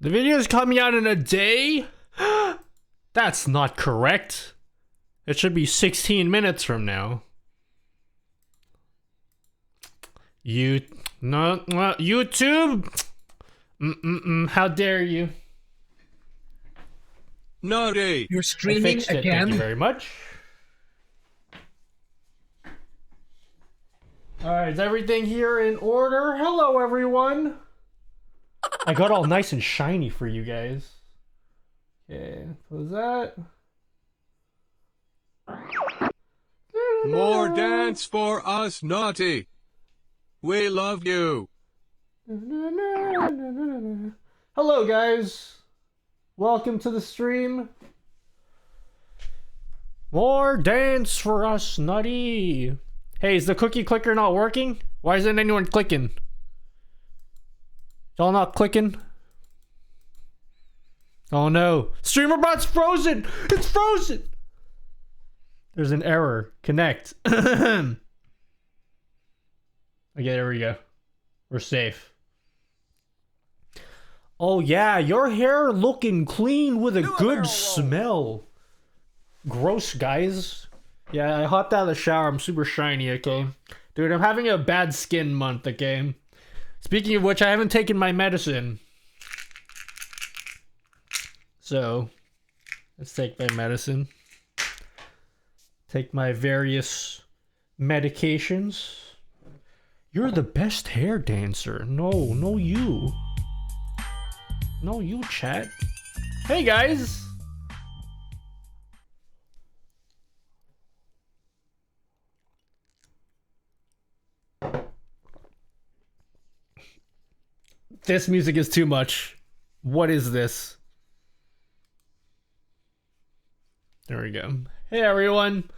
The video is coming out in a day? That's not correct. It should be 16 minutes from now. YouTube? How dare you? Naughty. You're streaming again? Thank you very much. Alright, is everything here in order? Hello, everyone. I got all nice and shiny for you guys. Okay, what was that? More dance for us, Naughty. We love you. Hello, guys. Welcome to the stream. More dance for us, Nutty. Hey, is the cookie clicker not working? Why isn't anyone clicking? Y'all not clicking? Oh no. Streamer.bot's frozen! It's frozen! There's an error. Connect. Okay, there we go. We're safe. Oh yeah, your hair looking clean with a good smell. Gross, guys. Yeah, I hopped out of the shower. I'm super shiny, okay? Dude, I'm having a bad skin month, okay? Speaking of which, I haven't taken my medicine. So, let's take my medicine. Take my various medications. You're the best hair dancer. No you. No you, chat. Hey guys! This music is too much. What is this? There we go. Hey everyone.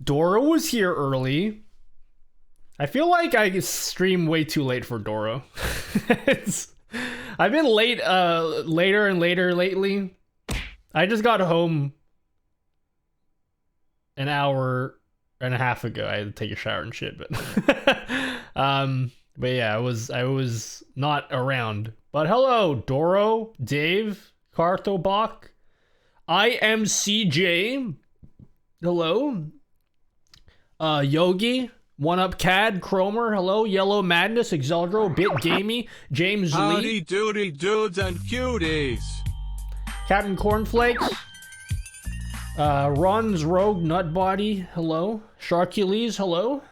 Doro was here early. I feel like I stream way too late for Doro. I've been late, later and later lately. I just got home an hour and a half ago. I had to take a shower and shit, but but yeah, I was not around. But hello, Doro, Dave, Karthobach, I am CJ. Hello. Yogi, One Up Cad, Cromer, hello, Yellow Madness, Exeldro, Bit Gamey, James Howdy Lee, doody dudes and cuties. Captain Cornflakes, Ron's Rogue Nutbody, hello, Sharkules, hello.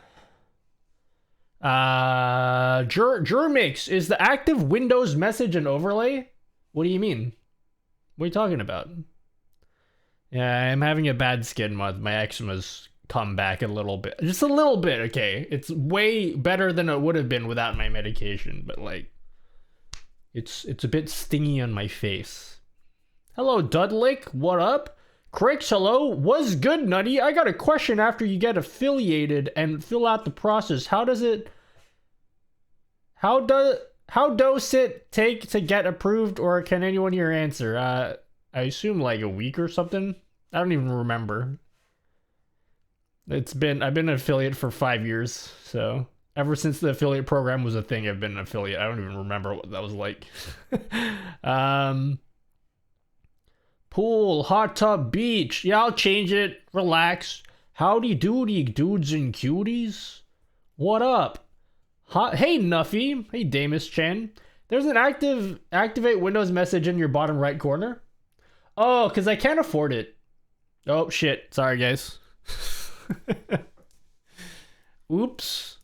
Jermix, is the active Windows message and overlay? What do you mean? What are you talking about? Yeah, I'm having a bad skin month. My eczema's come back a little bit. Just a little bit, okay? It's way better than it would have been without my medication, but like it's a bit stingy on my face. Hello, Dudlick, what up? Cricks, hello. Was good, Nutty. I got a question after you get affiliated and fill out the process. How does it take to get approved, or can anyone here answer? I assume like a week or something. I don't even remember. I've been an affiliate for 5 years, so ever since the affiliate program was a thing, I've been an affiliate. I don't even remember what that was like. Pool, hot tub, beach. Yeah, I'll change it. Relax. Howdy doody, dudes and cuties. What up? Hey, Nuffy. Hey, Damus Chen. There's an activate Windows message in your bottom right corner. Oh, because I can't afford it. Oh, shit. Sorry, guys. Oops.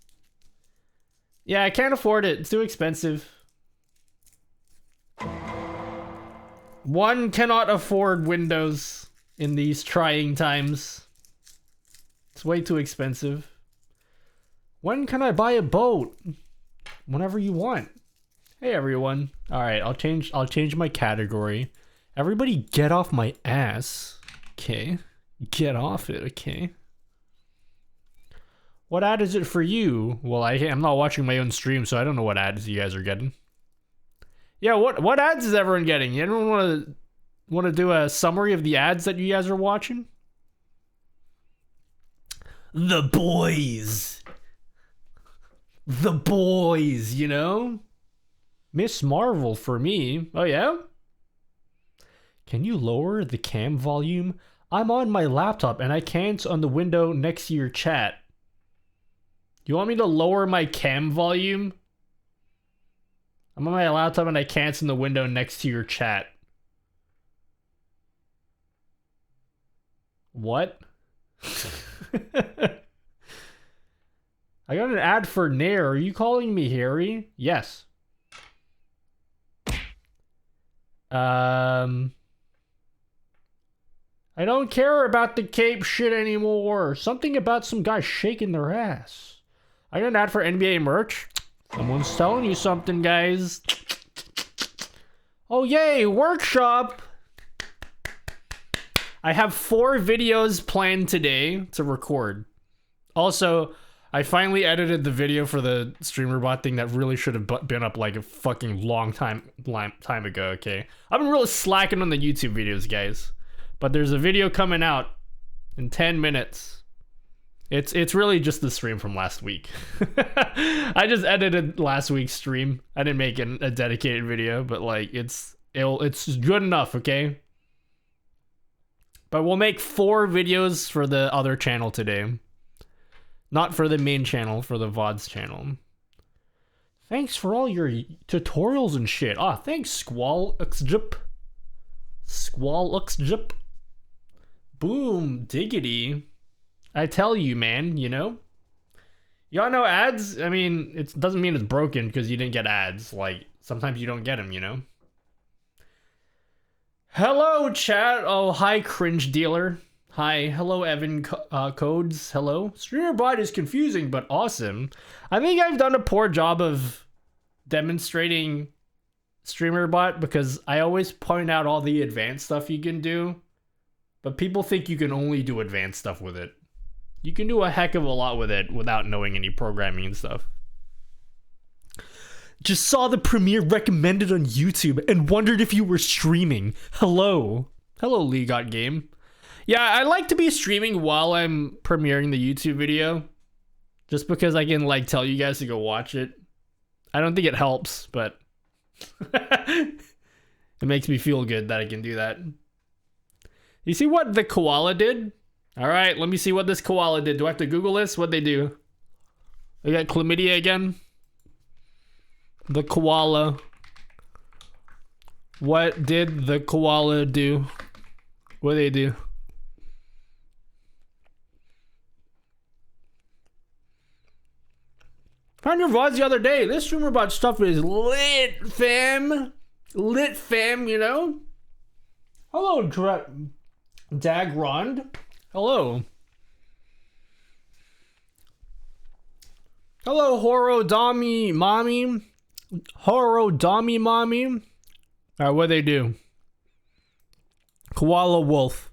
Yeah, I can't afford it. It's too expensive. One cannot afford Windows in these trying times. It's way too expensive. When can I buy a boat? Whenever you want. Hey everyone. Alright, I'll change my category. Everybody get off my ass. Okay. Get off it, okay. What ad is it for you? Well, I'm not watching my own stream, so I don't know what ads you guys are getting. Yeah, what ads is everyone getting? Anyone want to do a summary of the ads that you guys are watching? The boys. The boys, you know? Miss Marvel for me. Oh yeah? Can you lower the cam volume? I'm on my laptop and I can't on the window next to your chat. You want me to lower my cam volume? I'm on my laptop and I can't in the window next to your chat. What? I got an ad for Nair. Are you calling me Harry? Yes. I don't care about the cape shit anymore. Something about some guy shaking their ass. I got an ad for NBA merch. Someone's telling you something, guys. Oh, yay, workshop. I have 4 videos planned today to record. Also, I finally edited the video for the StreamerBot thing that really should have been up like a fucking long time ago, okay? I've been really slacking on the YouTube videos, guys. But there's a video coming out in 10 minutes. It's really just the stream from last week. I just edited last week's stream. I didn't make a dedicated video, but like it's good enough, okay? But we'll make 4 videos for the other channel today. Not for the main channel, for the VODs channel. Thanks for all your tutorials and shit. Ah, thanks, SquallXJip. SquallXJip. Boom, diggity. I tell you, man, you know? Y'all know ads? I mean, it doesn't mean it's broken because you didn't get ads. Like, sometimes you don't get them, you know? Hello, chat. Oh, hi, cringe dealer. Hi. Hello, Evan Codes. Hello. StreamerBot is confusing, but awesome. I think I've done a poor job of demonstrating StreamerBot because I always point out all the advanced stuff you can do, but people think you can only do advanced stuff with it. You can do a heck of a lot with it without knowing any programming and stuff. Just saw the premiere recommended on YouTube and wondered if you were streaming. Hello. Hello, Legot Game. Yeah, I like to be streaming while I'm premiering the YouTube video. Just because I can, like, tell you guys to go watch it. I don't think it helps, but... it makes me feel good that I can do that. You see what the koala did? Alright, let me see what this koala did. Do I have to Google this? What'd they do? They got chlamydia again? The koala. What did the koala do? What'd they do? Found your VODs the other day. This StreamerBot stuff is lit, fam. Lit, fam, you know? Hello, Dagrond. Hello. Hello, Horodami Mommy. Horodami Mommy. Alright, what'd they do? Koala Wolf.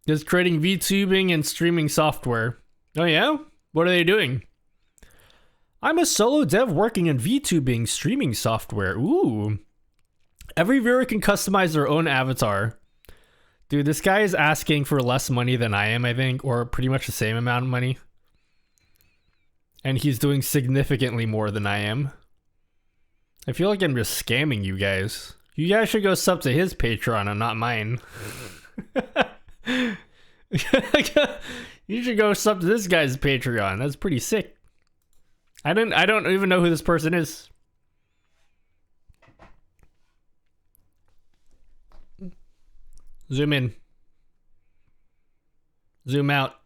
Is creating VTubing and streaming software. Oh yeah? What are they doing? I'm a solo dev working on VTubing streaming software. Ooh. Every viewer can customize their own avatar. Dude, this guy is asking for less money than I am, I think, or pretty much the same amount of money. And he's doing significantly more than I am. I feel like I'm just scamming you guys. You guys should go sub to his Patreon and not mine. You should go sub to this guy's Patreon. That's pretty sick. I don't even know who this person is. Zoom in. Zoom out.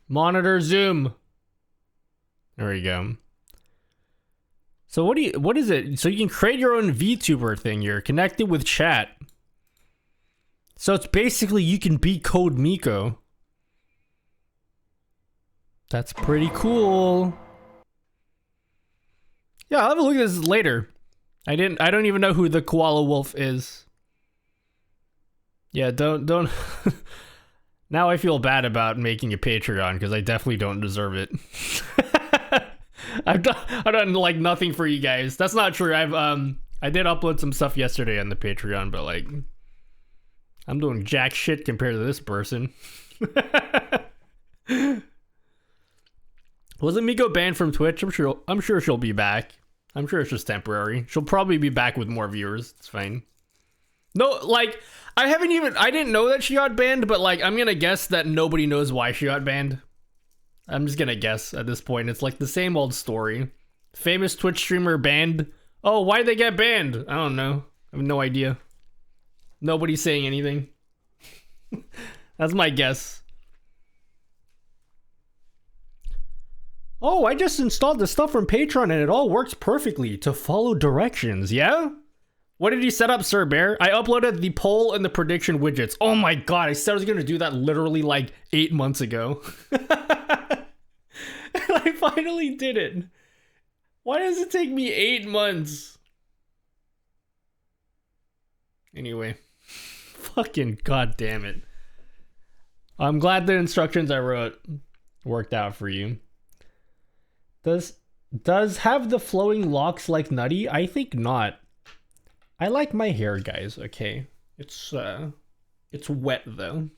Monitor zoom. There we go. So what is it? So you can create your own VTuber thing. You're connected with chat. So it's basically you can be Code Miko. That's pretty cool. Yeah, I'll have a look at this later. I don't even know who the koala wolf is. Yeah, don't now I feel bad about making a Patreon because I definitely don't deserve it. I've done like nothing for you guys. That's not true. I did upload some stuff yesterday on the Patreon, but like I'm doing jack shit compared to this person. Wasn't Miko banned from Twitch? I'm sure she'll be back. I'm sure it's just temporary. She'll probably be back with more viewers. It's fine. No, like, I didn't know that she got banned, but like, I'm gonna guess that nobody knows why she got banned. I'm just gonna guess at this point. It's like the same old story. Famous Twitch streamer banned. Oh, why'd they get banned? I don't know. I have no idea. Nobody's saying anything. That's my guess. Oh, I just installed the stuff from Patreon and it all works perfectly. To follow directions, yeah? What did you set up, Sir Bear? I uploaded the poll and the prediction widgets. Oh my god, I said I was gonna do that literally like 8 months ago. And I finally did it. Why does it take me 8 months? Anyway. Fucking goddamn it. I'm glad the instructions I wrote worked out for you. Does have the flowing locks like Nutty? I think not. I like my hair, guys, okay? It's wet though.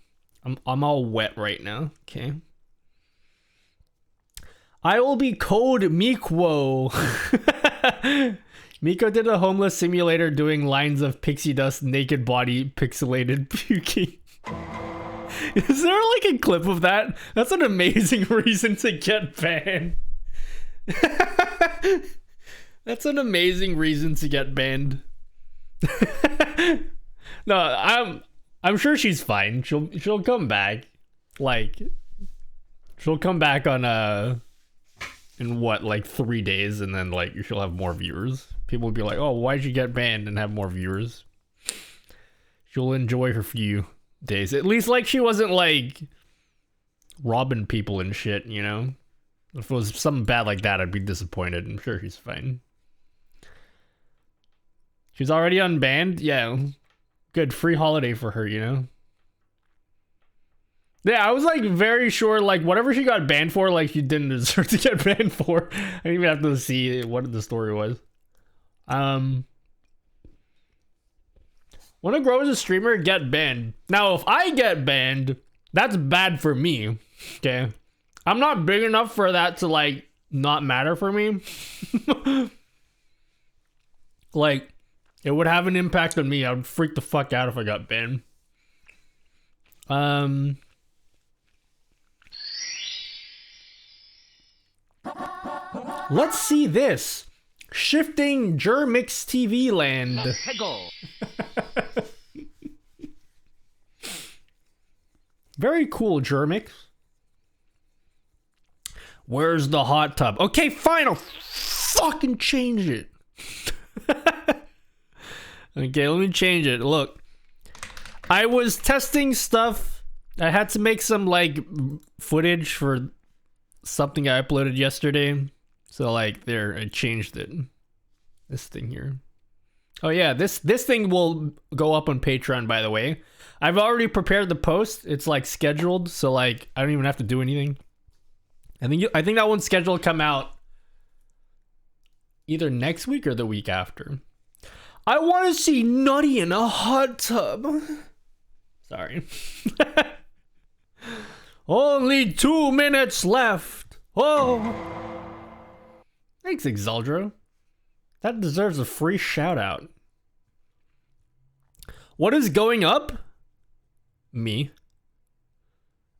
I'm all wet right now, okay? I will be Code Mikwo. Miko did a homeless simulator doing lines of pixie dust, naked body, pixelated puking. Is there like a clip of that? That's an amazing reason to get banned. That's an amazing reason to get banned. No, I'm sure she's fine. She'll come back. Like, she'll come back on in what, like 3 days, and then like she'll have more viewers. People will be like, oh, why'd you get banned, and have more viewers. She'll enjoy her few days. At least like she wasn't like robbing people and shit, you know? If it was something bad like that, I'd be disappointed. I'm sure she's fine. She's already unbanned? Yeah. Good free holiday for her, you know? Yeah, I was like very sure, like whatever she got banned for, like she didn't deserve to get banned for. I didn't even have to see what the story was. Wanna grow as a streamer, get banned. Now, if I get banned, that's bad for me. Okay. I'm not big enough for that to like not matter for me. Like, it would have an impact on me. I would freak the fuck out if I got banned. Let's see this. Shifting Germix TV land. Very cool, Germix. Where's the hot tub? Okay, fine, I'll fucking change it. Okay, let me change it. Look, I was testing stuff. I had to make some like footage for something I uploaded yesterday. So like there, I changed it. This thing here. Oh yeah, this thing will go up on Patreon, by the way. I've already prepared the post. It's like scheduled, so like I don't even have to do anything. I think that one's scheduled to come out either next week or the week after. I want to see Nutty in a hot tub. Sorry. Only 2 minutes left. Oh. Thanks, Exaldro. That deserves a free shout out. What is going up? Me.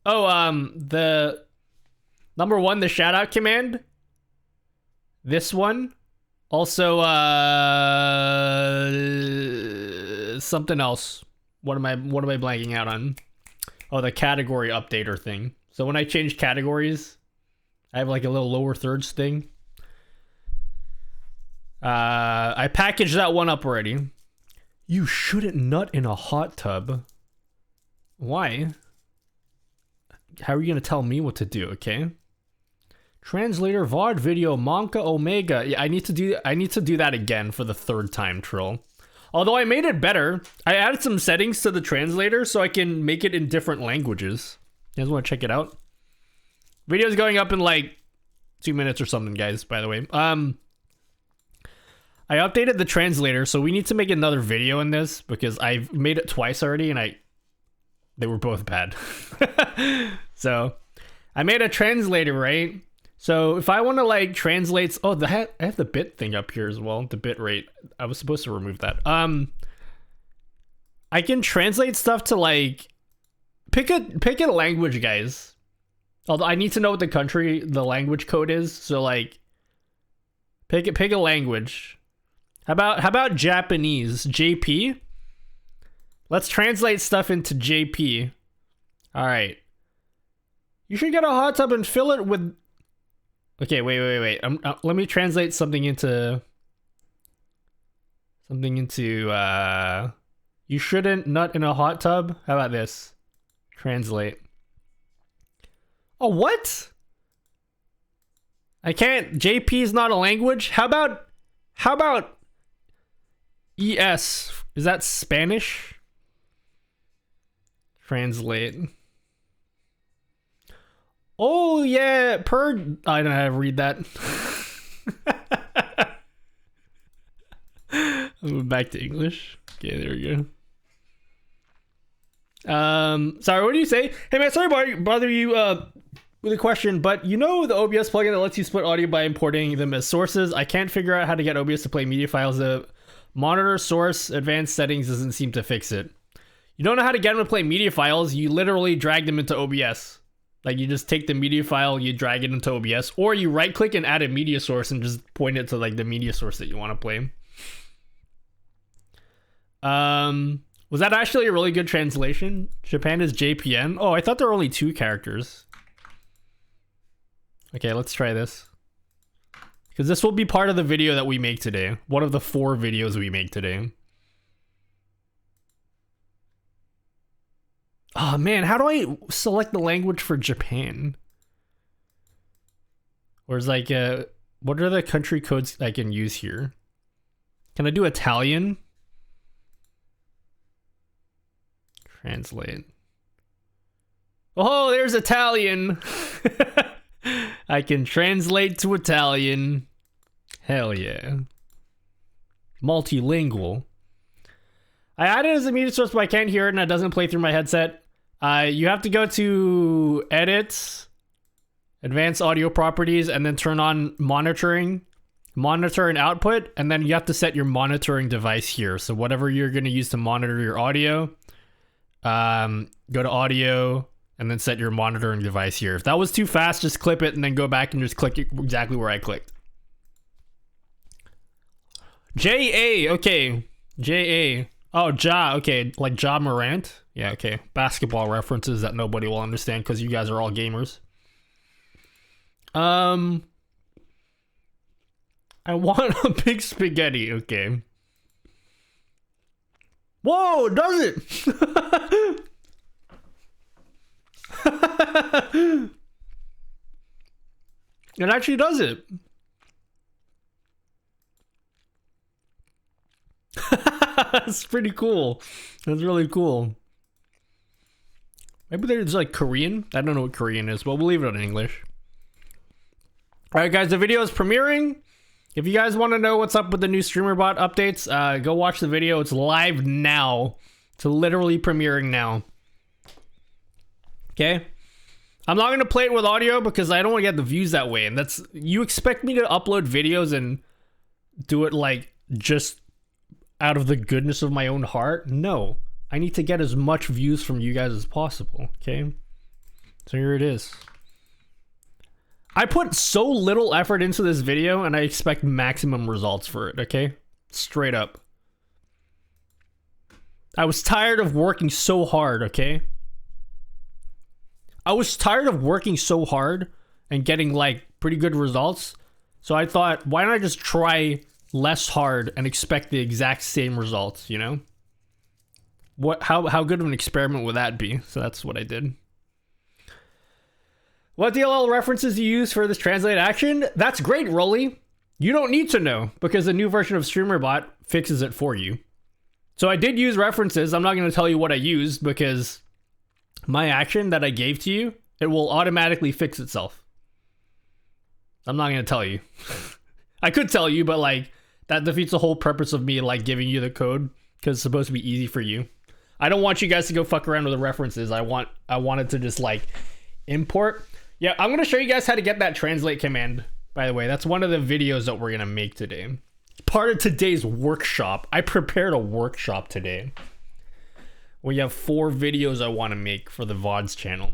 Oh, the number 1, the shout out command. This one. Also, something else. What am I blanking out on? Oh, the category updater thing. So when I change categories, I have like a little lower thirds thing. I packaged that one up already. You shouldn't nut in a hot tub. Why? How are you gonna tell me what to do, okay? Translator VOD video Monka Omega. Yeah, I need to do that again for the 3rd time, troll. Although I made it better. I added some settings to the translator so I can make it in different languages. You guys want to check it out? Video's going up in like 2 minutes or something, guys, by the way. I updated the translator, so we need to make another video in this because I've made it twice already and they were both bad. So I made a translator, right? So if I want to like translate, oh, I have the bit thing up here as well, the bit rate. I was supposed to remove that. I can translate stuff to like pick a language, guys. Although I need to know what the language code is. So like pick a language. How about Japanese? JP? Let's translate stuff into JP. All right. You should get a hot tub and fill it with. Okay, wait. Let me translate something into. You shouldn't nut in a hot tub. How about this? Translate. Oh, what? I can't. JP is not a language. How about ES? Is that Spanish? Translate. Oh yeah, I don't know how to read that. I'm moving back to English. Okay, there we go. Sorry, what do you say? Hey man, sorry to bother you with a question, but you know the OBS plugin that lets you split audio by importing them as sources? I can't figure out how to get OBS to play media files. The monitor source advanced settings doesn't seem to fix it. You don't know how to get them to play media files, you literally drag them into OBS. Like you just take the media file, you drag it into OBS, or you right click and add a media source and just point it to like the media source that you want to play. Was that actually a really good translation? Japan is JPN. Oh, I thought there were only 2 characters. Okay, let's try this. Because this will be part of the video that we make today. One of the 4 videos we make today. Oh man, how do I select the language for Japan? Or is like, what are the country codes I can use here? Can I do Italian? Translate. Oh, there's Italian. I can translate to Italian. Hell yeah. Multilingual. I added it as a media source, but I can't hear it and it doesn't play through my headset. You have to go to Edit, Advanced Audio Properties, and then turn on Monitoring, Monitor and Output, and then you have to set your monitoring device here. So whatever you're going to use to monitor your audio, go to Audio, and then set your monitoring device here. If that was too fast, just clip it and then go back and just click it exactly where I clicked. J-A, okay. J-A. Oh, Ja, okay. Like Ja Morant? Yeah, okay. Basketball references that nobody will understand because you guys are all gamers. I want a big spaghetti, okay. Whoa, does it? It actually does it. That's pretty cool. That's really cool. Maybe there's like Korean. I don't know what Korean is, but we'll leave it in English. Alright guys, the video is premiering. If you guys want to know what's up with the new StreamerBot updates, go watch the video. It's live now. It's literally premiering now. Okay? I'm not going to play it with audio because I don't want to get the views that way. And that's, you expect me to upload videos and do it like just out of the goodness of my own heart? No. I need to get as much views from you guys as possible. Okay? So here it is. I put so little effort into this video and I expect maximum results for it, okay? Straight up. I was tired of working so hard, okay? I was tired of working so hard and getting like pretty good results. So I thought, why don't I just try less hard and expect the exact same results, you know? How good of an experiment would that be? So that's what I did. What DLL references do you use for this translate action? That's great, Rolly. You don't need to know because the new version of StreamerBot fixes it for you. So I did use references. I'm not going to tell you what I used because my action that I gave to you, it will automatically fix itself. I'm not going to tell you. I could tell you, but like that defeats the whole purpose of me like giving you the code because it's supposed to be easy for you. I don't want you guys to go fuck around with the references. I wanted to just like import. Yeah, I'm going to show you guys how to get that translate command, by the way. That's one of the videos that we're going to make today. Part of today's workshop. I prepared a workshop today. We have 4 videos I want to make for the VODs channel.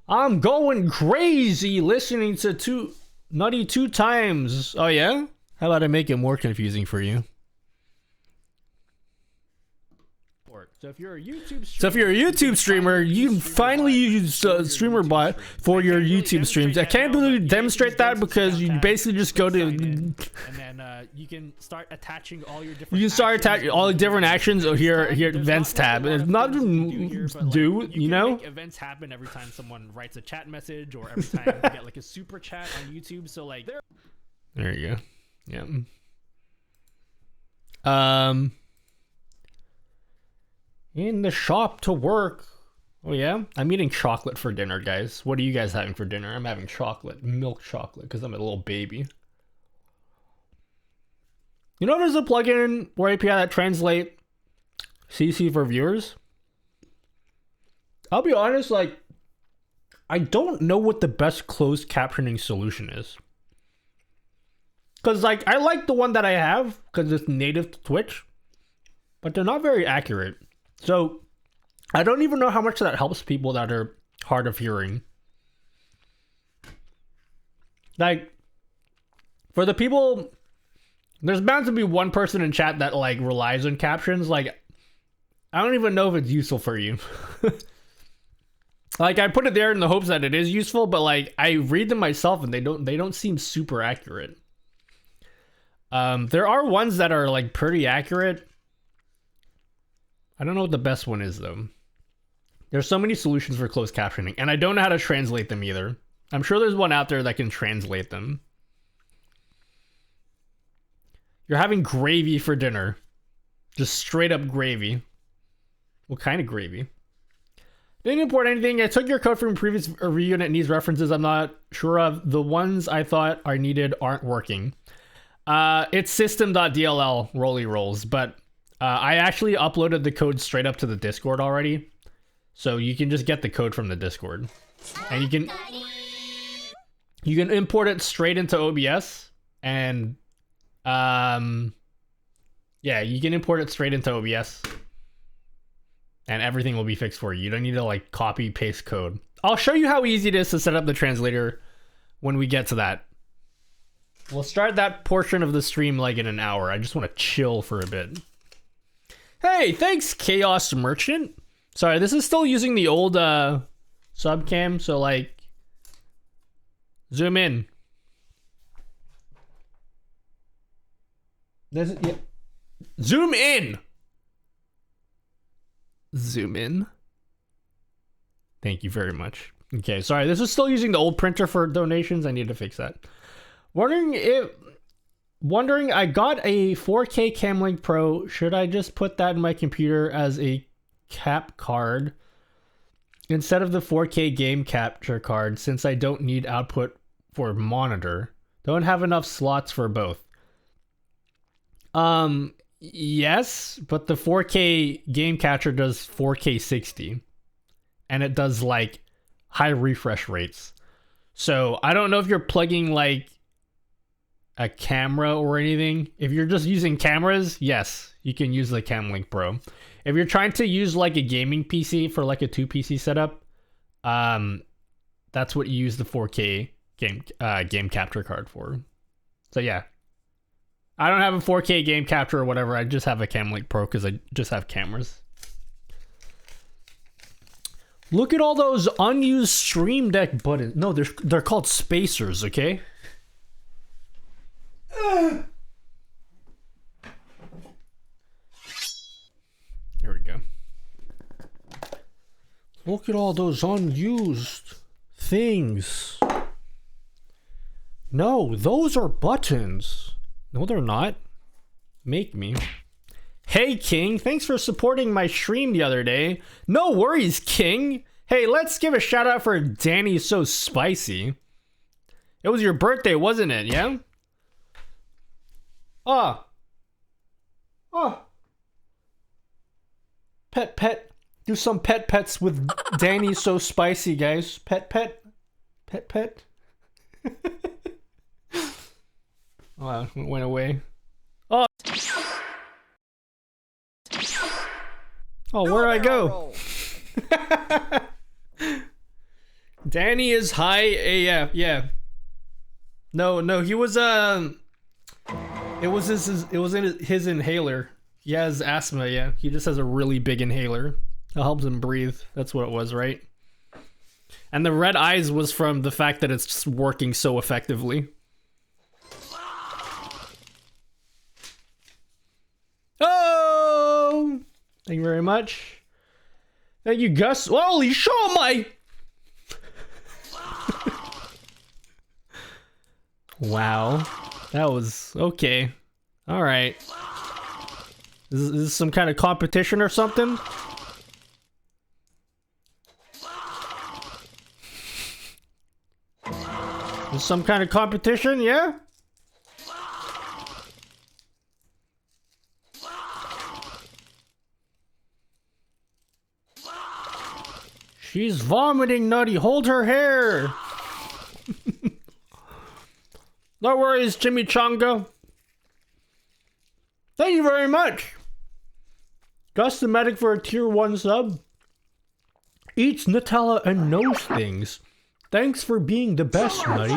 I'm going crazy listening to Nutty 2 times. Oh yeah? How about I make it more confusing for you? So if you're a YouTube streamer, you finally use Streamer.bot for your YouTube streams. I can't really demonstrate that because you basically just go to and then you can start attaching all your different. You can start attaching all the different actions here events tab. It's not do you know? Events happen every time someone writes a chat message or every time you get like a super chat on YouTube. So like there you go. Yeah. In the shop to work. Oh yeah? I'm eating chocolate for dinner, guys. What are you guys having for dinner? I'm having chocolate. Milk chocolate, because I'm a little baby. You know there's a plugin or API that translate CC for viewers? I'll be honest, like, I don't know what the best closed captioning solution is. Because, like, I like the one that I have, because it's native to Twitch. But they're not very accurate. So, I don't even know how much that helps people that are hard of hearing. Like, for the people, there's bound to be one person in chat that, like, relies on captions. Like, I don't even know if it's useful for you. Like, I put it there in the hopes that it is useful, but, like, I read them myself and they don't seem super accurate. There are ones that are, like, pretty accurate. I don't know what the best one is, though. There's so many solutions for closed captioning, and I don't know how to translate them either. I'm sure there's one out there that can translate them. You're having gravy for dinner. Just straight up gravy. What kind of gravy? Didn't import anything. I took your code from previous review and it needs references I'm not sure of. The ones I thought are needed aren't working. It's system.dll rolly rolls, but I actually uploaded the code straight up to the Discord already. So you can just get the code from the Discord. And you can import it straight into OBS. And yeah, you can import it straight into OBS. And everything will be fixed for you. You don't need to like copy paste code. I'll show you how easy it is to set up the translator when we get to that. We'll start that portion of the stream like in an hour. I just want to chill for a bit. Hey, thanks, Chaos Merchant. Sorry, this is still using the old subcam, so like, zoom in. Yeah. Zoom in. Zoom in. Thank you very much. Okay, sorry, this is still using the old printer for donations. I need to fix that. Wondering, I got a 4K Camlink Pro. Should I just put that in my computer as a cap card instead of the 4K game capture card since I don't need output for monitor? Don't have enough slots for both. Yes, but the 4K game capture does 4K 60 and it does like high refresh rates. So I don't know if you're plugging like a camera or anything. If you're just using cameras, yes, you can use the Camlink Pro. If you're trying to use like a gaming PC for like a 2 PC setup, that's what you use the 4K game capture card for. So yeah, I don't have a 4K game capture or whatever. I just have a Camlink Pro because I just have cameras. Look at all those unused Stream Deck buttons. No, they're called spacers, okay? Here we go. Look at all those unused things. No, those are buttons. No, they're not. Make me. Hey, King. Thanks for supporting my stream the other day. No worries, King. Hey, let's give a shout out for Danny So Spicy. It was your birthday, wasn't it? Yeah? Pet. Do some pets with Danny So Spicy, guys. Pet. Oh, it went away. Oh. Oh, where'd I go? Danny is high AF. Yeah. No, he was it was in his inhaler. He has asthma. Yeah, he just has a really big inhaler. It helps him breathe. That's what it was, right? And the red eyes was from the fact that it's just working so effectively. Oh! Thank you very much. Thank you, Gus. Holy shit, my! Wow. That was... okay. Alright. Is this some kind of competition or something? Is some kind of competition, yeah? She's vomiting, Nutty. Hold her hair. No worries, Chimichanga. Thank you very much. Gus the Medic for a tier 1 sub. Eats Nutella and knows things. Thanks for being the best, Nutty.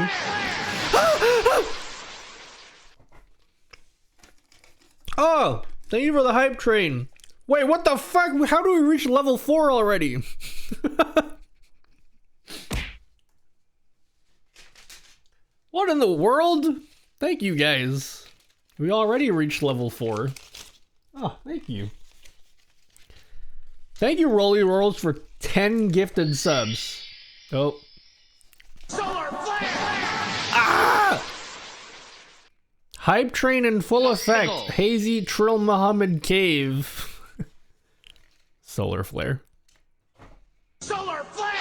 Oh, thank you for the hype train. Wait, what the fuck? How do we reach level 4 already? What in the world? Thank you guys. We already reached level 4. Oh, thank you. Thank you, Rolly Rolls, for 10 gifted subs. Oh. Solar flare! Ah! Hype train in full effect. Hazy Trill Muhammad Cave. Solar flare. Solar flare!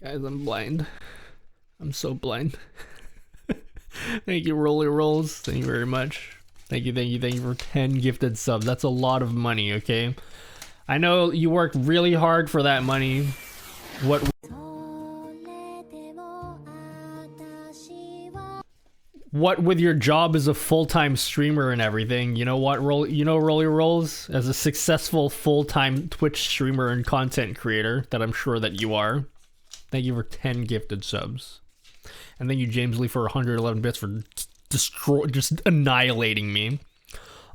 Guys, I'm blind. I'm so blind. Thank you, Rolly Rolls. Thank you very much. Thank you for 10 gifted subs. That's a lot of money, okay? I know you worked really hard for that money. What with your job as a full-time streamer and everything, you know what, Rolly Rolls? As a successful full-time Twitch streamer and content creator that I'm sure that you are. Thank you for 10 gifted subs. And thank you, James Lee, for 111 bits for just annihilating me.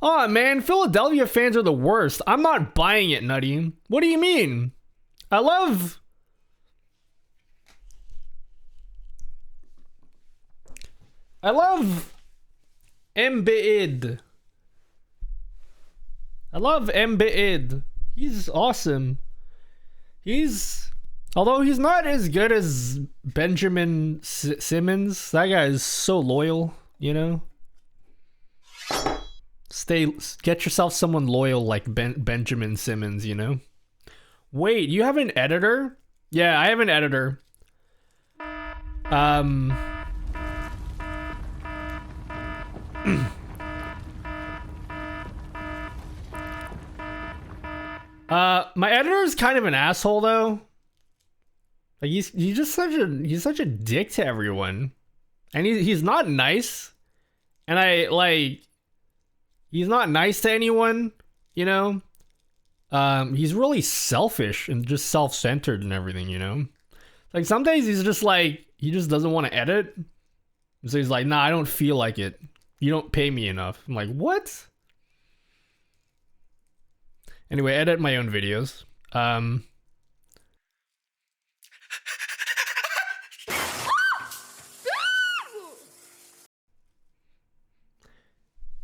Oh man, Philadelphia fans are the worst. I'm not buying it, Nutty. What do you mean? I love Embiid. I love Embiid. He's awesome. Although he's not as good as Benjamin Simmons, that guy is so loyal, you know? Get yourself someone loyal like Benjamin Simmons, you know? Wait, you have an editor? Yeah, I have an editor. My editor is kind of an asshole though. Like he's such a dick to everyone, and he's not nice, and he's not nice to anyone, you know. He's really selfish and just self-centered and everything, you know. Like some days he's just like he just doesn't want to edit, so he's like, nah, I don't feel like it. You don't pay me enough. I'm like, what? Anyway, I edit my own videos.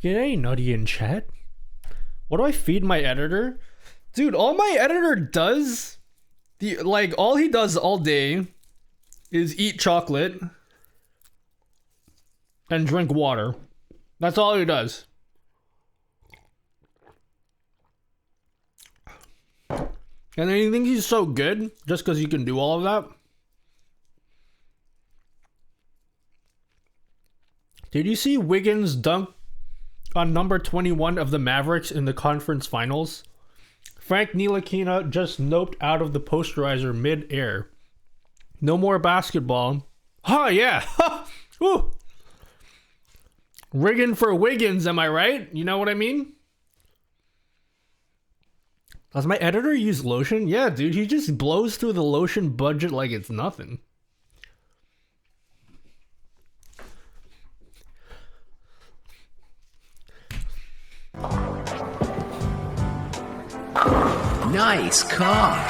G'day, Nutty in chat. What do I feed my editor? Dude, all my editor does, all he does all day is eat chocolate and drink water. That's all he does. And then he thinks he's so good just because he can do all of that. Did you see Wiggins dunk on number 21 of the Mavericks in the conference finals? Frank Ntilikina just noped out of the posterizer mid-air. No more basketball. Huh, yeah. Woo. Riggin for Wiggins, am I right? You know what I mean? Does my editor use lotion? Yeah, dude, he just blows through the lotion budget like it's nothing. Nice cock.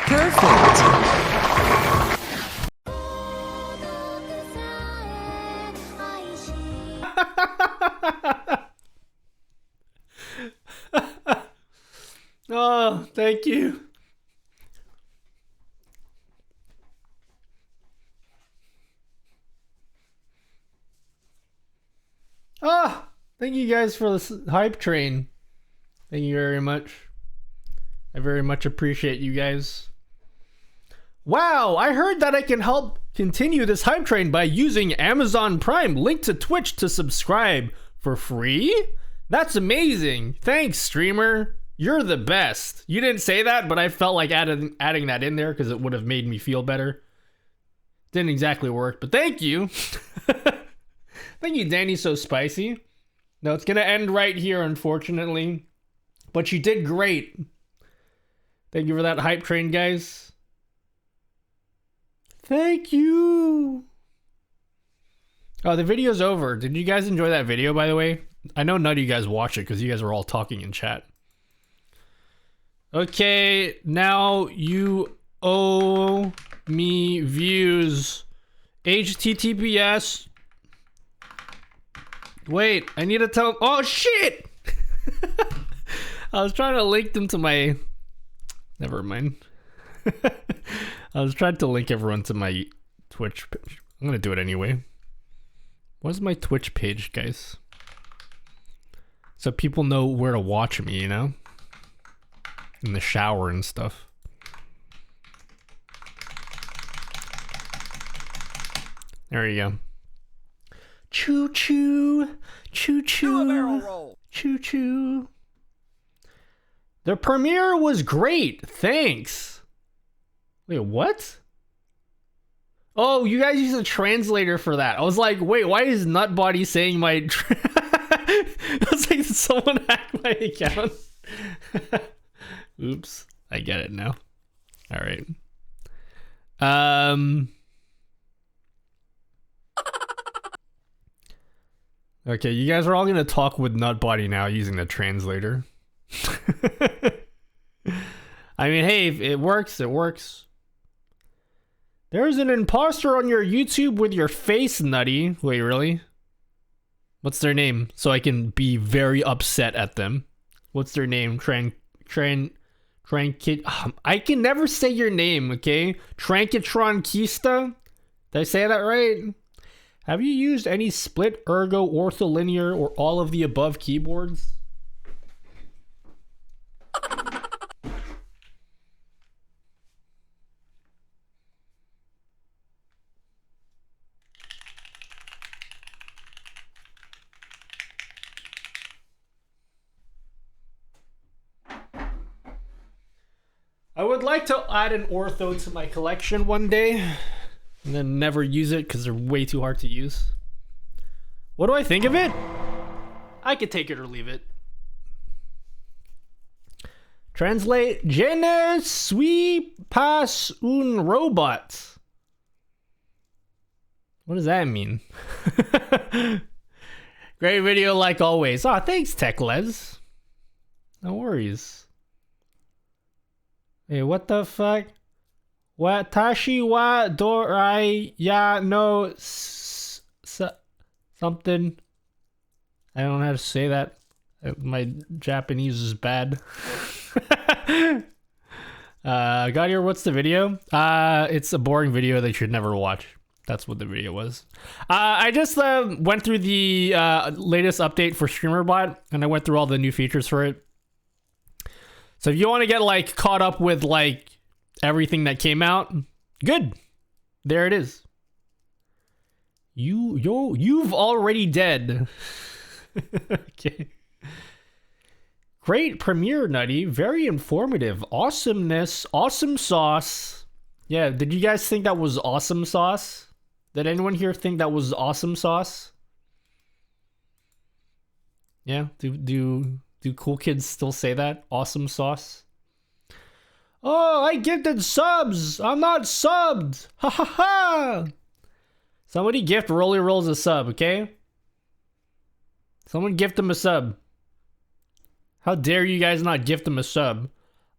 Perfect. Oh, thank you. Ah, thank you guys for this hype train. Thank you very much. I very much appreciate you guys. Wow, I heard that I can help continue this hype train by using Amazon Prime. Link to Twitch to subscribe for free? That's amazing. Thanks, streamer. You're the best. You didn't say that, but I felt like adding that in there because it would have made me feel better. Didn't exactly work, but thank you. Thank you, Danny So Spicy. No, it's gonna end right here, unfortunately. But you did great. Thank you for that hype train, guys. Thank you. Oh, the video's over. Did you guys enjoy that video, by the way? I know none of you guys watched it because you guys were all talking in chat. Okay, now you owe me views. HTTPS. Wait, I need to tell. Oh shit! I was trying to link them to my. Never mind. I was trying to link everyone to my Twitch page. I'm gonna do it anyway. What's my Twitch page, guys? So people know where to watch me, you know? In the shower and stuff. There you go. Choo choo, choo choo, choo choo. The premiere was great. Thanks. Wait, what? Oh, you guys use a translator for that. I was like, wait, why is Nutbody saying my... I was like, did someone hack my account? Oops, I get it now. All right. Okay, you guys are all gonna talk with Nutbody now using the translator. I mean, hey, if it works, it works. There's an imposter on your YouTube with your face, Nutty. Wait, really? What's their name? So I can be very upset at them. What's their name? I can never say your name, okay? Trankitron Kista? Did I say that right? Have you used any split, ergo, ortholinear, or all of the above keyboards? I would like to add an ortho to my collection one day, and then never use it because they're way too hard to use. What do I think of it? I could take it or leave it. Translate: Je ne suis pas un robot. What does that mean? Great video like always. Aw, thanks, TechLez. No worries. Hey, what the fuck? Watashi wa dorai ya no something. I don't know how to say that. My Japanese is bad. Got here, what's the video? It's a boring video that you should never watch. That's what the video was. I just went through the latest update for Streamer.bot, and I went through all the new features for it. So if you want to get like caught up with like everything that came out, good. There it is. You've already dead. Okay. Great premiere, Nutty. Very informative. Awesomeness. Awesome sauce. Yeah, did you guys think that was awesome sauce? Did anyone here think that was awesome sauce? Yeah, do cool kids still say that? Awesome sauce. Oh, I gifted subs. I'm not subbed. Ha ha ha. Somebody gift Rolly Rolls a sub, okay? Someone gift him a sub. How dare you guys not gift him a sub?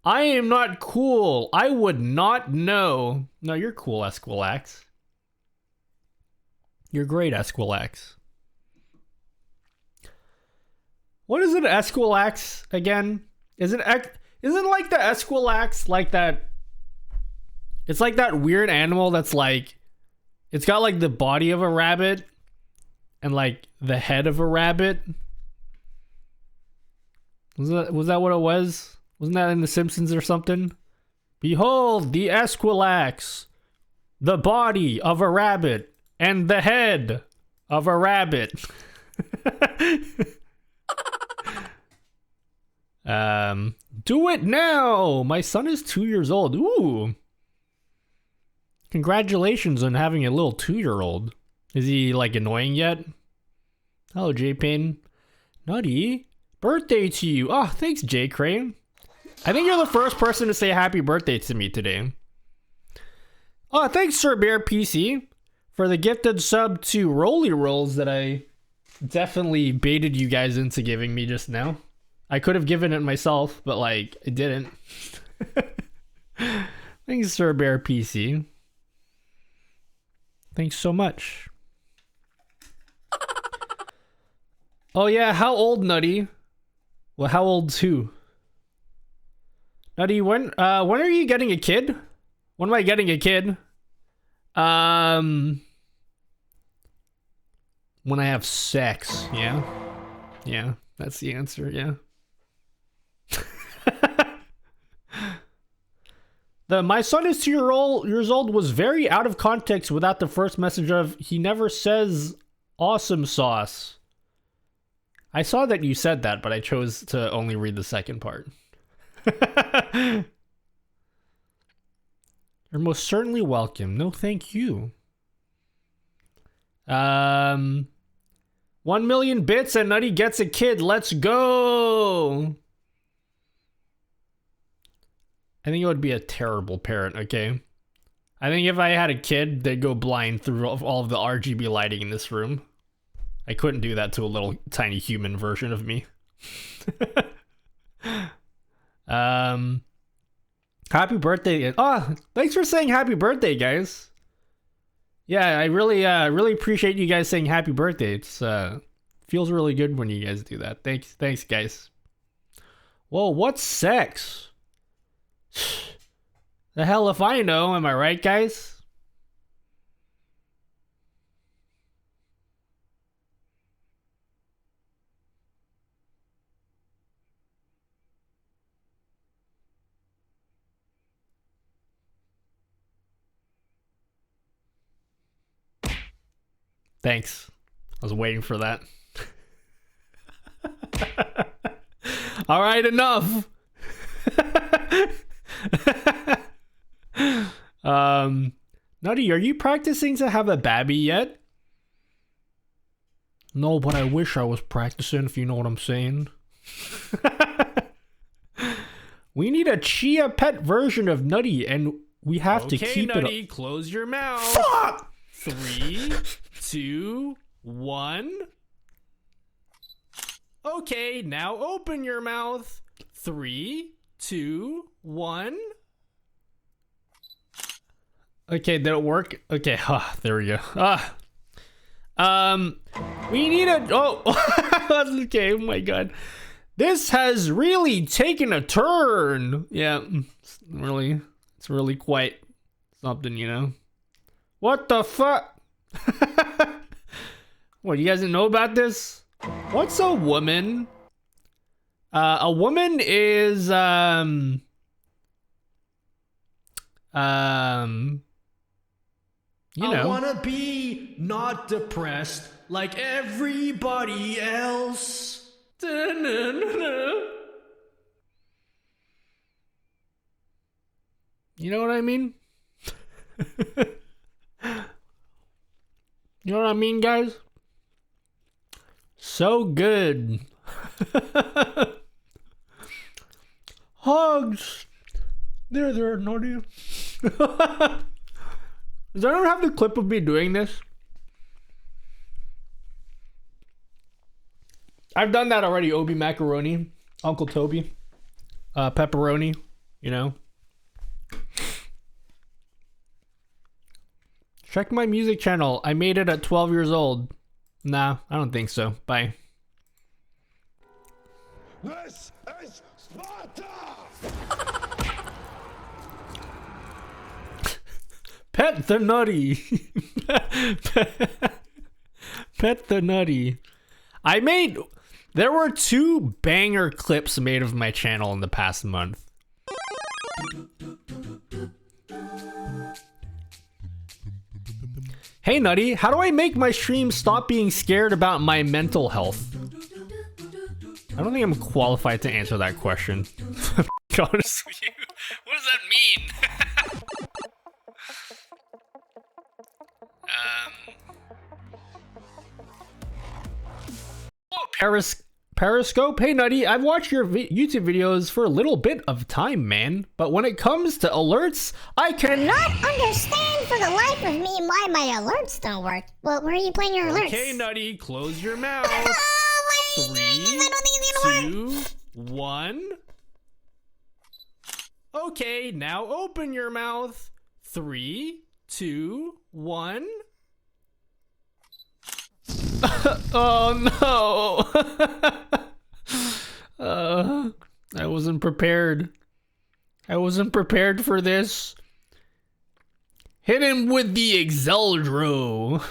I am not cool. I would not know. No, you're cool, Esquilax. You're great, Esquilax. What is it, Esquilax again? Isn't like the Esquilax like that? It's like that weird animal that's like, it's got like the body of a rabbit and like the head of a rabbit. Was that what it was? Wasn't that in The Simpsons or something? Behold the Esquilax, the body of a rabbit and the head of a rabbit. Do it now. My son is 2 years old. Ooh. Congratulations on having a little 2-year-old. Is he like annoying yet? Hello, J-Pain. Nutty. Birthday to you. Oh, thanks, J Crane. I think you're the first person to say happy birthday to me today. Oh, thanks, Sir Bear PC, for the gifted sub to Rolly Rolls that I definitely baited you guys into giving me just now. I could have given it myself, but like, I didn't. Thanks, Sir Bear PC. Thanks so much. Oh yeah, how old, Nutty? Well, how old too? Nutty, when are you getting a kid? When am I getting a kid? When I have sex, yeah? Yeah, that's the answer, yeah. My son is 2 years old was very out of context without the first message of, he never says awesome sauce. I saw that you said that, but I chose to only read the second part. You're most certainly welcome. No, thank you. 1 million bits and Nutty gets a kid. Let's go. I think it would be a terrible parent, okay? I think if I had a kid, they'd go blind through all of the RGB lighting in this room. I couldn't do that to a little tiny human version of me. Happy birthday. Oh, thanks for saying happy birthday, guys. Yeah, I really appreciate you guys saying happy birthday. It's feels really good when you guys do that. Thanks guys. Whoa, what's sex? The hell if I know, am I right, guys? Thanks. I was waiting for that. All right, enough. Nutty, are you practicing to have a babby yet? No, but I wish I was practicing, if you know what I'm saying. We need a Chia pet version of Nutty, and we have to keep Nutty, it. Close your mouth. Fuck! 3, 2, 1. Okay, now open your mouth. 3, 2, 1. Okay, did it work? Okay, there we go. We need a... Oh, okay, oh my god. This has really taken a turn. Yeah, it's really quite something, you know? What the fuck? What, you guys didn't know about this? What's a woman? A woman is, you know. I wanna be not depressed like everybody else. Da-na-na-na. You know what I mean? You know what I mean, guys? So good. Hugs. There, naughty. Does anyone have the clip of me doing this? I've done that already. Obi Macaroni, Uncle Toby, pepperoni, you know. Check my music channel. I made it at 12 years old. Nah, I don't think so. Bye. This is Sparta! Pet the nutty. Pet the nutty. There were 2 banger clips made of my channel in the past month. Hey Nutty, how do I make my stream stop being scared about my mental health? I don't think I'm qualified to answer that question. To be honest with you. What does that mean? Periscope? Hey Nutty, I've watched your YouTube videos for a little bit of time, man. But when it comes to alerts, I cannot understand for the life of me why my alerts don't work. Well, where are you playing your alerts? Okay, Nutty, close your mouth. Oh, why are you doing this? I don't think it's gonna work. 2, 1. Okay, now open your mouth. 3, 2, 1. Oh no. I wasn't prepared. I wasn't prepared for this. Hit him with the Exeldro.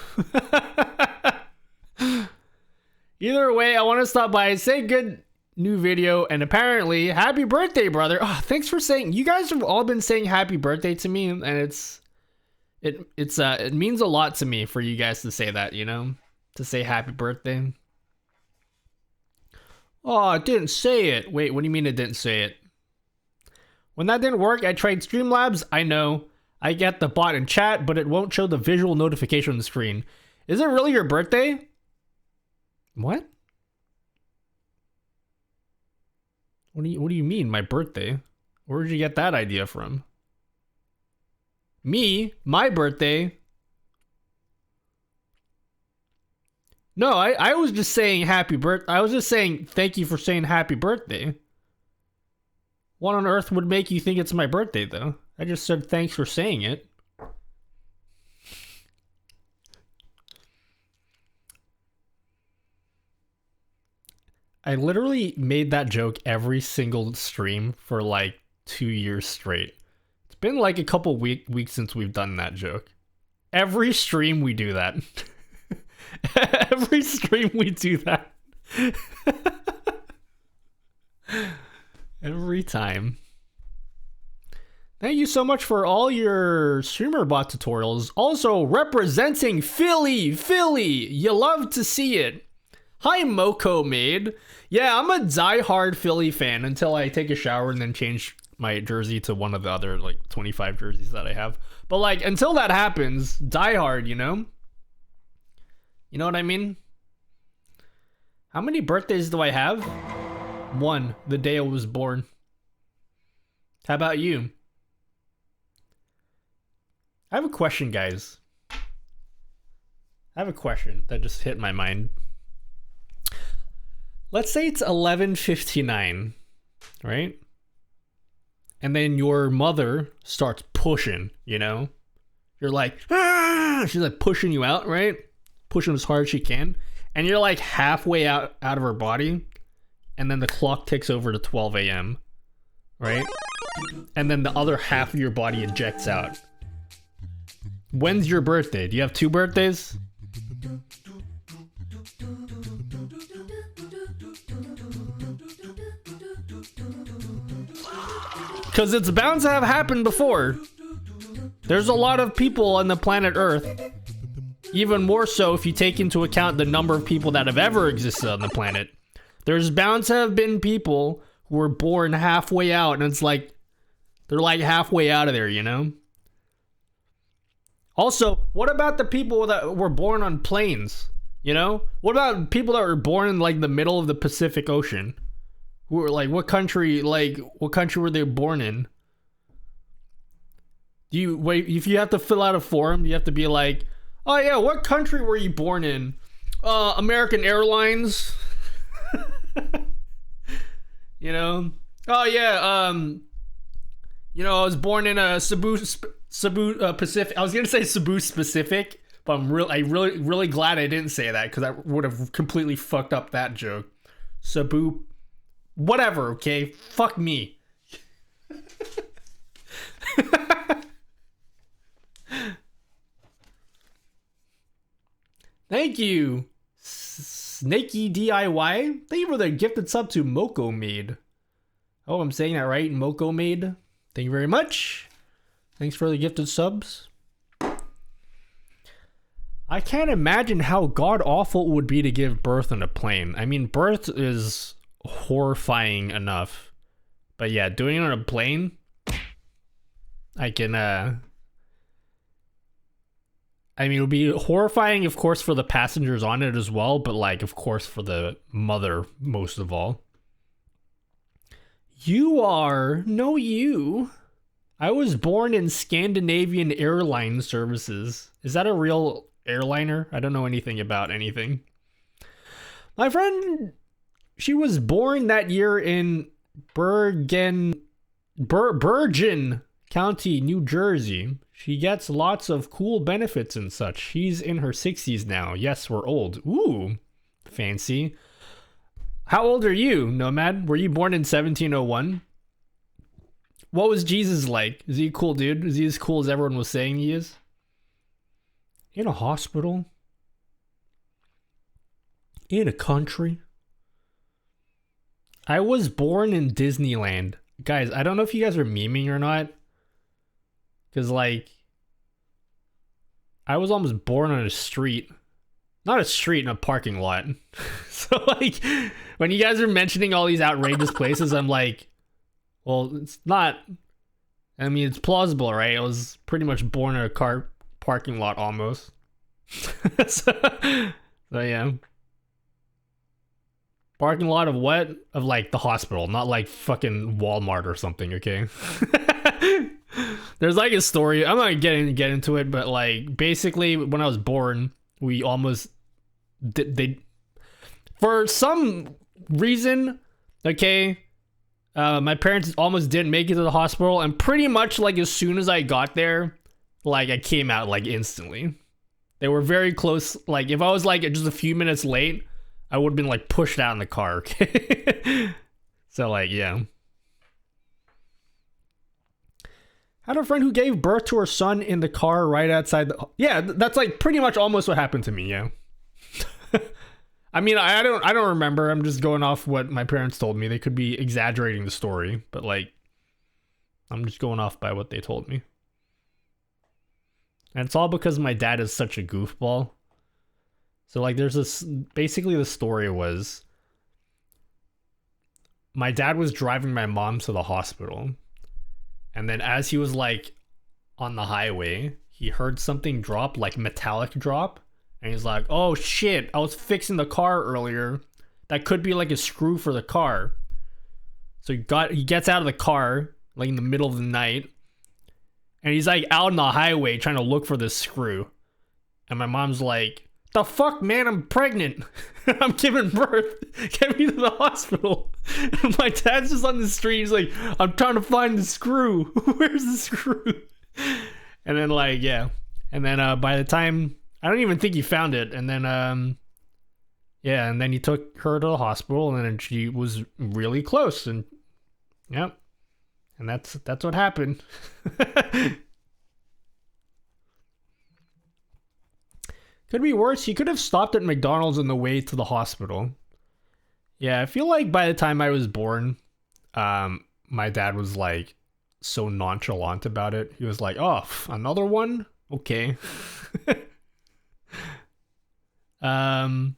Either way, I want to stop by and say good new video, and apparently happy birthday, brother. Oh, thanks for saying. You guys have all been saying happy birthday to me, and it means a lot to me for you guys to say that, you know, to say happy birthday. Oh, it didn't say it. Wait, what do you mean it didn't say it? When that didn't work, I tried Streamlabs. I know. I get the bot in chat, but it won't show the visual notification on the screen. Is it really your birthday? What? What do you mean, my birthday? Where did you get that idea from? Me? My birthday? No, I was just saying happy birthday. I was just saying thank you for saying happy birthday. What on earth would make you think it's my birthday, though? I just said thanks for saying it. I literally made that joke every single stream for like 2 years straight. It's been like a couple weeks since we've done that joke. Every stream we do that. Every stream we do that. Every time. Thank you so much for all your Streamer.bot tutorials. Also representing Philly. You love to see it. Hi, Moko Maid. Yeah, I'm a diehard Philly fan until I take a shower and then change my jersey to one of the other like 25 jerseys that I have. But like until that happens, diehard, you know? You know what I mean? How many birthdays do I have? 1, the day I was born. How about you? I have a question, guys. I have a question that just hit my mind. Let's say it's 11:59, right? And then your mother starts pushing, you know? You're like, ah! She's like pushing you out, right? Pushing as hard as she can. And you're like halfway out of her body. And then the clock ticks over to 12 a.m., right? And then the other half of your body ejects out. When's your birthday? Do you have 2 birthdays? Because it's bound to have happened before. There's a lot of people on the planet Earth. Even more so if you take into account the number of people that have ever existed on the planet. There's bound to have been people who were born halfway out, and it's like, they're like halfway out of there, you know? Also, what about the people that were born on planes? You know? What about people that were born in like the middle of the Pacific Ocean? Who were like, what country were they born in? Do you wait if you have to fill out a form, you have to be like, oh yeah, what country were you born in? American Airlines. You know? Oh yeah, you know, I was born in a Cebu Pacific. I was gonna say Cebu Pacific, but I'm really glad I didn't say that because I would have completely fucked up that joke. Cebu, whatever. Okay, fuck me. Thank you, Snakey DIY. Thank you for the gifted sub to Moko Maid. Oh, I'm saying that right, Moko Maid. Thank you very much. Thanks for the gifted subs. I can't imagine how god-awful it would be to give birth on a plane. I mean, birth is horrifying enough. But yeah, doing it on a plane, I can, I mean, it'll be horrifying, of course, for the passengers on it as well, but like, of course, for the mother most of all. No, you. I was born in Scandinavian Airline Services. Is that a real airliner? I don't know anything about anything. My friend, she was born that year in Bergen County, New Jersey. She gets lots of cool benefits and such. She's in her 60s now. Yes, we're old. Ooh, fancy. How old are you, Nomad? Were you born in 1701? What was Jesus like? Is he a cool dude? Is he as cool as everyone was saying he is? In a hospital? In a country? I was born in Disneyland. Guys, I don't know if you guys are memeing or not. Because, like, I was almost born on a street. Not a street, in a parking lot. So, like, when you guys are mentioning all these outrageous places, I'm like, well, it's not. I mean, it's plausible, right? I was pretty much born in a car parking lot almost. So, yeah. Parking lot of what? Of, like, the hospital, not like fucking Walmart or something, okay? There's like a story. I'm not get into it, but like basically when I was born, we almost they for some reason, okay, my parents almost didn't make it to the hospital, and pretty much like as soon as I got there, like I came out like instantly. They were very close. Like if I was like just a few minutes late, I would have been like pushed out in the car. Okay, so like yeah. I had a friend who gave birth to her son in the car right outside the... Yeah, that's like pretty much almost what happened to me, yeah. I mean, I don't remember. I'm just going off what my parents told me. They could be exaggerating the story, but like, I'm just going off by what they told me. And it's all because my dad is such a goofball. So like, there's this... Basically, the story was... My dad was driving my mom to the hospital. And then as he was like on the highway, he heard something drop, like metallic drop. And he's like, oh shit, I was fixing the car earlier. That could be like a screw for the car. So he gets out of the car, like in the middle of the night. And he's like out on the highway trying to look for this screw. And my mom's like, the fuck, man, I'm pregnant. I'm giving birth. Get me to the hospital. And my dad's just on the street. He's like, I'm trying to find the screw. Where's the screw? And then like, yeah. And then by the time, I don't even think he found it. And then, yeah, and then he took her to the hospital, and then she was really close. And, yep. And that's what happened. Could be worse. He could have stopped at McDonald's on the way to the hospital. Yeah, I feel like by the time I was born, my dad was like so nonchalant about it. He was like, oh, another one? Okay. I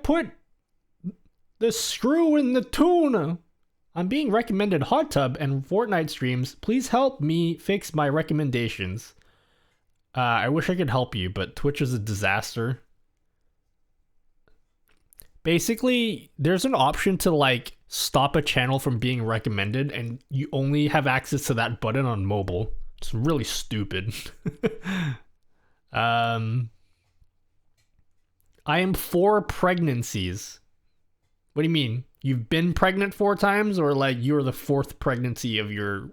put the screw in the tuna. I'm being recommended hot tub and Fortnite streams. Please help me fix my recommendations. I wish I could help you, but Twitch is a disaster. Basically, there's an option to like stop a channel from being recommended, and you only have access to that button on mobile. It's really stupid. I am 4 pregnancies. What do you mean? You've been pregnant 4 times, or like you're the 4th pregnancy of your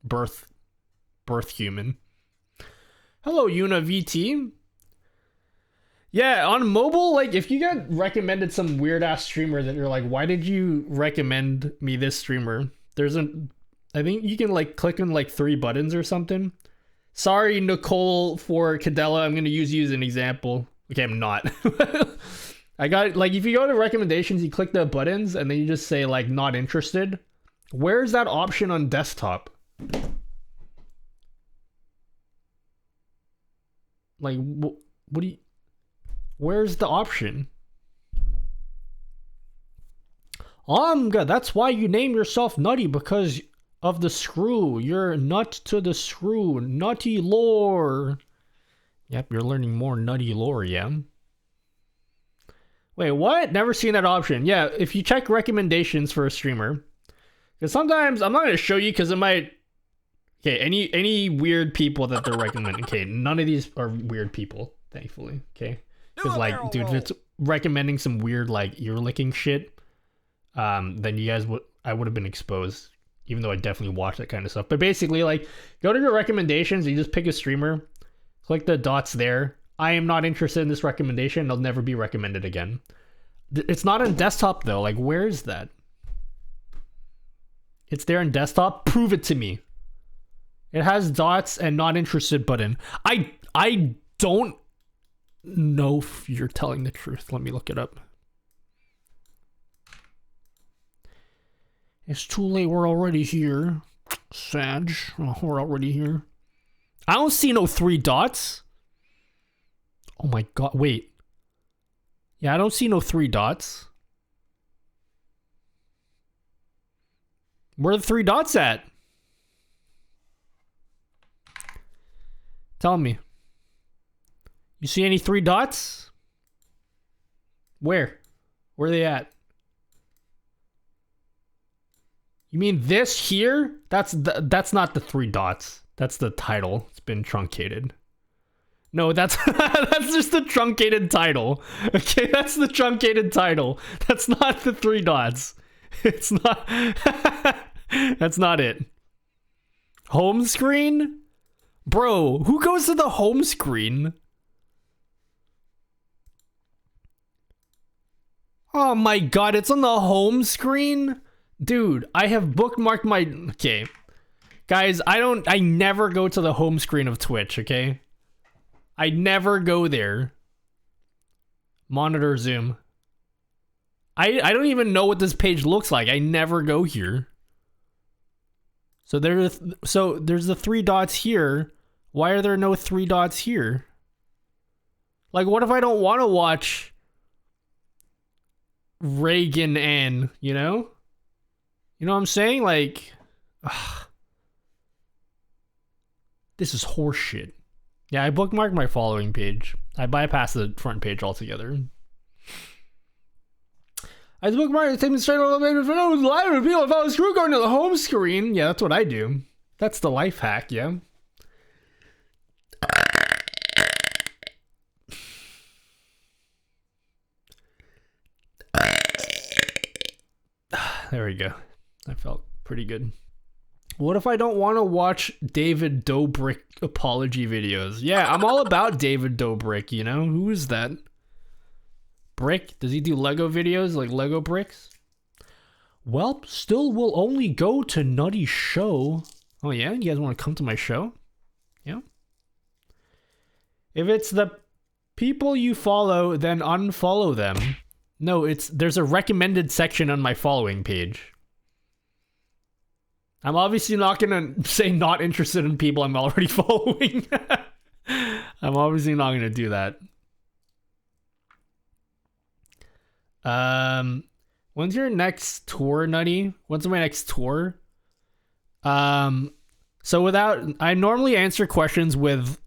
birth human? Hello, Yuna VT. Yeah, on mobile, like if you get recommended some weird ass streamer that you're like, why did you recommend me this streamer? I think you can like click on like 3 buttons or something. Sorry, Nicole for Cadella. I'm gonna use you as an example. Okay, I'm not. I got like if you go to recommendations, you click the buttons and then you just say like not interested. Where's that option on desktop? Like what do you? Where's the option? Omga, that's why you name yourself Nutty, because of the screw. You're nut to the screw. Nutty lore. Yep, you're learning more nutty lore, yeah. Wait, what? Never seen that option. Yeah, if you check recommendations for a streamer, because sometimes I'm not going to show you because it might. Okay, any weird people that they're recommending. Okay, none of these are weird people, thankfully. Okay, because like, dude, if it's recommending some weird like ear licking shit, then you guys I would have been exposed, even though I definitely watch that kind of stuff. But basically, like, go to your recommendations. You just pick a streamer, click the dots there. I am not interested in this recommendation. They'll never be recommended again. It's not on desktop though. Like, where is that? It's there in desktop. Prove it to me. It has dots and not interested button. I don't know if you're telling the truth. Let me look it up. It's too late. We're already here. Sag. Oh, we're already here. I don't see no 3 dots. Oh my god. Wait. Yeah, I don't see no 3 dots. Where are the 3 dots at? Tell me. You see any 3 dots? Where? Where are they at? You mean this here? That's not the 3 dots. That's the title. It's been truncated. No, that's that's just the truncated title. Okay, that's the truncated title. That's not the 3 dots. It's not. That's not it. Home screen? Bro, who goes to the home screen? Oh my god, it's on the home screen? Dude, I have bookmarked my... Okay. Guys, I never go to the home screen of Twitch, okay? I never go there. Monitor zoom. I don't even know what this page looks like. I never go here. So there's the 3 dots here. Why are there no 3 dots here? Like, what if I don't want to watch Reagan and, you know? You know what I'm saying? Like, ugh. This is horseshit. Yeah, I bookmarked my following page. I bypassed the front page altogether. I bookmarked it, take me straight all the way to the live reveal if I was screw going to the home screen. Yeah, that's what I do. That's the life hack, yeah. There we go. That felt pretty good. What if I don't want to watch David Dobrik apology videos? Yeah, I'm all about David Dobrik, you know? Who is that? Brick? Does he do Lego videos, like Lego bricks? Well, still will only go to Nutty show. Oh yeah? You guys want to come to my show? Yeah? If it's the people you follow, then unfollow them. No, there's a recommended section on my following page. I'm obviously not gonna say not interested in people I'm already following. I'm obviously not gonna do that. When's your next tour, Nutty? When's my next tour? So I normally answer questions with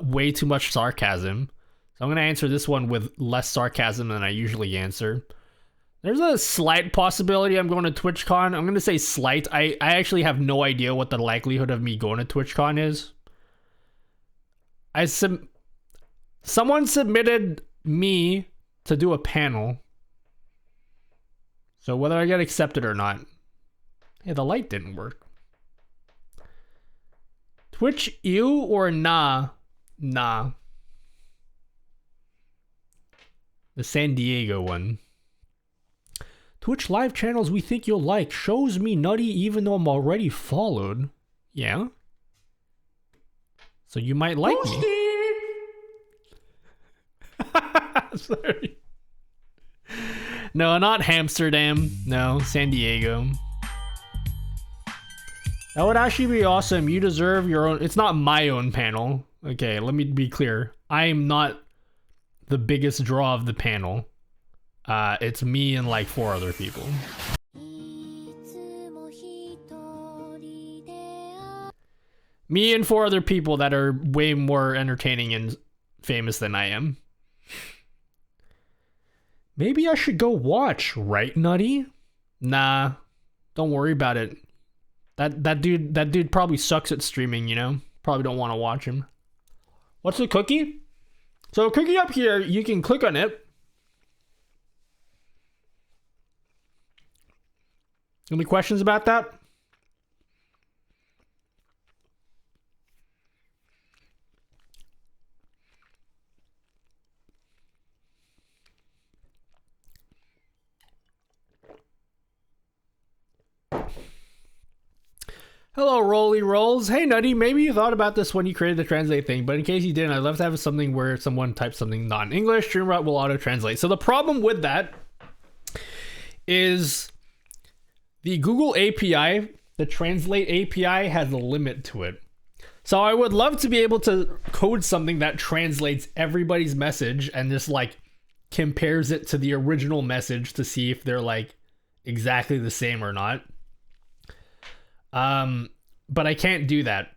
way too much sarcasm. So I'm going to answer this one with less sarcasm than I usually answer. There's a slight possibility I'm going to TwitchCon. I'm going to say slight. I actually have no idea what the likelihood of me going to TwitchCon is. Someone submitted me to do a panel. So whether I get accepted or not. Hey, the light didn't work. Twitch ew or nah? Nah. The San Diego one. Twitch live channels we think you'll like. Shows me nutty even though I'm already followed. Yeah. So you might like me. Sorry. No, not Amsterdam. No, San Diego. That would actually be awesome. You deserve your own. It's not my own panel. Okay, let me be clear. I am not the biggest draw of the panel. It's me and like 4 other people. Me and 4 other people that are way more entertaining and famous than I am. Maybe I should go watch, right, Nutty? Nah, don't worry about it. That dude probably sucks at streaming, you know? Probably don't want to watch him. What's the cookie? So a cookie up here, you can click on it. Any questions about that? Hello, Rolly Rolls. Hey, Nutty, maybe you thought about this when you created the translate thing, but in case you didn't, I'd love to have something where someone types something not in English, StreamBot will auto-translate. So the problem with that is the Google API, the Translate API, has a limit to it. So I would love to be able to code something that translates everybody's message and just like compares it to the original message to see if they're like exactly the same or not. But I can't do that.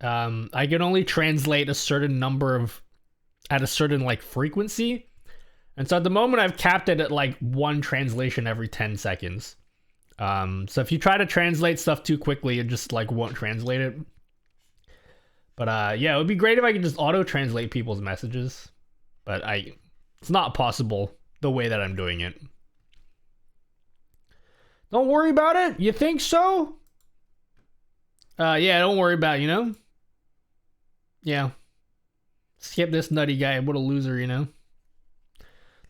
I can only translate a certain number of, at a certain like frequency. And so at the moment I've capped it at like 1 translation every 10 seconds. So if you try to translate stuff too quickly, it just like won't translate it. But yeah, it would be great if I could just auto translate people's messages, but it's not possible the way that I'm doing it. Don't worry about it. You think so? Yeah, don't worry about it, you know? Yeah. Skip this nutty guy. What a loser, you know?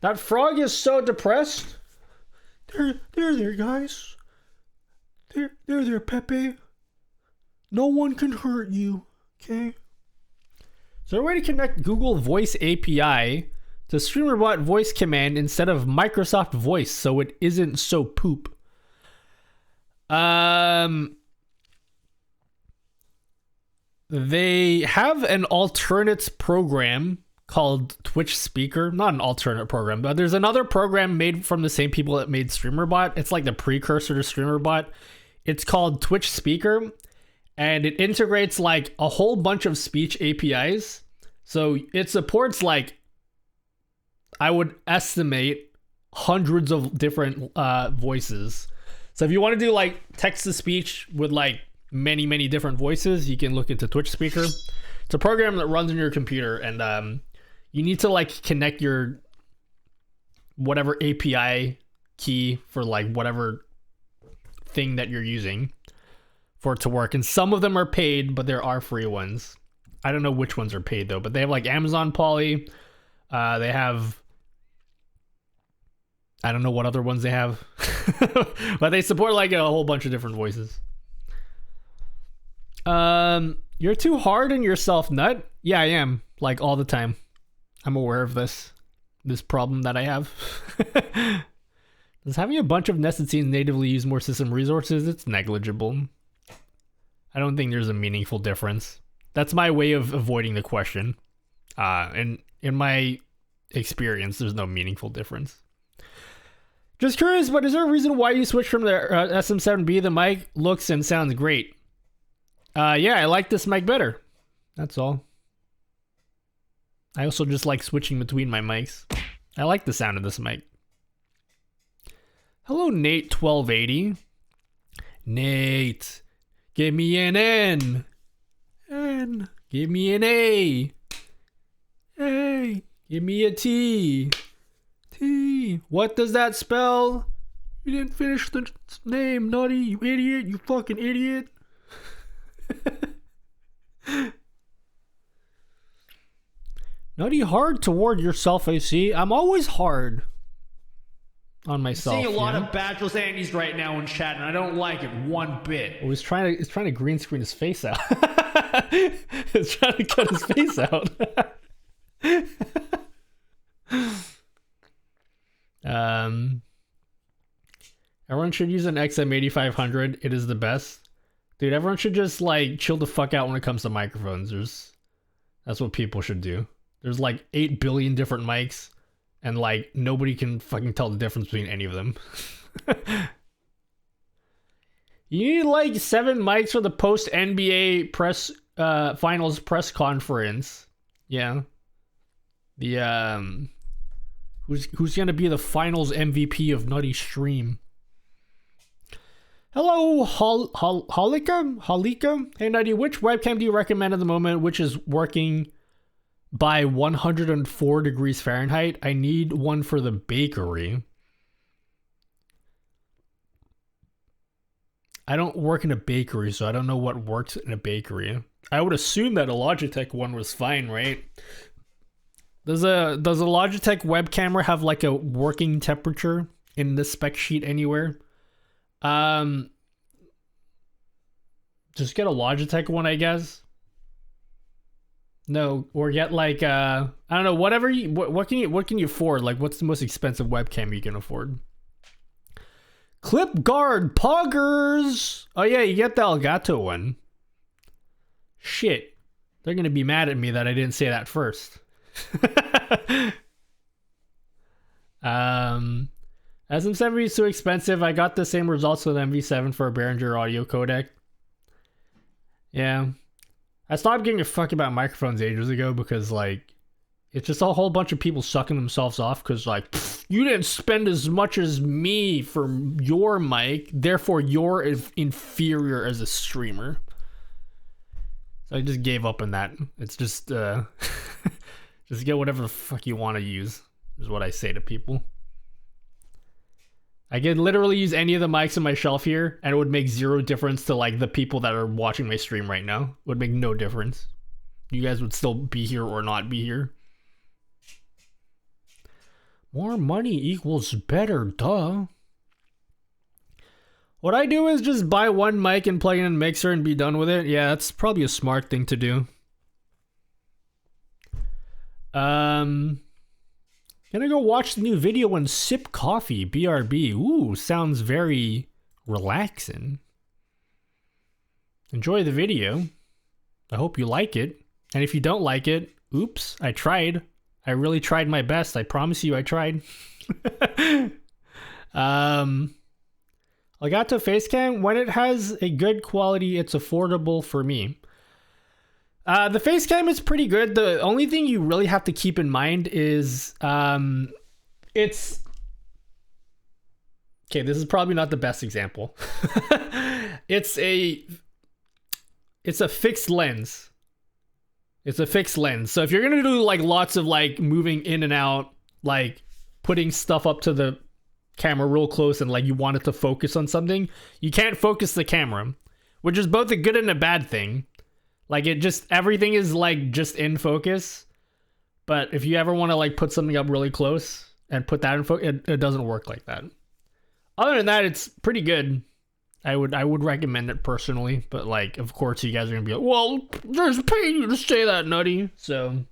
That frog is so depressed. There, guys. There, Pepe. No one can hurt you, okay? Is there a way to connect Google Voice API to StreamerBot voice command instead of Microsoft Voice so it isn't so poop? They have an alternate program called Twitch Speaker. Not an alternate program, but there's another program made from the same people that made StreamerBot. It's like the precursor to StreamerBot. It's called Twitch Speaker, and it integrates like a whole bunch of speech APIs. So it supports like, I would estimate, hundreds of different voices. So if you want to do like text to speech with like many different voices, you can look into Twitch Speaker. It's a program that runs on your computer, and you need to like connect your whatever API key for like whatever thing that you're using for it to work. And some of them are paid, but there are free ones. I don't know which ones are paid though, but they have like Amazon Poly. They have, I don't know what other ones they have, but they support like a whole bunch of different voices. You're too hard on yourself, Nut. Yeah, I am, like all the time. I'm aware of this problem that I have. Does having a bunch of nested scenes natively use more system resources? It's negligible. I don't think there's a meaningful difference. That's my way of avoiding the question. And in my experience, there's no meaningful difference. Just curious, but is there a reason why you switched from the SM7B? The mic looks and sounds great. Yeah, I like this mic better. That's all. I also just like switching between my mics. I like the sound of this mic. Hello, Nate 1280. Nate, give me an N. N. Give me an A. A. Give me a T. T. What does that spell? You didn't finish the name, Nutty, you idiot. You fucking idiot. Nutty, hard toward yourself, I see. I'm always hard on myself. Seeing a lot of Bachelor's Andes right now in chat, and I don't like it one bit. Oh, he's trying to green screen his face out. He's trying to cut his face out. Everyone should use an XM8500. It is the best. Dude, everyone should just like chill the fuck out when it comes to microphones. That's what people should do. There's like 8 billion different mics, and like nobody can fucking tell the difference between any of them. You need like 7 mics for the post NBA press finals press conference. Yeah. The who's gonna be the finals MVP of Nutty Stream? Hello, Halika. Hey Nutty, which webcam do you recommend at the moment? Which is working by 104 degrees Fahrenheit? I need one for the bakery. I don't work in a bakery, so I don't know what works in a bakery. I would assume that a Logitech one was fine, right? Does a Logitech web camera have like a working temperature in the spec sheet anywhere? Just get a Logitech one, I guess. No, or get like I don't know, whatever you what can you afford? Like, what's the most expensive webcam you can afford? Clip guard poggers. Oh yeah, you get the Elgato one. Shit, they're gonna be mad at me that I didn't say that first. SM7 is too expensive. I got the same results with MV7 for a Behringer audio codec. Yeah, I stopped giving a fuck about microphones ages ago because like it's just a whole bunch of people sucking themselves off because like you didn't spend as much as me for your mic, therefore you're inferior as a streamer. So I just gave up on that. It's just just get whatever the fuck you want to use is what I say to people. I can literally use any of the mics on my shelf here and it would make zero difference to like the people that are watching my stream right now. It would make no difference. You guys would still be here or not be here. More money equals better, duh. What I do is just buy one mic and plug in a mixer and be done with it. Yeah, that's probably a smart thing to do. Gonna go watch the new video and sip coffee, BRB. Ooh, sounds very relaxing. Enjoy the video. I hope you like it. And if you don't like it, oops, I tried. I really tried my best. I promise you I tried. Elgato Facecam, when it has a good quality, it's affordable for me. The Facecam is pretty good. The only thing you really have to keep in mind is it's... Okay, this is probably not the best example. It's a fixed lens. It's a fixed lens. So if you're gonna do like lots of like moving in and out, like putting stuff up to the camera real close and like you want it to focus on something, you can't focus the camera, which is both a good and a bad thing. Like it just, everything is like just in focus. But if you ever want to like put something up really close and put that in focus, it doesn't work like that. Other than that, it's pretty good. I would recommend it personally, but like, of course, you guys are gonna be like, well, there's paying you to say that, Nutty. So,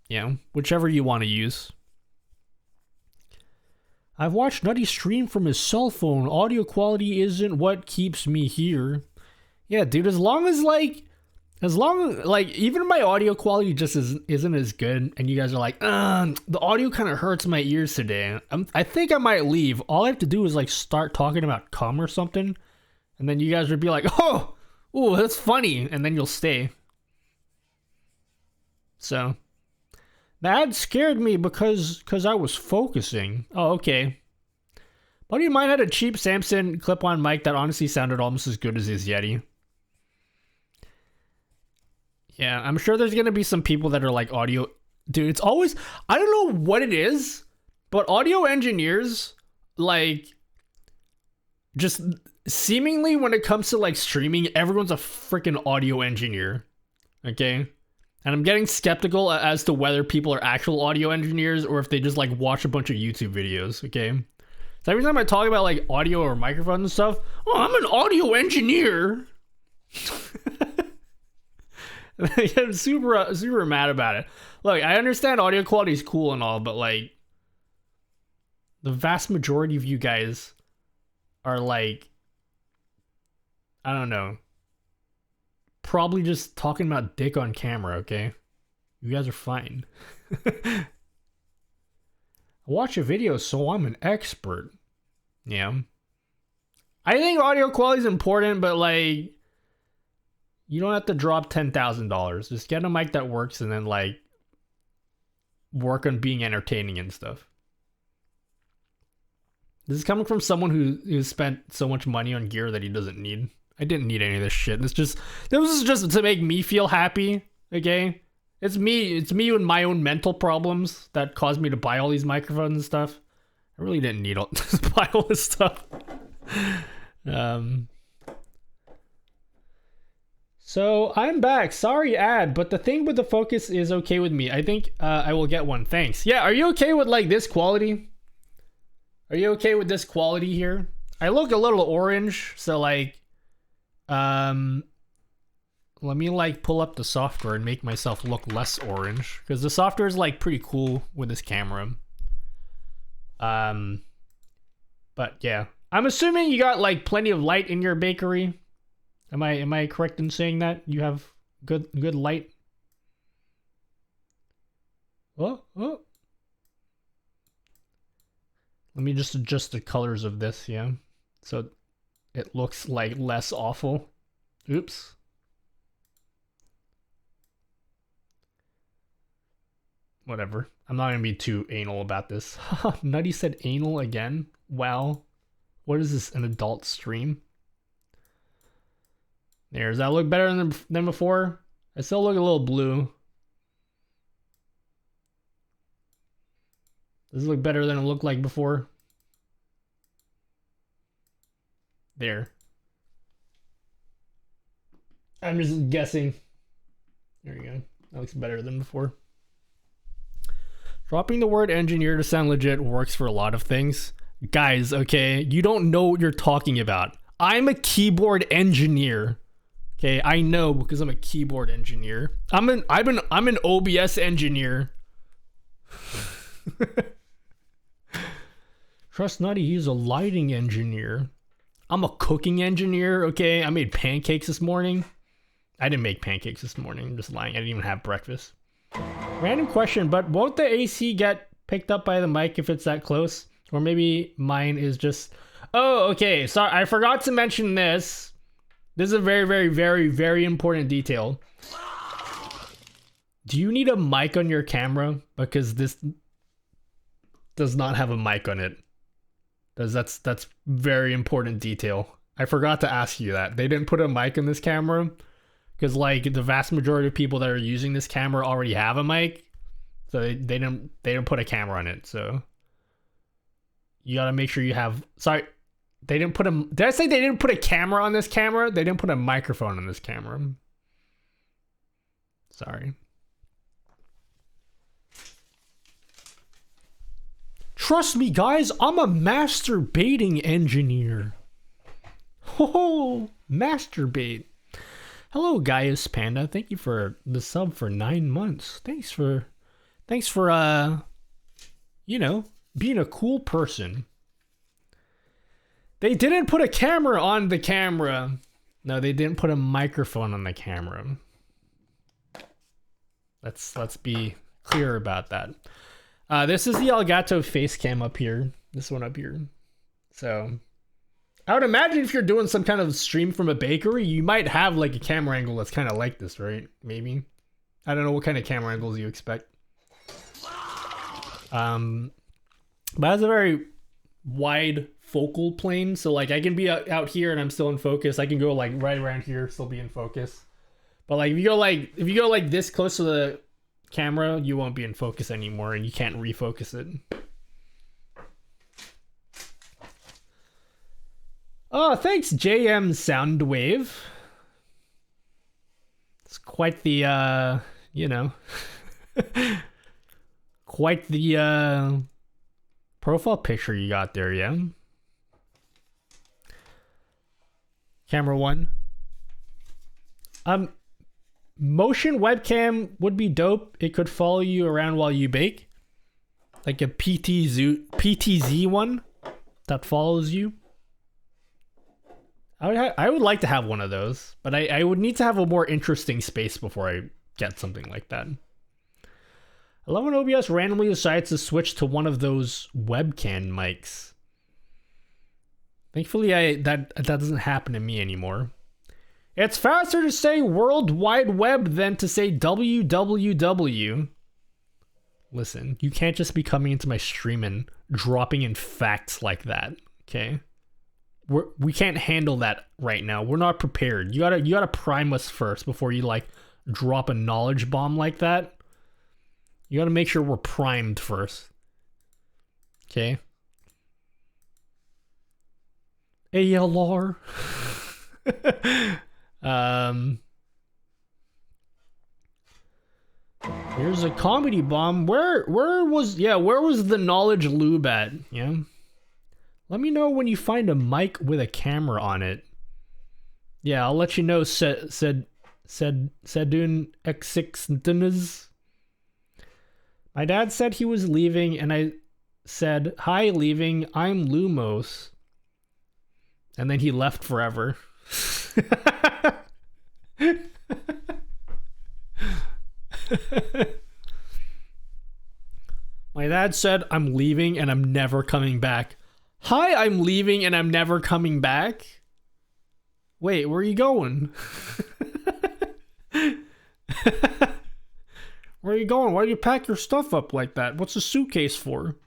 yeah, whichever you want to use. I've watched Nutty stream from his cell phone. Audio quality isn't what keeps me here. Yeah, dude, as long as even my audio quality just isn't as good, and you guys are like, the audio kind of hurts my ears today. I think I might leave. All I have to do is like start talking about cum or something, and then you guys would be like, oh, ooh, that's funny, and then you'll stay. So that scared me because I was focusing. Oh, okay. Buddy of mine had a cheap Samson clip-on mic that honestly sounded almost as good as his Yeti. Yeah, I'm sure there's gonna be some people that are like audio. Dude, it's always, I don't know what it is, but audio engineers, like, just seemingly when it comes to like streaming, everyone's a freaking audio engineer. Okay? And I'm getting skeptical as to whether people are actual audio engineers or if they just like watch a bunch of YouTube videos. Okay? So every time I talk about like audio or microphones and stuff, oh, I'm an audio engineer. I'm super mad about it. Look, I understand audio quality is cool and all, but like the vast majority of you guys are like, I don't know, probably just talking about dick on camera, okay? You guys are fine. I watch a video, so I'm an expert. Yeah. I think audio quality is important, but like, you don't have to drop $10,000. Just get a mic that works and then like work on being entertaining and stuff. This is coming from someone who spent so much money on gear that he doesn't need. I didn't need any of this shit. This was just to make me feel happy, okay? It's me and my own mental problems that caused me to buy all these microphones and stuff. I really didn't need to buy all this stuff. So I'm back. Sorry, ad, but the thing with the focus is okay with me. I think I will get one. Thanks. Yeah, are you okay with like this quality? Are you okay with this quality here? I look a little orange, so like, let me like pull up the software and make myself look less orange because the software is like pretty cool with this camera. But yeah, I'm assuming you got like plenty of light in your bakery. Am I correct in saying that you have good light? Oh. Let me just adjust the colors of this, yeah. So it looks like less awful. Oops. Whatever. I'm not gonna be too anal about this. Nutty said anal again. Wow. What is this, an adult stream? There, does that look better than before? I still look a little blue. Does it look better than it looked like before? There. I'm just guessing. There you go. That looks better than before. Dropping the word engineer to sound legit works for a lot of things. Guys, okay, you don't know what you're talking about. I'm a keyboard engineer. Okay, I know because I'm a keyboard engineer. I'm an OBS engineer. Trust Nutty, he's a lighting engineer. I'm a cooking engineer, okay? I made pancakes this morning. I didn't make pancakes this morning. I'm just lying. I didn't even have breakfast. Random question, but won't the AC get picked up by the mic if it's that close? Or maybe mine is just... Oh, okay. Sorry, I forgot to mention this. This is a very, very, very, very important detail. Do you need a mic on your camera? Because this does not have a mic on it. That's very important detail. I forgot to ask you that. They didn't put a mic on this camera because like the vast majority of people that are using this camera already have a mic. So they didn't put a camera on it. So you gotta make sure you have, sorry, they didn't put a, did I say they didn't put a camera on this camera? They didn't put a microphone on this camera. Sorry. Trust me, guys, I'm a masturbating engineer. Oh, masturbate. Hello, Gaius Panda. Thank you for the sub for 9 months. Thanks for, you know, being a cool person. They didn't put a camera on the camera. No, they didn't put a microphone on the camera. Let's be clear about that. This is the Elgato face cam up here. This one up here. So I would imagine if you're doing some kind of stream from a bakery, you might have like a camera angle that's kind of like this, right? Maybe. I don't know what kind of camera angles you expect. But it has a very wide focal plane, so like I can be out here and I'm still in focus. I can go like right around here, still be in focus. But like if you go like this close to the camera, you won't be in focus anymore, and you can't refocus it. Oh, thanks, JM Soundwave. It's quite the you know, quite the profile picture you got there, yeah. Camera 1. Motion webcam would be dope. It could follow you around while you bake. Like a PTZ one that follows you. I would like to have one of those, but I would need to have a more interesting space before I get something like that. I love when OBS randomly decides to switch to one of those webcam mics. Thankfully, that doesn't happen to me anymore. It's faster to say World Wide Web than to say www. Listen, you can't just be coming into my stream and dropping in facts like that, okay? We can't handle that right now. We're not prepared. You gotta prime us first before you like drop a knowledge bomb like that. You gotta make sure we're primed first. Okay. ALR. Here's a comedy bomb. Where was the knowledge lube at? Yeah. Let me know when you find a mic with a camera on it. Yeah, I'll let you know. Sedun X6. My dad said he was leaving, and I said, "Hi, leaving. I'm Lumos." And then he left forever. My dad said, "I'm leaving and I'm never coming back." Hi, I'm leaving and I'm never coming back. Wait, where are you going? Where are you going? Why do you pack your stuff up like that? What's a suitcase for?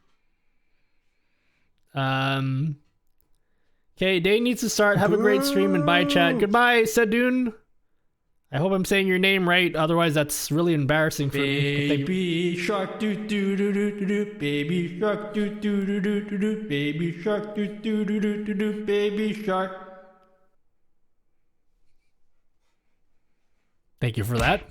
Okay, day needs to start. Have a great stream and bye, chat. Goodbye, Sedun. I hope I'm saying your name right. Otherwise, that's really embarrassing for me. Baby shark doo doo doo doo doo doo. Baby shark doo doo doo doo doo doo. Baby shark doo doo doo doo doo doo. Baby shark. Thank you for that.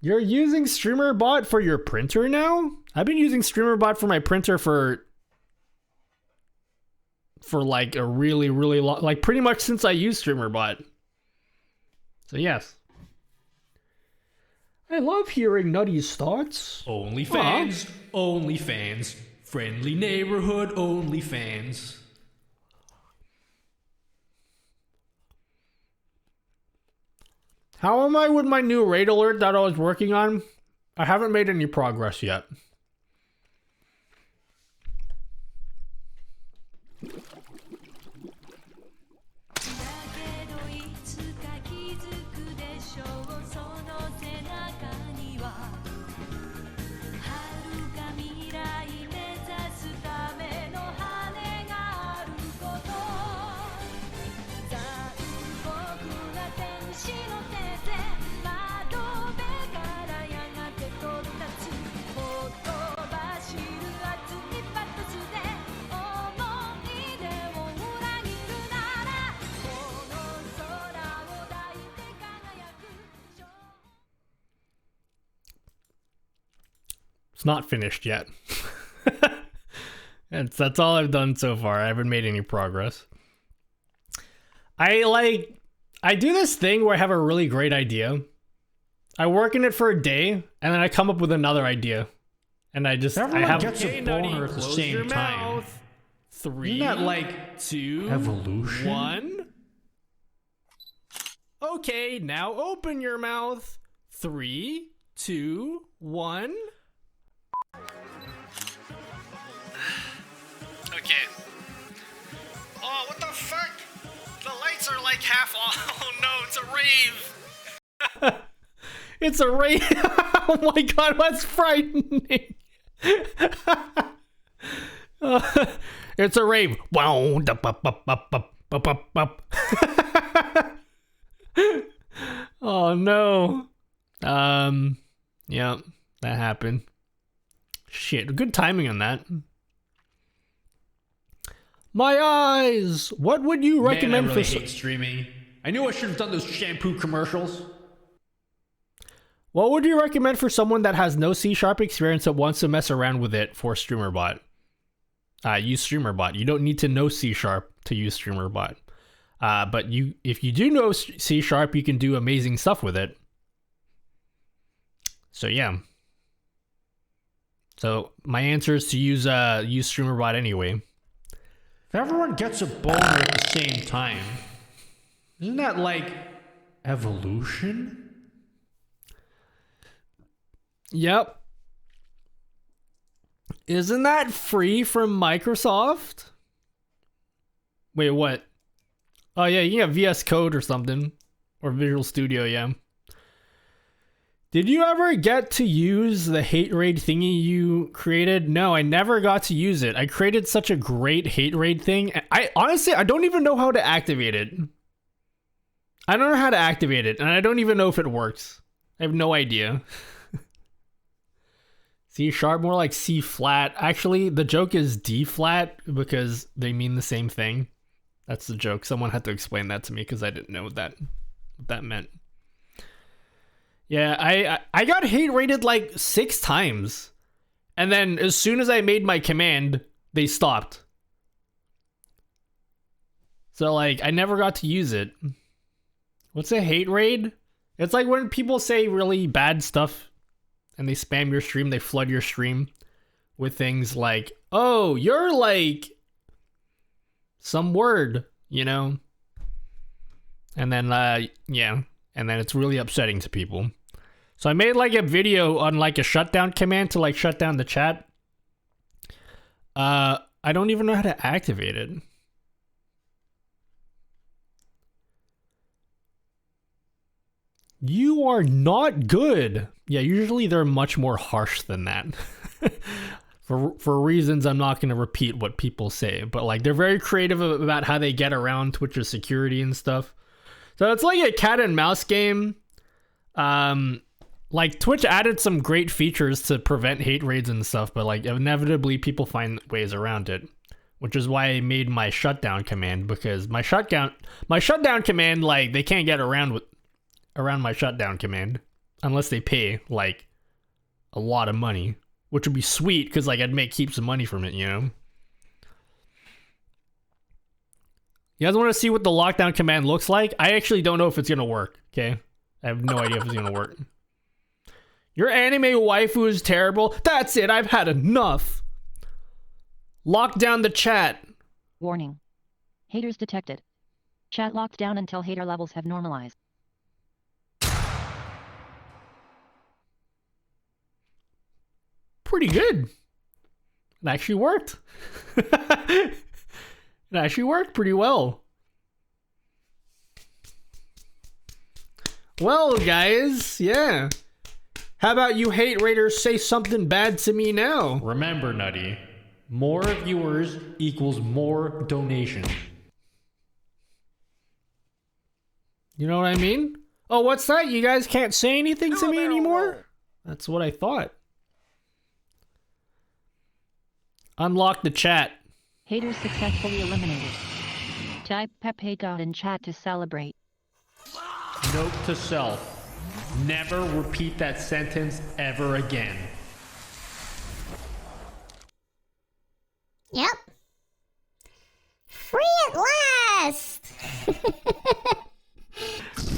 You're using StreamerBot for your printer now? I've been using StreamerBot for my printer for like a really long, like pretty much since I used StreamerBot. So yes. I love hearing Nutty's thoughts. OnlyFans. OnlyFans. Friendly neighborhood OnlyFans. How am I with my new raid alert that I was working on? I haven't made any progress yet. It's not finished yet. That's all I've done so far. I haven't made any progress. I do this thing where I have a really great idea. I work in it for a day, and then I come up with another idea. And I have gets a boner at the same time. 3, Isn't that like 2, evolution? 1. Okay, now open your mouth. 3, 2, 1. Okay. Oh, what the fuck? The lights are like like half. Oh no, it's a rave. It's a rave. Oh my god, that's frightening. It's a rave. Wow. Oh no. Yeah, that happened. Shit, good timing on that. My eyes. What would you recommend Man, I really for hate streaming. I knew I should have done those shampoo commercials. What would you recommend for someone that has no C# experience that wants to mess around with it for StreamerBot? Use StreamerBot. You don't need to know C# to use StreamerBot. But if you do know C#, you can do amazing stuff with it. So yeah. So my answer is to use StreamerBot anyway. If everyone gets a boner at the same time, isn't that like evolution? Yep. Isn't that free from Microsoft? Wait, what? Oh yeah, you can have VS Code or something. Or Visual Studio, yeah. Did you ever get to use the hate raid thingy you created? No, I never got to use it. I created such a great hate raid thing. I honestly don't even know how to activate it. I don't know how to activate it, and I don't even know if it works. I have no idea. C#, more like C flat. Actually, the joke is D flat because they mean the same thing. That's the joke. Someone had to explain that to me because I didn't know what that meant. Yeah, I got hate rated like 6 times. And then as soon as I made my command, they stopped. So like I never got to use it. What's a hate raid? It's like when people say really bad stuff and they spam your stream, they flood your stream with things like, oh, you're like some word, you know? And then, yeah. And then it's really upsetting to people. So I made like a video on like a shutdown command to like shut down the chat. I don't even know how to activate it. You are not good. Yeah, usually they're much more harsh than that. For reasons I'm not going to repeat what people say, but like they're very creative about how they get around Twitch's security and stuff. So it's like a cat and mouse game. Like Twitch added some great features to prevent hate raids and stuff, but like inevitably people find ways around it, which is why I made my shutdown command, because my shutdown command, like they can't get around my shutdown command unless they pay like a lot of money, which would be sweet because like I'd make heaps of money from it, you know. You guys want to see what the lockdown command looks like? I actually don't know if it's gonna work. Okay, I have no idea if it's gonna work. Your anime waifu is terrible. That's it. I've had enough. Lock down the chat. Warning. Haters detected. Chat locked down until hater levels have normalized. Pretty good. It actually worked. It actually worked pretty well. Well, guys, yeah. How about you hate raiders say something bad to me now? Remember, Nutty, more viewers equals more donations. You know what I mean? Oh, what's that? You guys can't say anything to me anymore? That's what I thought. Unlock the chat. Haters successfully eliminated. Type Pepe God in chat to celebrate. Note to self. Never repeat that sentence ever again. Yep. Free at last!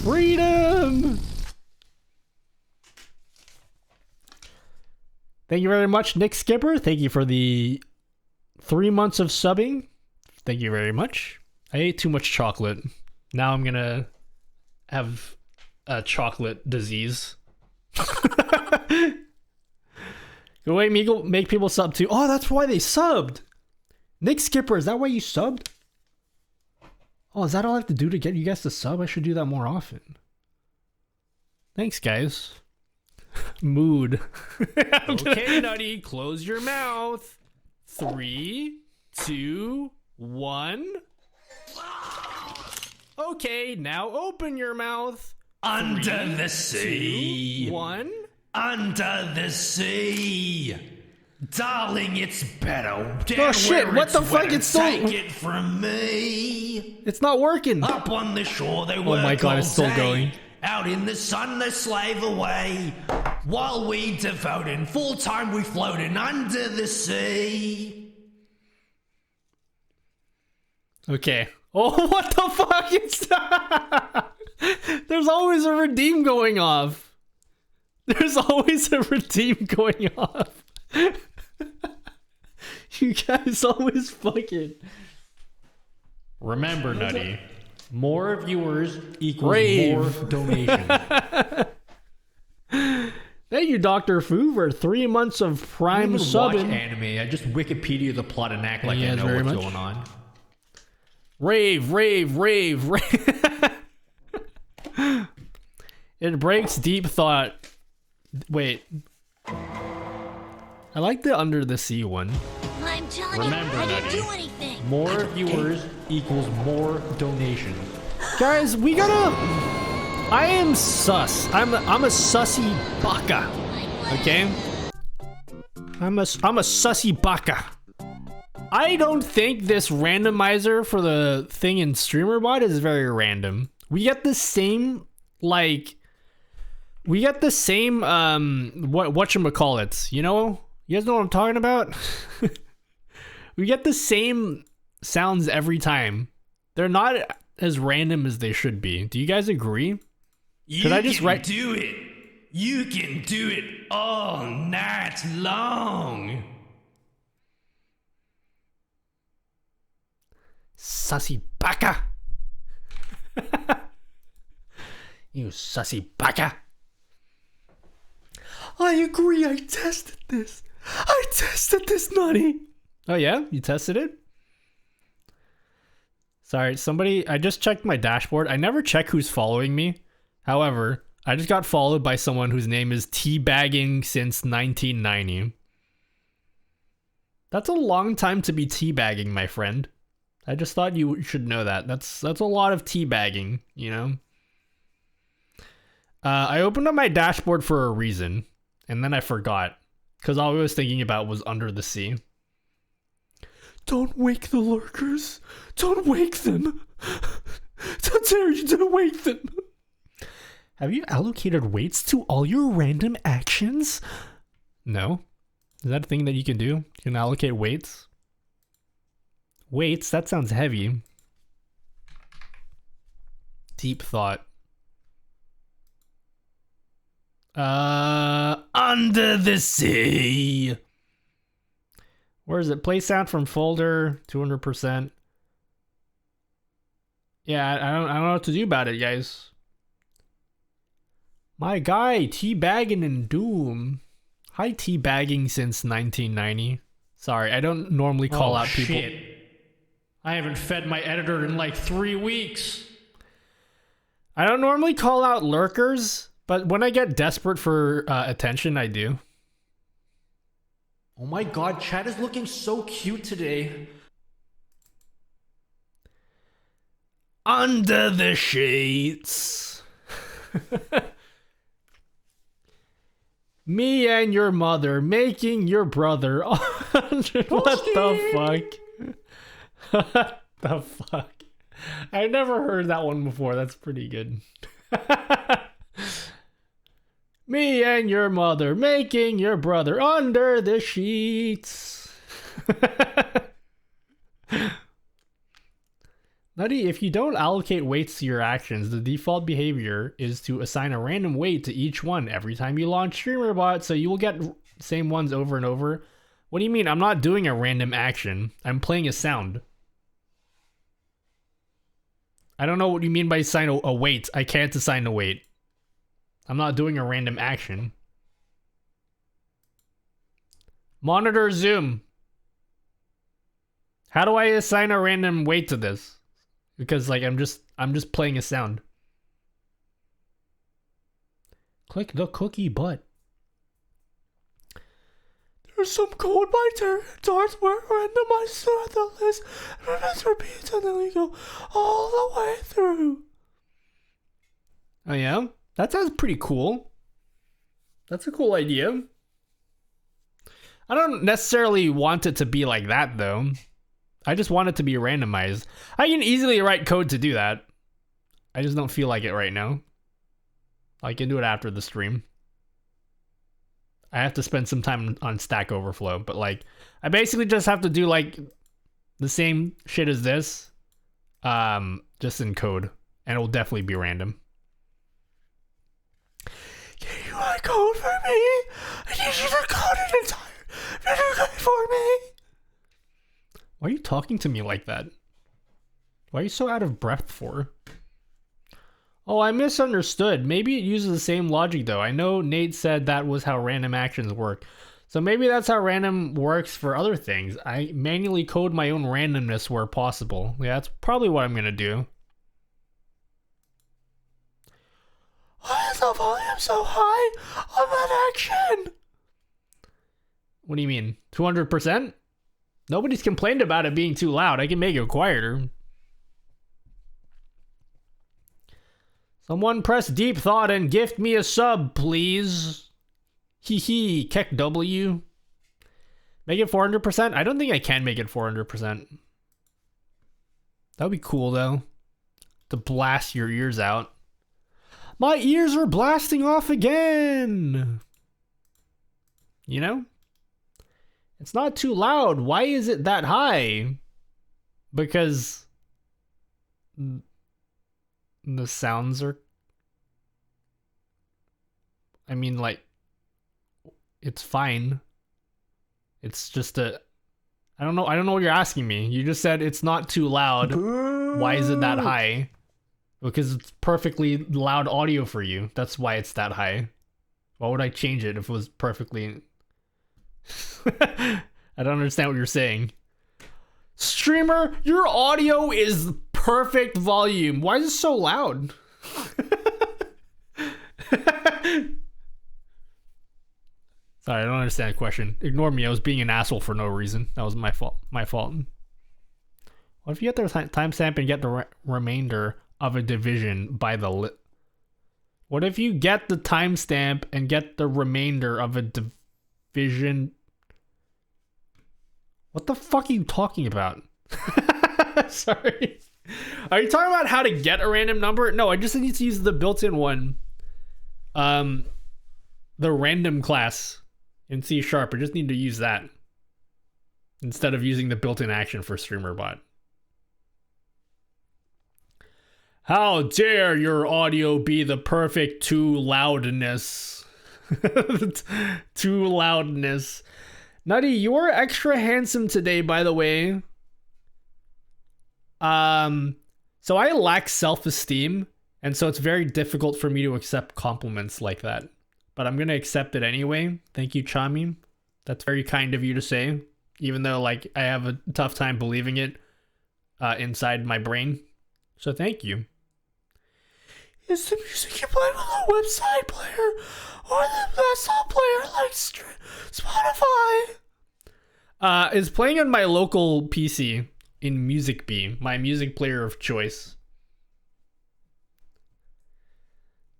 Freedom! Thank you very much, Nick Skipper. Thank you for the 3 months of subbing. Thank you very much. I ate too much chocolate. Now I'm gonna have a chocolate disease. Go away, Meagle. Make people sub too. Oh, that's why they subbed. Nick Skipper, is that why you subbed? Oh, is that all I have to do to get you guys to sub? I should do that more often. Thanks, guys. Mood. Okay, Nutty, close your mouth. 3, 2, 1. Okay, now open your mouth. Under the sea. 2, 1. Under the sea. Darling, it's better. Oh shit, what the fuck? It's still... Take it from me. It's not working. Up on the shore they work my God, all it's still day. going. Out in the sun they slave away. While we devoting full time we floating under the sea. Okay. Oh, what the fuck? There's always a redeem going off. There's always a redeem going off. You guys always fucking... Remember, Nutty, more viewers equals Rave. more donations. Thank you, Dr. Fu, for 3 months of I Prime don't even watch subbing. anime. I just Wikipedia the plot and act like I Yes, know very what's much. going on. Rave, rave, rave, rave. It breaks deep thought. Wait. I like the under the sea one. I'm telling Remember, you, I didn't Nutty. do anything. More viewers equals more donations. Guys, we gotta... I am sus. I'm a sussy baka. Okay? I'm a sussy baka. I don't think this randomizer for the thing in StreamerBot is very random. We get the same, like... We get the same, whatchamacallits, you know? You guys know what I'm talking about? We get the same sounds every time. They're not as random as they should be. Do you guys agree? Could I just write... do it. You can do it all night long. Sussy baka! You sussy baka! I agree, I tested this. I tested this, Nutty. Oh yeah? You tested it? Sorry, somebody... I just checked my dashboard. I never check who's following me. However, I just got followed by someone whose name is teabagging since 1990. That's a long time to be teabagging, my friend. I just thought you should know that. That's a lot of teabagging, you know? I opened up my dashboard for a reason, and then I forgot. Because all I was thinking about was under the sea. Don't wake the lurkers. Don't wake them. How dare you to wake them. Have you allocated weights to all your random actions? No. Is that a thing that you can do? You can allocate weights? Weights? That sounds heavy. Deep thought. Under the sea. Where is it? Play sound from folder, 200%. Yeah, I don't know what to do about it, guys. My guy, teabagging in Doom. Hi, teabagging since 1990. Sorry, I don't normally call out people. Shit. I haven't fed my editor in like 3 weeks. I don't normally call out lurkers, but when I get desperate for attention, I do. Oh my god, chat is looking so cute today. Under the sheets. Me and your mother making your brother. What the fuck? What the fuck? I never heard that one before. That's pretty good. Me and your mother making your brother under the sheets. Nutty, if you don't allocate weights to your actions, the default behavior is to assign a random weight to each one every time you launch StreamerBot, so you will get same ones over and over. What do you mean? I'm not doing a random action. I'm playing a sound. I don't know what you mean by assign a weight. I can't assign a weight. I'm not doing a random action. Monitor zoom. How do I assign a random weight to this? because like I'm just playing a sound. Click the cookie butt. There's some code by darts where randomized throughout the list, and this repeats, and then we go all the way through. Oh yeah? That sounds pretty cool. That's a cool idea. I don't necessarily want it to be like that though. I just want it to be randomized. I can easily write code to do that. I just don't feel like it right now. I can do it after the stream. I have to spend some time on Stack Overflow, but like I basically just have to do like the same shit as this, just in code, and it will definitely be random. Can you write code for me? I need you to code an entire video game for me. Why are you talking to me like that? Why are you so out of breath for? Oh, I misunderstood. Maybe it uses the same logic though. I know Nate said that was how random actions work. So maybe that's how random works for other things. I manually code my own randomness where possible. Yeah, that's probably what I'm gonna do. Why is the volume so high on that action? What do you mean? 200%? Nobody's complained about it being too loud. I can make it quieter. Someone press deep thought and gift me a sub, please. Hee hee, Keck W. Make it 400%? I don't think I can make it 400%. That would be cool though. To blast your ears out. My ears are blasting off again. You know? It's not too loud. Why is it that high? Because the sounds are, I mean, like, it's fine. It's just I don't know what you're asking me. You just said it's not too loud. Why is it that high? Because it's perfectly loud audio for you. That's why it's that high. Why would I change it if it was perfectly... I don't understand what you're saying. Streamer, your audio is perfect volume. Why is it so loud? Sorry, I don't understand the question. Ignore me. I was being an asshole for no reason. That was my fault. What if you get the timestamp and get the remainder of a division by the What if you get the timestamp and get the remainder of a division? What the fuck are you talking about? Sorry. Are you talking about how to get a random number? No, I just need to use the built-in one. The random class in C#. I just need to use that instead of using the built-in action for Streamer.bot. How dare your audio be the perfect too loudness. Too loudness. Nutty, you're extra handsome today, by the way. So I lack self-esteem, and so it's very difficult for me to accept compliments like that. But I'm gonna accept it anyway. Thank you, Chami. That's very kind of you to say, even though like I have a tough time believing it inside my brain. So thank you. Is the music you play with a website player or the desktop player like Spotify? It's playing on my local PC in MusicBee, my music player of choice.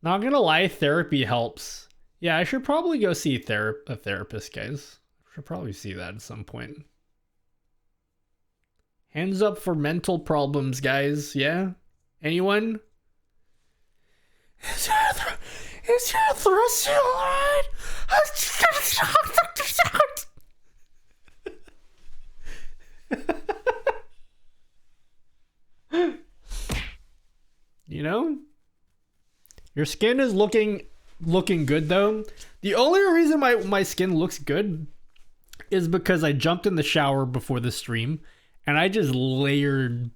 Not gonna lie, therapy helps. Yeah, I should probably go see a therapist, guys. Should probably see that at some point. Hands up for mental problems, guys. Yeah? Anyone? Is your throat still alright? You know? Your skin is looking good though. The only reason my skin looks good is because I jumped in the shower before the stream and I just layered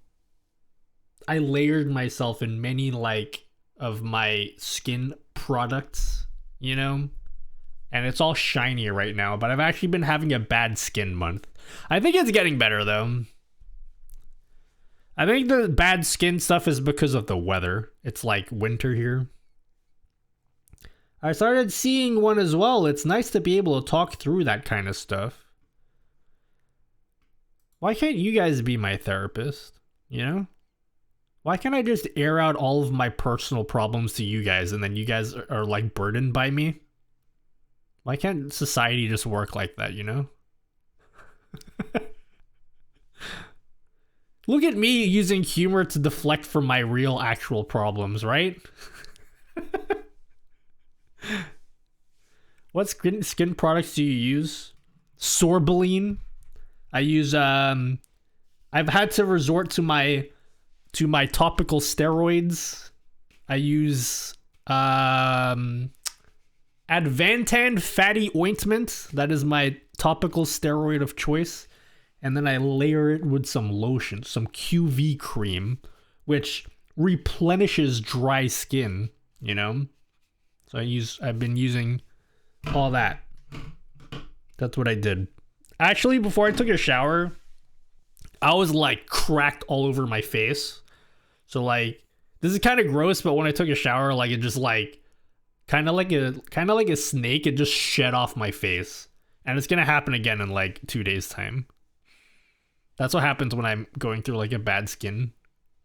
myself in many like of my skin products, you know? And it's all shiny right now, but I've actually been having a bad skin month. I think it's getting better though. I think the bad skin stuff is because of the weather. It's like winter here. I started seeing one as well. It's nice to be able to talk through that kind of stuff. Why can't you guys be my therapist? You know? Why can't I just air out all of my personal problems to you guys and then you guys are like burdened by me? Why can't society just work like that, you know? Look at me using humor to deflect from my real actual problems, right? What skin products do you use? Sorbeline. I use I've had to resort to my topical steroids. I use Advantan fatty ointment. That is my topical steroid of choice. And then I layer it with some lotion, some QV cream, which replenishes dry skin, you know? So I've been using all that. That's what I did. Actually, before I took a shower, I was like cracked all over my face. So like, this is kind of gross, but when I took a shower, like it just like, kind of like a snake, it just shed off my face. And it's gonna happen again in like 2 days time. That's what happens when I'm going through like a bad skin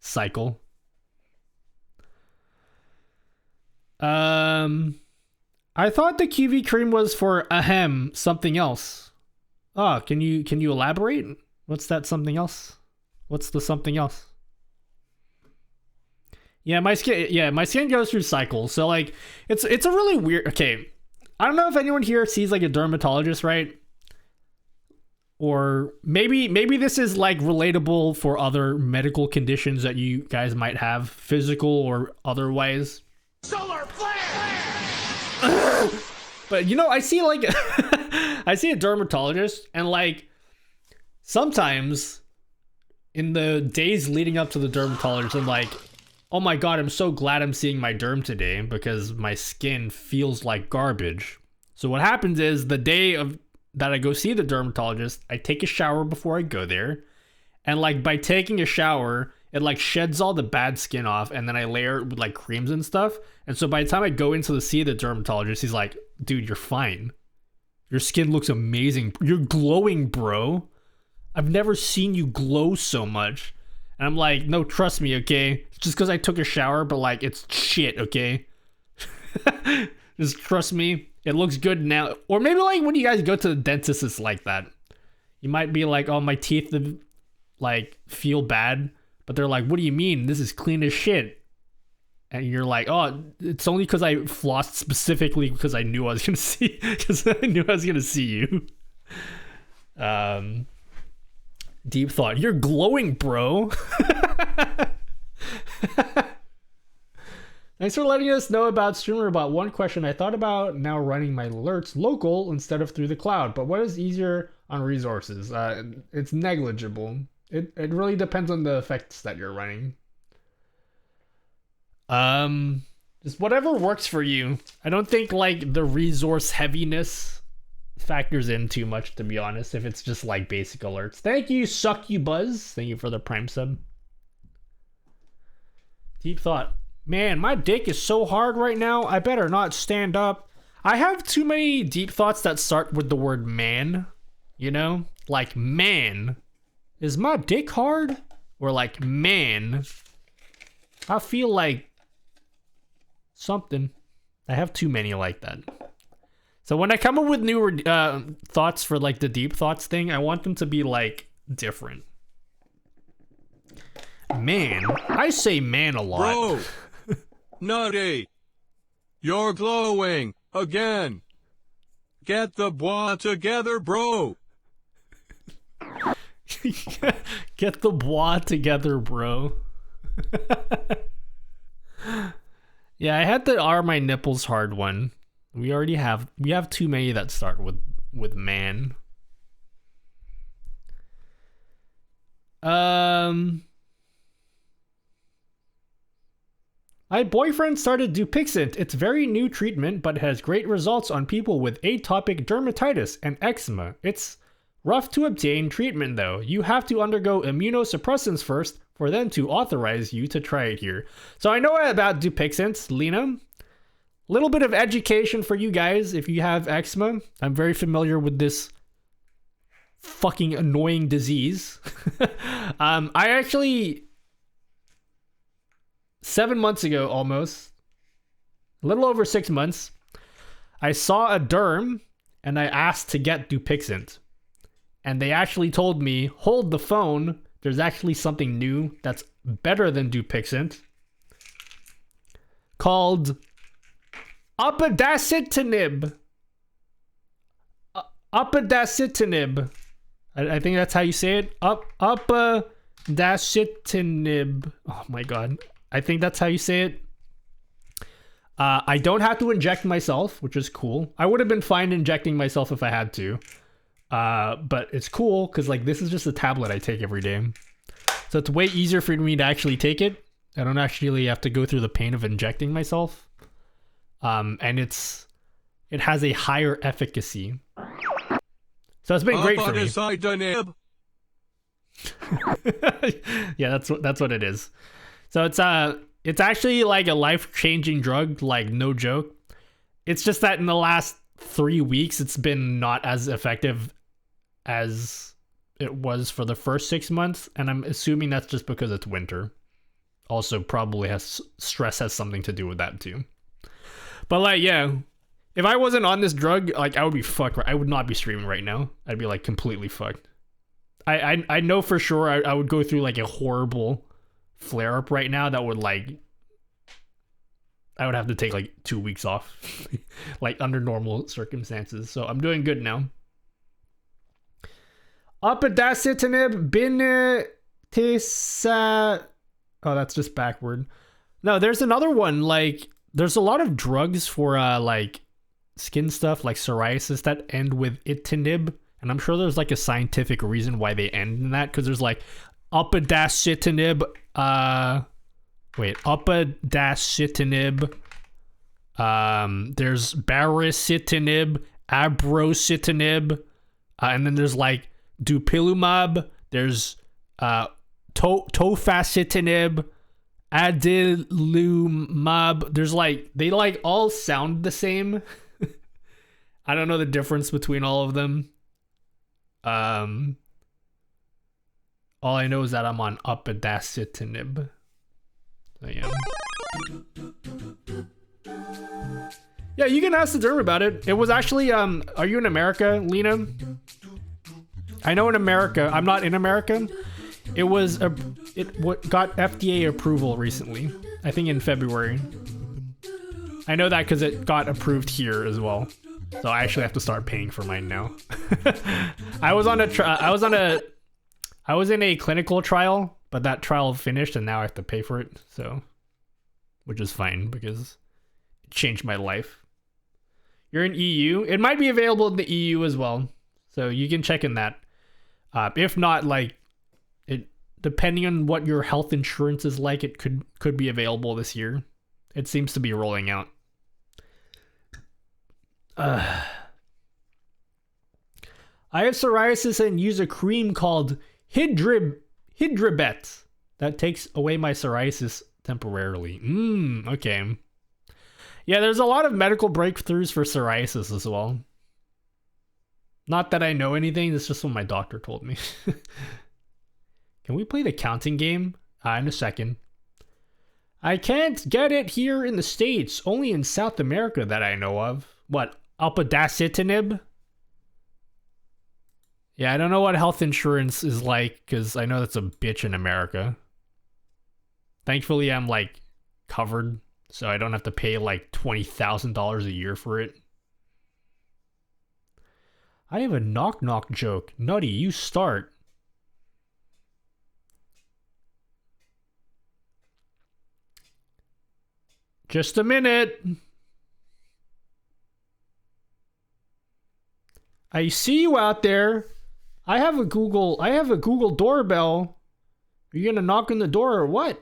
cycle. I thought the QV cream was for something else. Oh, can you elaborate? What's that something else? What's the something else? Yeah, my skin goes through cycles. So like it's a really weird. Okay, I don't know if anyone here sees like a dermatologist, right? Or maybe this is like relatable for other medical conditions that you guys might have, physical or otherwise. Solar flare! But you know, I see like I see a dermatologist, and like sometimes in the days leading up to the dermatologist, I'm like, oh my god, I'm so glad I'm seeing my derm today because my skin feels like garbage. So what happens is the day that I go see the dermatologist, I take a shower before I go there, and like by taking a shower, it like sheds all the bad skin off, and then I layer it with like creams and stuff. And so by the time I go into see the dermatologist, he's like, dude, you're fine. Your skin looks amazing. You're glowing, bro. I've never seen you glow so much. And I'm like, no, trust me, okay? It's just because I took a shower, but like, it's shit, okay? Just trust me. It looks good now. Or maybe like when you guys go to the dentist, it's like that. You might be like, oh, my teeth like feel bad. But they're like, what do you mean? This is clean as shit. And you're like, oh, it's only because I flossed specifically because I knew I was gonna see you. Deep thought. You're glowing, bro. Thanks for letting us know about Streamer.bot. One question: I thought about now running my alerts local instead of through the cloud, but what is easier on resources? It's negligible. It really depends on the effects that you're running. Just whatever works for you. I don't think like the resource heaviness factors in too much, to be honest, if it's just like basic alerts. Thank you, Suck You Buzz. Thank you for the Prime sub. Deep thought. Man, my dick is so hard right now. I better not stand up. I have too many deep thoughts that start with the word man. You know? Like, man. Is my dick hard? Or like, man. I feel like something. I have too many like that. So when I come up with new thoughts for like the deep thoughts thing, I want them to be like different. Man. I say man a lot. Bro! Nutty! You're glowing again! Get the bois together, bro! Get the bois together, bro. Yeah, I had the "are my nipples hard" one. We have too many that start with man. My boyfriend started Dupixent. It's very new treatment, but has great results on people with atopic dermatitis and eczema. It's rough to obtain treatment though. You have to undergo immunosuppressants first, for them to authorize you to try it here. So I know about Dupixent, Lena. Little bit of education for you guys if you have eczema. I'm very familiar with this fucking annoying disease. I actually 7 months ago, almost a little over 6 months, I saw a derm and I asked to get Dupixent, and they actually told me, hold the phone, there's actually something new that's better than Dupixent called upadacitinib. Upadacitinib. I think that's how you say it. Upadacitinib. Oh my god. I think that's how you say it. I don't have to inject myself, which is cool. I would have been fine injecting myself if I had to. But it's cool because like this is just a tablet I take every day. So it's way easier for me to actually take it. I don't actually have to go through the pain of injecting myself. And it has a higher efficacy. So it's been great for me. Yeah, that's what it is. So it's actually like a life-changing drug, like no joke. It's just that in the last 3 weeks, it's been not as effective as it was for the first 6 months, and I'm assuming that's just because it's winter. Also, probably stress has something to do with that too. But like, yeah, if I wasn't on this drug, like I would be fucked. I would not be streaming right now. I'd be like completely fucked. I know for sure I would go through like a horrible flare up right now that would like I would have to take like 2 weeks off like under normal circumstances. So I'm doing good now. Upadacitinib binetisa. Oh, that's just backward. No, there's another one. Like there's a lot of drugs for like skin stuff like psoriasis that end with itinib, and I'm sure there's like a scientific reason why they end in that, because there's like upadacitinib, upadacitinib, there's baricitinib, abrocitinib, and then there's like dupilumab, there's tofacitinib, adalimumab. There's like, they like all sound the same. I don't know the difference between all of them. All I know is that I'm on upadacitinib. So yeah. Yeah, you can ask the derm about it. It was actually, are you in America, Lena? I know in America, I'm not in America. It got FDA approval recently. I think in February. I know that because it got approved here as well. So I actually have to start paying for mine now. I was in a clinical trial, but that trial finished and now I have to pay for it. So, which is fine because it changed my life. You're in EU. It might be available in the EU as well. So you can check in that. If not, like it, depending on what your health insurance is like, it could be available this year. It seems to be rolling out. I have psoriasis and use a cream called Hydribet that takes away my psoriasis temporarily. Okay. Yeah, there's a lot of medical breakthroughs for psoriasis as well. Not that I know anything, it's just what my doctor told me. Can we play the counting game? In a second. I can't get it here in the States, only in South America that I know of. What? Upadacitinib? Yeah, I don't know what health insurance is like, because I know that's a bitch in America. Thankfully, I'm, like, covered, so I don't have to pay, like, $20,000 a year for it. I have a knock-knock joke. Nutty, you start. Just a minute. I see you out there. I have a Google doorbell. Are you gonna knock on the door or what?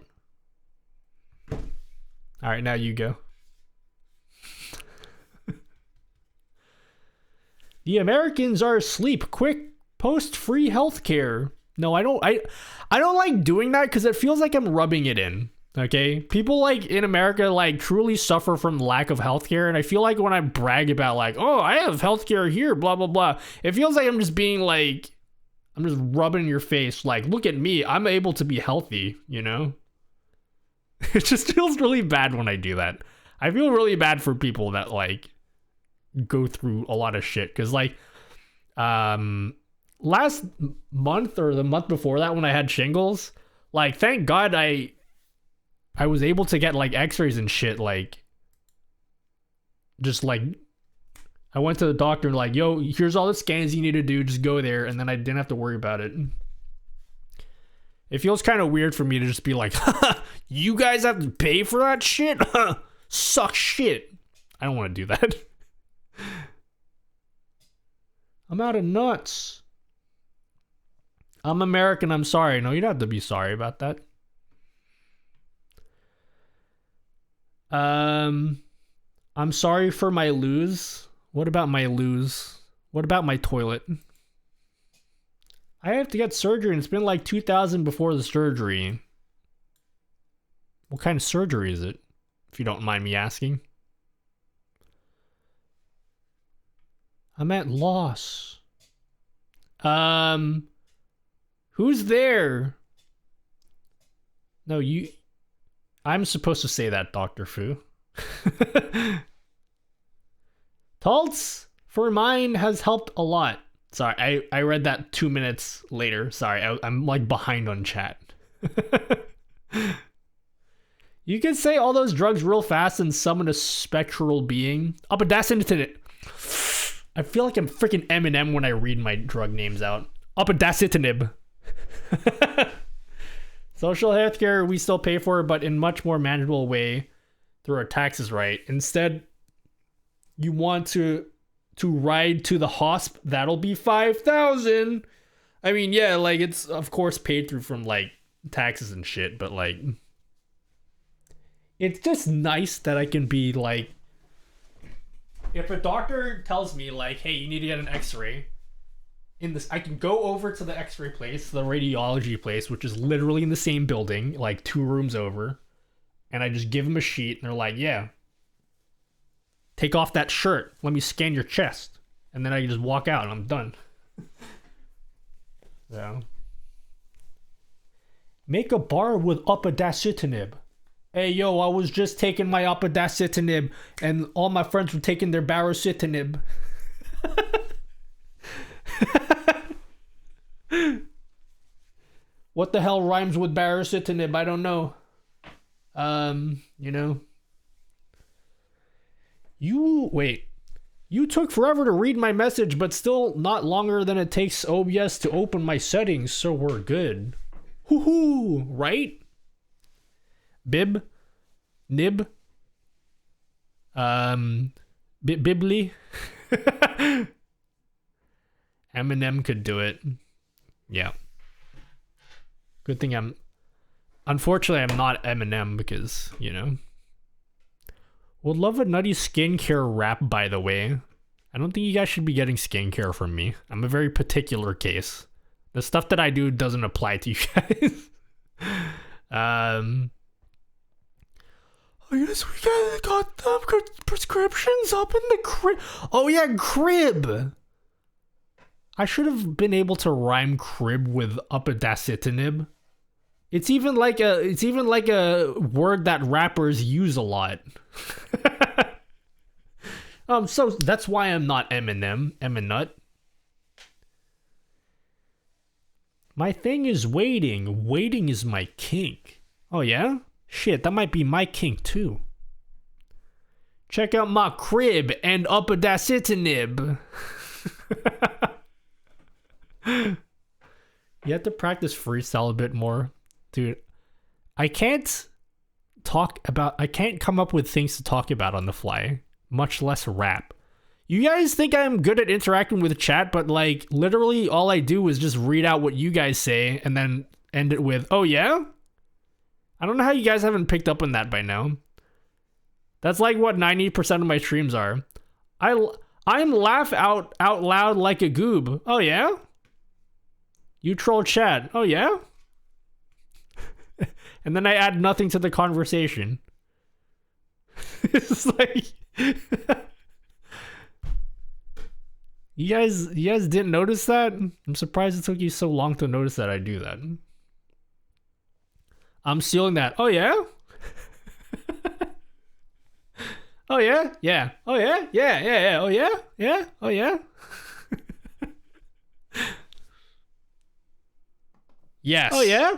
All right, now you go. The Americans are asleep. Quick, post free healthcare. No, I don't like doing that because it feels like I'm rubbing it in. Okay, people like in America like truly suffer from lack of healthcare, and I feel like when I brag about like, oh, I have healthcare here, blah blah blah, it feels like I'm just being like, I'm just rubbing in your face, like, look at me, I'm able to be healthy, you know? It just feels really bad when I do that. I feel really bad for people that like go through a lot of shit, because like, last month or the month before that when I had shingles, like, thank God I was able to get like x-rays and shit, like just like I went to the doctor and like, yo, here's all the scans you need to do, just go there, and then I didn't have to worry about it. It feels kind of weird for me to just be like, you guys have to pay for that shit? Suck shit. I don't want to do that. I'm out of nuts. I'm American, I'm sorry. No, you don't have to be sorry about that. I'm sorry for my lose. What about my lose? What about my toilet? I have to get surgery and it's been like 2,000 before the surgery. What kind of surgery is it? If you don't mind me asking. I'm at loss. Who's there? No, you... I'm supposed to say that, Dr. Fu. Taltz for mine has helped a lot. Sorry, I read that 2 minutes later. Sorry, I'm like behind on chat. You can say all those drugs real fast and summon a spectral being. Oh, but that's into it. I feel like I'm freaking Eminem when I read my drug names out. Upadacitinib. Social healthcare we still pay for, but in much more manageable way through our taxes, right? Instead, you want to ride to the hosp, that'll be 5,000. I mean, yeah, like it's of course paid through from like taxes and shit, but like it's just nice that I can be like, if a doctor tells me like, hey, you need to get an x-ray, in this, I can go over to the x-ray place, the radiology place, which is literally in the same building, like 2 rooms over, and I just give them a sheet and they're like, yeah, take off that shirt, let me scan your chest, and then I just walk out and I'm done. So make a bar with upadacitinib. Hey yo, I was just taking my upadacitinib and all my friends were taking their baricitinib. What the hell rhymes with baricitinib? I don't know. You know. You took forever to read my message, but still not longer than it takes OBS to open my settings, so we're good. Hoo-hoo, right? Bib? Nib? Bibly? Eminem could do it. Yeah. Good thing unfortunately I'm not Eminem because, you know. Would love a nutty skincare wrap, by the way. I don't think you guys should be getting skincare from me. I'm a very particular case. The stuff that I do doesn't apply to you guys. I guess we got them prescriptions up in the crib. Oh yeah, crib. I should have been able to rhyme crib with upadacitinib. It's even like a word that rappers use a lot. So that's why I'm not Eminem, Eminut. My thing is waiting. Waiting is my kink. Oh yeah? Shit, that might be my kink too. Check out my crib and upadacitinib. You have to practice freestyle a bit more. Dude, I can't come up with things to talk about on the fly, much less rap. You guys think I'm good at interacting with chat, but like literally all I do is just read out what you guys say and then end it with, oh yeah? I don't know how you guys haven't picked up on that by now. That's like what 90% of my streams are. I'm laugh out loud like a goob. Oh yeah? You troll chat. Oh yeah? And then I add nothing to the conversation. It's like you guys didn't notice that? I'm surprised it took you so long to notice that I do that. I'm stealing that. Oh yeah? Oh yeah? Yeah. Oh yeah? Yeah, yeah, yeah. Oh yeah? Yeah? Oh yeah? Yes. Oh yeah?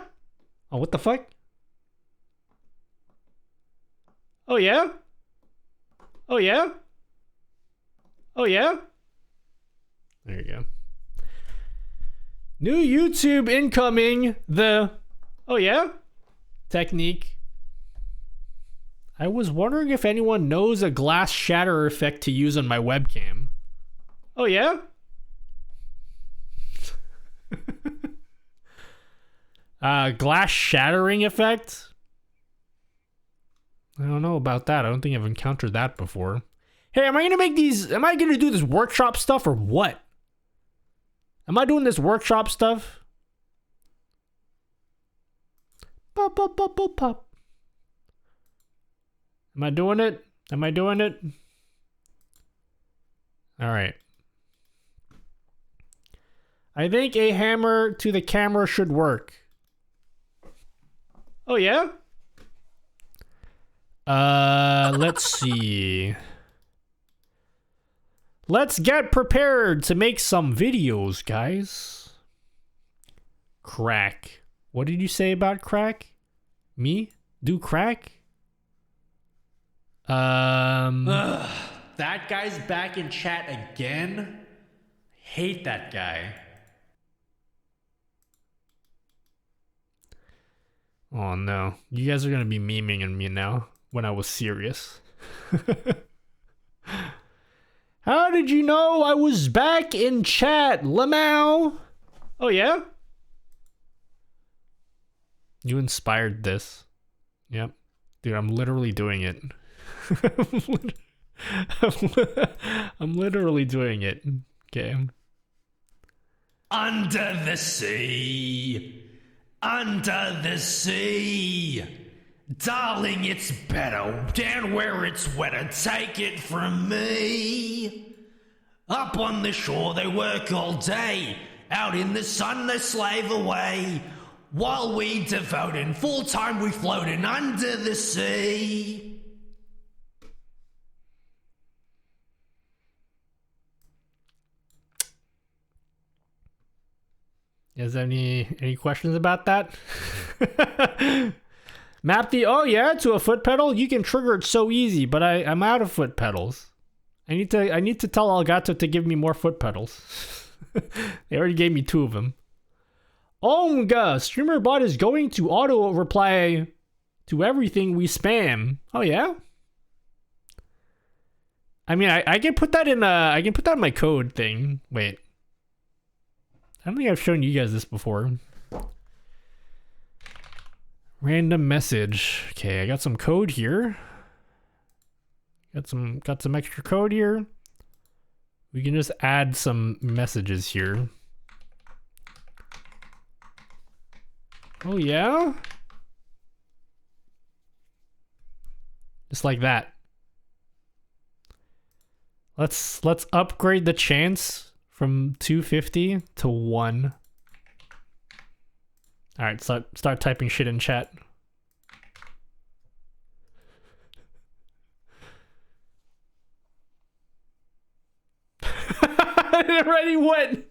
Oh, what the fuck? Oh yeah? Oh yeah? Oh yeah? There you go. New YouTube incoming. The oh yeah technique. I was wondering if anyone knows a glass shatter effect to use on my webcam. Oh yeah? Glass shattering effect? I don't know about that. I don't think I've encountered that before. Hey, am I gonna do this workshop stuff or what? Am I doing this workshop stuff? Pop, pop, pop, pop, pop. Am I doing it? Am I doing it? All right. I think a hammer to the camera should work. Oh yeah? Let's see. Let's get prepared to make some videos, guys. Crack. What did you say about crack? Me? Do crack? Ugh, that guy's back in chat again? Hate that guy. Oh no. You guys are gonna be memeing on me now when I was serious. How did you know I was back in chat, Lamau? Oh yeah? You inspired this. Yep. Dude, I'm literally doing it. I'm literally doing it. Okay. Under the sea. Under the sea. Darling, it's better down where it's wetter. Take it from me. Up on the shore they work all day. Out in the sun they slave away. While we devoting full time we floating under the sea. You guys have any questions about that? Map the oh yeah to a foot pedal. You can trigger it so easy, but I'm out of foot pedals. I need to tell Elgato to give me more foot pedals. They already gave me 2 of them. Omga streamer.bot is going to auto reply to everything we spam. Oh yeah. I mean, I can put that in my code thing. Wait. I don't think I've shown you guys this before. Random message. Okay, I got some code here. Got some extra code here. We can just add some messages here. Oh yeah? Just like that. Let's upgrade the chance from 250 to 1. All right, start typing shit in chat. It already went.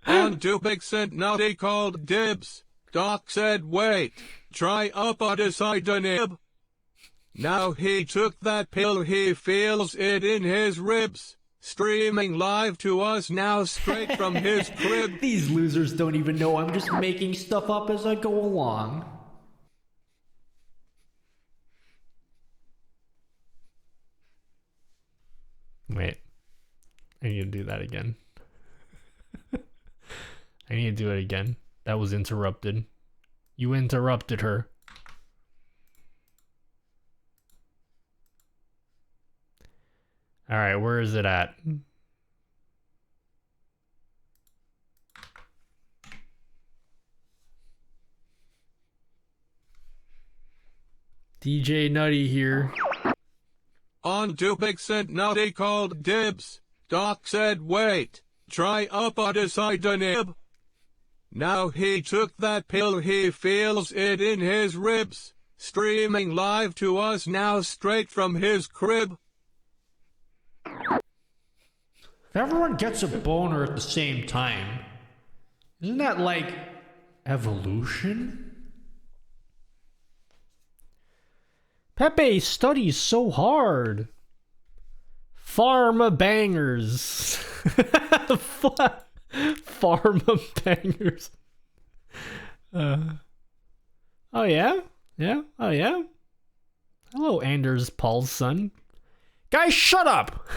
On to Big said Naughty called dibs. Doc said wait, try up or decide a nib. Now he took that pill, he feels it in his ribs. Streaming live to us now straight from his crib. These losers don't even know I'm just making stuff up as I go along. Wait. I need to do that again. I need to do it again. That was interrupted. You interrupted her. Alright, where is it at? DJ Nutty here. On to Big Cent, now they called dibs. Doc said wait, try up or decide a nib. Now he took that pill, he feels it in his ribs. Streaming live to us now straight from his crib. If everyone gets a boner at the same time, isn't that like evolution? Pepe studies so hard. Pharma bangers. Pharma bangers. Oh yeah? Yeah? Oh yeah? Hello, Anders Paul's son. Guys, shut up!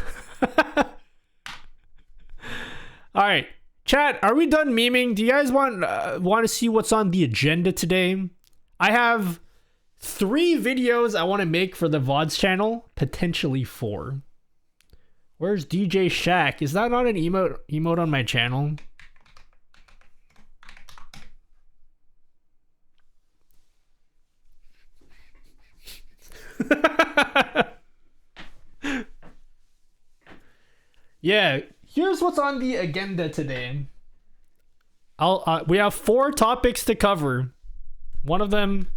Alright. Chat, are we done memeing? Do you guys want to see what's on the agenda today? I have 3 videos I want to make for the VODs channel. Potentially 4. Where's DJ Shaq? Is that not an emote on my channel? Yeah, here's what's on the agenda today. We have 4 topics to cover. One of them,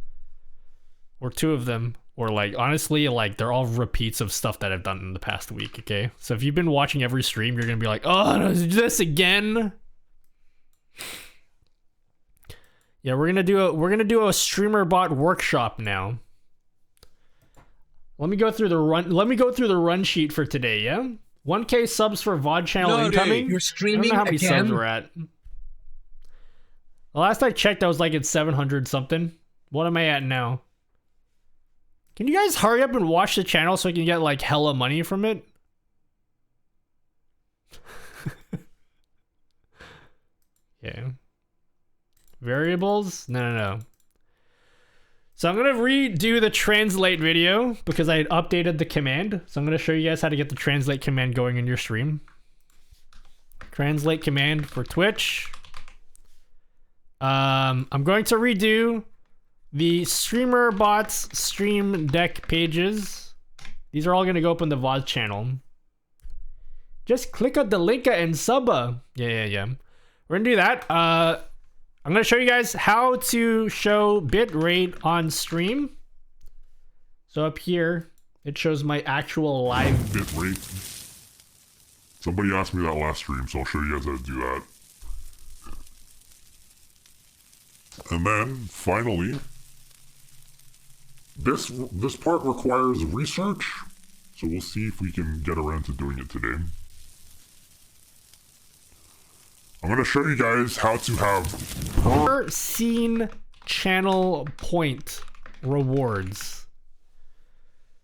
or 2 of them, or like honestly, like they're all repeats of stuff that I've done in the past week. Okay, so if you've been watching every stream, you're gonna be like, "Oh, is this again?" Yeah, we're gonna do a streamer.bot workshop now. Let me go through the run sheet for today. Yeah. 1K subs for VOD channel incoming. You're streaming I don't know how many again? subs we're at. The last I checked, I was like at 700 something. What am I at now? Can you guys hurry up and watch the channel so I can get like hella money from it? Yeah. Variables? No. So I'm going to redo the translate video because I had updated the command. So I'm going to show you guys how to get the translate command going in your stream. Translate command for Twitch. I'm going to redo the streamer bots stream deck pages. These are all going to go up on the VOD channel. Just click on the link and sub. Yeah. We're going to do that. I'm going to show you guys how to show bitrate on stream. So up here, it shows my actual live bitrate. Somebody asked me that last stream, so I'll show you guys how to do that. And then, finally, this part requires research, so we'll see if we can get around to doing it today. I'm going to show you guys how to have per scene channel point rewards.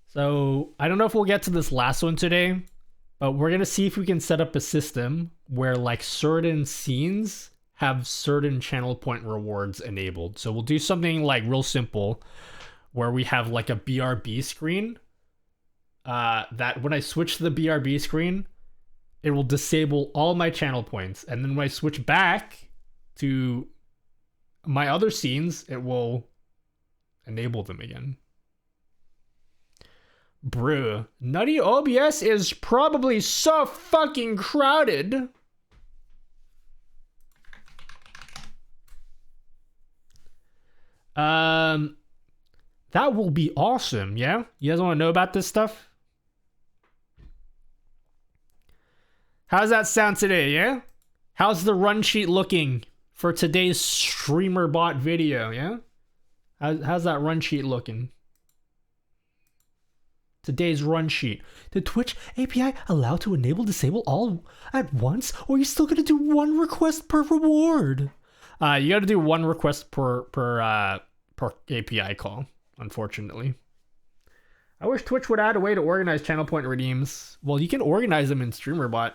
So I don't know if we'll get to this last one today, but we're going to see if we can set up a system where like certain scenes have certain channel point rewards enabled. So we'll do something like real simple where we have like a BRB screen that when I switch to the BRB screen, it will disable all my channel points. And then when I switch back to my other scenes, it will enable them again. Bruh. Nutty OBS is probably so fucking crowded. That will be awesome, yeah? You guys want to know about this stuff? How's that sound today, yeah? How's the run sheet looking for today's streamer bot video, yeah? How's that run sheet looking? Today's run sheet. The Twitch API allow to enable, disable all at once, or you're still gonna do 1 request per reward? You gotta do 1 request per API call, unfortunately. I wish Twitch would add a way to organize channel point redeems. Well, you can organize them in StreamerBot.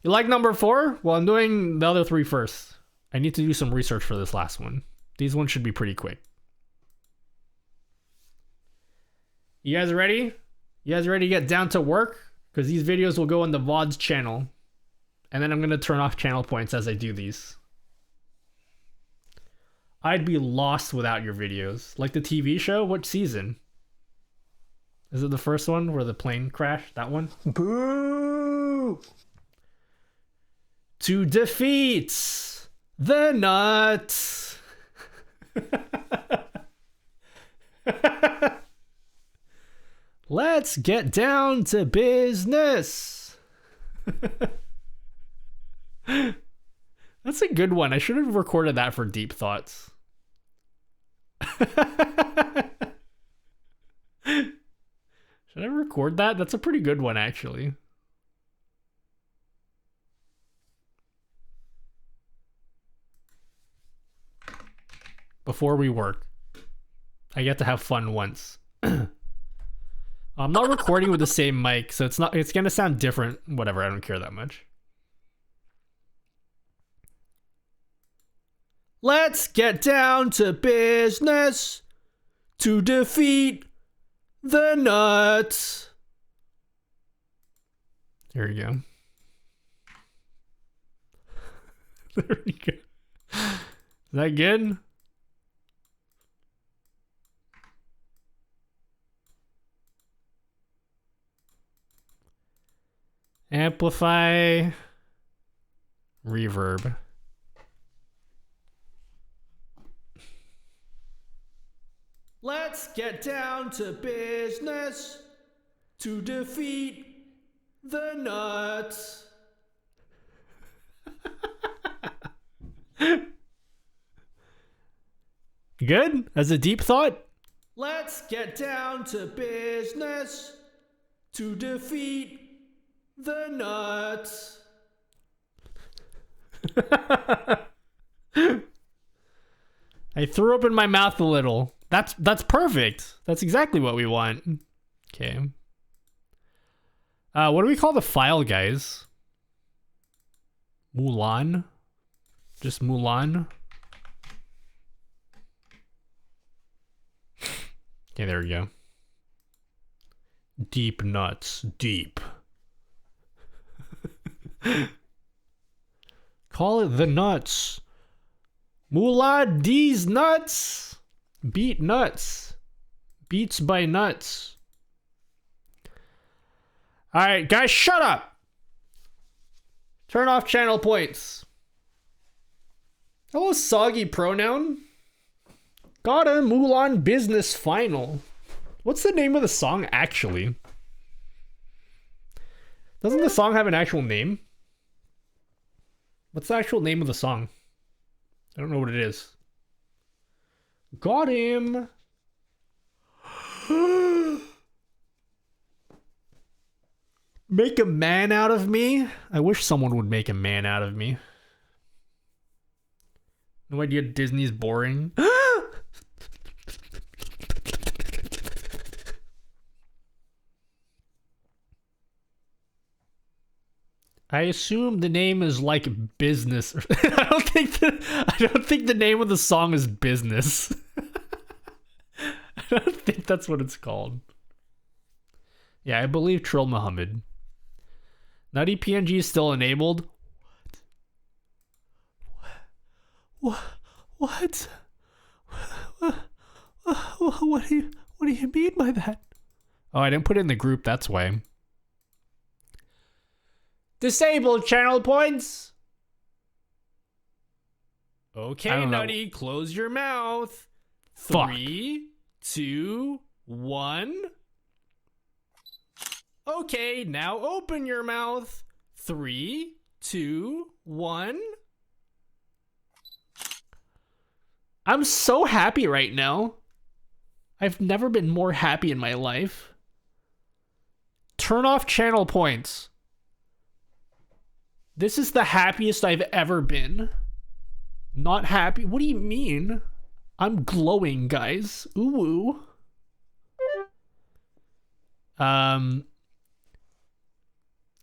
You like number 4? Well, I'm doing the other 3 first. I need to do some research for this last one. These ones should be pretty quick. You guys ready? You guys ready to get down to work? Because these videos will go on the VODs channel. And then I'm going to turn off channel points as I do these. I'd be lost without your videos. Like the TV show? What season? Is it the first one where the plane crashed? That one? Boo! To defeat the nuts. Let's get down to business. That's a good one. I should have recorded that for Deep Thoughts. Should I record that? That's a pretty good one, actually. Before we work. I get to have fun once. I'm not recording with the same mic, so it's gonna sound different. Whatever, I don't care that much. Let's get down to business to defeat the nuts. There you go. There we go. Is that good? Amplify. Reverb. Let's get down to business to defeat the nuts. Good? As a deep thought? Let's get down to business to defeat the nuts. I threw up in my mouth a little. That's perfect. That's exactly what we want. Okay. What do we call the file, guys? Mulan? Just Mulan? Okay, there we go. Deep nuts. Deep. Call it the nuts. Mulan D's nuts. Beat nuts. Beats by nuts. Alright, guys, shut up. Turn off channel points. Hello, soggy pronoun. Got a Mulan business final. What's the name of the song, actually? Doesn't the song have an actual name? What's the actual name of the song? I don't know what it is. Got him. Make a man out of me? I wish someone would make a man out of me. No idea Disney's boring. I assume the name is like business. I don't think the name of the song is business. I don't think that's what it's called. Yeah, I believe Trill Muhammad. Nutty PNG is still enabled. What? What do you mean by that? Oh, I didn't put it in the group, that's why. Disable channel points. Okay, Nutty, close your mouth. Fuck. 3, 2, 1. Okay, now open your mouth. 3, 2, 1. I'm so happy right now. I've never been more happy in my life. Turn off channel points. This is the happiest I've ever been. Not happy? What do you mean? I'm glowing, guys. Ooh.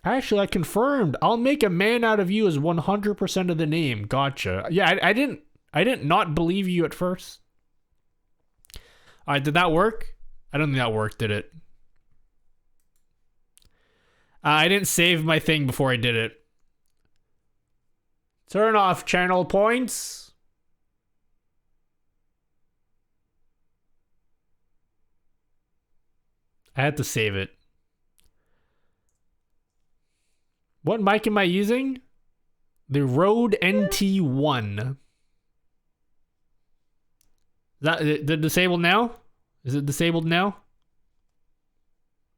Actually, I confirmed. I'll make a man out of you is 100% of the name. Gotcha. Yeah, I didn't not believe you at first. All right, did that work? I don't think that worked, did it? I didn't save my thing before I did it. Turn off channel points. I had to save it. What mic am I using? The Rode NT1. Is that the disabled now? Is it disabled now?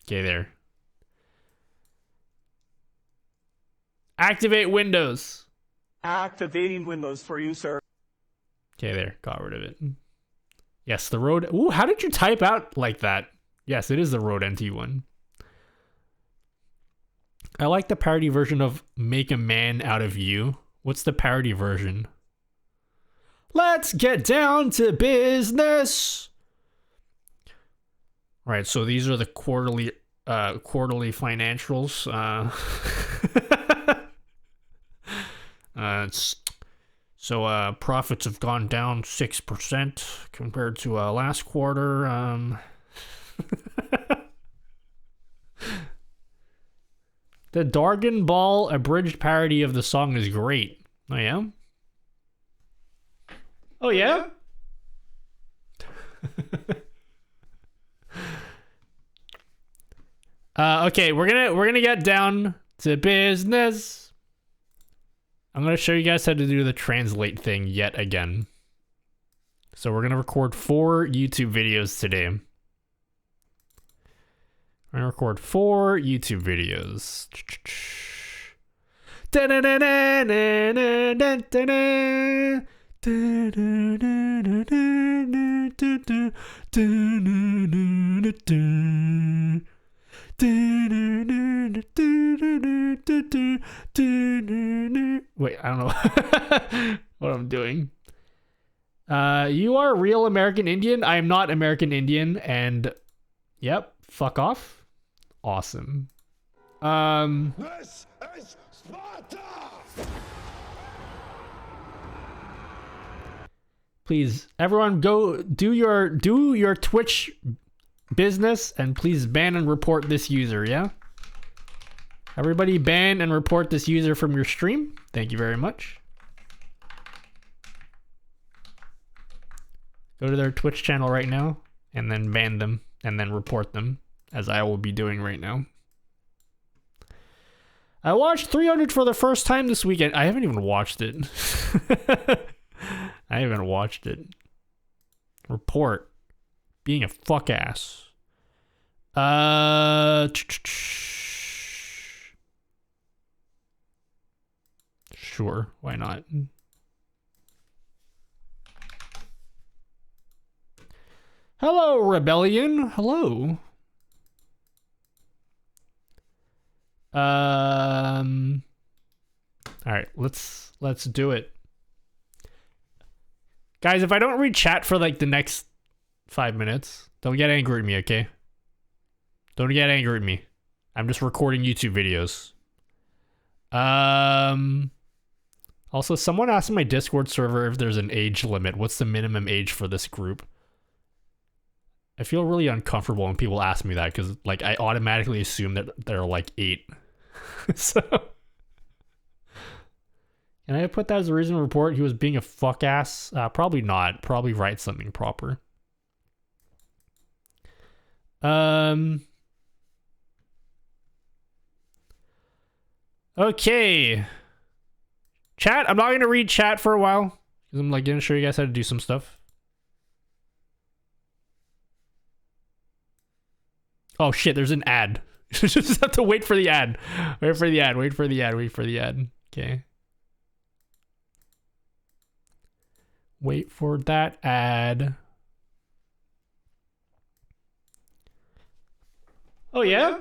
Okay, there. Activate Windows. Activating Windows for you, sir. Okay, there. Got rid of it. Yes, the Rode. Ooh, how did you type out like that? Yes, it is the Rode NT1. I like the parody version of Make a Man Out of You. What's the parody version? Let's get down to business. Right, so these are the quarterly financials. Profits have gone down 6% compared to last quarter. The Dargan Ball abridged parody of the song is great. Oh yeah? Oh yeah? Okay, we're gonna get down to business. I'm gonna show you guys how to do the translate thing yet again. So we're gonna record 4 YouTube videos today. We're gonna record 4 YouTube videos. Wait, I don't know what I'm doing. You are a real American Indian? I am not American Indian, and yep, fuck off. Awesome. This is Sparta! Please, everyone, go do your Twitch business, and please ban and report this user, yeah? Everybody ban and report this user from your stream. Thank you very much. Go to their Twitch channel right now, and then ban them, and then report them, as I will be doing right now. I watched 300 for the first time this weekend. I haven't even watched it. I haven't watched it. Report. Being a fuck ass. Sure, why not? Hello, Rebellion. Hello. All right, let's do it. Guys, if I don't read chat for like the next 5 minutes, don't get angry at me, okay? Don't get angry at me. I'm just recording YouTube videos. Also, someone asked in my Discord server if there's an age limit. What's the minimum age for this group? I feel really uncomfortable when people ask me that, because like I automatically assume that they're like 8. So can I put that as a reason to report he was being a fuck ass? Probably not. Probably write something proper. Okay. Chat, I'm not going to read chat for a while, because I'm like going to show you guys how to do some stuff. Oh shit, there's an ad. Just have to wait for the ad. Wait for the ad, wait for the ad, wait for the ad. Okay. Wait for that ad. Oh yeah?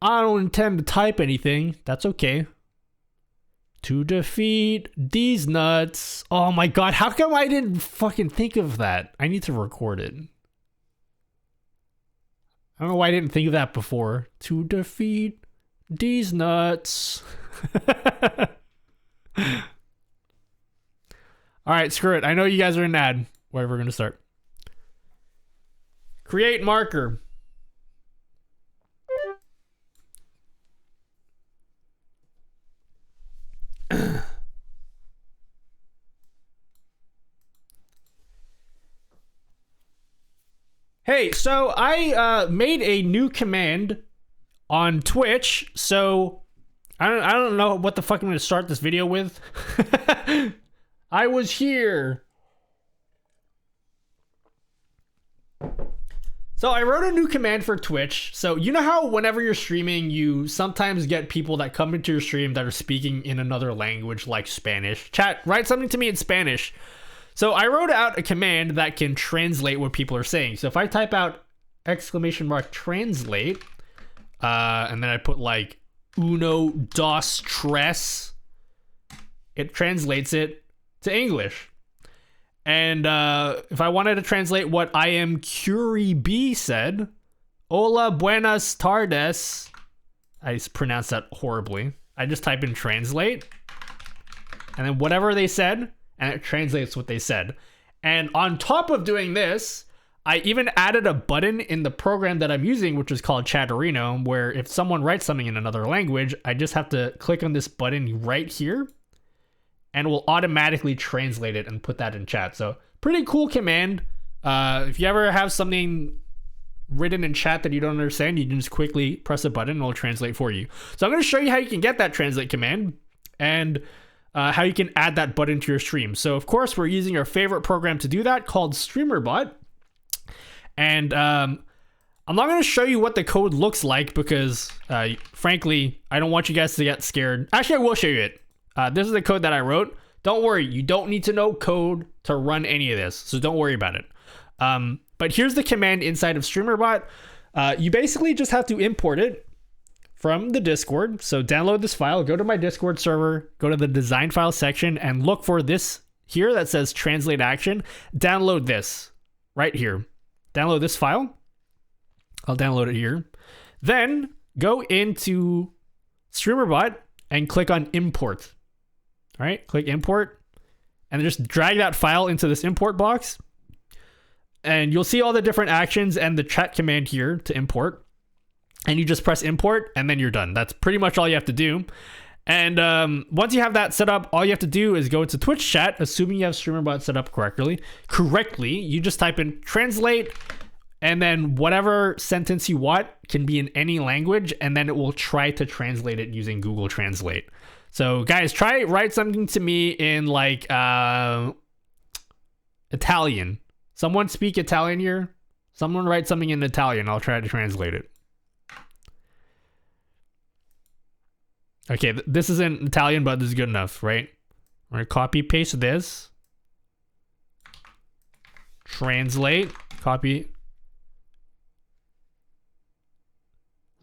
I don't intend to type anything. That's okay. To defeat these nuts. Oh my god, how come I didn't fucking think of that? I need to record it. I don't know why I didn't think of that before. To defeat these nuts. Alright, screw it. I know you guys are in an ad. Where we're gonna start. Create marker. Hey, so I made a new command on Twitch, so I don't know what the fuck I'm gonna start this video with. I was here. So I wrote a new command for Twitch. So you know how whenever you're streaming, you sometimes get people that come into your stream that are speaking in another language like Spanish. Chat, write something to me in Spanish. So I wrote out a command that can translate what people are saying. So if I type out !translate, and then I put like uno, dos, tres, it translates it to English. And if I wanted to translate what I am Curie B said, hola, buenas tardes. I pronounced that horribly. I just type in translate, and then whatever they said, and it translates what they said. And on top of doing this, I even added a button in the program that I'm using, which is called Chatterino, where if someone writes something in another language, I just have to click on this button right here, and it will automatically translate it and put that in chat. So pretty cool command. If you ever have something written in chat that you don't understand, you can just quickly press a button and it'll translate for you. So I'm going to show you how you can get that translate command and how you can add that button to your stream. So of course, we're using our favorite program to do that called Streamer.bot. And I'm not going to show you what the code looks like because frankly, I don't want you guys to get scared. Actually, I will show you it. This is the code that I wrote. Don't worry, you don't need to know code to run any of this, so don't worry about it. But here's the command inside of Streamer.bot. You basically just have to import it from the Discord. So download this file, go to my Discord server, go to the design file section, and look for this here that says translate action. Download this right here. Download this file. I'll download it here. Then go into Streamer.bot and click on import. All right, click import, and then just drag that file into this import box. And you'll see all the different actions and the chat command here to import. And you just press import, and then you're done. That's pretty much all you have to do. And once you have that set up, all you have to do is go to Twitch chat, assuming you have Streamer.bot set up correctly. You just type in translate, and then whatever sentence you want can be in any language, and then it will try to translate it using Google Translate. So guys, write something to me in like Italian. Someone speak Italian here? Someone write something in Italian. I'll try to translate it. Okay, this isn't Italian, but this is good enough, right? We're gonna copy paste this. Translate, copy.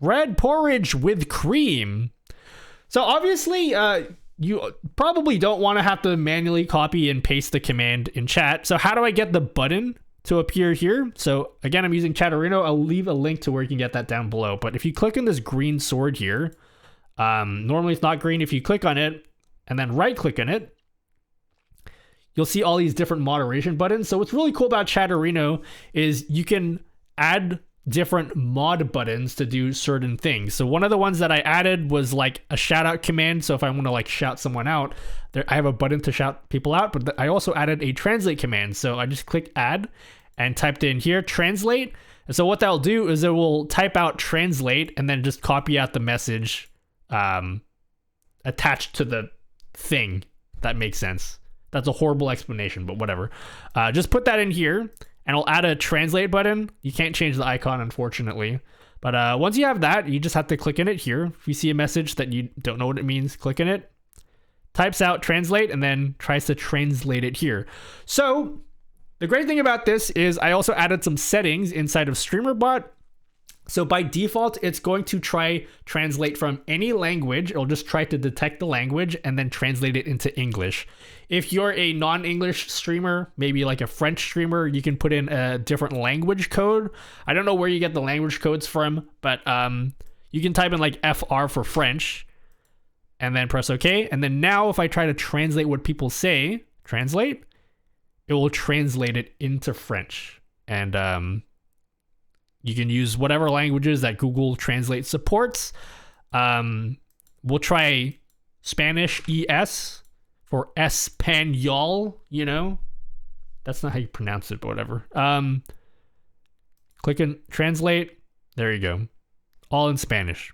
Red porridge with cream. So obviously, you probably don't want to have to manually copy and paste the command in chat. So how do I get the button to appear here? So again, I'm using Chatterino. I'll leave a link to where you can get that down below. But if you click on this green sword here, normally it's not green. If you click on it and then right click on it, you'll see all these different moderation buttons. So what's really cool about Chatterino is you can add different mod buttons to do certain things. So one of the ones that I added was like a shout out command. So if I want to like shout someone out, I have a button to shout people out, but I also added a translate command. So I just click add and typed in here, translate. And so what that'll do is it will type out translate and then just copy out the message attached to the thing. That makes sense. That's a horrible explanation, but whatever. Just put that in here. And I'll add a translate button. You can't change the icon, unfortunately. But once you have that, you just have to click in it here. If you see a message that you don't know what it means, click in it. Types out translate and then tries to translate it here. So the great thing about this is I also added some settings inside of Streamer.bot. So by default, it's going to try translate from any language. It'll just try to detect the language and then translate it into English. If you're a non-English streamer, maybe like a French streamer, you can put in a different language code. I don't know where you get the language codes from, but you can type in like FR for French and then press OK. And then now if I try to translate what people say, translate, it will translate it into French. And you can use whatever languages that Google Translate supports. We'll try Spanish ES for Espanol, you know. That's not how you pronounce it, but whatever. Click and translate. There you go. All in Spanish.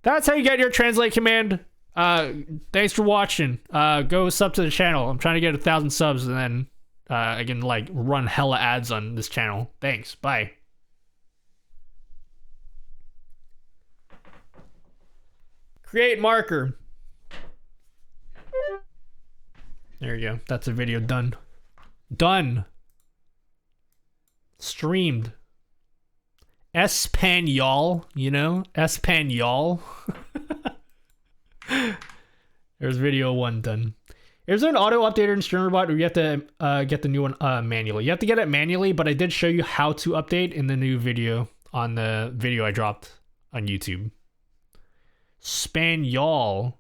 That's how you get your translate command. Thanks for watching. Go sub to the channel. I'm trying to get 1,000 subs, and then I can like run hella ads on this channel. Thanks. Bye. Create marker. There you go. That's a video done. Done. Streamed. Espanol, you know? Espanol. There's video 1 done. Is there an auto updater in StreamerBot, or you have to get the new one manually? You have to get it manually, but I did show you how to update in the new video on the video I dropped on YouTube. Spanol.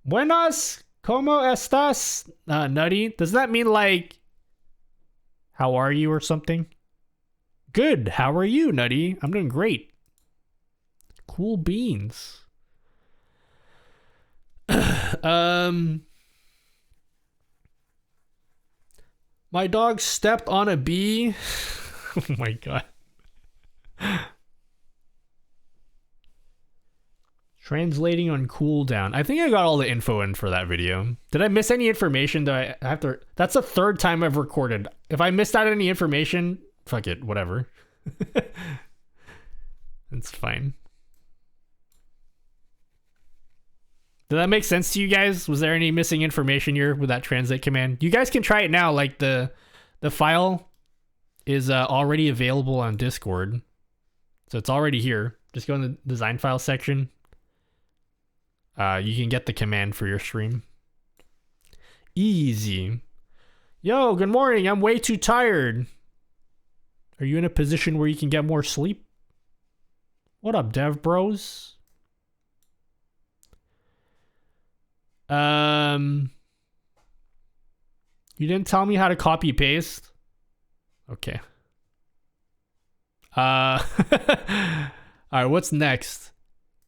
Buenas, ¿cómo estás? Nutty. Does that mean like, how are you or something? Good. How are you, Nutty? I'm doing great. Cool beans. My dog stepped on a bee. Oh my god. Translating on cooldown. I think I got all the info in for that video. Did I miss any information that I have to... That's the 3rd time I've recorded. If I missed out any information, fuck it, whatever. It's fine. Did that make sense to you guys? Was there any missing information here with that translate command? You guys can try it now. Like the file is already available on Discord. So it's already here. Just go in the design file section. You can get the command for your stream. Easy. Yo, good morning. I'm way too tired. Are you in a position where you can get more sleep? What up, dev bros? You didn't tell me how to copy paste. Okay. All right, what's next?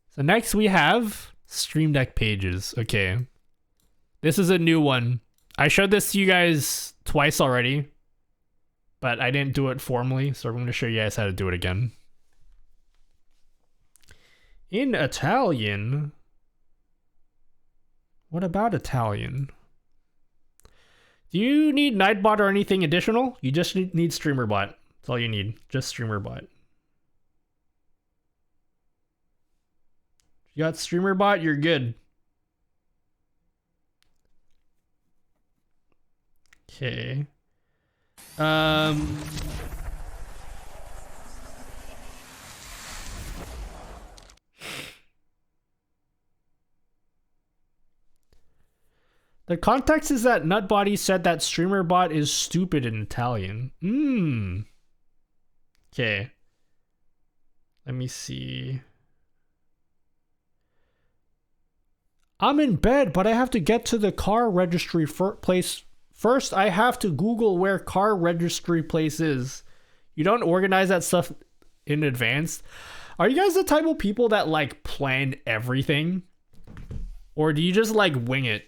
So next we have Stream Deck pages. Okay. This is a new one. I showed this to you guys twice already, but I didn't do it formally, so I'm going to show you guys how to do it again. In Italian. What about Italian? Do you need Nightbot or anything additional? You just need StreamerBot. That's all you need. Just StreamerBot. If you got StreamerBot, you're good. Okay. The context is that Nutbody said that StreamerBot is stupid in Italian. Okay. Let me see. I'm in bed, but I have to get to the car registry place. First, I have to Google where car registry place is. You don't organize that stuff in advance? Are you guys the type of people that like plan everything? Or do you just like wing it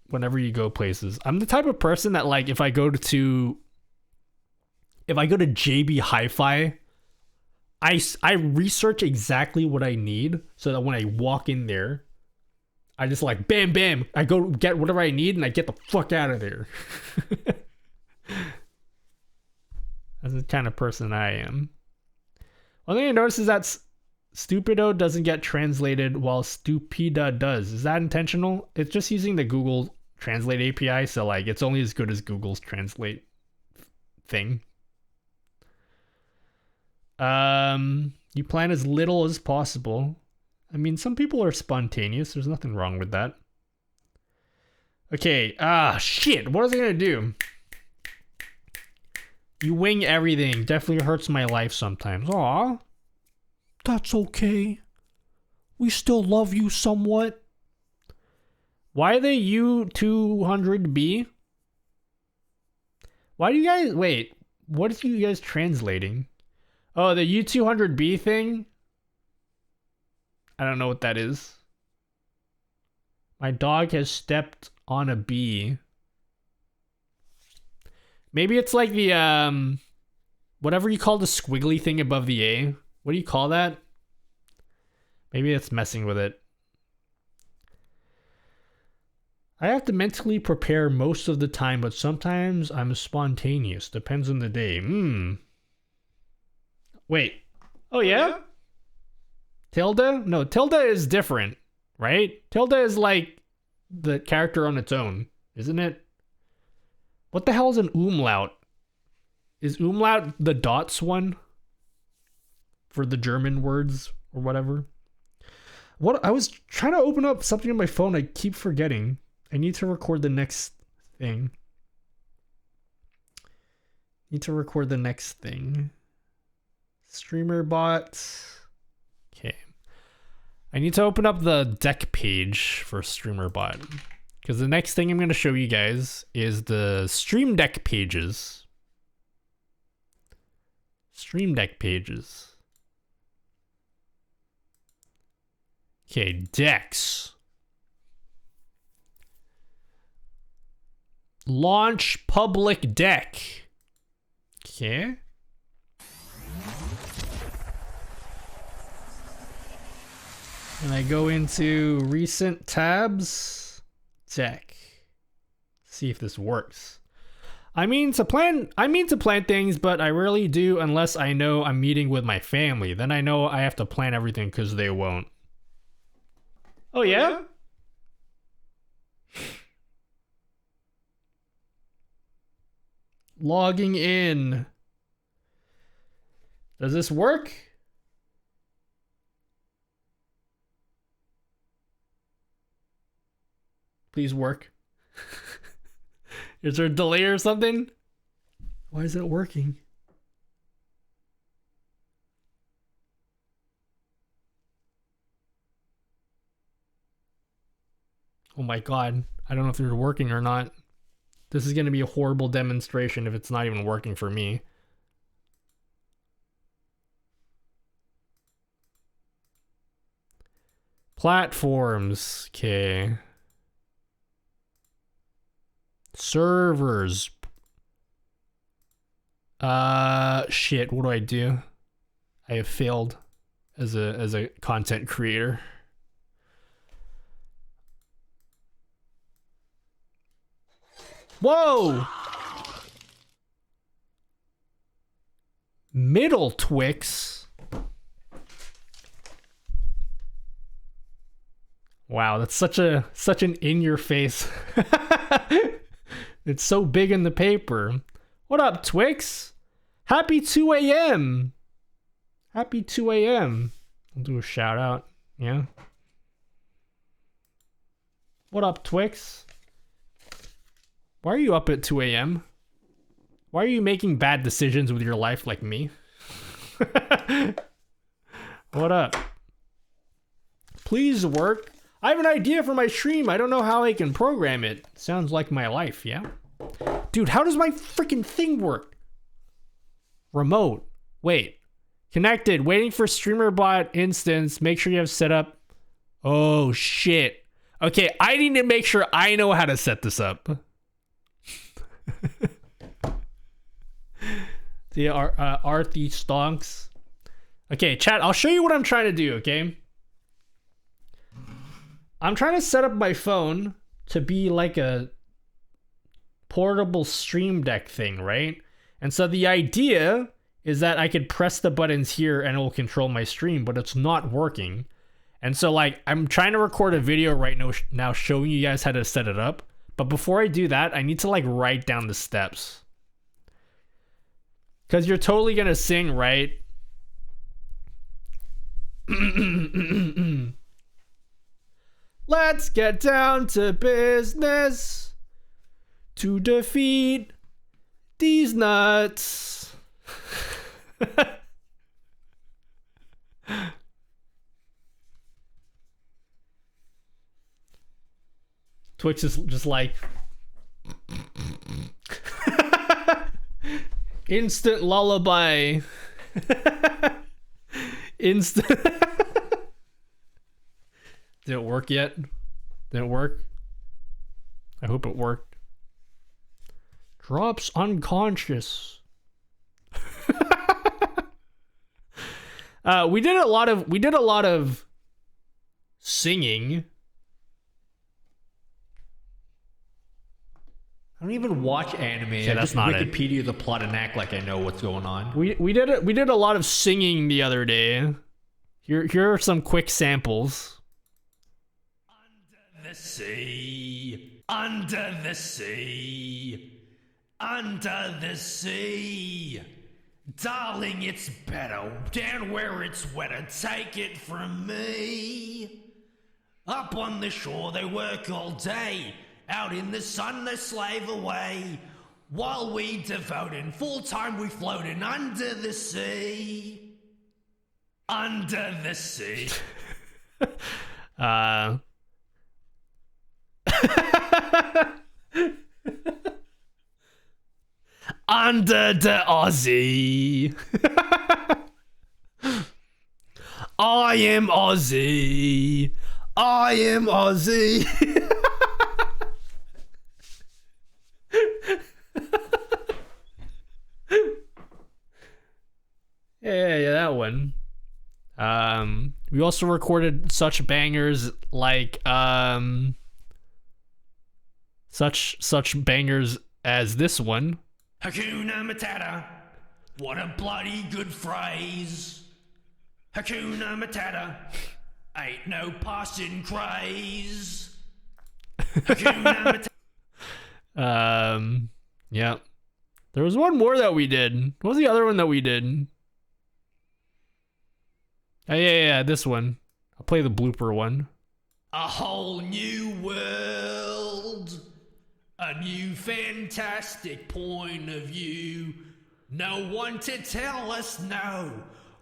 whenever you go places? I'm the type of person that like if I go to JB Hi-Fi, I research exactly what I need so that when I walk in there, I just like bam bam, I go get whatever I need and I get the fuck out of there. That's the kind of person I am. One thing I noticed is that stupido doesn't get translated while stupida does. Is that intentional? It's just using the Google Translate API, so like it's only as good as Google's Translate thing. You plan as little as possible. I mean, some people are spontaneous. There's nothing wrong with that. Okay, shit. What was I gonna do? You wing everything. Definitely hurts my life sometimes. Aw. That's okay. We still love you somewhat. Why the U200B? Why do you guys... Wait. What are you guys translating? Oh, the U200B thing? I don't know what that is. My dog has stepped on a bee. Maybe it's like the, whatever you call the squiggly thing above the A. What do you call that? Maybe it's messing with it. I have to mentally prepare most of the time, but sometimes I'm spontaneous. Depends on the day. Wait. Oh, yeah? Tilda? No, Tilda is different, right? Tilda is like the character on its own, isn't it? What the hell is an umlaut? Is umlaut the dots one? For the German words or whatever? What? I was trying to open up something on my phone. I keep forgetting. I need to record the next thing. Streamer.bot. Okay. I need to open up the deck page for Streamer.bot. Because the next thing I'm going to show you guys is the Stream Deck pages. Stream Deck pages. Okay, decks. Launch public deck. Okay. And I go into recent tabs, deck. See if this works. I mean to plan things, but I rarely do unless I know I'm meeting with my family. Then I know I have to plan everything because they won't. Oh yeah? Logging in. Does this work? Please work. Is there a delay or something? Why is it working? Oh my god. I don't know if they're working or not. This is going to be a horrible demonstration if it's not even working for me. Platforms. Okay. Servers. Shit, what do I do? I have failed as a content creator. Whoa! Middle Twix. Wow, that's such an in-your-face. It's so big in the paper. What up, Twix? Happy 2 a.m. Happy 2 a.m. I'll do a shout out. Yeah. What up, Twix? Why are you up at 2 a.m.? Why are you making bad decisions with your life like me? What up? Please work. I have an idea for my stream. I don't know how I can program it. Sounds like my life, yeah? Dude, how does my freaking thing work? Remote. Wait. Connected. Waiting for Streamer.bot instance. Make sure you have set up. Oh, shit. Okay, I need to make sure I know how to set this up. The Arthi stonks. Okay, chat, I'll show you what I'm trying to do, okay? I'm trying to set up my phone to be like a portable stream deck thing, right? And so the idea is that I could press the buttons here and it will control my stream, but it's not working. And so like I'm trying to record a video right now showing you guys how to set it up. But before I do that, I need to like write down the steps. Because you're totally going to sing, right? Let's get down to business to defeat these nuts. Twitch is just like instant lullaby. Instant. Did it work yet? Did it work? I hope it worked. Drops unconscious. We did a lot of singing. I don't even watch anime. Yeah, I that's just not it. Wikipedia the plot and act like I know what's going on. We did a lot of singing the other day. Here are some quick samples. The sea, under the sea, under the sea. Darling, it's better down where it's wetter. Take it from me. Up on the shore, they work all day. Out in the sun, they slave away. While we devoting, full time we floating under the sea. Under the sea. Under the Aussie. I am Aussie. I am Aussie. yeah, that one. We also recorded such bangers like such bangers as this one. Hakuna Matata, what a bloody good phrase. Hakuna Matata, ain't no passing craze. Hakuna Matata. Yeah. There was one more that we did. What was the other one that we did? Oh, yeah, this one. I'll play the blooper one. A whole new world. A new fantastic point of view. No one to tell us no,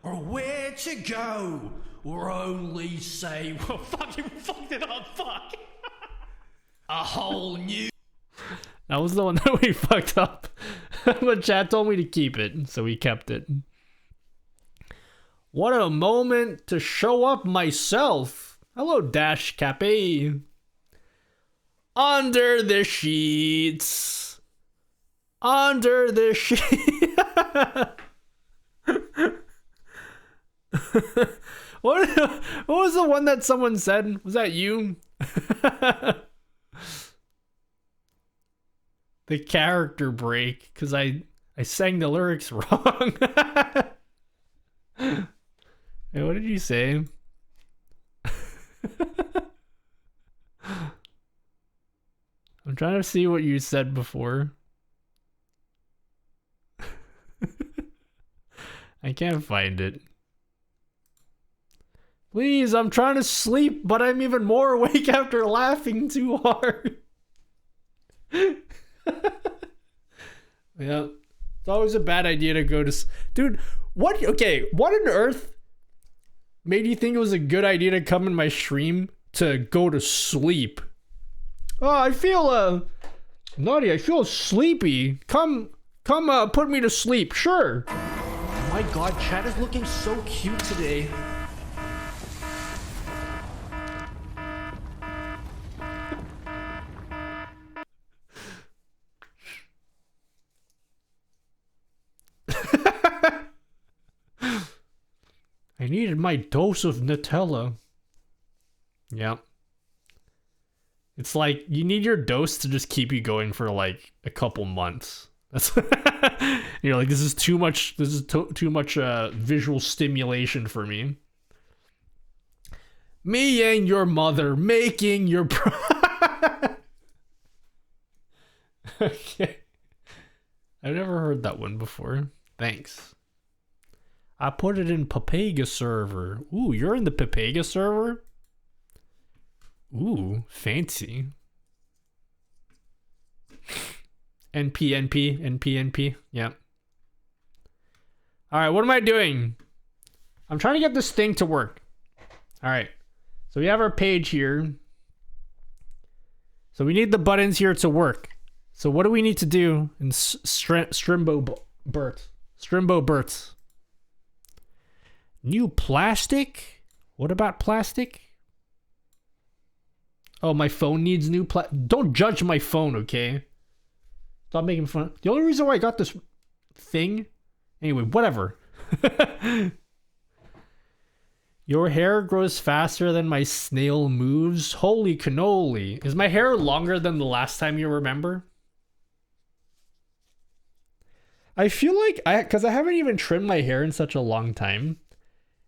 or where to go, or only say, well, fuck, you fucked it up, fuck. A whole new... That was the one that we fucked up. But chat told me to keep it, so we kept it. What a moment to show up myself. Hello, Dash Cappe. Under the sheets. Under the sheets. What was the one that someone said? Was that you? The character break, because I sang the lyrics wrong. Hey, what did you say? I'm trying to see what you said before. I can't find it. Please, I'm trying to sleep, but I'm even more awake after laughing too hard. Yeah. It's always a bad idea to go to... Dude, what on earth made you think it was a good idea to come in my stream to go to sleep? Oh, I feel, naughty, I feel sleepy. Come, put me to sleep, sure. Oh my god, Chad is looking so cute today. I needed my dose of Nutella. Yep. It's like you need your dose to just keep you going for like a couple months. That's you're like, this is too much. This is too much visual stimulation for me. Me and your mother making your. Okay. I've never heard that one before. Thanks. I put it in Papega server. Ooh, you're in the Papega server? Ooh, fancy. NP. Yep. Alright, what am I doing? I'm trying to get this thing to work. Alright. So we have our page here. So we need the buttons here to work. So what do we need to do in Strimbo-bert? New plastic? What about plastic? Oh, my phone needs new Don't judge my phone, okay? Stop making fun. The only reason why I got this thing... Anyway, whatever. Your hair grows faster than my snail moves. Holy cannoli. Is my hair longer than the last time you remember? I feel like because I haven't even trimmed my hair in such a long time.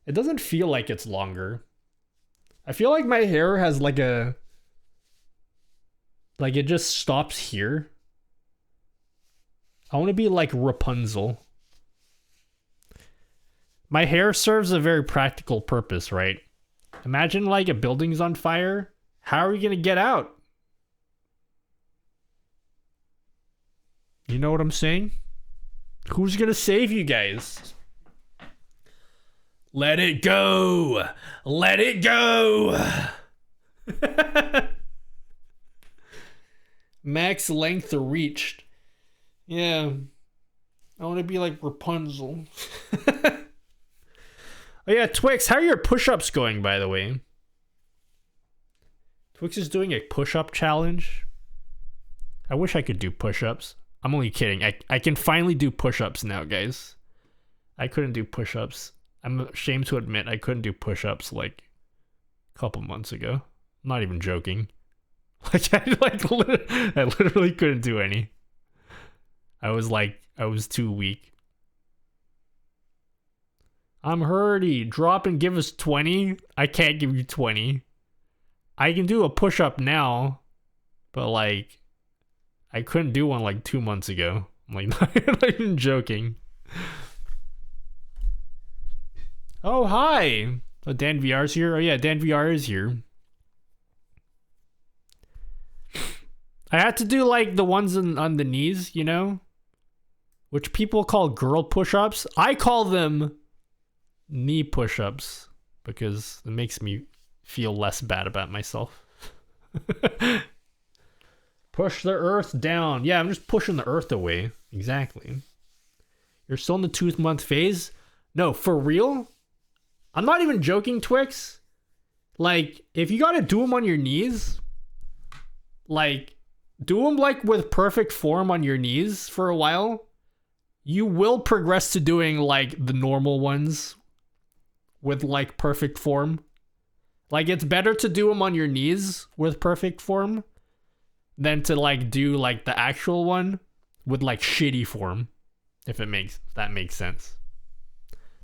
It doesn't feel like it's longer. I feel like my hair has like a... Like it just stops here. I want to be like Rapunzel. My hair serves a very practical purpose, right? Imagine like a building's on fire. How are you going to get out? You know what I'm saying? Who's going to save you guys? Let it go. Let it go. Max length reached. Yeah. I want to be like Rapunzel. Oh yeah, Twix, how are your push-ups going, by the way? Twix is doing a push-up challenge. I wish I could do push-ups. I'm only kidding. I can finally do push-ups now, guys. I couldn't do push-ups. I'm ashamed to admit I couldn't do push-ups like a couple months ago. I'm not even joking. I literally couldn't do any. I was too weak. I'm hurty. Drop and give us 20. I can't give you 20. I can do a push-up now, but like I couldn't do one like 2 months ago. I'm like not even joking. Oh hi. Oh, Dan VR's here. Oh yeah, Dan VR is here. I had to do like the ones on the knees, you know? Which people call girl push-ups. I call them knee push-ups because it makes me feel less bad about myself. Push the earth down. Yeah, I'm just pushing the earth away. Exactly. You're still in the 2 month phase? No, for real? I'm not even joking, Twix. Like, if you gotta do them on your knees, like, do them like with perfect form on your knees for a while. You will progress to doing like the normal ones with like perfect form. Like it's better to do them on your knees with perfect form than to like do like the actual one with like shitty form. If that makes sense.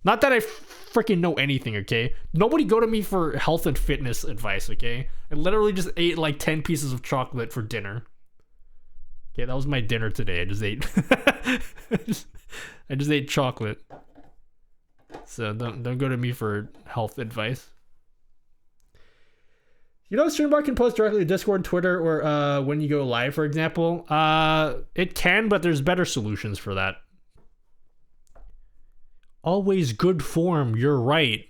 Not that I freaking know anything, okay? Nobody go to me for health and fitness advice, okay? I literally just ate like 10 pieces of chocolate for dinner. Okay, that was my dinner today. I just ate I just ate chocolate. So don't go to me for health advice. You know, Streambot can post directly to Discord, Twitter, or when you go live, for example. It can, but there's better solutions for that. Always good form. You're right.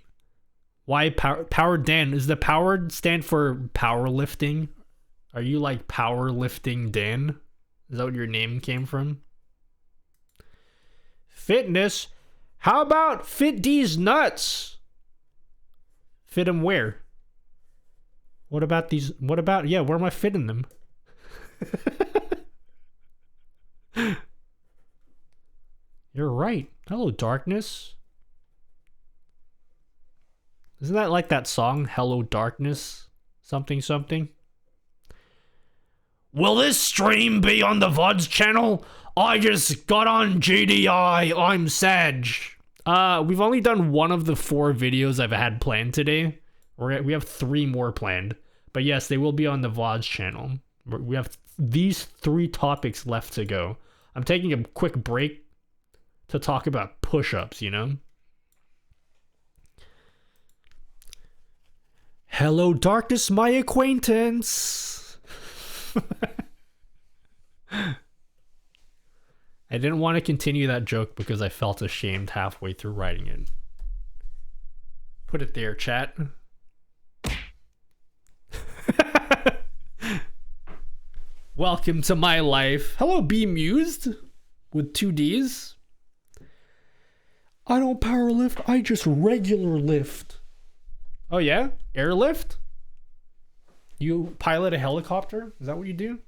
Why power Dan? Is the power stand for powerlifting? Are you like powerlifting Dan? Is that what your name came from? Fitness. How about fit D's nuts? Fit them where? What about these? What about, yeah, where am I fitting them? You're right. Hello, darkness. Isn't that like that song, Hello, Darkness? Something, something? Will this stream be on the VODs channel? I just got on GDI. I'm Sag. We've only done one of the 4 videos I've had planned today. We have 3 more planned. But yes, they will be on the VODs channel. We have these 3 topics left to go. I'm taking a quick break to talk about push-ups, you know? Hello, darkness, my acquaintance. I didn't want to continue that joke because I felt ashamed halfway through writing it. Put it there, chat. Welcome to my life. Hello, Bemused with 2 Ds. I don't power lift, I just regular lift. Oh yeah? Airlift? You pilot a helicopter? Is that what you do?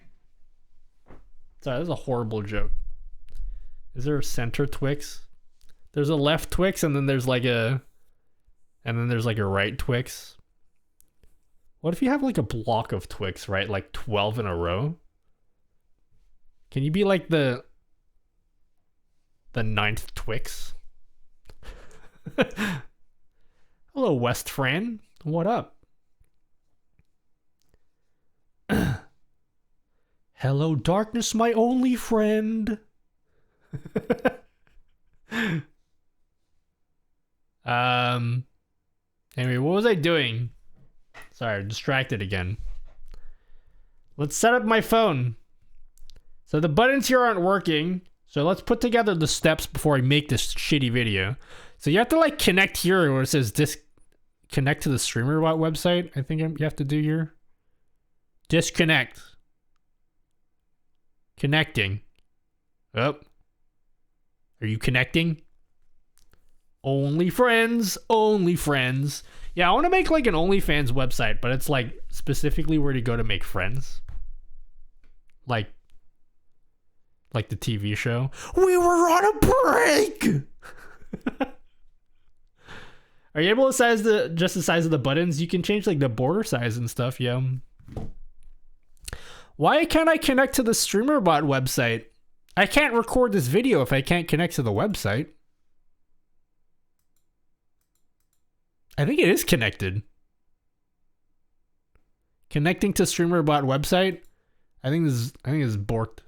Sorry, that was a horrible joke. Is there a center Twix? There's a left Twix and then there's like a And then there's like a right Twix. What if you have like a block of Twix, right? Like 12 in a row? Can you be like the 9th Twix? Hello, West Fran. What up? Hello, darkness, my only friend. Anyway, what was I doing? Sorry, distracted again. Let's set up my phone. So the buttons here aren't working. So let's put together the steps before I make this shitty video. So you have to like connect here where it says connect to the StreamerBot website. I think you have to do here. Disconnect. Connecting. Oh. Are you connecting? Only friends. Only friends. Yeah, I want to make like an OnlyFans website, but it's like specifically where to go to make friends. Like the TV show. We were on a break! Are you able to size just the size of the buttons? You can change like the border size and stuff, yeah. Why can't I connect to the StreamerBot website? I can't record this video if I can't connect to the website. I think it is connected. Connecting to StreamerBot website? I think this is borked.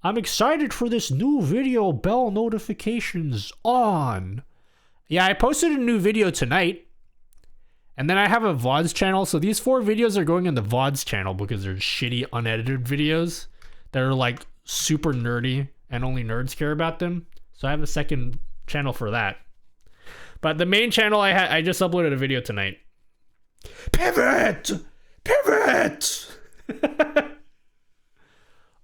I'm excited for this new video, bell notifications on. Yeah, I posted a new video tonight. And then I have a VODs channel. So these 4 videos are going on the VODs channel because they're shitty unedited videos that are like super nerdy and only nerds care about them. So I have a second channel for that. But the main channel I just uploaded a video tonight. Pivot! Pivot!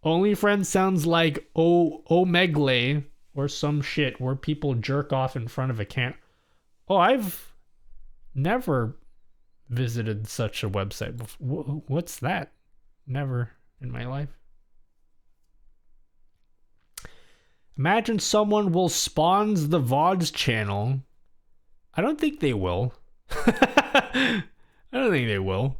OnlyFriends sounds like Omegle or some shit where people jerk off in front of a camera. Oh, I've never visited such a website before. What's that? Never in my life. Imagine someone will spawns the VODs channel. I don't think they will. I don't think they will.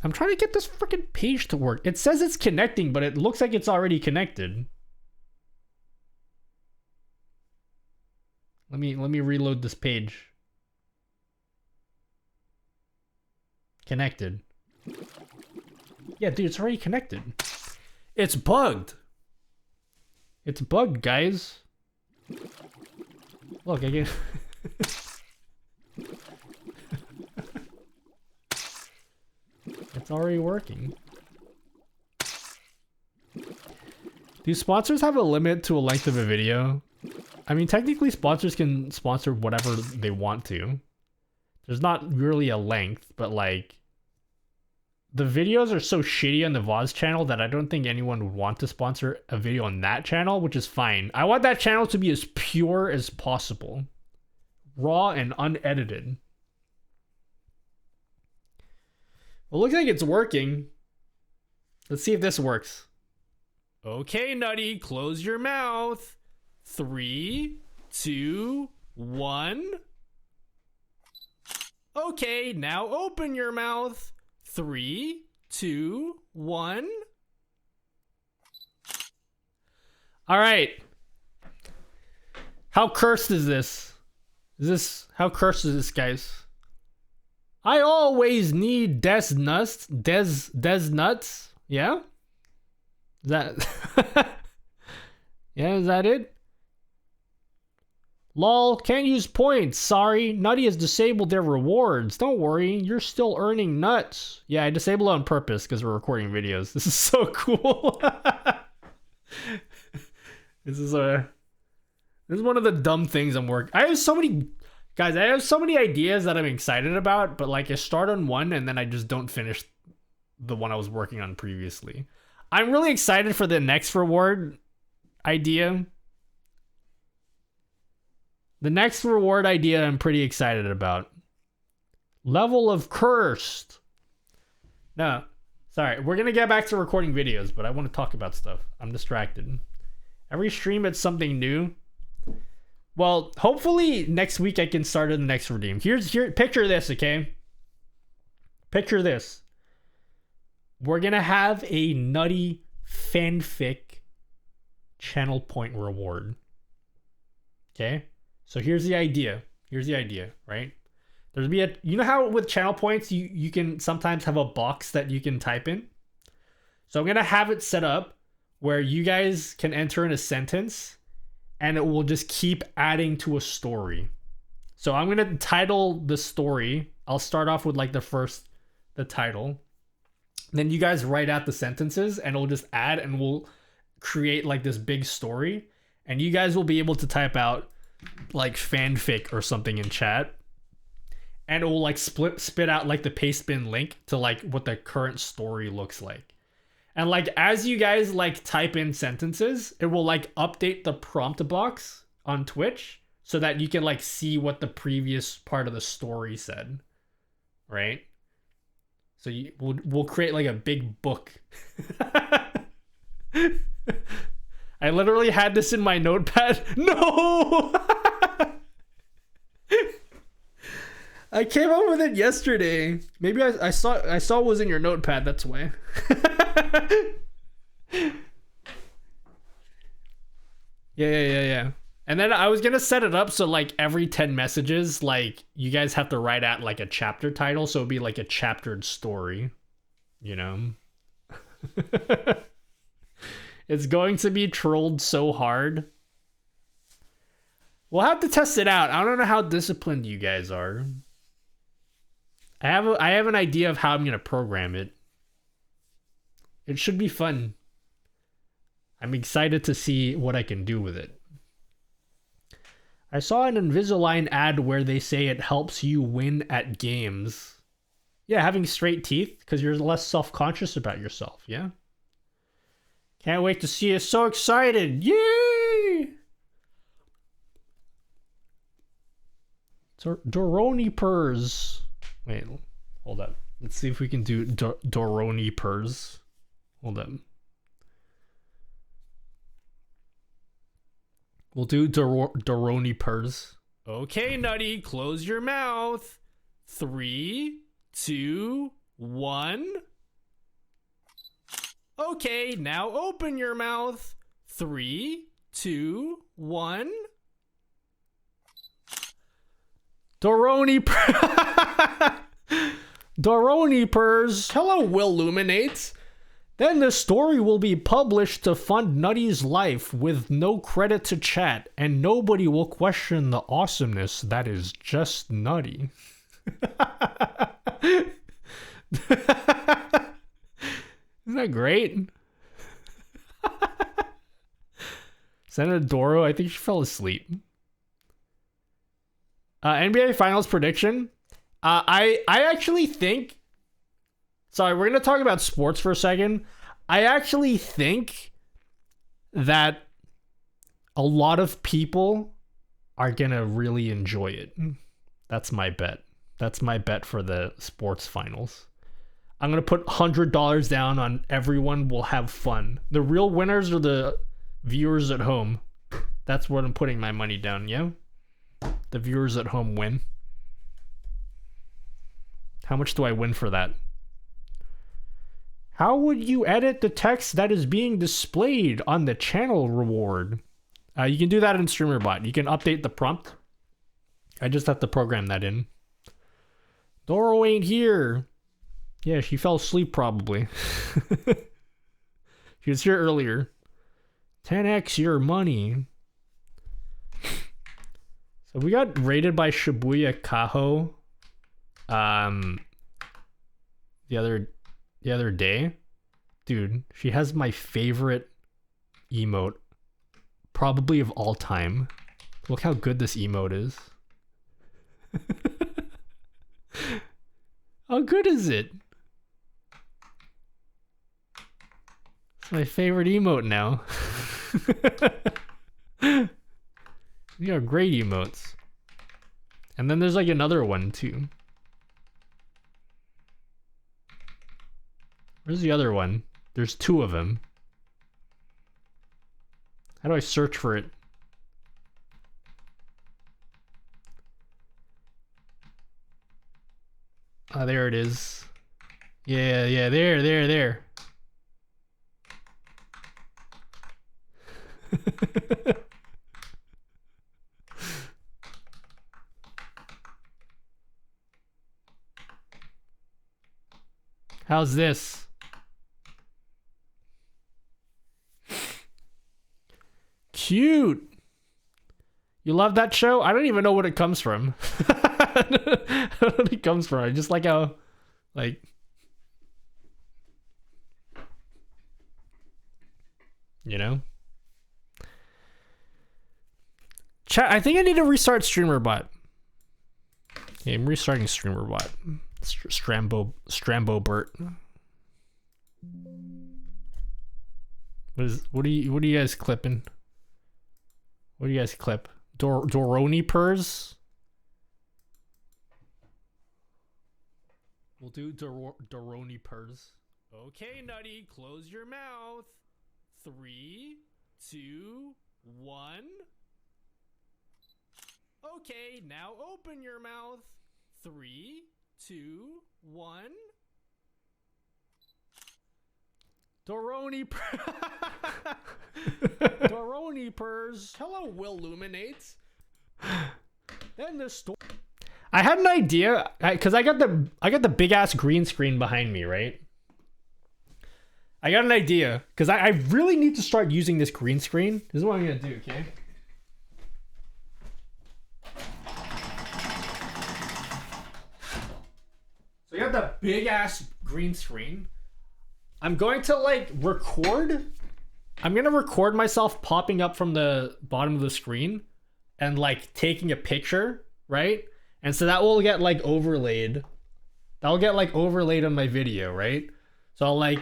I'm trying to get this freaking page to work. It says it's connecting, but it looks like it's already connected. Let me reload this page. Connected. Yeah, dude, it's already connected. It's bugged. It's bugged, guys. Look, I can... It's already working. Do sponsors have a limit to a length of a video? I mean, technically sponsors can sponsor whatever they want to. There's not really a length, but like... The videos are so shitty on the VODs channel that I don't think anyone would want to sponsor a video on that channel, which is fine. I want that channel to be as pure as possible. Raw and unedited. Well, looks like it's working. Let's see if this works. Okay, Nutty, close your mouth. 3, 2, 1. Okay, now open your mouth. 3, 2, 1. All right. How cursed is this? How cursed is this, guys? I always need des nuts. Yeah? Is that yeah, is that it? Lol, can't use points. Sorry, Nutty has disabled their rewards. Don't worry, you're still earning nuts. Yeah, I disabled it on purpose because we're recording videos. This is so cool. This is one of the dumb things I'm working. I have so many ideas that I'm excited about, but like I start on one and then I just don't finish the one I was working on previously. I'm really excited for the next reward idea. The next reward idea I'm pretty excited about. Level of cursed. No, sorry. We're going to get back to recording videos, but I want to talk about stuff. I'm distracted. Every stream it's something new. Well, hopefully next week I can start in the next redeem. Picture this, okay? Picture this. We're gonna have a nutty fanfic channel point reward. Okay? So here's the idea. Right? There'll be you know how with channel points you can sometimes have a box that you can type in? So I'm gonna have it set up where you guys can enter in a sentence and it will just keep adding to a story. So I'm gonna title the story. I'll start off with like the title. Then you guys write out the sentences and it'll just add and we'll create like this big story. And you guys will be able to type out like fanfic or something in chat. And it will like spit out like the paste bin link to like what the current story looks like. And like as you guys like type in sentences, it will like update the prompt box on Twitch so that you can like see what the previous part of the story said. Right? So we'll create like a big book. I literally had this in my notepad. No! I came up with it yesterday. Maybe I saw it was in your notepad, that's why. Yeah. And then I was gonna set it up so like every 10 messages, like you guys have to write out like a chapter title, so it'd be like a chaptered story, you know? It's going to be trolled so hard. We'll have to test it out. I don't know how disciplined you guys are. I have an idea of how I'm gonna program it. It should be fun. I'm excited to see what I can do with it. I saw an Invisalign ad where they say it helps you win at games. Yeah, having straight teeth, because you're less self-conscious about yourself, yeah? Can't wait to see you. So excited. Yay! Doroni purrs. Wait, hold up. Let's see if we can do Doroni purrs. Hold up. We'll do Doroni purrs. Okay, Nutty, close your mouth. 3, 2, 1. Okay, now open your mouth. 3, 2, 1. Doroni Doroni purrs. Hello, Will Luminates. Then the story will be published to fund Nutty's life with no credit to chat, and nobody will question the awesomeness that is just Nutty. Isn't that great? Senator Doro, I think she fell asleep. NBA Finals prediction. I actually think... Sorry, we're going to talk about sports for a second. I actually think that a lot of people are going to really enjoy it. That's my bet. That's my bet for the sports finals. I'm going to put $100 down on everyone will have fun. The real winners are the viewers at home. That's what I'm putting my money down, yeah? The viewers at home win. How much do I win for that? How would you edit the text that is being displayed on the channel reward? You can do that in Streamer.bot. You can update the prompt. I just have to program that in. Doro ain't here. Yeah, she fell asleep probably. She was here earlier. 10x your money. So we got raided by Shibuya Kaho the other day. Dude, she has my favorite emote probably of all time. Look how good this emote is. How good is it? It's my favorite emote now. These are great emotes. And then there's like another one too. Where's the other one? There's two of them. How do I search for it? Oh, there it is. Yeah, yeah, there. How's this? Cute. You love that show? I don't even know what it comes from. I don't know what it comes from. I just like how, like, you know? Chat, I think I need to restart StreamerBot. Yeah, I'm restarting StreamerBot. Strambo-Bert. What are you guys clipping? What do you guys clip? Doroni purrs? We'll do Doroni purrs. Okay, Nutty, close your mouth. 3, 2, 1. Okay, now open your mouth. 3, 2, 1. Doroni Doroni purrs. Hello, Will Luminates. Then the story. I had an idea because I got the big ass green screen behind me, right? I got an idea because I really need to start using this green screen. This is what I'm gonna do, okay? So I got the big ass green screen. I'm going to like record. I'm gonna record myself popping up from the bottom of the screen and like taking a picture, right? And so that will get like overlaid. That'll get like overlaid on my video, right? So I'll like,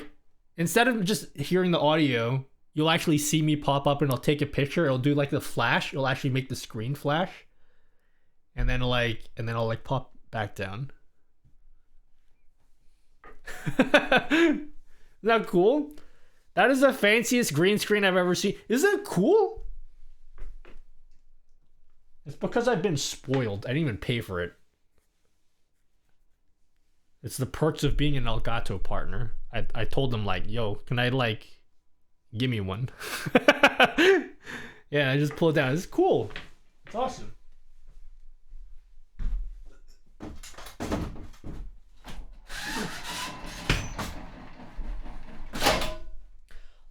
instead of just hearing the audio, you'll actually see me pop up and I'll take a picture. It'll do like the flash. It'll actually make the screen flash. And then I'll like pop back down. Isn't that cool? That is the fanciest green screen I've ever seen. Isn't it cool? It's because I've been spoiled. I didn't even pay for it. It's the perks of being an Elgato partner. I told them like, yo, can I like, give me one? Yeah, I just pulled it down. It's cool. It's awesome.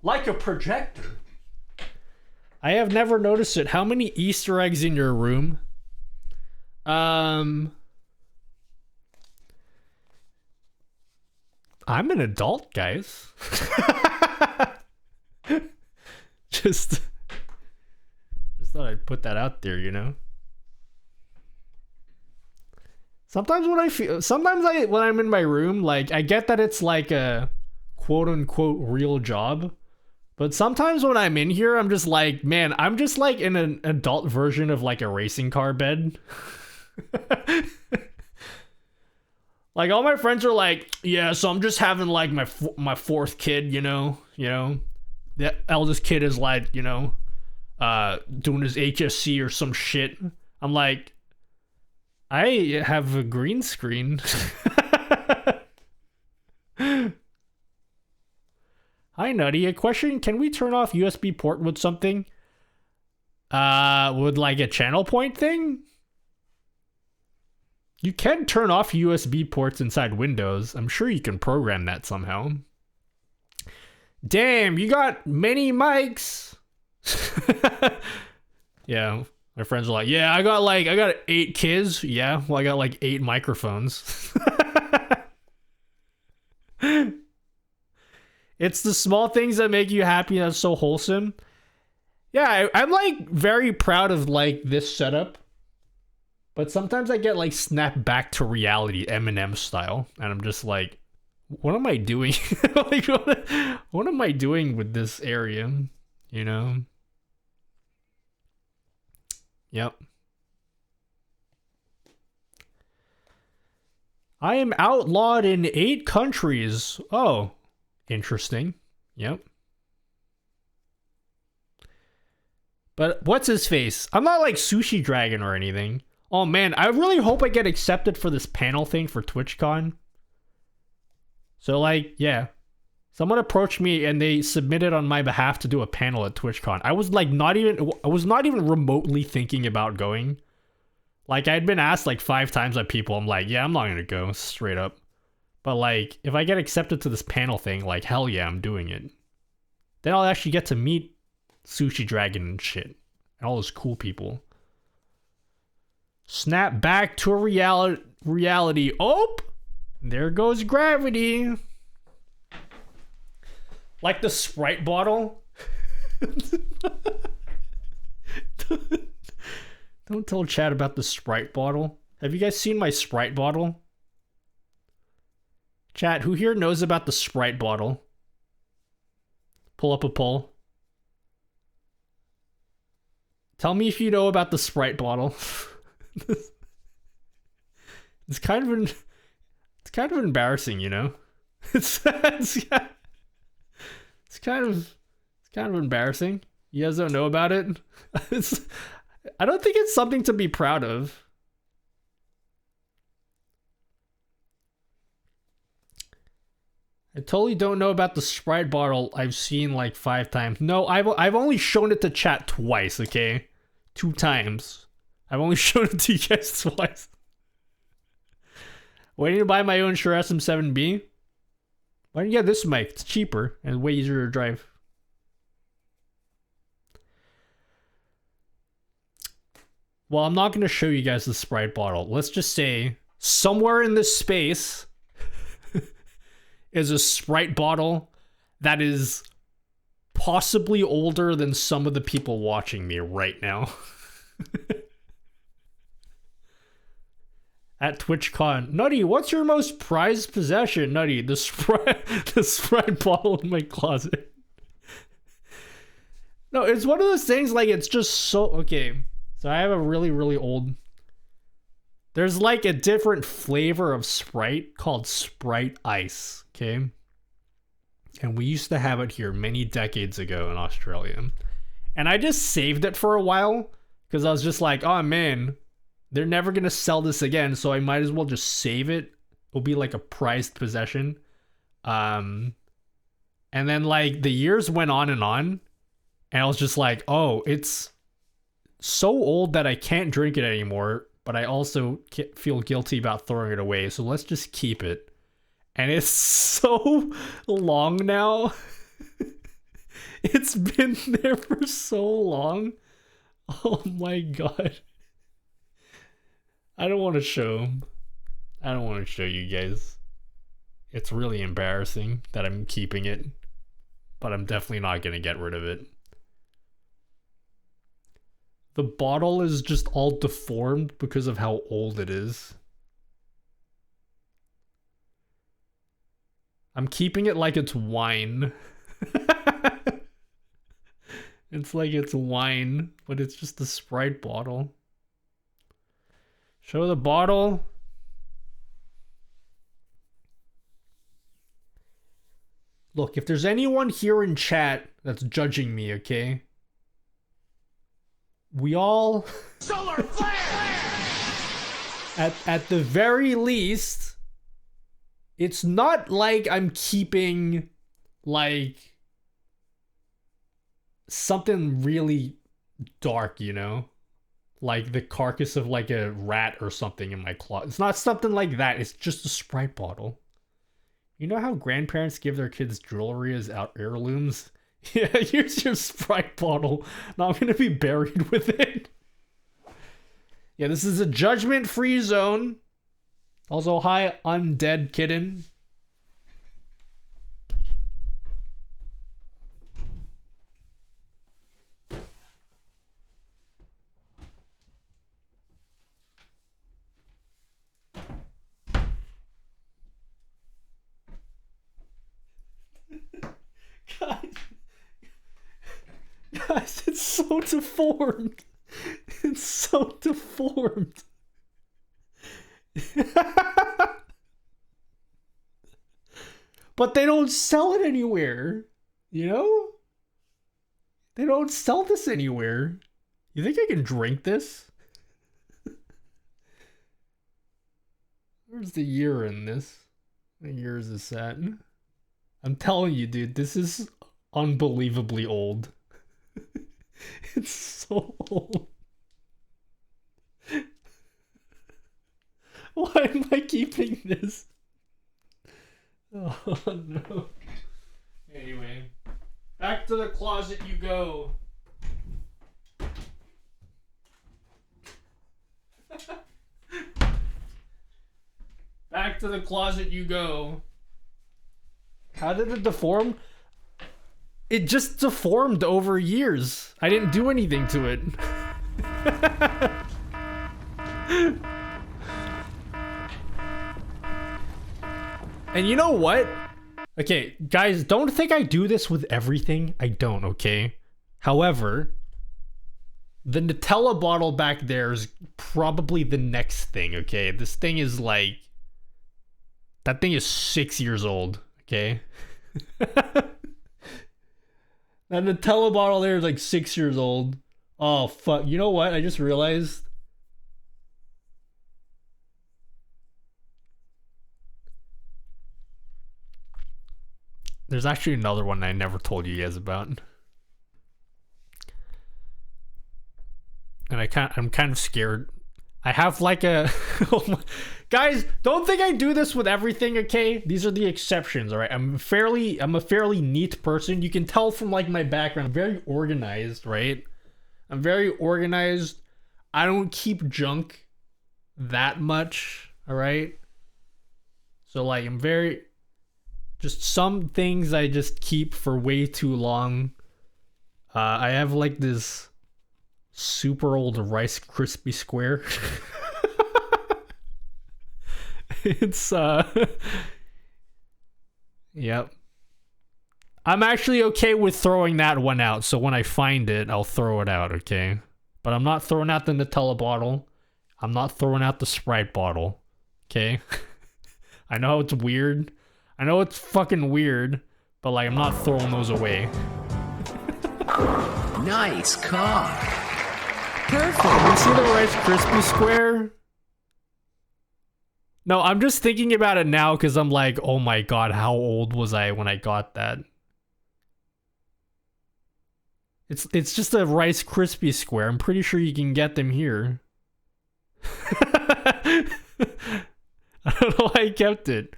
Like a projector. I have never noticed it. How many Easter eggs in your room? I'm an adult, guys. Just thought I'd put that out there, you know. Sometimes when I'm in my room, like I get that it's like a quote unquote real job. But sometimes when I'm in here, I'm just like, man, I'm just like in an adult version of like a racing car bed. Like all my friends are like, yeah, so I'm just having like my fourth kid, you know, the eldest kid is like, you know, doing his HSC or some shit. I'm like, I have a green screen. Hi, Nutty. A question. Can we turn off USB port with something? With like a channel point thing? You can turn off USB ports inside Windows. I'm sure you can program that somehow. Damn, you got many mics. Yeah, my friends are like, yeah, I got 8 kids. Yeah, well, I got like 8 microphones. It's the small things that make you happy. That's so wholesome. Yeah, I'm like very proud of like this setup. But sometimes I get like snapped back to reality, Eminem style. And I'm just like, what am I doing? Like, what am I doing with this area? You know? Yep. I am outlawed in 8 countries. Oh. Interesting. Yep. But what's his face? I'm not like Sushi Dragon or anything. Oh man, I really hope I get accepted for this panel thing for TwitchCon. So like, yeah. Someone approached me and they submitted on my behalf to do a panel at TwitchCon. I was like not even remotely thinking about going. Like I'd been asked like 5 times by people. I'm like, yeah, I'm not gonna go straight up. But like, if I get accepted to this panel thing, like hell yeah, I'm doing it. Then I'll actually get to meet Sushi Dragon and shit. And all those cool people. Snap back to a reality. Oh! There goes gravity. Like the Sprite bottle. Don't tell chat about the Sprite bottle. Have you guys seen my Sprite bottle? Chat, who here knows about the Sprite bottle? Pull up a poll. Tell me if you know about the Sprite bottle. It's kind of embarrassing, you know? It's kind of embarrassing. You guys don't know about it? I don't think it's something to be proud of. I totally don't know about the Sprite bottle I've seen like 5 times. No, I've only shown it to chat twice, okay? 2 times. I've only shown it to you guys twice. Waiting to buy my own Shure SM7B? Why don't you get this mic? It's cheaper and way easier to drive. Well, I'm not going to show you guys the Sprite bottle. Let's just say somewhere in this space is a Sprite bottle that is possibly older than some of the people watching me right now. At TwitchCon. Nutty, what's your most prized possession? Nutty, the Sprite bottle in my closet. No, it's one of those things like it's just so... Okay, so I have a really, really old... There's like a different flavor of Sprite called Sprite Ice, okay? And we used to have it here many decades ago in Australia. And I just saved it for a while because I was just like, oh man, they're never going to sell this again, so I might as well just save it. It'll be like a prized possession. And then like the years went on, and I was just like, oh, it's so old that I can't drink it anymore, but I also feel guilty about throwing it away, so let's just keep it. And it's so long now. It's been there for so long. Oh my god. I don't want to show him. I don't want to show you guys. It's really embarrassing that I'm keeping it, but I'm definitely not going to get rid of it. The bottle is just all deformed because of how old it is. I'm keeping it like it's wine. It's like it's wine, but it's just a Sprite bottle. Show the bottle. Look, if there's anyone here in chat that's judging me, okay? We all... Solar flare! At the very least, it's not like I'm keeping, like, something really dark, you know? Like the carcass of like a rat or something in my closet. It's not something like that. It's just a Sprite bottle. You know how grandparents give their kids jewelry as heirlooms? Yeah, here's your Sprite bottle. Now I'm going to be buried with it. Yeah, this is a judgment-free zone. Also, hi, Undead Kitten. Guys, it's so deformed. It's so deformed. But they don't sell it anywhere. You know? They don't sell this anywhere. You think I can drink this? Where's the year in this? What year is this at? I'm telling you, dude, this is unbelievably old. It's so old. Why am I keeping this? Oh no. Anyway, back to the closet you go. Back to the closet you go. How did it deform? It just deformed over years. I didn't do anything to it. And you know what? Okay, guys, don't think I do this with everything. I don't, okay? However, the Nutella bottle back there is probably the next thing, okay? This thing is like... That thing is 6 years old, okay? That Nutella bottle there is like 6 years old. Oh, fuck. You know what? I just realized... There's actually another one I never told you guys about. And I'm kind of scared. I have like a... Oh my... Guys, don't think I do this with everything, okay? These are the exceptions, all right? I'm a fairly neat person. You can tell from like my background. I'm very organized, right? I'm very organized. I don't keep junk that much, all right? So like I'm very... Just some things I just keep for way too long. I have like this super old Rice Krispie square. It's yep. I'm actually okay with throwing that one out, so when I find it, I'll throw it out, okay? But I'm not throwing out the Nutella bottle. I'm not throwing out the Sprite bottle, okay? I know it's weird. I know it's fucking weird, but like I'm not throwing those away. Nice cock. Perfect. You see the Rice Krispie square? No, I'm just thinking about it now because I'm like, oh my god, how old was I when I got that? It's just a Rice Krispie square. I'm pretty sure you can get them here. I don't know why I kept it.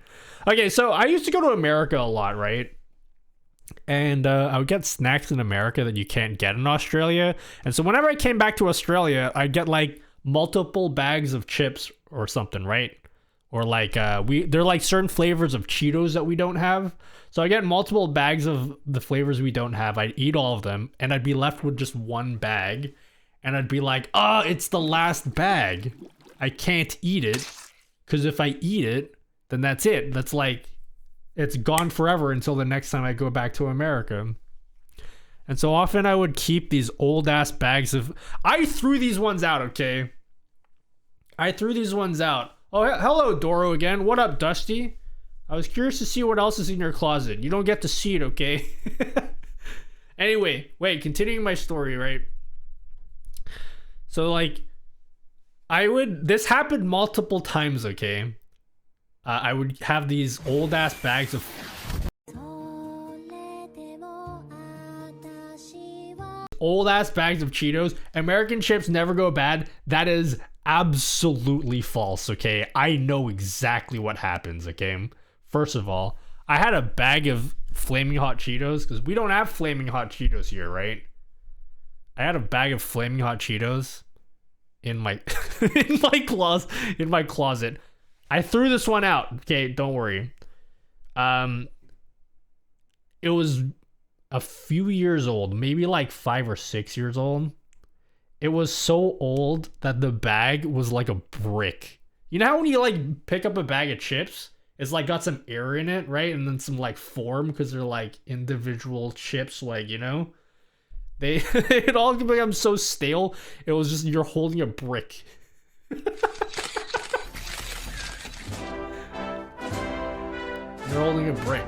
Okay, so I used to go to America a lot, right? And I would get snacks in America that you can't get in Australia. And so whenever I came back to Australia, I'd get like multiple bags of chips or something, right? Or like they're like certain flavors of Cheetos that we don't have. So I get multiple bags of the flavors we don't have. I'd eat all of them and I'd be left with just one bag. And I'd be like, oh, it's the last bag. I can't eat it. Because if I eat it, then that's it. That's like, it's gone forever until the next time I go back to America. And so often I would keep these old ass bags of... I threw these ones out, okay? I threw these ones out. Oh, hello, Doro again. What up, Dusty? I was curious to see what else is in your closet. You don't get to see it, okay? Anyway, wait, continuing my story, right? So, like, this happened multiple times, okay? I would have these old ass bags of Cheetos. American chips never go bad. That is absolutely false, okay? I know exactly what happens, okay? First of all, I had a bag of Flaming Hot Cheetos because we don't have Flaming Hot Cheetos here, right? I had a bag of Flaming Hot Cheetos in my in my closet. I threw this one out. Okay, don't worry. It was a few years old, maybe like 5 or 6 years old. It was so old that the bag was like a brick. You know how when you like pick up a bag of chips, it's like got some air in it, right? And then some like form because they're like individual chips, like, you know? It all become so stale. It was just, you're holding a brick. You're holding a brick.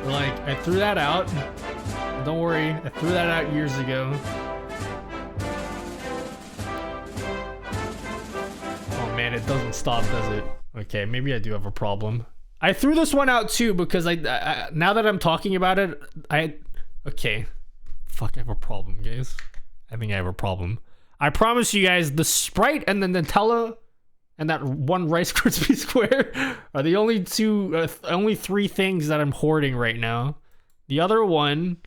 Like, I threw that out. Don't worry, I threw that out years ago. Oh man, it doesn't stop, does it? Okay, maybe I do have a problem. I threw this one out too because I now that I'm talking about it, okay. Fuck, I have a problem, guys. I think I have a problem. I promise you guys, the Sprite and the Nutella and that one Rice Krispie square are the only only three things that I'm hoarding right now. The other one,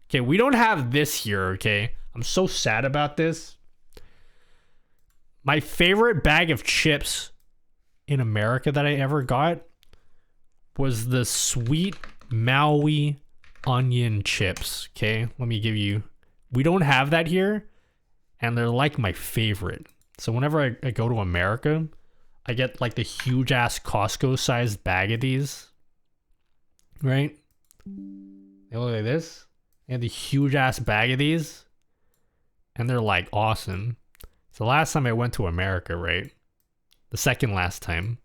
okay, we don't have this here, okay? I'm so sad about this. My favorite bag of chips in America that I ever got was the sweet Maui onion chips, okay? Let me give you, we don't have that here, and they're like my favorite. So whenever I go to America, I get like the huge ass Costco sized bag of these, right? They look like this. They have the huge ass bag of these, and they're like awesome. So last time I went to America, right? The second last time,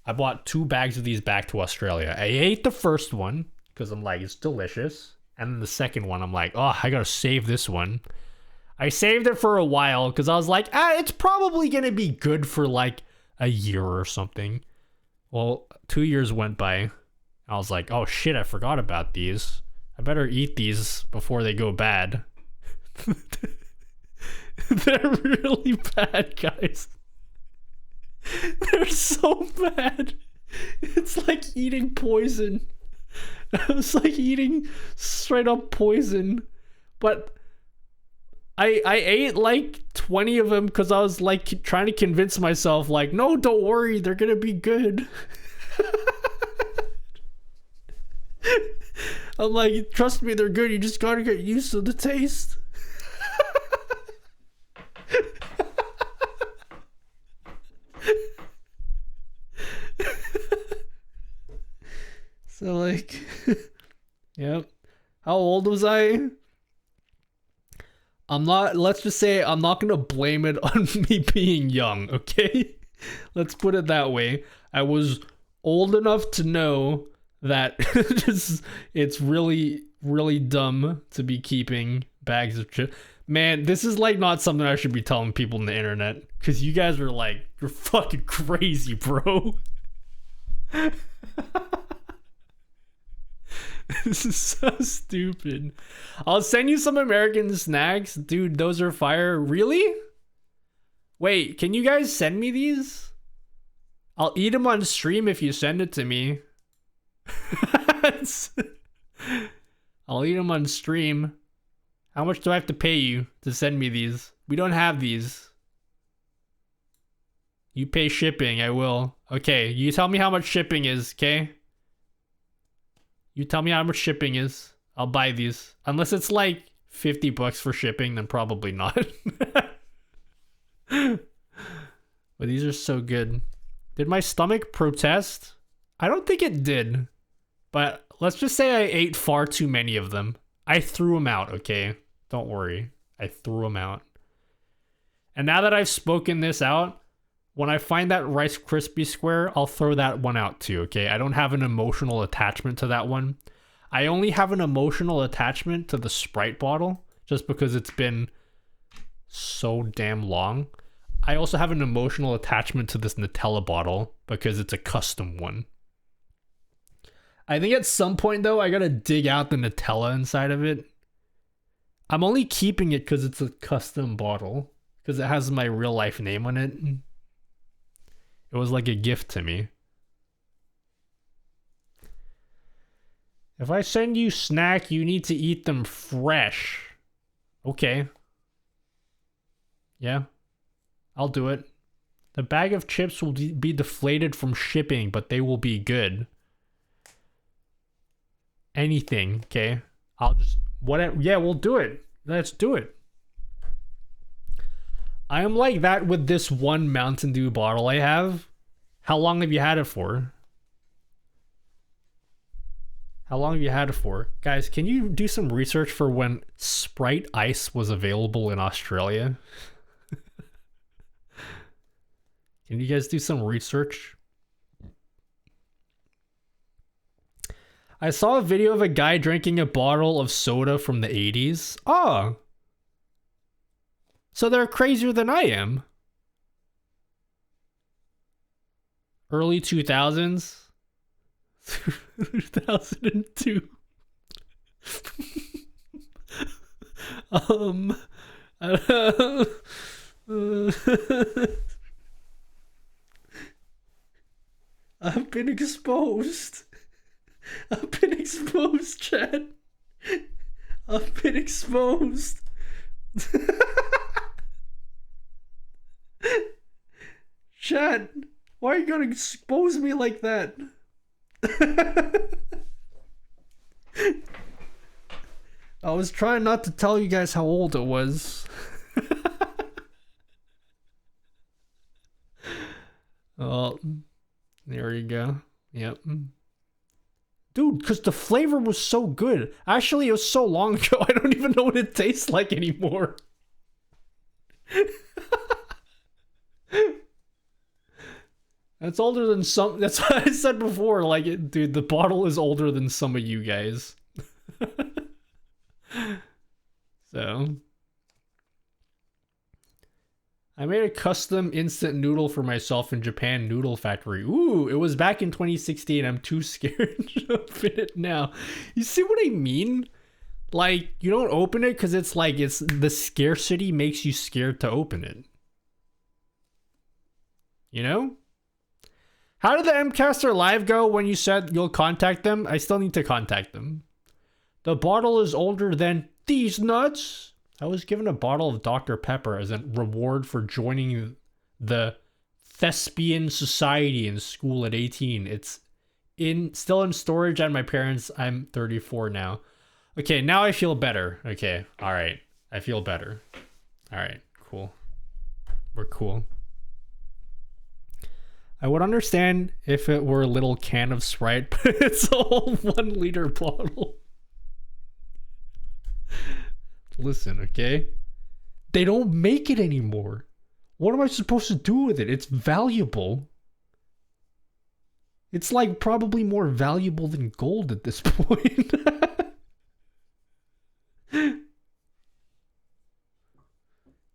I bought 2 bags of these back to Australia. I ate the first one because I'm like, it's delicious. And then the second one, I'm like, oh, I gotta save this one. I saved it for a while because I was like, it's probably gonna be good for like a year or something. Well, 2 years went by. I was like, oh shit, I forgot about these. I better eat these before they go bad. They're really bad, guys. They're so bad. It's like eating poison. It's like eating straight up poison. But I ate like 20 of them because I was like trying to convince myself like, no, don't worry, they're gonna be good. I'm like, trust me, they're good. You just gotta get used to the taste. So like, yep. How old was I? Let's just say I'm not gonna blame it on me being young, okay? Let's put it that way. I was old enough to know that it's really, really dumb to be keeping bags of chips. Man, this is like not something I should be telling people on the internet, because you guys are like, you're fucking crazy, bro. This is so stupid. I'll send you some American snacks. Dude, those are fire. Really? Wait, can you guys send me these? I'll eat them on stream if you send it to me. I'll eat them on stream. How much do I have to pay you to send me these? We don't have these. You pay shipping, I will. Okay, you tell me how much shipping is, okay? You tell me how much shipping is. I'll buy these. Unless it's like 50 bucks for shipping, then probably not. But these are so good. Did my stomach protest? I don't think it did. But let's just say I ate far too many of them. I threw them out, okay? Don't worry. I threw them out. And now that I've spoken this out, when I find that Rice Krispie square, I'll throw that one out too, okay? I don't have an emotional attachment to that one. I only have an emotional attachment to the Sprite bottle, just because it's been so damn long. I also have an emotional attachment to this Nutella bottle, because it's a custom one. I think at some point, though, I gotta dig out the Nutella inside of it. I'm only keeping it because it's a custom bottle, because it has my real life name on it. It was like a gift to me. If I send you snack, you need to eat them fresh. Okay. Yeah. I'll do it. The bag of chips will be deflated from shipping, but they will be good. Anything, okay? I'll just... whatever. Yeah, we'll do it. Let's do it. I am like that with this one Mountain Dew bottle I have. How long have you had it for? How long have you had it for? Guys, can you do some research for when Sprite Ice was available in Australia? Can you guys do some research? I saw a video of a guy drinking a bottle of soda from the 80s. Oh. So they're crazier than I am. Early 2000s. 2002. I've been exposed. I've been exposed, Chad. I've been exposed. Chad, why are you gonna expose me like that? I was trying not to tell you guys how old it was. Oh, there you go. Yep. Dude, because the flavor was so good. Actually, it was so long ago, I don't even know what it tastes like anymore. That's older than some. That's what I said before. Like, dude, the bottle is older than some of you guys. So, I made a custom instant noodle for myself in Japan Noodle Factory. Ooh, it was back in 2016. I'm too scared to open it now. You see what I mean? Like, you don't open it because it's like the scarcity makes you scared to open it. You know? How did the MCaster Live go when you said you'll contact them? I still need to contact them. The bottle is older than these nuts. I was given a bottle of Dr. Pepper as a reward for joining the Thespian Society in school at 18. It's still in storage at my parents'. I'm 34 now. Okay, now I feel better. Okay, all right. I feel better. All right, cool. We're cool. I would understand if it were a little can of Sprite, but it's a whole 1 liter bottle. Listen, okay? They don't make it anymore. What am I supposed to do with it? It's valuable. It's like probably more valuable than gold at this point.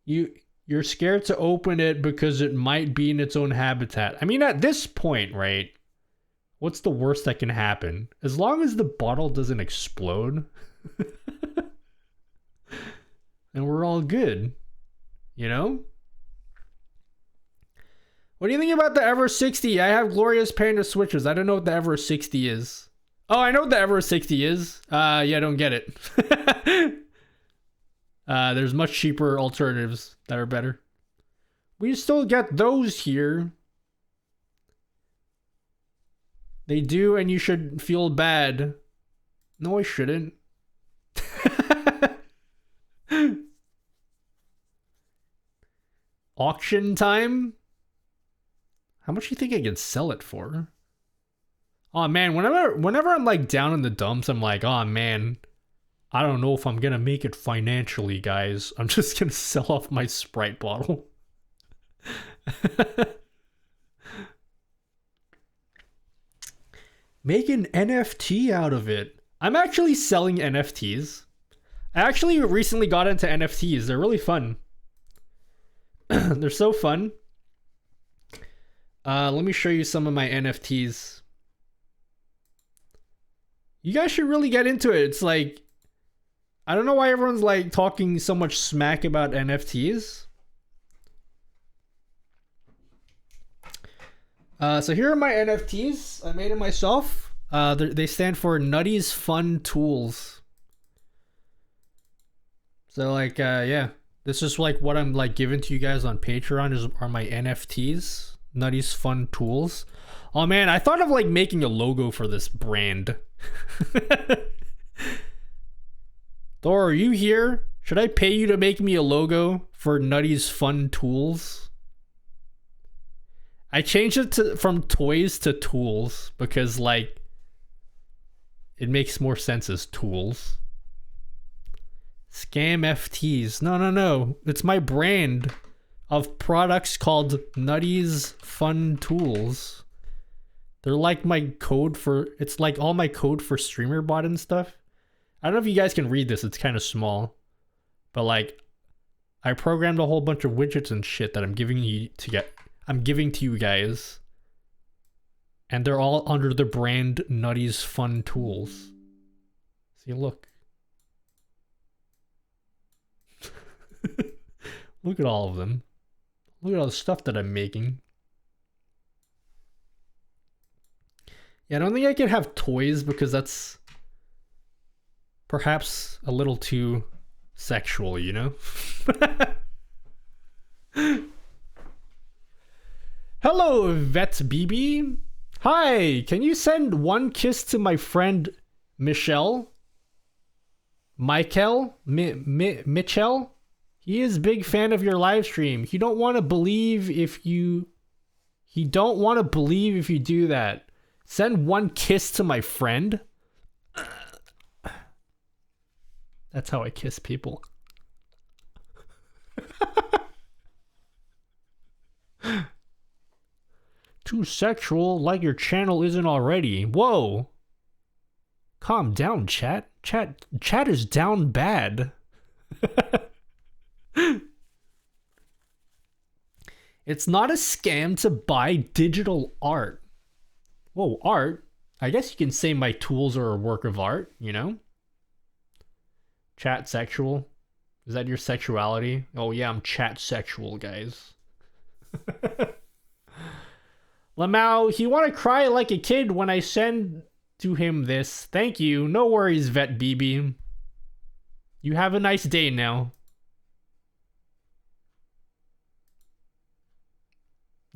You're scared to open it because it might be in its own habitat. I mean, at this point, right? What's the worst that can happen? As long as the bottle doesn't explode, and we're all good. You know? What do you think about the Ever 60? I have glorious panda switches. I don't know what the Ever 60 is. Oh, I know what the Ever 60 is. Yeah, I don't get it. There's much cheaper alternatives that are better. We still get those here. They do, and you should feel bad. No, I shouldn't. Auction time? How much do you think I could sell it for? Oh man, whenever I'm like down in the dumps, I'm like, oh man, I don't know if I'm gonna make it financially, guys. I'm just gonna sell off my Sprite bottle. Make an NFT out of it. I'm actually selling NFTs. I actually recently got into NFTs. They're really fun. They're so fun. Let me show you some of my NFTs. You guys should really get into it. It's like, I don't know why everyone's like talking so much smack about NFTs. So here are my NFTs. I made it myself. They stand for Nutty's Fun Tools. So like, yeah, this is like what I'm like giving to you guys on Patreon are my NFTs. Nutty's Fun Tools. Oh man, I thought of like making a logo for this brand. Thor, are you here? Should I pay you to make me a logo for Nutty's Fun Tools? I changed it from toys to tools because like it makes more sense as tools. Scam FTs. No. It's my brand of products called Nutty's Fun Tools. They're like my code for, it's like all my code for StreamerBot and stuff. I don't know if you guys can read this, it's kind of small. But like, I programmed a whole bunch of widgets and shit that I'm giving to you guys. And they're all under the brand Nutty's Fun Tools. See, look. Look at all of them. Look at all the stuff that I'm making. Yeah, I don't think I can have toys because that's perhaps a little too sexual, you know? Hello, Vets BB. Hi, can you send one kiss to my friend Michelle? Mitchell? He is a big fan of your live stream. He don't want to believe if you do that. Send one kiss to my friend. That's how I kiss people. Too sexual, like your channel isn't already. Whoa. Calm down, chat. Chat is down bad. It's not a scam to buy digital art. Whoa, art? I guess you can say my tools are a work of art, you know? Chat sexual? Is that your sexuality? Oh yeah, I'm chat sexual, guys. Lamau, he wanna cry like a kid when I send to him this. Thank you. No worries, Vet BB. You have a nice day now.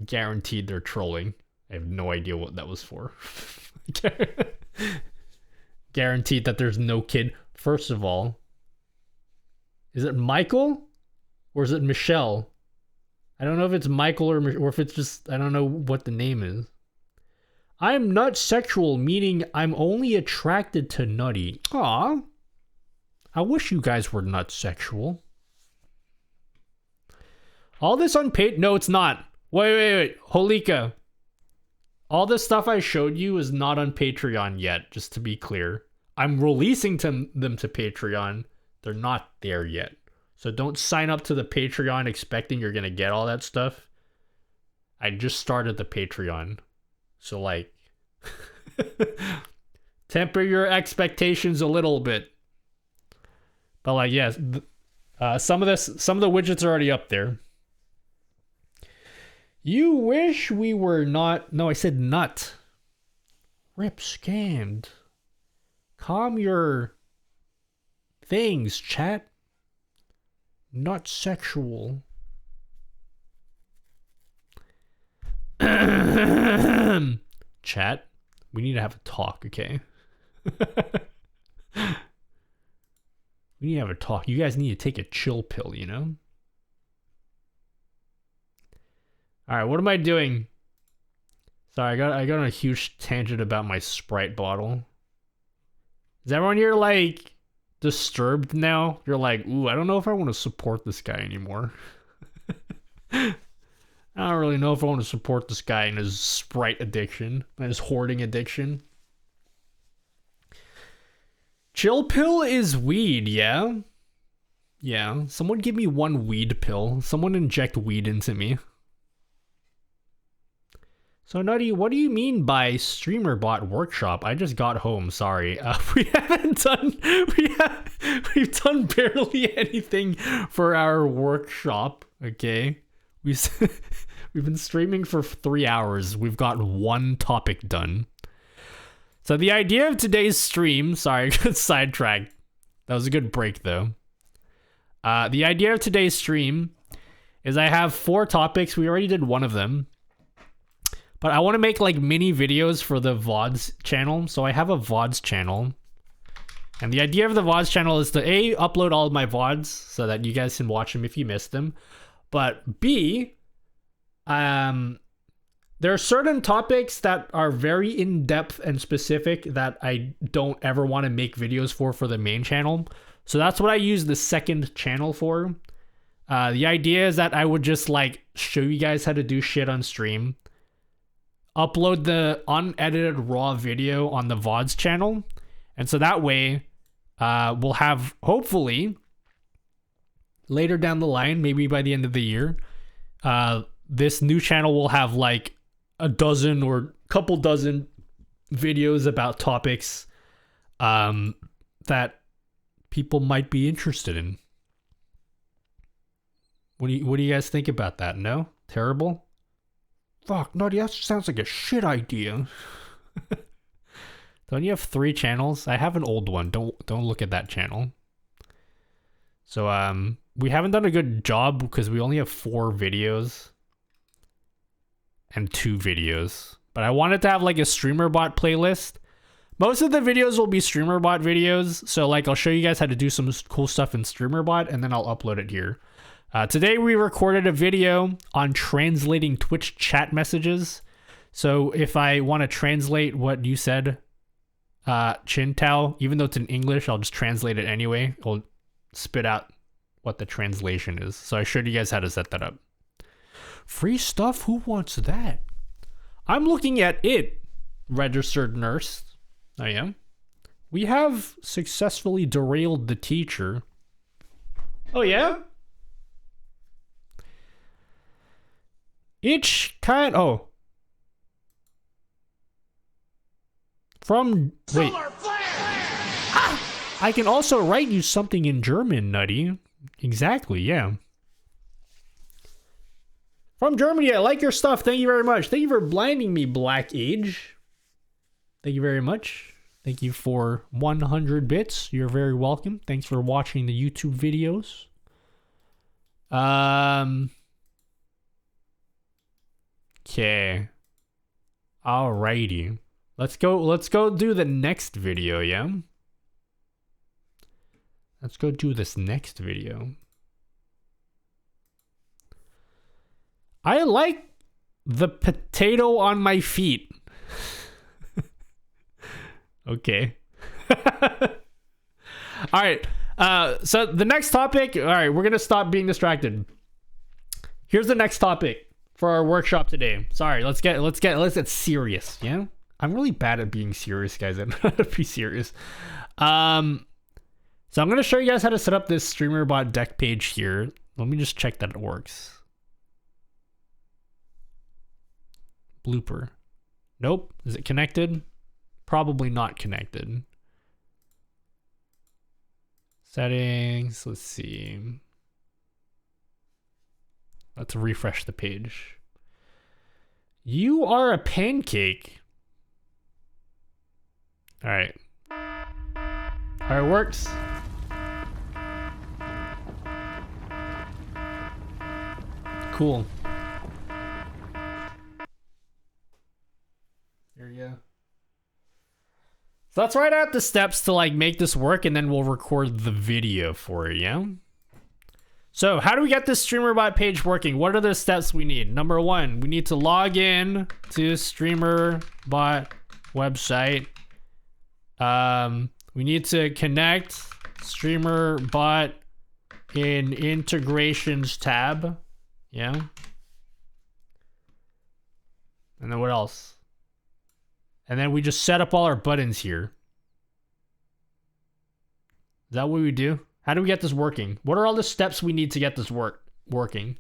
Guaranteed they're trolling. I have no idea what that was for. Guaranteed that there's no kid. First of all, is it Michael or is it Michelle? I don't know if it's Michael or if it's just, I don't know what the name is. I'm not sexual, meaning I'm only attracted to Nutty. Aw. I wish you guys were not sexual. All this unpaid? No, it's not. Wait. Holika. All this stuff I showed you is not on Patreon yet, just to be clear. I'm releasing them to Patreon. They're not there yet. So don't sign up to the Patreon expecting you're going to get all that stuff. I just started the Patreon. So like, temper your expectations a little bit. But like, yes, some of the widgets are already up there. You wish we were not... No, I said nut. Rip scammed. Calm your things, chat. Not sexual. Chat, we need to have a talk, okay? We need to have a talk. You guys need to take a chill pill, you know? Alright, what am I doing? Sorry, I got on a huge tangent about my Sprite bottle. Is everyone here, like, disturbed now? You're like, ooh, I don't know if I want to support this guy anymore. I don't really know if I want to support this guy and his Sprite addiction and his hoarding addiction. Chill pill is weed, yeah? Yeah, someone give me one weed pill. Someone inject weed into me. So Nutty, what do you mean by StreamerBot Workshop? I just got home, sorry. We've done barely anything for our workshop, okay? We've been streaming for 3 hours. We've got one topic done. So the idea of today's stream, sorry, I got sidetracked. That was a good break though. The idea of today's stream is I have 4 topics. We already did one of them. But I want to make like mini videos for the VODs channel. So I have a VODs channel. And the idea of the VODs channel is to A, upload all of my VODs so that you guys can watch them if you missed them. But B, there are certain topics that are very in-depth and specific that I don't ever want to make videos for the main channel. So that's what I use the second channel for. The idea is that I would just like show you guys how to do shit on stream. upload the unedited raw video on the VODs channel. And so that way, we'll have, hopefully, later down the line, maybe by the end of the year, this new channel will have like a dozen or couple dozen videos about topics that people might be interested in. What do you guys think about that? No? Terrible? Fuck, Nutty, that sounds like a shit idea. Don't you have 3 channels? I have an old one. Don't look at that channel. So we haven't done a good job because we only have 4 videos and 2 videos. But I wanted to have like a StreamerBot playlist. Most of the videos will be StreamerBot videos. So like I'll show you guys how to do some cool stuff in StreamerBot and then I'll upload it here. Today we recorded a video on translating Twitch chat messages. So if I want to translate what you said, Chintao, even though it's in English, I'll just translate it anyway. I'll spit out what the translation is. So I showed you guys how to set that up. Free stuff? Who wants that? I'm looking at it, registered nurse. I am. We have successfully derailed the teacher. Oh yeah? Each kind... Oh. From... Wait. Ah! I can also write you something in German, Nutty. Exactly, yeah. From Germany, I like your stuff. Thank you very much. Thank you for blinding me, Black Age. Thank you very much. Thank you for 100 bits. You're very welcome. Thanks for watching the YouTube videos. Okay. Alrighty. Let's go do the next video, yeah? Let's go do this next video. I like the potato on my feet. Okay. All right. So the next topic. All right, we're gonna stop being distracted. Here's the next topic for our workshop today. Sorry, let's get serious. Yeah, I'm really bad at being serious, guys. I don't know how to be serious. So I'm gonna show you guys how to set up this StreamerBot deck page here. Let me just check that it works. Blooper. Nope. Is it connected? Probably not connected. Settings. Let's see. Let's refresh the page. You are a pancake. All right. All right, works. Cool. There you go. So let's write out the steps to like make this work and then we'll record the video for it, yeah? So how do we get this StreamerBot page working? What are the steps we need? Number 1, we need to log in to StreamerBot website. We need to connect StreamerBot in integrations tab. Yeah. And then what else? And then we just set up all our buttons here. Is that what we do? How do we get this working? What are all the steps we need to get this working?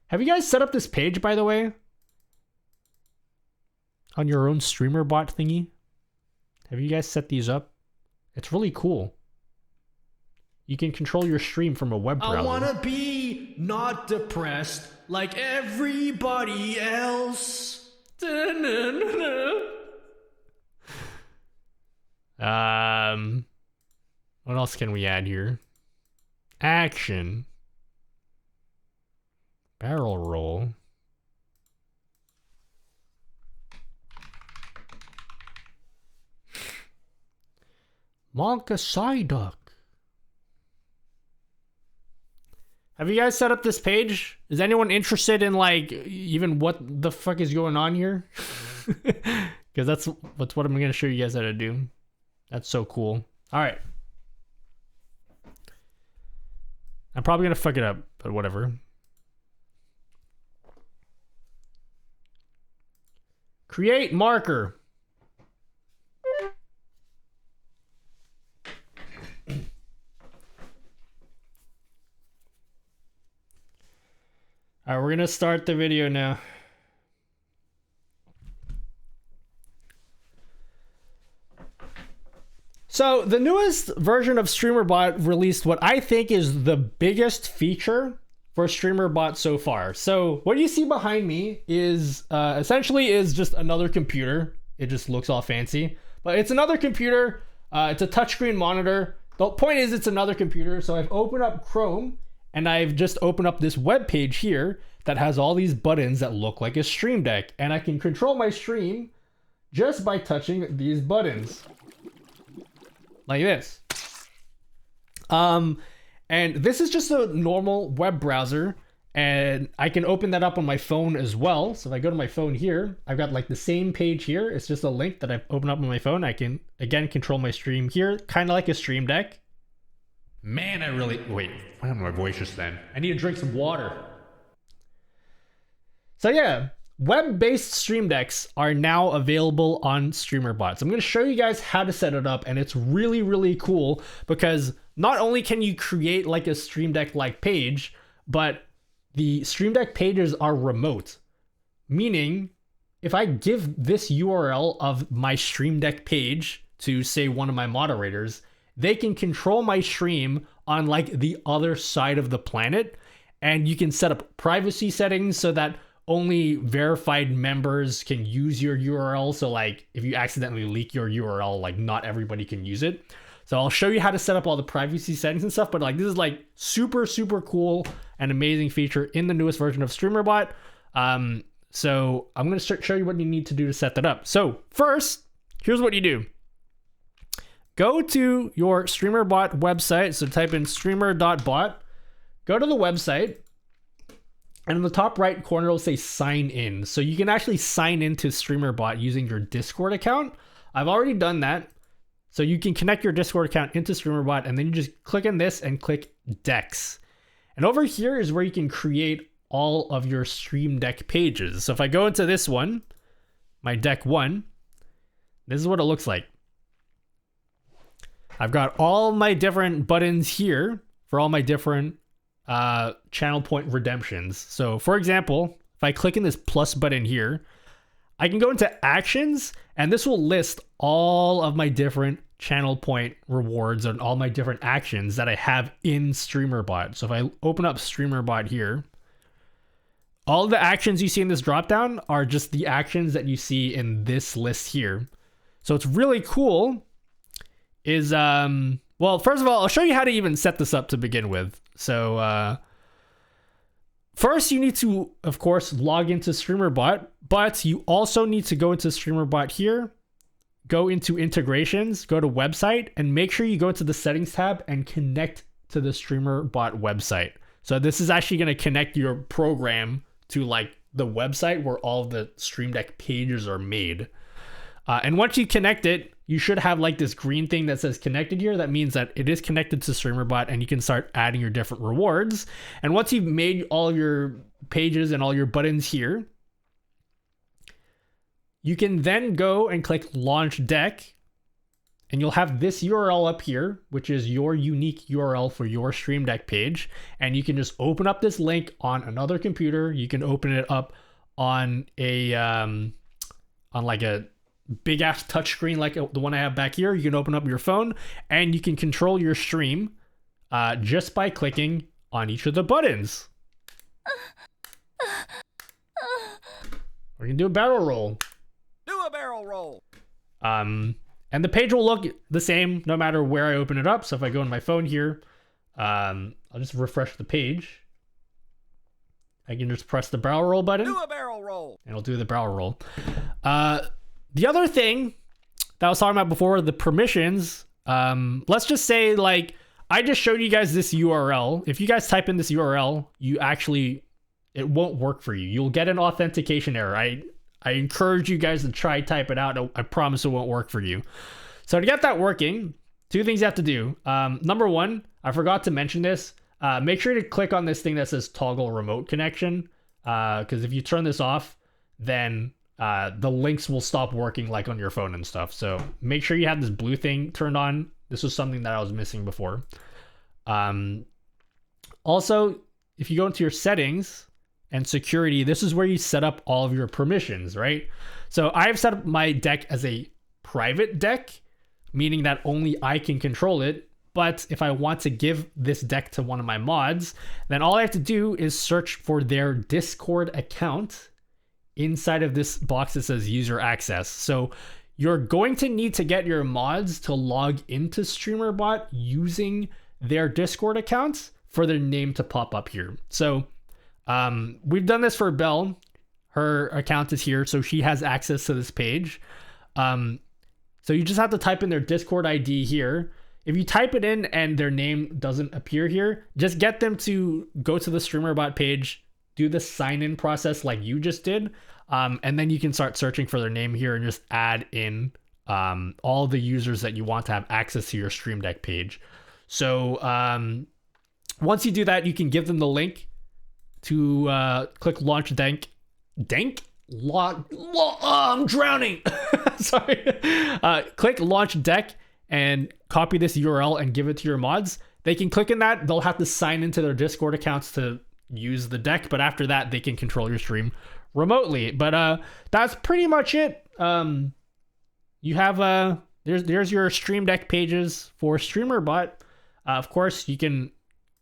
Have you guys set up this page, by the way? On your own StreamerBot thingy? Have you guys set these up? It's really cool. You can control your stream from a web browser. I wanna be not depressed like everybody else. What else can we add here? Action. Barrel roll. Monka Psyduck. Have you guys set up this page? Is anyone interested in like even what the fuck is going on here? Because that's what I'm gonna show you guys how to do. That's so cool. All right. I'm probably gonna fuck it up, but whatever. Create marker. All right, we're gonna start the video now. So the newest version of StreamerBot released what I think is the biggest feature for StreamerBot so far. So what you see behind me is essentially is just another computer. It just looks all fancy, but it's another computer. It's a touchscreen monitor. The point is it's another computer. So I've opened up Chrome and I've just opened up this web page here that has all these buttons that look like a Stream Deck, and I can control my stream just by touching these buttons. Like this. And this is just a normal web browser, and I can open that up on my phone as well. So if I go to my phone here, I've got like the same page here. It's just a link that I've opened up on my phone. I can again control my stream here, kind of like a Stream Deck. Man, I really... Wait, why am my voice just then? I need to drink some water. So yeah, web-based Stream Decks are now available on StreamerBot. So I'm going to show you guys how to set it up, and it's really, really cool because not only can you create like a Stream Deck-like page, but the Stream Deck pages are remote. Meaning, if I give this URL of my Stream Deck page to, say, one of my moderators, they can control my stream on like the other side of the planet, and you can set up privacy settings so that only verified members can use your URL. So like if you accidentally leak your URL, like not everybody can use it. So I'll show you how to set up all the privacy settings and stuff, but like this is like super, super cool and amazing feature in the newest version of StreamerBot. So I'm going to show you what you need to do to set that up. So first, here's what you do. Go to your StreamerBot website. So type in streamer.bot, go to the website, and in the top right corner, it'll say sign in. So you can actually sign into StreamerBot using your Discord account. I've already done that. So you can connect your Discord account into StreamerBot, and then you just click on this and click Decks. And over here is where you can create all of your Stream Deck pages. So if I go into this one, my Deck 1, this is what it looks like. I've got all my different buttons here for all my different channel point redemptions. So for example, if I click in this plus button here, I can go into actions, and this will list all of my different channel point rewards and all my different actions that I have in StreamerBot. So if I open up StreamerBot here, all the actions you see in this dropdown are just the actions that you see in this list here. So it's really cool is, well, first of all, I'll show you how to even set this up to begin with. So first you need to, of course, log into StreamerBot, but you also need to go into StreamerBot here, go into integrations, go to website, and make sure you go to the settings tab and connect to the StreamerBot website. So this is actually going to connect your program to like the website where all the Stream Deck pages are made. And once you connect it, you should have like this green thing that says connected here. That means that it is connected to StreamerBot, and you can start adding your different rewards. And once you've made all of your pages and all your buttons here, you can then go and click Launch Deck, and you'll have this URL up here, which is your unique URL for your Stream Deck page. And you can just open up this link on another computer. You can open it up on a on like a big ass touchscreen like the one I have back here. You can open up your phone, and you can control your stream just by clicking on each of the buttons. Or you can do a barrel roll. Do a barrel roll. And the page will look the same no matter where I open it up. So if I go on my phone here, I'll just refresh the page. I can just press the barrel roll button. Do a barrel roll. And it'll do the barrel roll. The other thing that I was talking about before, the permissions, let's just say like I just showed you guys this URL. If you guys type in this URL, it won't work for you. You'll get an authentication error. I encourage you guys to try type it out. I promise it won't work for you. So to get that working, two things you have to do. Number one, I forgot to mention this. Make sure to click on this thing that says toggle remote connection. Because if you turn this off, then the links will stop working like on your phone and stuff. So make sure you have this blue thing turned on. This was something that I was missing before. Also, if you go into your settings and security, this is where you set up all of your permissions, right? So I've set up my deck as a private deck, meaning that only I can control it. But if I want to give this deck to one of my mods, then all I have to do is search for their Discord account inside of this box that says user access. So you're going to need to get your mods to log into StreamerBot using their Discord accounts for their name to pop up here. So we've done this for Belle. Her account is here, so she has access to this page. So you just have to type in their Discord ID here. If you type it in and their name doesn't appear here, just get them to go to the StreamerBot page, do the sign-in process like you just did, and then you can start searching for their name here and just add in all the users that you want to have access to your Stream Deck page. So once you do that, you can give them the link to click launch Dank. I'm drowning. Sorry. Click launch deck and copy this URL and give it to your mods. They can click in that. They'll have to sign into their Discord accounts to use the deck, but after that, they can control your stream remotely. But that's pretty much it. You have there's your Stream Deck pages for StreamerBot. Of course, you can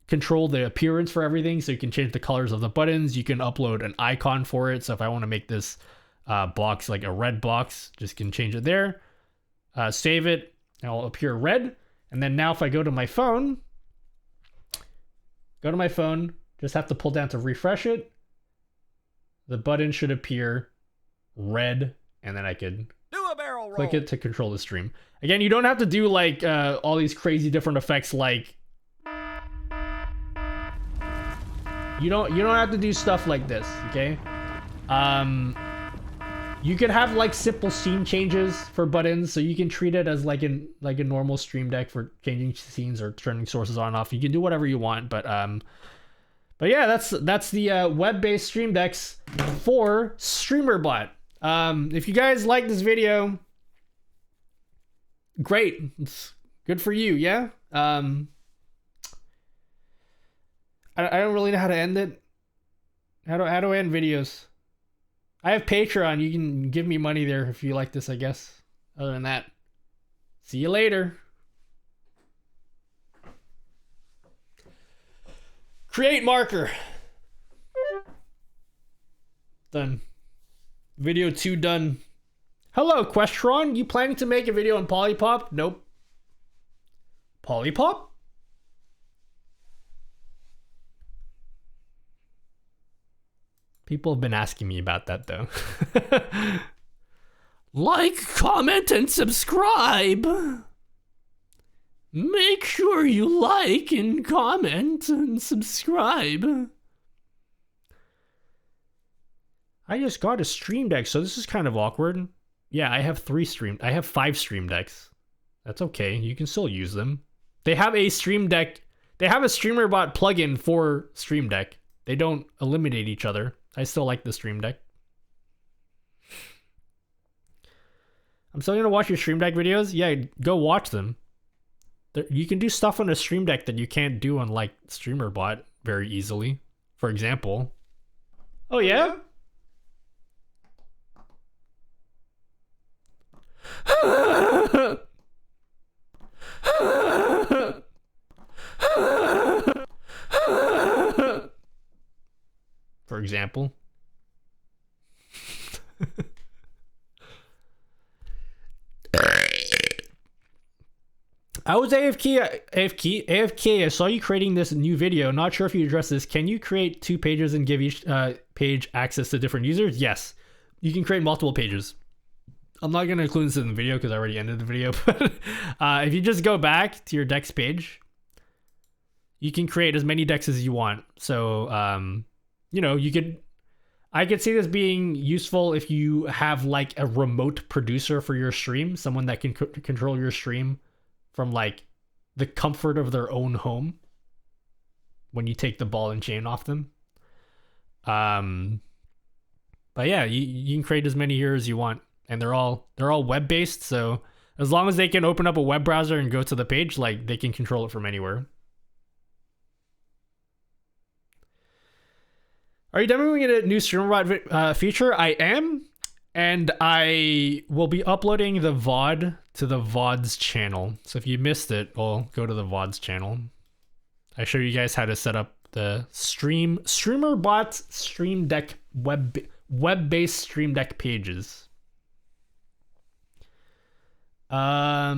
control the appearance for everything, so you can change the colors of the buttons. You can upload an icon for it. So if I want to make this box like a red box, just can change it there. Save it, it'll appear red. And then now if I go to my phone, just have to pull down to refresh it. The button should appear red, and then I could Do a barrel roll. click it to control the stream. Again, you don't have to do like all these crazy different effects. Like you don't have to do stuff like this, okay? You could have like simple scene changes for buttons, so you can treat it as like a normal Stream Deck for changing scenes or turning sources on and off. You can do whatever you want, but yeah, that's the web-based Stream Decks for StreamerBot. If you guys like this video, great, it's good for you. Yeah. I don't really know how to end it. How do I end videos? I have Patreon. You can give me money there if you like this, I guess. Other than that, see you later. Create marker. Done. Video 2 done. Hello, Questron. You planning to make a video on Polypop? Nope. Polypop? People have been asking me about that, though. Like, comment, and subscribe. Make sure you like and comment and subscribe. I just got a Stream Deck, so this is kind of awkward. Yeah, I have 5 Stream Decks. That's okay. You can still use them. They have a Stream Deck. They have a StreamerBot plugin for Stream Deck. They don't eliminate each other. I still like the Stream Deck. I'm still gonna watch your Stream Deck videos. Yeah, go watch them. You can do stuff on a Stream Deck that you can't do on like StreamerBot very easily. For example. Oh yeah? For example. I was AFK. I saw you creating this new video. Not sure if you addressed this. Can you create 2 pages and give each page access to different users? Yes. You can create multiple pages. I'm not going to include this in the video because I already ended the video. But if you just go back to your decks page, you can create as many decks as you want. So, I could see this being useful if you have like a remote producer for your stream, someone that can control your stream from like the comfort of their own home when you take the ball and chain off them. But yeah, you can create as many here as you want, and they're all web based. So as long as they can open up a web browser and go to the page, like they can control it from anywhere. Are you demoing a new StreamerBot feature? I am, and I will be uploading the VOD to the VODs channel. So if you missed it, well, go to the VODs channel. I show you guys how to set up the StreamerBot Stream Deck web-based Stream Deck pages. How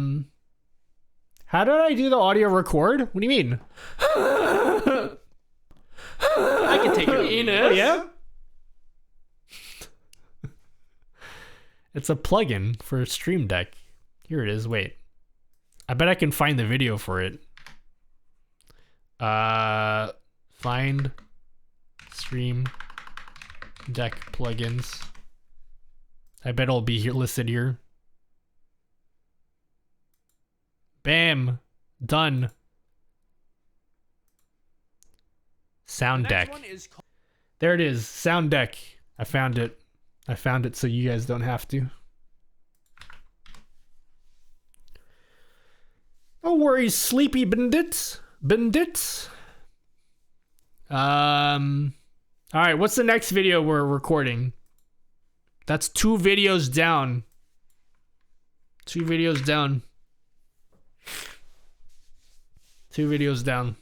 did I do the audio record? What do you mean? I can take it in it, yeah. It's a plugin for Stream Deck. Here it is. Wait, I bet I can find the video for it. Find Stream Deck plugins. I bet it'll be here listed here. Bam, done. Sound Deck. There it is. Sound Deck. I found it. I found it so you guys don't have to. No worries, sleepy bandits. Alright, what's the next video we're recording? That's 2 videos down. 2 videos down. 2 videos down.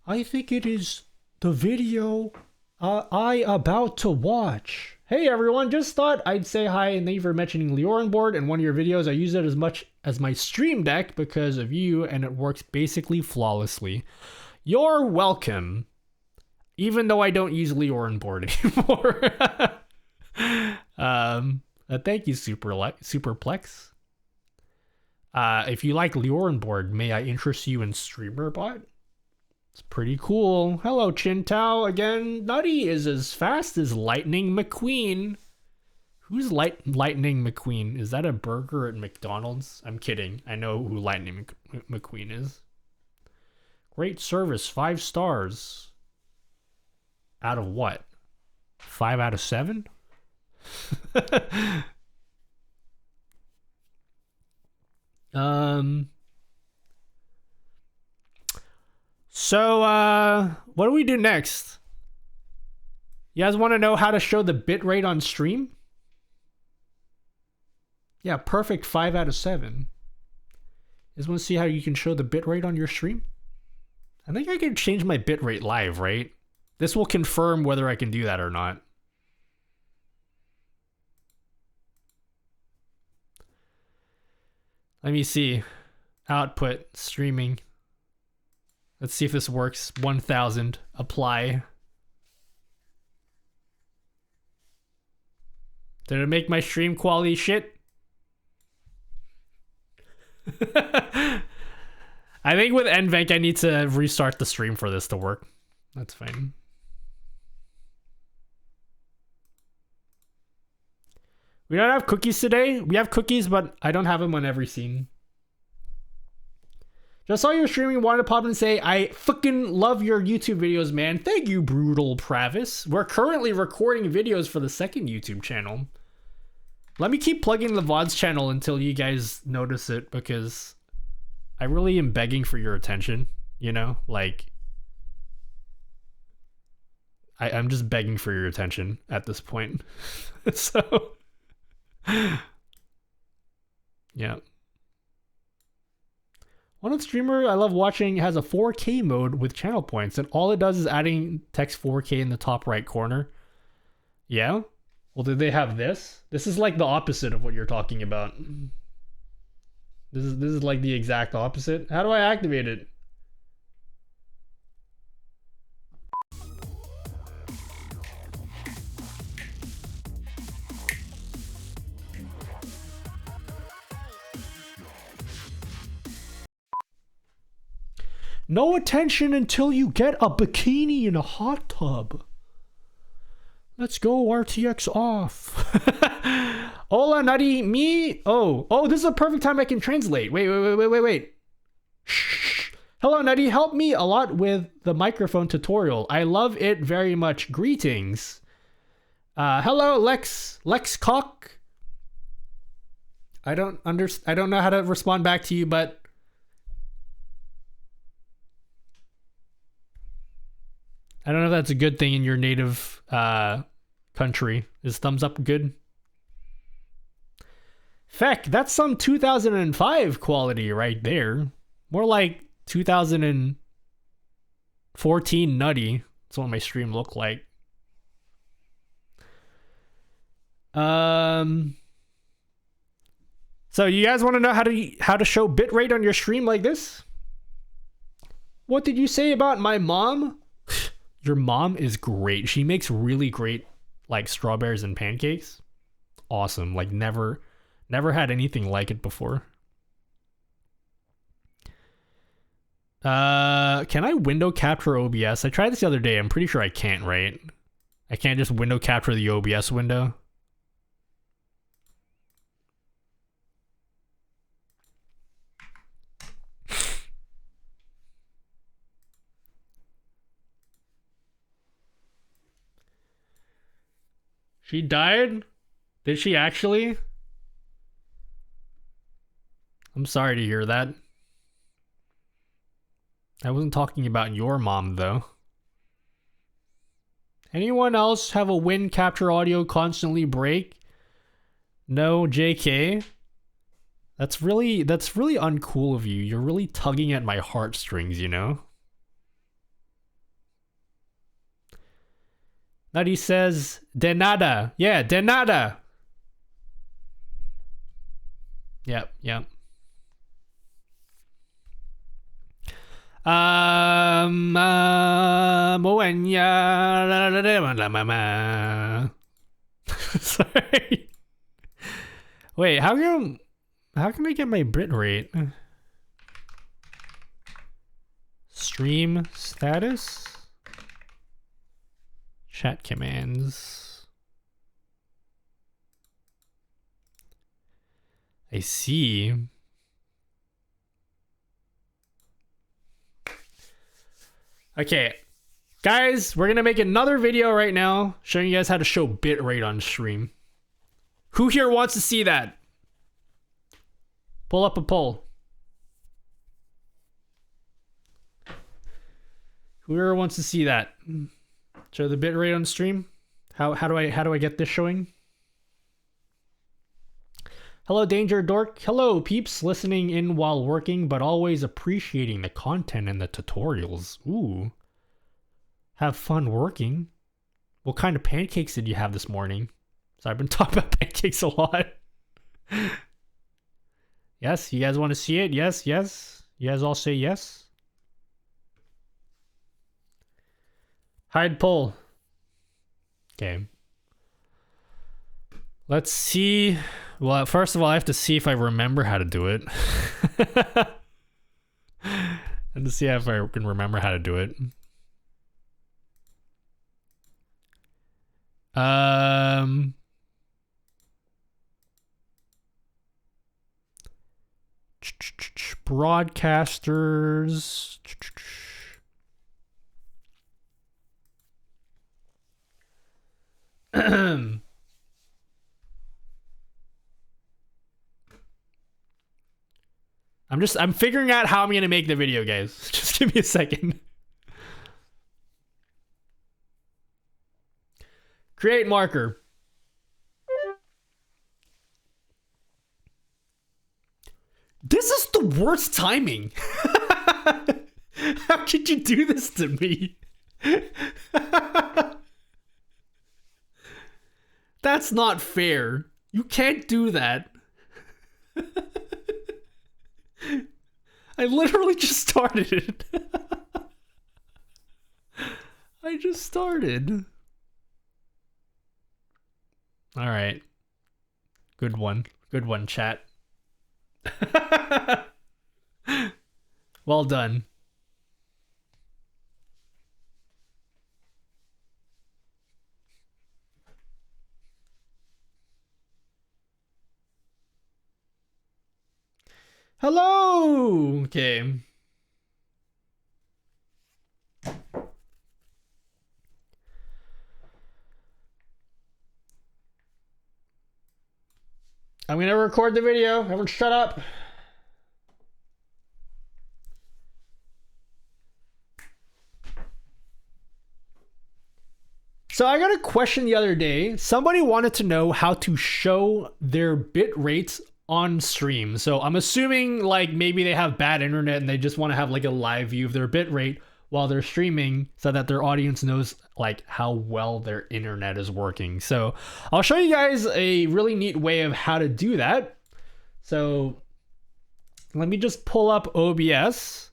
I think it is the video I about to watch. Hey everyone, just thought I'd say hi and thank you for mentioning Leorin board in one of your videos. I use it as much as my Stream Deck because of you and it works basically flawlessly. You're welcome. Even though I don't use Leorin board anymore. Thank you, Superplex. If you like Leorin board, may I interest you in StreamerBot? It's pretty cool. Hello, Chintao again. Nutty is as fast as Lightning McQueen. Who's Lightning McQueen? Is that a burger at McDonald's? I'm kidding. I know who Lightning McQueen is. Great service, 5 stars. Out of what? 5 out of 7? So, what do we do next? You guys want to know how to show the bitrate on stream? Yeah, perfect 5 out of 7. You guys want to see how you can show the bitrate on your stream? I think I can change my bitrate live, right? This will confirm whether I can do that or not. Let me see. Output, streaming. Let's see if this works. 1000. Apply. Did it make my stream quality shit? I think with NVENC I need to restart the stream for this to work. That's fine. We don't have cookies today. We have cookies, but I don't have them on every scene. Just saw your streaming, wanted to pop in and say, I fucking love your YouTube videos, man. Thank you, Brutal Pravis. We're currently recording videos for the second YouTube channel. Let me keep plugging the VODs channel until you guys notice it, because I really am begging for your attention, you know? Like, I'm just begging for your attention at this point. So, yeah. One streamer I love watching has a 4K mode with channel points, and all it does is adding text 4K in the top right corner. Yeah? Well, did they have this? This is like the opposite of what you're talking about. This is like the exact opposite. How do I activate it? No attention until you get a bikini in a hot tub. Let's go RTX off. Hola, Nutty, me? Oh, this is a perfect time I can translate. Wait. Shh. Hello, Nutty. Help me a lot with the microphone tutorial. I love it very much. Greetings. Hello, Lex Cock. I don't know how to respond back to you, but I don't know if that's a good thing in your native country. Is thumbs up good? Feck, that's some 2005 quality right there. More like 2014 Nutty. That's what my stream looked like. So you guys want to know how to show bitrate on your stream like this? What did you say about my mom? Your mom is great. She makes really great like strawberries and pancakes. Awesome. Like never had anything like it before. Can I window capture OBS? I tried this the other day. I'm pretty sure I can't, right? I can't just window capture the OBS window. She died? Did she actually? I'm sorry to hear that. I wasn't talking about your mom, though. Anyone else have a win capture audio constantly break? No, JK. That's really uncool of you. You're really tugging at my heartstrings, you know? Nutty says, de nada. Yeah, de nada. Yep. Sorry. Wait, how can I get my bit rate? Stream status? Chat commands. I see. Okay, guys, we're gonna make another video right now showing you guys how to show bitrate on stream. Who here wants to see that? Pull up a poll. Whoever wants to see that. Show the bitrate on stream. How do I get this showing? Hello, Danger Dork. Hello, peeps listening in while working, but always appreciating the content and the tutorials. Ooh. Have fun working. What kind of pancakes did you have this morning? So I've been talking about pancakes a lot. Yes, you guys want to see it? Yes. You guys all say yes? Hide poll. Okay. Let's see. Well, first of all, I have to see if I remember how to do it. And to see if I can remember how to do it. Broadcasters. I'm figuring out how I'm gonna make the video, guys. Just give me a second. Create marker. This is the worst timing. How could you do this to me? That's not fair. You can't do that. I literally just started it. I just started. All right. Good one. Good one, chat. Well done. Hello. Okay. I'm gonna record the video. Everyone shut up. So I got a question the other day. Somebody wanted to know how to show their bit rates on stream. So I'm assuming like maybe they have bad internet and they just want to have like a live view of their bit rate while they're streaming so that their audience knows like how well their internet is working. So I'll show you guys a really neat way of how to do that. So let me just pull up OBS,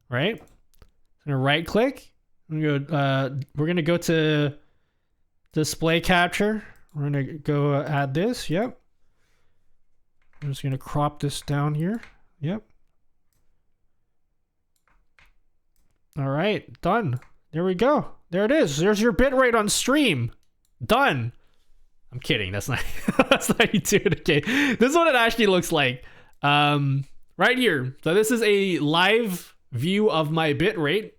right? I'm gonna right click. We're gonna go to display capture. We're gonna go add this. Yep. I'm just gonna crop this down here. Yep. All right, done. There we go. There it is. There's your bitrate on stream. Done. I'm kidding. That's not. That's not how you do it. Okay. This is what it actually looks like. Right here. So this is a live view of my bitrate.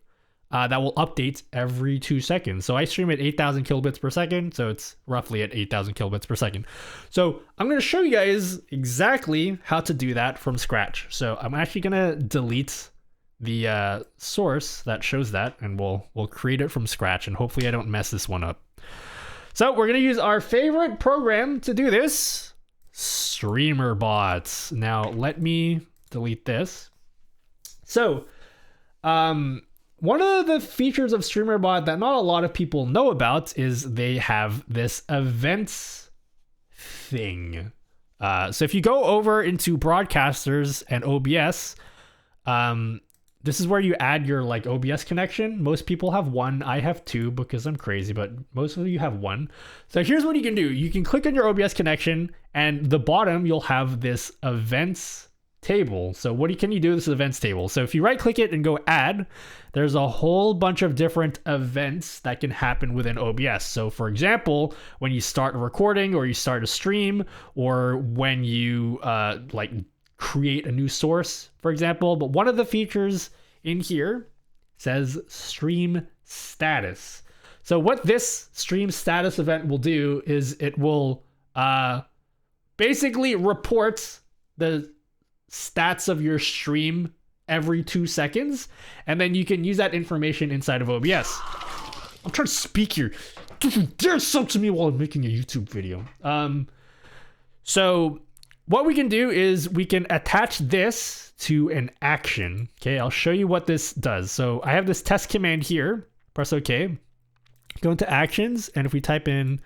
That will update every 2 seconds. So I stream at 8,000 kilobits per second. So it's roughly at 8,000 kilobits per second. So I'm going to show you guys exactly how to do that from scratch. So I'm actually going to delete the source that shows that, and we'll create it from scratch, and hopefully I don't mess this one up. So we're going to use our favorite program to do this, Streamer.bot. Now let me delete this. So, one of the features of Streamer.bot that not a lot of people know about is they have this events thing. So if you go over into broadcasters and OBS, this is where you add your like OBS connection. Most people have one. I have two because I'm crazy, but most of you have one. So here's what you can do. You can click on your OBS connection, and the bottom you'll have this events table. So what can you do with this events table? So if you right click it and go add, there's a whole bunch of different events that can happen within OBS. So for example, when you start a recording or you start a stream, or when you like create a new source, for example. But one of the features in here says stream status. So what this stream status event will do is it will basically report the stats of your stream every 2 seconds, and then you can use that information inside of OBS. I'm trying to speak here. Don't you dare sub to me while I'm making a YouTube video. So what we can do is we can attach this to an action. Okay, I'll show you what this does. So I have this test command here. Press OK. Go into actions, and if we type in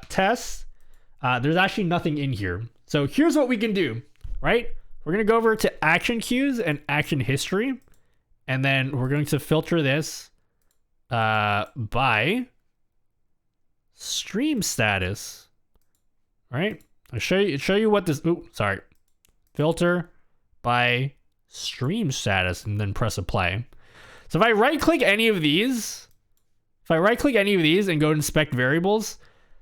test, there's actually nothing in here. So here's what we can do, right? We're going to go over to action queues and action history, and then we're going to filter this by stream status, right? I'll show you what this, filter by stream status, and then press apply. So if I right click any of these, and go to inspect variables,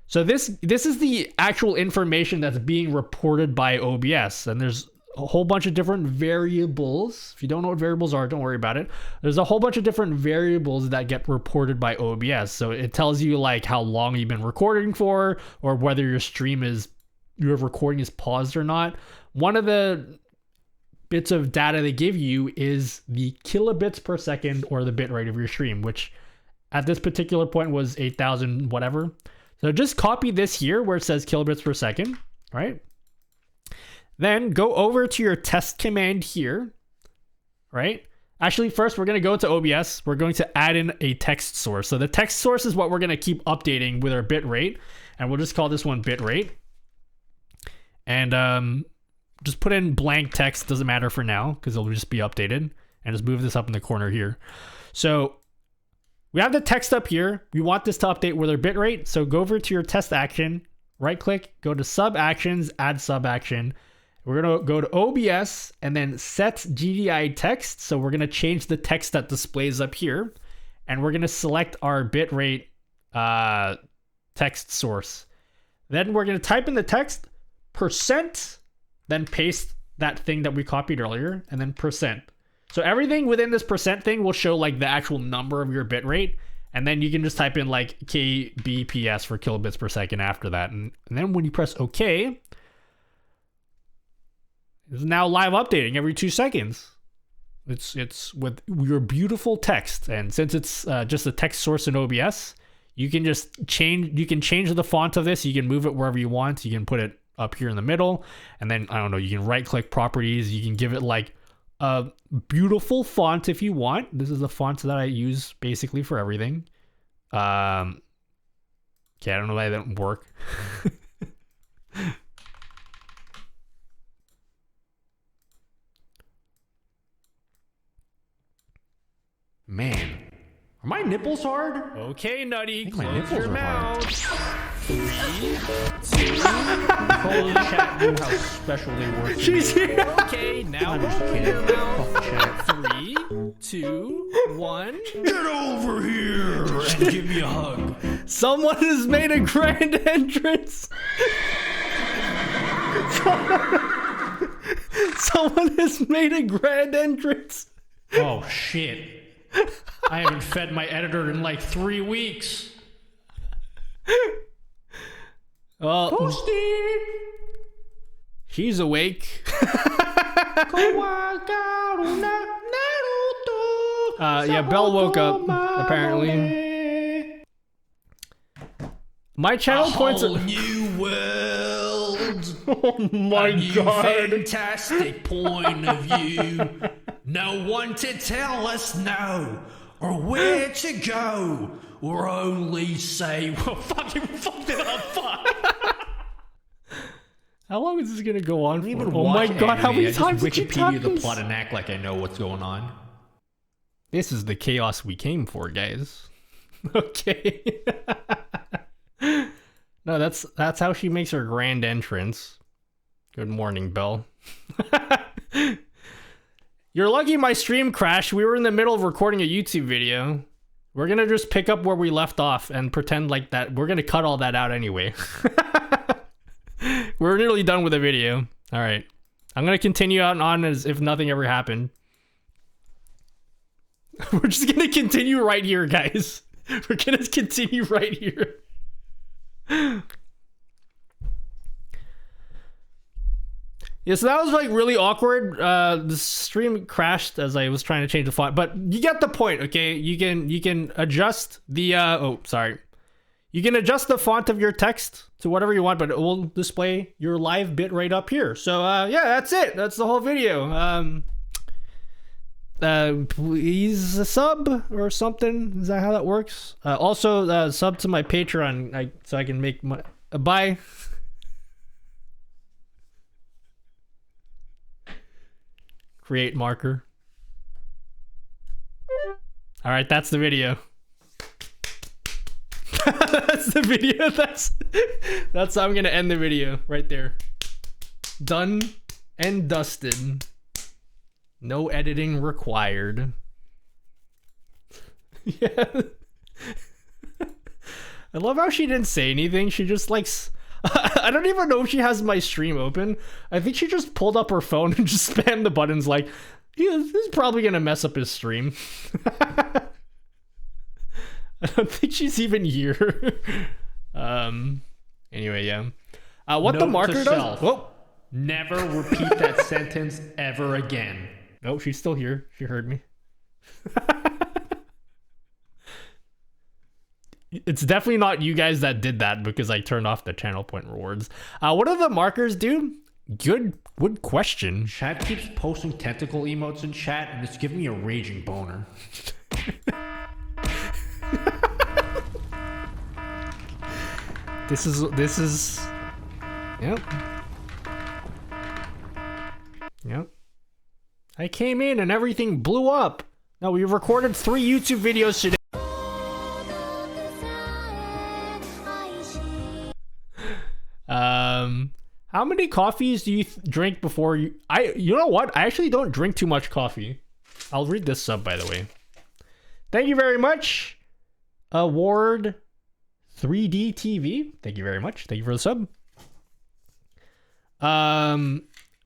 so this is the actual information that's being reported by OBS, and there's a whole bunch of different variables. If you don't know what variables are, don't worry about it. There's a whole bunch of different variables that get reported by OBS. So it tells you like how long you've been recording for, or whether your recording is paused or not. One of the bits of data they give you is the kilobits per second, or the bit rate of your stream, which at this particular point was 8,000 whatever. So just copy this here where it says kilobits per second, right? Then go over to your test command here, right? Actually, first we're going to go into OBS. We're going to add in a text source. So the text source is what we're going to keep updating with our bit rate, and we'll just call this one bit rate. And just put in blank text, doesn't matter for now because it'll just be updated. And just move this up in the corner here. So we have the text up here. We want this to update with our bit rate. So go over to your test action, right click, go to sub actions, add sub action. We're going to go to OBS and then set GDI text. So we're going to change the text that displays up here. And we're going to select our bitrate text source. Then we're going to type in the text %, then paste that thing that we copied earlier, and then %. So everything within this % thing will show like the actual number of your bitrate. And then you can just type in like kbps for kilobits per second after that. And then when you press OK, is now live updating every 2 seconds. It's with your beautiful text, and since it's just a text source in OBS, you can just change the font of this. You can move it wherever you want. You can put it up here in the middle, and then I don't know, you can right click properties. You can give it like a beautiful font if you want. This is the font that I use basically for everything. Okay, I don't know why that didn't work. Man, are my nipples hard? Okay, Nutty, my close nipples your are hard. mouth. 3, 2. Call the chat knew how special they were. She's here. Okay, now I'm just open kidding. your mouth. Fuck chat. 3, 2, 1. Get over here and give me a hug. Someone has made a grand entrance. Someone has made a grand entrance. Oh shit. I haven't fed my editor in like 3 weeks. Well, she's awake. Yeah, Belle woke up, apparently. My channel points A whole new world. Oh my A new god. fantastic point of view. No one to tell us no, or where to go, or only say, well, fucking fucked it up, fuck. How long is this gonna go on for? Even Oh my watch god, how anime, many I just times did you tap Wikipedia the this? plot and act like I know what's going on. This is the chaos we came for, guys. Okay. No, that's how she makes her grand entrance. Good morning, Belle. You're lucky my stream crashed. We were in the middle of recording a YouTube video. We're gonna just pick up where we left off and pretend like that. We're gonna cut all that out anyway. We're nearly done with the video. All right. I'm gonna continue on as if nothing ever happened. We're just gonna continue right here, guys. We're gonna continue right here. Yeah, so that was like really awkward. The stream crashed as I was trying to change the font, but you get the point, okay? You can adjust the oh, sorry. You can adjust the font of your text to whatever you want, but it will display your live bit right up here. So yeah, that's it. That's the whole video. Please sub or something. Is that how that works? Also sub to my Patreon so I can make my bye. Create marker. All right, that's the video. That's the video. That's how I'm gonna end the video right there. Done and dusted. No editing required. Yeah. I love how she didn't say anything. She just like I don't even know if she has my stream open. I think she just pulled up her phone and just spammed the buttons like, yeah, this is probably gonna mess up his stream. I don't think she's even here. Anyway, yeah. What Note the marker to does? self. Whoa. Never repeat that sentence ever again. No, she's still here. She heard me. It's definitely not you guys that did that because I turned off the channel point rewards. What do the markers do? Good question. Chat keeps posting tentacle emotes in chat, and it's giving me a raging boner. This is yep. Yep. I came in and everything blew up. No, we recorded 3 YouTube videos today. How many coffees do you drink before you... You know what? I actually don't drink too much coffee. I'll read this sub, by the way. Thank you very much. Award 3D TV. Thank you very much. Thank you for the sub.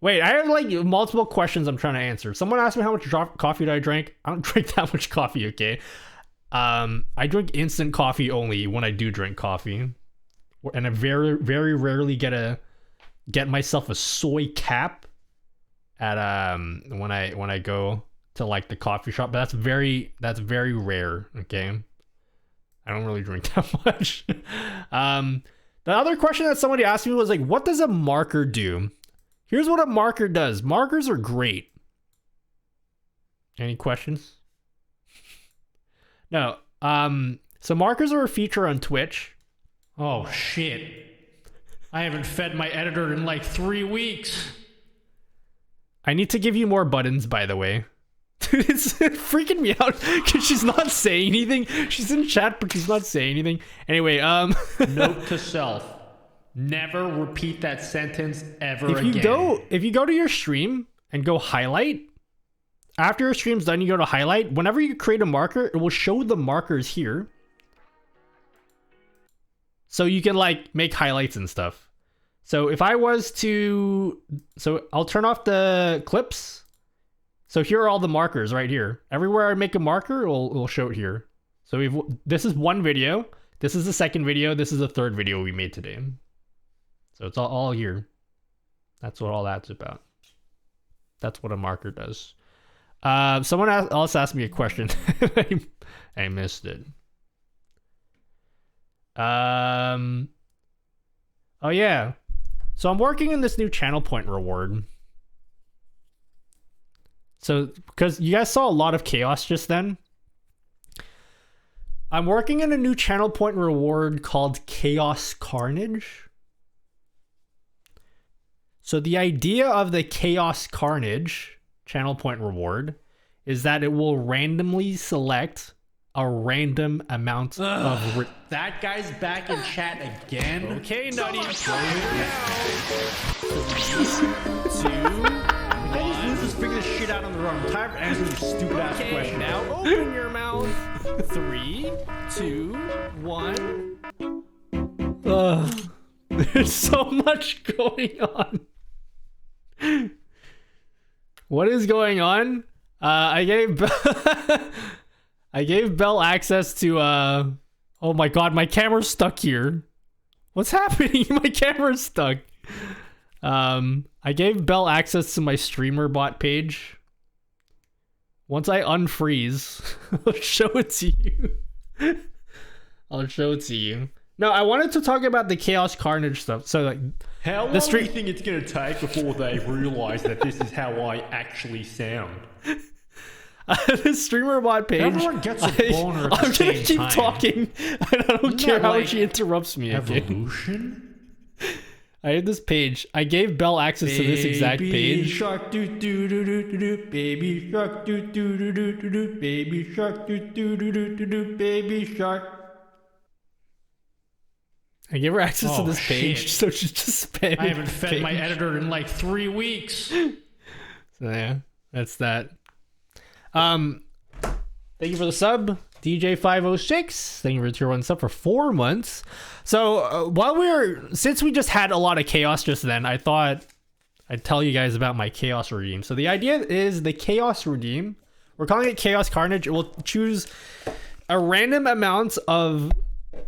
Wait, I have like multiple questions I'm trying to answer. Someone asked me how much coffee do I drink. I don't drink that much coffee, okay? I drink instant coffee only when I do drink coffee. And I very, very rarely get myself a soy cap at when I go to like the coffee shop, but that's very rare. Okay, I don't really drink that much. The other question that somebody asked me was like, what does a marker do? Here's what a marker does. Markers are great. Any questions? No. So markers are a feature on Twitch. Oh shit. I haven't fed my editor in like 3 weeks. I need to give you more buttons, by the way. Dude, it's freaking me out because she's not saying anything. She's in chat, but she's not saying anything. Anyway, note to self: never repeat that sentence ever if you again. If you go to your stream and go highlight, after your stream's done, you go to highlight. Whenever you create a marker, it will show the markers here, so you can like make highlights and stuff. So if I was to, I'll turn off the clips. So here are all the markers right here. Everywhere I make a marker, it'll show it here. So this is one video. This is the second video. This is the third video we made today. So it's all here. That's what all that's about. That's what a marker does. Someone else asked me a question. I missed it. Oh yeah. So I'm working in this new channel point reward. So, because you guys saw a lot of chaos just then, I'm working in a new channel point reward called Chaos Carnage. So the idea of the Chaos Carnage channel point reward is that it will randomly select a random amount of... That guy's back in chat again. Okay, Nutty. Just figure this shit out on the run. I'm tired of answering your stupid ass question. Now open your mouth. 3, 2, 1. There's so much going on. What is going on? I gave Bell access to oh my god, my camera's stuck here. What's happening? My camera's stuck. I gave Bell access to my streamer.bot page. Once I unfreeze, I'll show it to you. I'll show it to you. No, I wanted to talk about the Chaos Carnage stuff. So like, how long do you think it's gonna take before they realize that this is how I actually sound? The streamer.bot page. Everyone gets a boner at the I'm gonna same keep time. talking, and I don't care how like much she interrupts me. Evolution? I have this page. I gave Bell access to this exact Baby page. shark doo doo doo doo doo doo. Baby shark doo doo doo doo doo doo. Baby shark doo doo doo doo doo doo. Baby shark. I gave her access to Oh, this page, shit. so she's just spamming. I haven't fed the my page. editor in like 3 weeks. So yeah, that's that. Thank you for the sub, DJ506. Thank you for the tier 1 sub for 4 months. So since we just had a lot of chaos just then, I thought I'd tell you guys about my chaos redeem. So the idea is the chaos redeem. We're calling it Chaos Carnage. It will choose a random amount of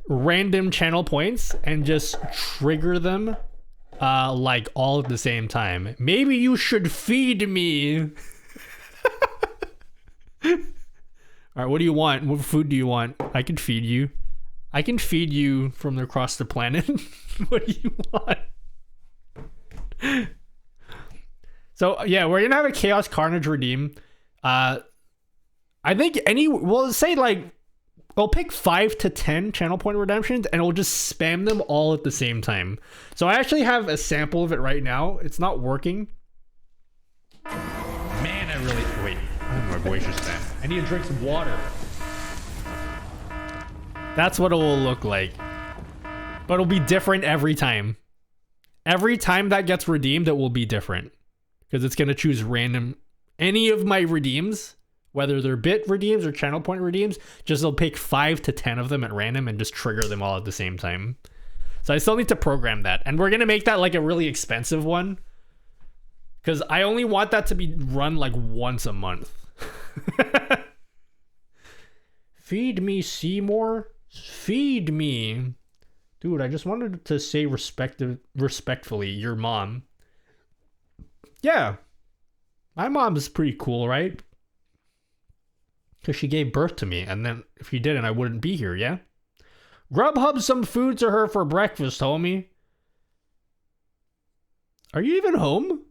random channel points and just trigger them like all at the same time. Maybe you should feed me. All right, what do you want? What food do you want? I can feed you. I can feed you from across the planet. What do you want? So yeah, we're gonna have a Chaos Carnage redeem. I think we'll say like we'll pick 5 to 10 channel point redemptions and we'll just spam them all at the same time. So I actually have a sample of it right now. It's not working. Man, I really... Wait, my voice just went. I need to drink some water. That's what it will look like. But it'll be different every time. Every time that gets redeemed, it will be different. Because it's going to choose random... Any of my redeems, whether they're bit redeems or channel point redeems, just it'll pick 5 to 10 of them at random and just trigger them all at the same time. So I still need to program that. And we're going to make that like a really expensive one. Because I only want that to be run like once a month. Feed me, Seymour. Feed me. Dude, I just wanted to say respectfully, your mom. Yeah. My mom's pretty cool, right? Because she gave birth to me, and then if she didn't, I wouldn't be here, yeah? Grubhub some food to her for breakfast, homie. Are you even home?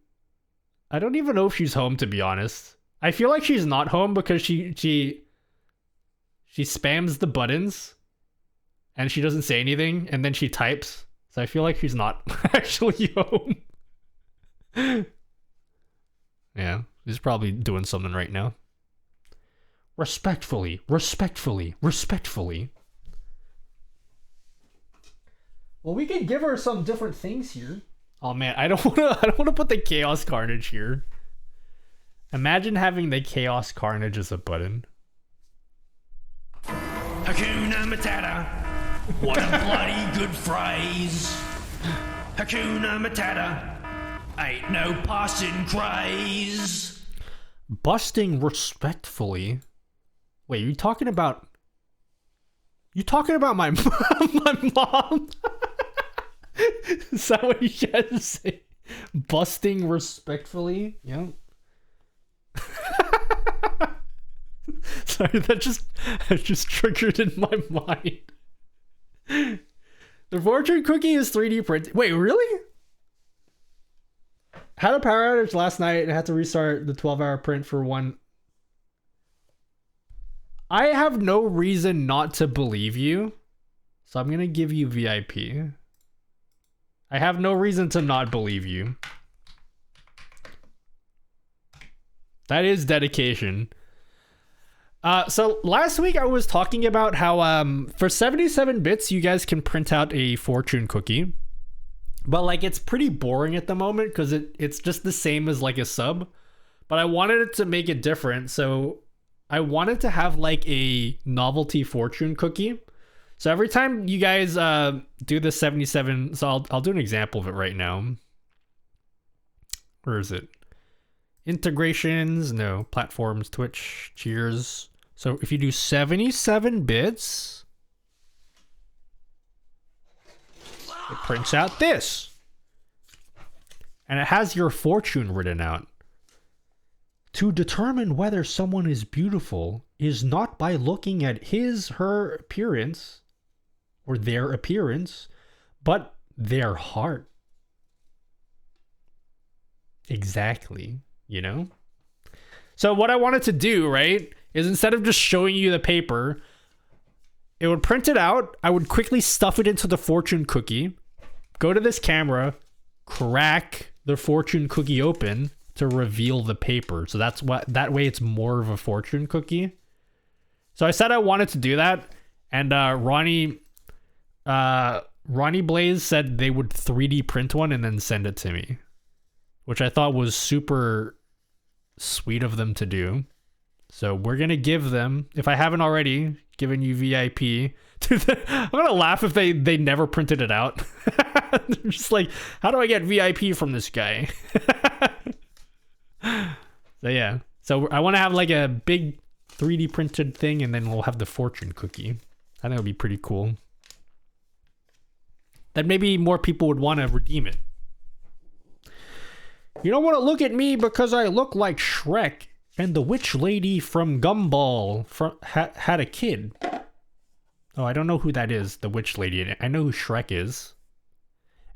I don't even know if she's home, to be honest. I feel like she's not home because she spams the buttons and she doesn't say anything, and then she types. So I feel like she's not actually home. Yeah, she's probably doing something right now. Respectfully, respectfully, respectfully. Well, we can give her some different things here. Oh man, I don't wanna put the Chaos Carnage here. Imagine having the Chaos Carnage as a button. Hakuna Matata. What a bloody good phrase. Hakuna Matata. Ain't no passing craze. Busting respectfully. Wait, you talking about my my mom? Is that what you guys say? Busting respectfully? Yeah. Sorry, that just triggered in my mind. The fortune cookie is 3D printed. Wait, really? Had a power outage last night and had to restart the 12-hour print for one. I have no reason not to believe you, so I'm gonna give you VIP. I have no reason to not believe you. That is dedication. So last week I was talking about how for 77 bits you guys can print out a fortune cookie. But like it's pretty boring at the moment because it's just the same as like a sub. But I wanted it to make it different, so I wanted to have like a novelty fortune cookie. So every time you guys do the 77, so I'll do an example of it right now. Where is it? Integrations, no, platforms, Twitch, cheers. So if you do 77 bits, it prints out this. And it has your fortune written out. To determine whether someone is beautiful is not by looking at his, her appearance, or their appearance, but their heart. Exactly, you know? So what I wanted to do, right, is instead of just showing you the paper, it would print it out, I would quickly stuff it into the fortune cookie, go to this camera, crack the fortune cookie open to reveal the paper. So that way it's more of a fortune cookie. So I said I wanted to do that, and Ronnie Blaze said they would 3D print one and then send it to me, which I thought was super sweet of them to do. So we're gonna give them, if I haven't already given you VIP. I'm gonna laugh if they never printed it out. They're just like, how do I get VIP from this guy? So yeah, so I want to have like a big 3D printed thing, and then we'll have the fortune cookie. I think it would be pretty cool. Then maybe more people would want to redeem it. You don't want to look at me because I look like Shrek and the witch lady from Gumball had a kid. Oh, I don't know who that is, the witch lady. I know who Shrek is.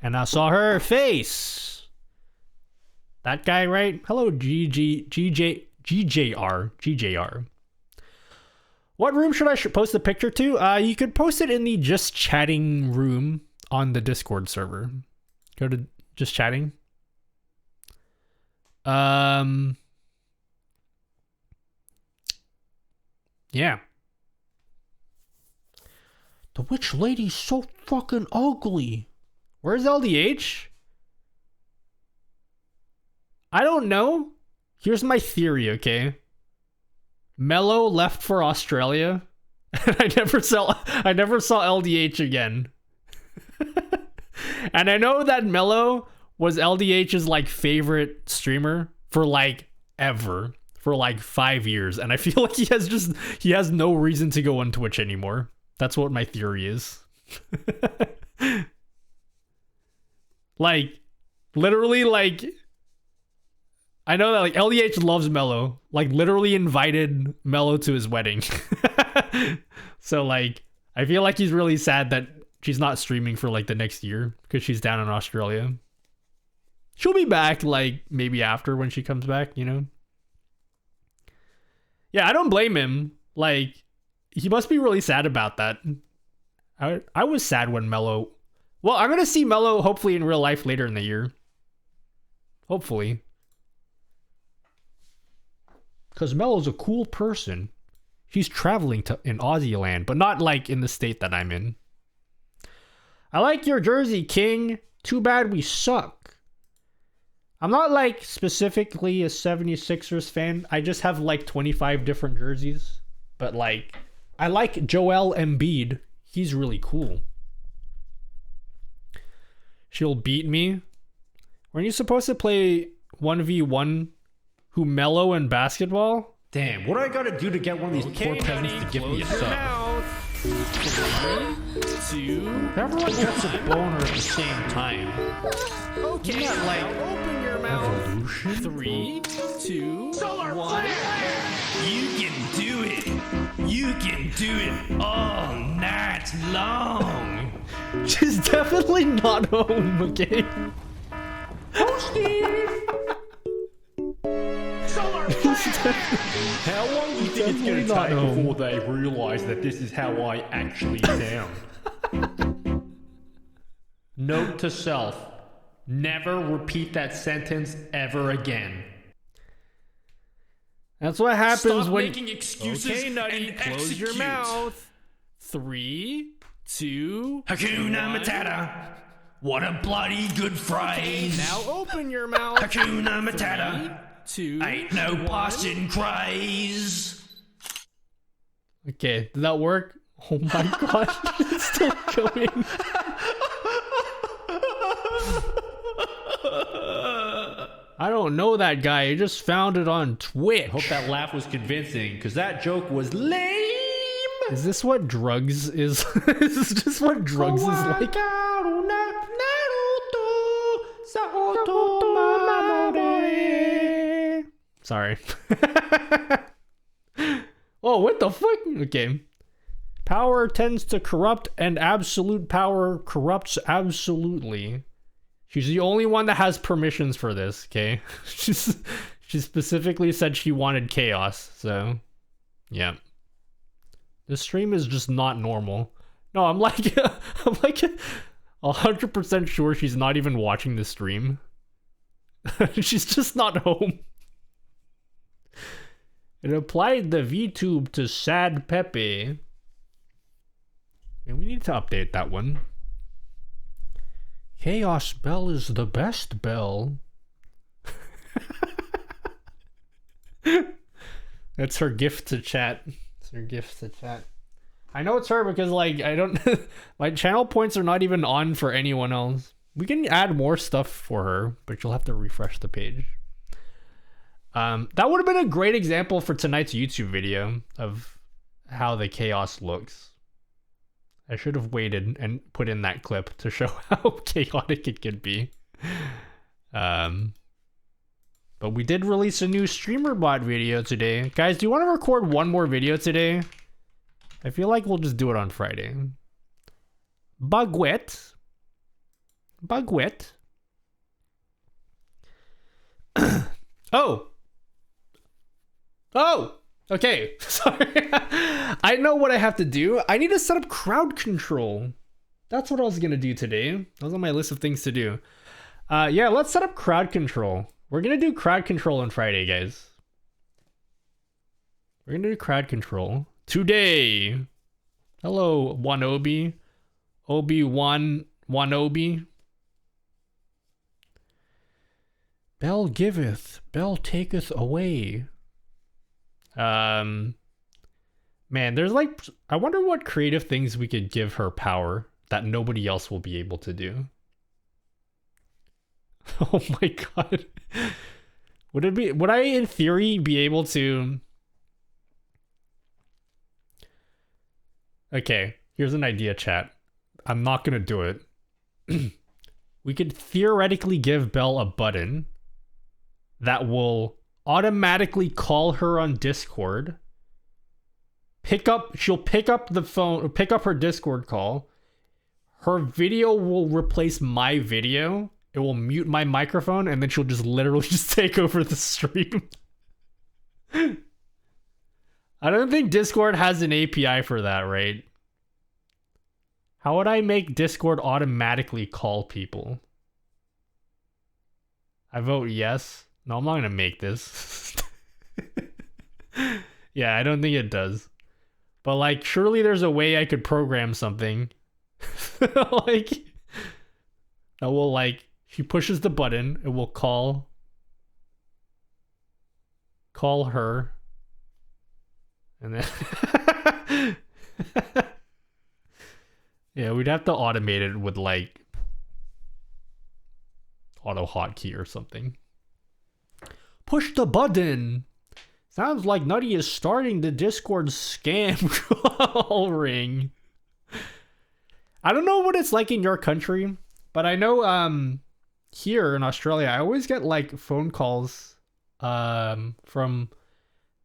And I saw her face. That guy, right? Hello, GJR. What room should I post the picture to? You could post it in the just chatting room on the Discord server. Go to just chatting. Yeah. The witch lady's so fucking ugly. Where's LDH? I don't know. Here's my theory, okay? Mello left for Australia, and I never saw LDH again. And I know that Mello was LDH's like favorite streamer for like ever, for like 5 years, and I feel like he has no reason to go on Twitch anymore. That's what my theory is. Like literally, like I know that like LDH loves Mello. Like literally invited Mello to his wedding. So like I feel like he's really sad that she's not streaming for like the next year because she's down in Australia. She'll be back like maybe after when she comes back, you know? Yeah, I don't blame him. Like he must be really sad about that. I was sad when Mello... Well, I'm going to see Mello hopefully in real life later in the year. Hopefully. Because Mello's a cool person. He's traveling in Aussie land, but not like in the state that I'm in. I like your jersey, King. Too bad we suck. I'm not like specifically a 76ers fan. I just have like 25 different jerseys. But like, I like Joel Embiid. He's really cool. She'll beat me. Weren't you supposed to play 1v1 who Mello in basketball? Damn, what do I gotta do to get one of these poor peasants to give me a sub? 3, 2, Everyone gets a boner at the same time. okay, Isn't that like open your mouth. evolution? 3, 2, 1. You can do it. You can do it all night long. She's definitely not home, okay? How long do you think it's gonna not take home. before they realize that this is how I actually sound? Note to self: never repeat that sentence ever again. That's what happens Stop when... making excuses Okay, Nutty, and close your execute. mouth. 3, 2, Hakuna 1. Matata. What a bloody good phrase. Now open your mouth. Hakuna Matata. 2. Ain't no passing craze. Okay, did that work? Oh my god, it's still going. I don't know that guy. I just found it on Twitch. Hope that laugh was convincing, because that joke was lame. Is this what drugs is? Is this what drugs is like? Sorry. Oh, what the fuck? Okay. Power tends to corrupt, and absolute power corrupts absolutely. She's the only one that has permissions for this, okay? She specifically said she wanted chaos, so yeah. This stream is just not normal. No, I'm like 100% sure she's not even watching the stream. She's just not home. It applied the VTube to Sad Pepe. And we need to update that one. Chaos Bell is the best bell. That's her gift to chat. It's her gift to chat. I know it's her because like I don't my channel points are not even on for anyone else. We can add more stuff for her, but you'll have to refresh the page. That would have been a great example for tonight's YouTube video of how the chaos looks. I should have waited and put in that clip to show how chaotic it could be. But we did release a new streamer.bot video today. Guys, do you want to record one more video today? I feel like we'll just do it on Friday. Bugwit. Oh! Okay, sorry. I know what I have to do. I need to set up crowd control. That's what I was gonna do today. That was on my list of things to do. Yeah, let's set up crowd control. We're gonna do crowd control on Friday, guys. We're gonna do crowd control today. Hello, Wanobi. Obi-Wan Wanobi. Bell giveth, Bell taketh away. Man, there's like, I wonder what creative things we could give her power that nobody else will be able to do. Oh my god. Would I in theory be able to... Okay, here's an idea, chat. I'm not gonna do it. We could theoretically give Belle a button that will automatically call her on Discord. She'll pick up the phone, or pick up her Discord call. Her video will replace my video. It will mute my microphone, and then she'll just literally just take over the stream. I don't think Discord has an API for that, right? How would I make Discord automatically call people? I vote yes. No, I'm not gonna make this. Yeah, I don't think it does. But like, surely there's a way I could program something. Like, that will like, she pushes the button, it will call her. And then yeah, we'd have to automate it with like auto hotkey or something. Push the button. Sounds like Nutty is starting the Discord scam call ring. I don't know what it's like in your country, but I know here in Australia, I always get like phone calls from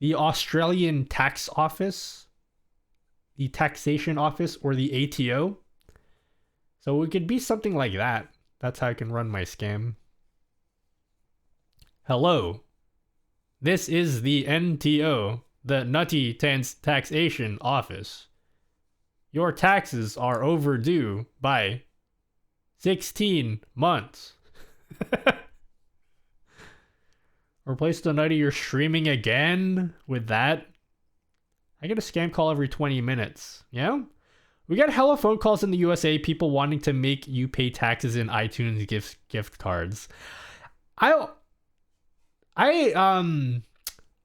the Australian tax office, the taxation office, or the ATO. So it could be something like that. That's how I can run my scam. Hello. This is the NTO, the Nutty Taxation Office. Your taxes are overdue by 16 months. Replace the Nutty, you're streaming again with that? I get a scam call every 20 minutes. Yeah? We get hella phone calls in the USA, people wanting to make you pay taxes in iTunes gift cards. I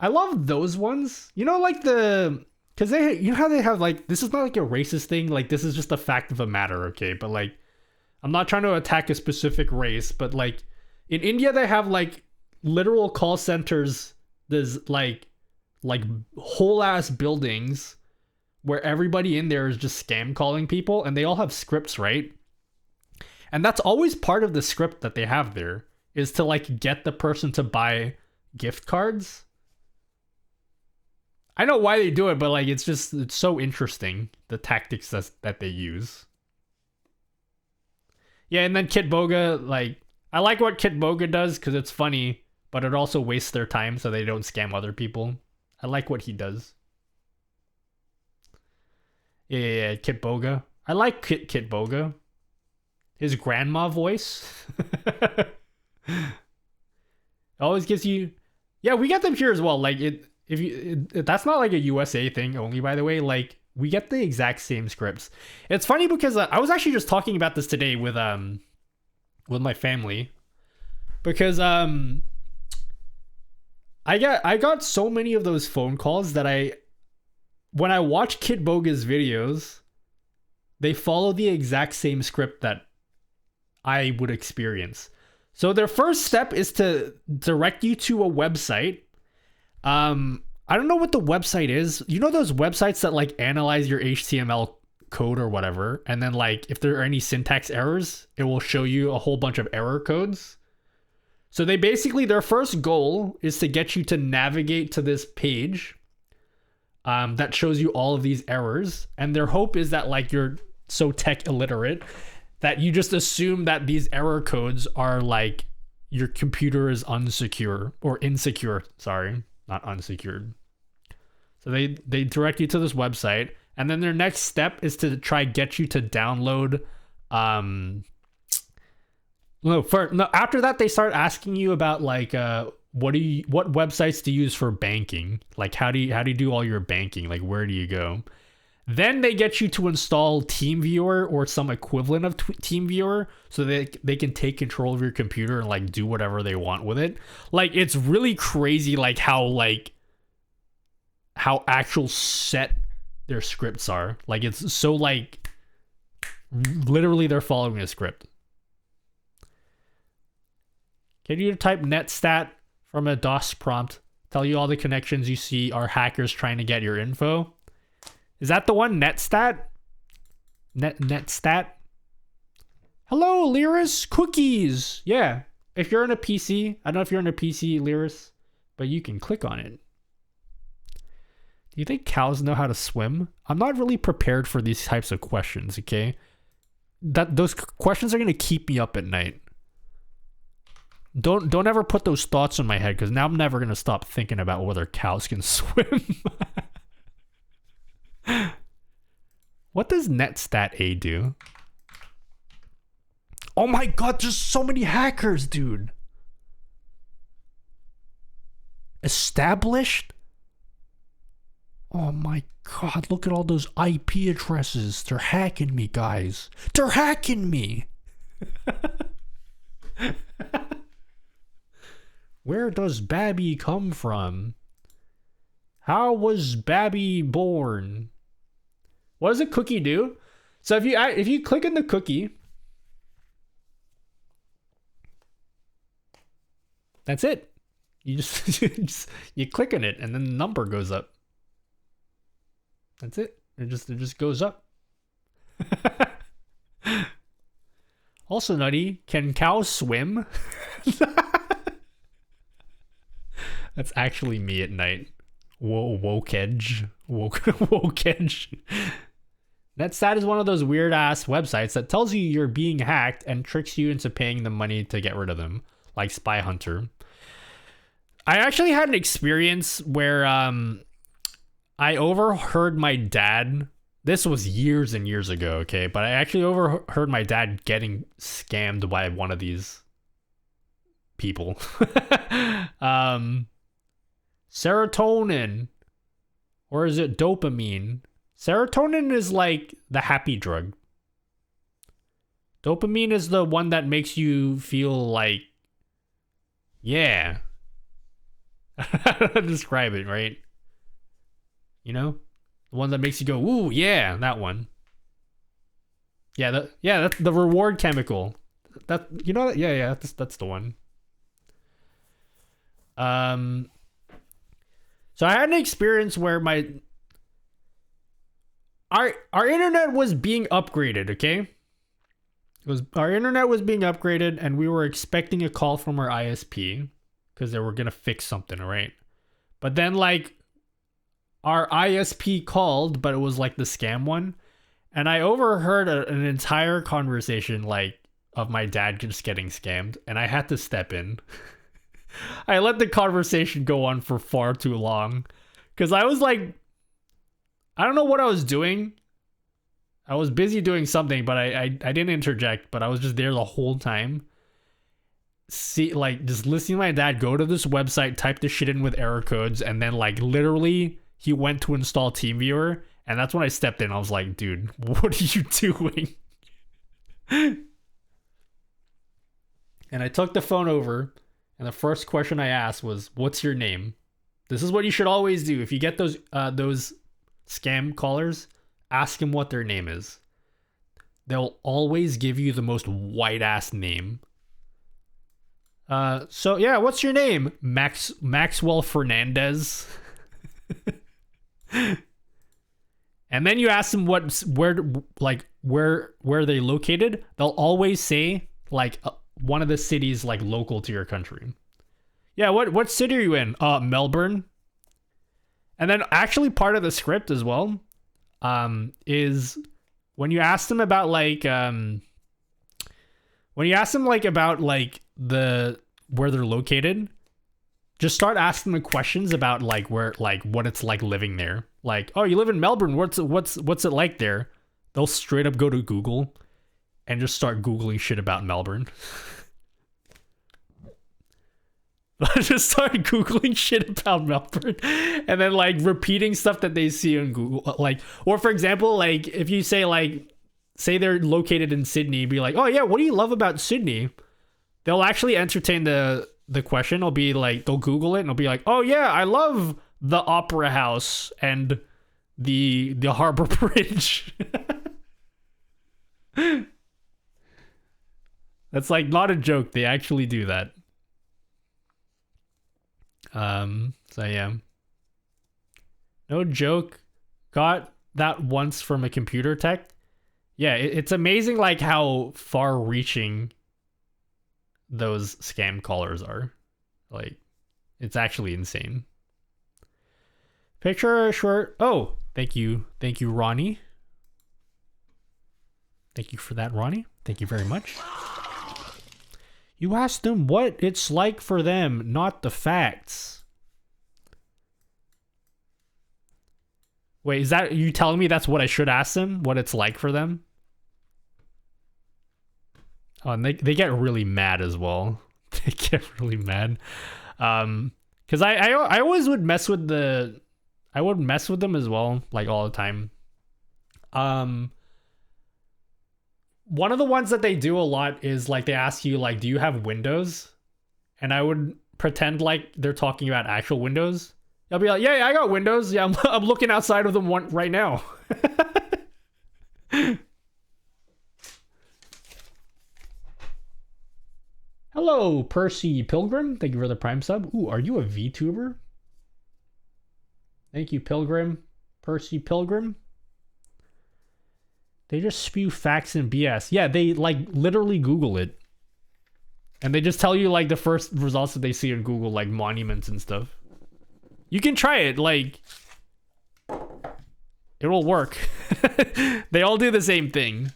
love those ones. You know, like because you know how they have like, this is not like a racist thing. Like, this is just a fact of a matter, okay? But like, I'm not trying to attack a specific race, but like in India they have like literal call centers. There's like whole ass buildings where everybody in there is just scam calling people, and they all have scripts, right? And that's always part of the script that they have there, is to like get the person to buy gift cards. I know why they do it, but like, it's so interesting, the tactics that they use. Yeah, and then Kitboga, like, I like what Kitboga does because it's funny, but it also wastes their time so they don't scam other people. I like what he does. Yeah, Kitboga. I like Kitboga. His grandma voice. It always gives you... Yeah, we get them here as well. Like, that's not like a USA thing only, by the way. Like, we get the exact same scripts. It's funny because I was actually just talking about this today with my family, because I got so many of those phone calls that when I watch Kitboga's videos, they follow the exact same script that I would experience. So their first step is to direct you to a website. I don't know what the website is. You know those websites that like analyze your HTML code or whatever, and then like if there are any syntax errors, it will show you a whole bunch of error codes. So they basically, their first goal is to get you to navigate to this page that shows you all of these errors, and their hope is that like you're so tech illiterate that you just assume that these error codes are like your computer is unsecure or insecure. Sorry, not unsecured. So they direct you to this website, and then their next step is to try get you to download. After that they start asking you about like what websites to use for banking. Like how do you do all your banking? Like where do you go? Then they get you to install TeamViewer or some equivalent of TeamViewer so they can take control of your computer and like do whatever they want with it. Like it's really crazy like how actual set their scripts are. Like it's so like literally they're following a script. Can you type netstat from a DOS prompt? Tell you all the connections you see are hackers trying to get your info. Is that the one? Netstat? Netstat? Hello, Lyris Cookies. Yeah. if you're on a PC, I don't know if you're on a PC, Lyris, but you can click on it. Do you think cows know how to swim? I'm not really prepared for these types of questions, okay? Those questions are gonna keep me up at night. Don't ever put those thoughts in my head, because now I'm never gonna stop thinking about whether cows can swim. What does netstat do? Oh my god, there's so many hackers, dude. Established? Oh my god, look at all those IP addresses. They're hacking me, guys. They're hacking me. Where does Babby come from? How was Babby born? What does a cookie do? So if you click on the cookie, that's it. You just you click on it and then the number goes up. That's it. It just goes up. Also nutty, can cows swim? That's actually me at night. Whoa, woke-edge. Woke-edge. Netstat is one of those weird-ass websites that tells you you're being hacked and tricks you into paying them money to get rid of them, like Spy Hunter. I actually had an experience where I overheard my dad. This was years and years ago, okay? But I actually overheard my dad getting scammed by one of these people. Serotonin. Or is it dopamine? Serotonin is like the happy drug. Dopamine is the one that makes you feel like, yeah. How to describe it, right? You know? The one that makes you go, ooh, yeah, that one. Yeah, that's the reward chemical. That, you know that? Yeah, that's the one. So I had an experience where our internet was being upgraded, okay? Our internet was being upgraded and we were expecting a call from our ISP because they were gonna fix something, right? But then like our ISP called, but it was like the scam one, and I overheard an entire conversation like of my dad just getting scammed, and I had to step in. I let the conversation go on for far too long because I was like, I don't know what I was doing. I was busy doing something, but I didn't interject, but I was just there the whole time. See, like, just listening to my dad go to this website, type this shit in with error codes, and then like literally he went to install TeamViewer, and that's when I stepped in. I was like, dude, what are you doing? And I took the phone over, and the first question I asked was, what's your name? This is what you should always do. If you get those scam callers, ask them what their name is. They'll always give you the most white-ass name. So yeah, what's your name? Maxwell Fernandez. And then you ask them where they located. They'll always say like one of the cities like local to your country. Yeah, what city are you in? Melbourne. And then actually part of the script as well is when you ask them about like where they're located, just start asking them questions about like where, like what it's like living there. Like, oh, you live in Melbourne. What's it like there? They'll straight up go to Google and just start Googling shit about Melbourne. Just start Googling shit about Melbourne and then like repeating stuff that they see on Google. Like, or for example, like if you say they're located in Sydney, be like, oh yeah, what do you love about Sydney? They'll actually entertain the question. It'll be like, they'll Google it and it'll be like, oh yeah, I love the Opera House and the Harbor Bridge. That's like not a joke. They actually do that. So yeah. No joke. Got that once from a computer tech. Yeah, it's amazing like how far reaching those scam callers are. Like, it's actually insane. Picture short. Oh, thank you, Ronnie. Thank you for that, Ronnie. Thank you very much. You asked them what it's like for them, not the facts. Wait, is that you telling me that's what I should ask them? What it's like for them? Oh, and they get really mad as well. They get really mad. Because I always would mess with I would mess with them as well, like all the time. One of the ones that they do a lot is like they ask you like, do you have Windows? And I would pretend like they're talking about actual Windows. I'll be like, yeah, I got Windows. Yeah, I'm looking outside of them right now. Hello, Percy Pilgrim. Thank you for the Prime sub. Ooh, are you a VTuber? Thank you, Pilgrim. Percy Pilgrim. They just spew facts and BS. Yeah, they like literally Google it. And they just tell you like the first results that they see in Google, like monuments and stuff. You can try it, like it will work. They all do the same thing.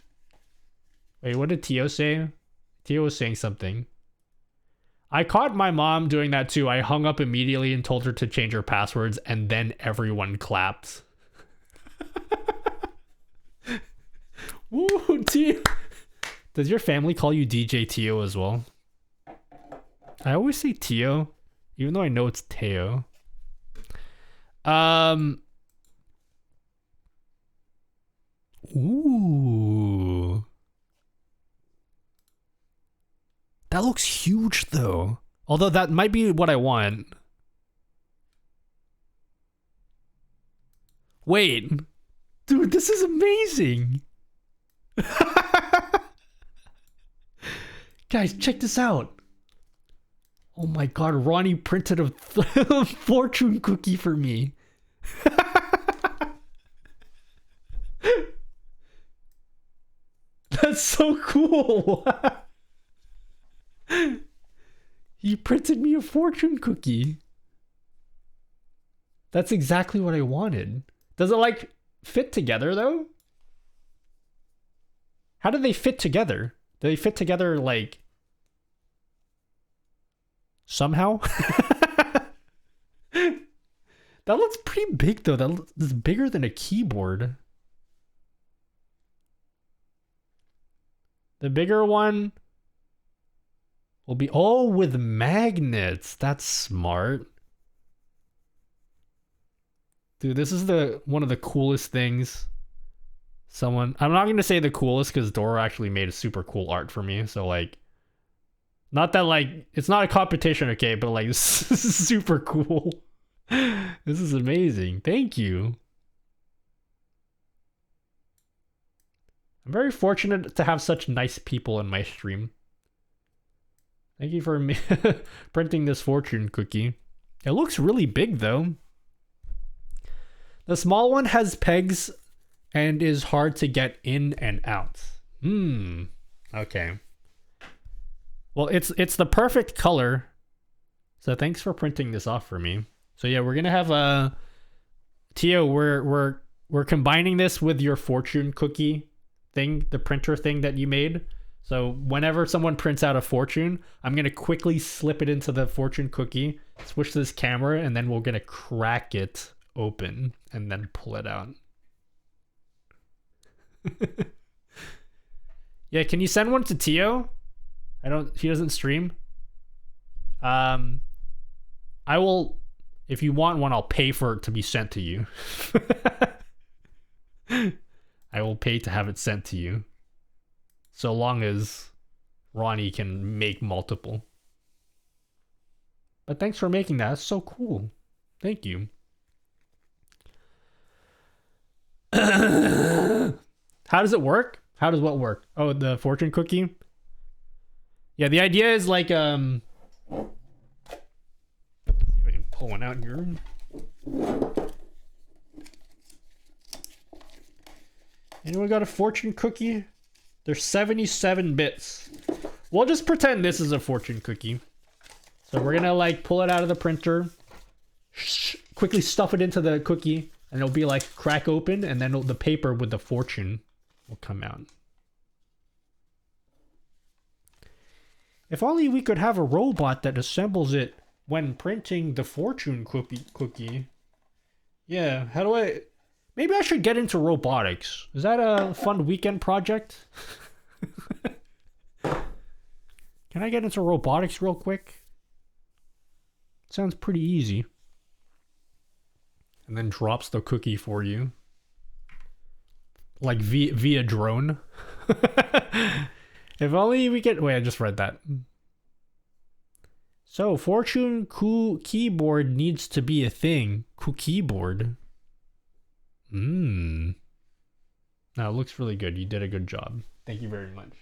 Wait, what did Tio say? Tio was saying something. I caught my mom doing that too. I hung up immediately and told her to change her passwords, and then everyone clapped. Woo, Tio. Does your family call you DJ Tio as well? I always say Tio, even though I know it's Teo. Ooh. That looks huge though. Although that might be what I want. Wait. Dude, this is amazing. Guys, check this out. Oh my god, Ronnie printed a fortune cookie for me. That's so cool. He printed me a fortune cookie. That's exactly what I wanted. Does it like fit together though? How do they fit together? Do they fit together like somehow? That looks pretty big though. That's bigger than a keyboard. The bigger one will be with magnets. That's smart. Dude, this is one of the coolest things. I'm not going to say the coolest because Dora actually made a super cool art for me. So like, not that like, it's not a competition, okay? But like, this is super cool. This is amazing. Thank you. I'm very fortunate to have such nice people in my stream. Thank you for printing this fortune cookie. It looks really big though. The small one has pegs and is hard to get in and out. Okay. Well, it's the perfect color. So thanks for printing this off for me. So yeah, we're gonna have Tio, we're combining this with your fortune cookie thing, the printer thing that you made. So whenever someone prints out a fortune, I'm gonna quickly slip it into the fortune cookie, switch to this camera, and then we're gonna crack it open and then pull it out. Yeah, can you send one to Tio? He doesn't stream. I will, if you want one, I'll pay for it to be sent to you. I will pay to have it sent to you. So long as Ronnie can make multiple. But thanks for making that. That's so cool. Thank you. How does it work? How does what work? Oh, the fortune cookie? Yeah, the idea is like, let's see if I can pull one out here. Anyone got a fortune cookie? There's 77 bits. We'll just pretend this is a fortune cookie. So we're gonna like pull it out of the printer, quickly stuff it into the cookie, and it'll be like crack open, and then the paper with the fortune will come out. If only we could have a robot that assembles it when printing the fortune cookie. Yeah, how do I... Maybe I should get into robotics. Is that a fun weekend project? Can I get into robotics real quick? Sounds pretty easy. And then drops the cookie for you. Like via drone. If only we could... Wait, I just read that. So, fortune keyboard needs to be a thing. Keyboard. No, it looks really good. You did a good job. Thank you very much.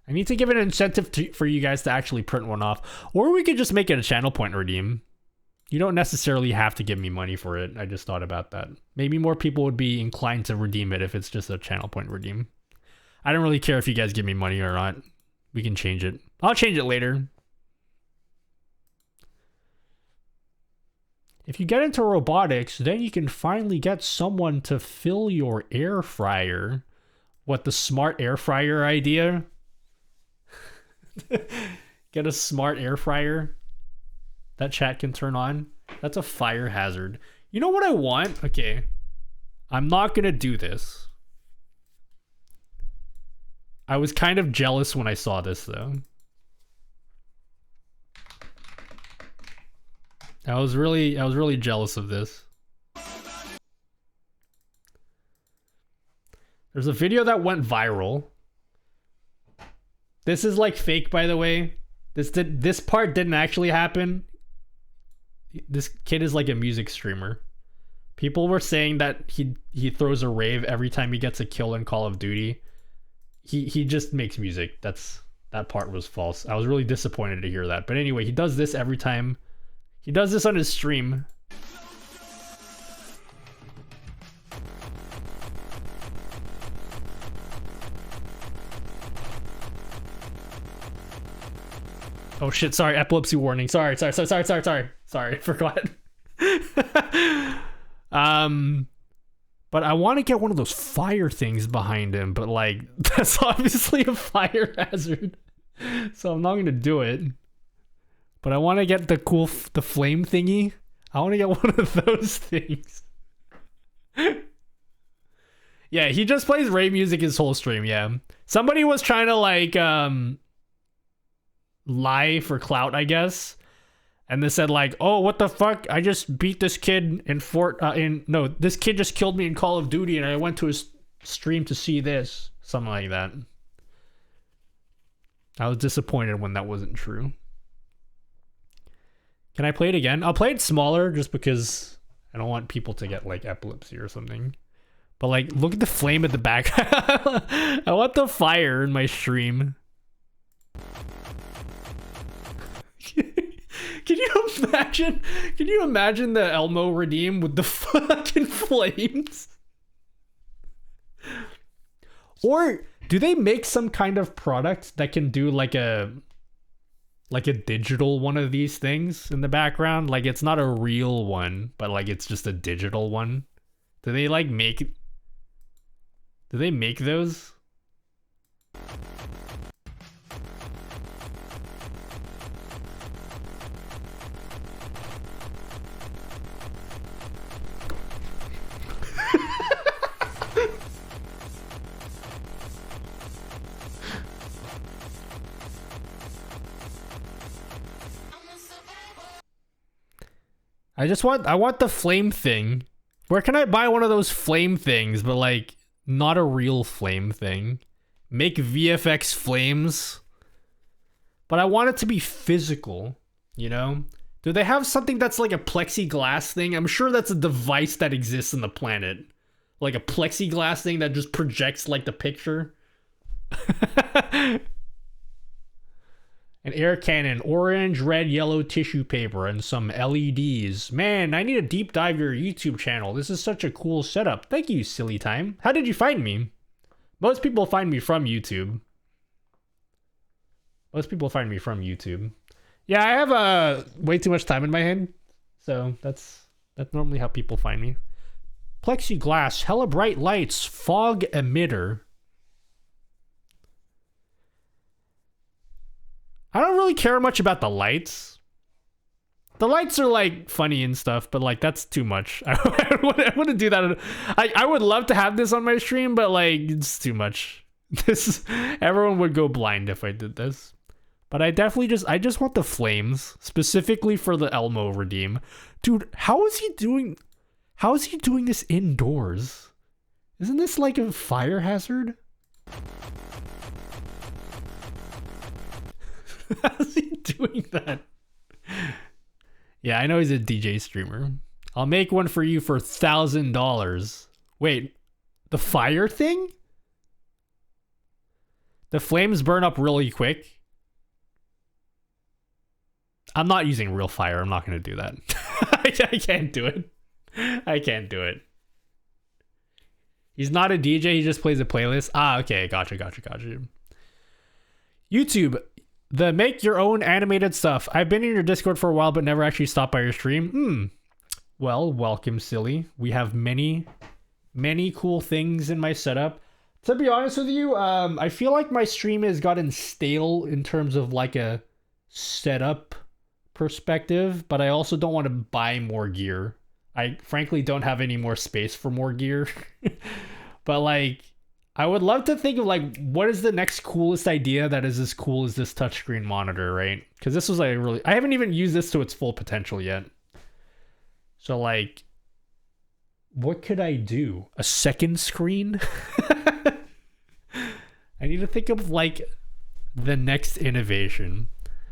I need to give an incentive for you guys to actually print one off. Or we could just make it a channel point redeem. You don't necessarily have to give me money for it. I just thought about that. Maybe more people would be inclined to redeem it if it's just a channel point redeem. I don't really care if you guys give me money or not. We can change it. I'll change it later. If you get into robotics, then you can finally get someone to fill your air fryer. What, the smart air fryer idea? Get a smart air fryer that chat can turn on. That's a fire hazard. You know what I want? Okay. I'm not gonna do this. I was kind of jealous when I saw this though. I was really jealous of this. There's a video that went viral. This is like fake, by the way. This part didn't actually happen. This kid is like a music streamer. People were saying that he throws a rave every time he gets a kill in Call of Duty. He just makes music. That part was false. I was really disappointed to hear that. But anyway, he does this every time. He does this on his stream. Oh shit, sorry, epilepsy warning. Sorry, forgot. But I want to get one of those fire things behind him, but like, that's obviously a fire hazard. So I'm not gonna do it. But I want to get the flame thingy. I want to get one of those things. Yeah, he just plays rave music his whole stream, yeah. Somebody was trying to like, lie for clout, I guess. And they said like, oh, what the fuck? I just beat this kid in this kid just killed me in Call of Duty and I went to his stream to see this. Something like that. I was disappointed when that wasn't true. Can I play it again? I'll play it smaller just because I don't want people to get like epilepsy or something. But like, look at the flame at the back. I want the fire in my stream. Can you imagine the Elmo redeem with the fucking flames? Or do they make some kind of product that can do like a digital one of these things in the background? Like it's not a real one, but like it's just a digital one. Do they make those? I want the flame thing. Where can I buy one of those flame things, but like not a real flame thing? Make VFX flames. But I want it to be physical, you know? Do they have something that's like a plexiglass thing? I'm sure that's a device that exists on the planet. Like a plexiglass thing that just projects like the picture. An air cannon, orange, red, yellow tissue paper, and some LEDs. Man, I need to deep dive your YouTube channel. This is such a cool setup. Thank you, Silly Time. How did you find me? Most people find me from YouTube. Yeah, I have way too much time in my head, so that's normally how people find me. Plexiglass, hella bright lights, fog emitter. I don't really care much about the lights. The lights are like funny and stuff, but like that's too much. I wouldn't do that. I would love to have this on my stream, but like it's too much. Everyone would go blind if I did this. But I just want the flames, specifically for the Elmo redeem. Dude, how is he doing this indoors? Isn't this like a fire hazard? How's he doing that? Yeah, I know he's a DJ streamer. I'll make one for you for $1,000. Wait, the fire thing? The flames burn up really quick. I'm not using real fire. I'm not going to do that. I can't do it. I can't do it. He's not a DJ. He just plays a playlist. Ah, okay. Gotcha. YouTube, the make your own animated stuff. I've been in your Discord for a while, but never actually stopped by your stream. Well, welcome, silly. We have many cool things in my setup. To be honest with you, I feel like my stream has gotten stale in terms of like a setup perspective, but I also don't want to buy more gear. I frankly don't have any more space for more gear. But like, I would love to think of like, what is the next coolest idea that is as cool as this touchscreen monitor, right? Because this was like I haven't even used this to its full potential yet. So like, what could I do? A second screen? I need to think of like the next innovation.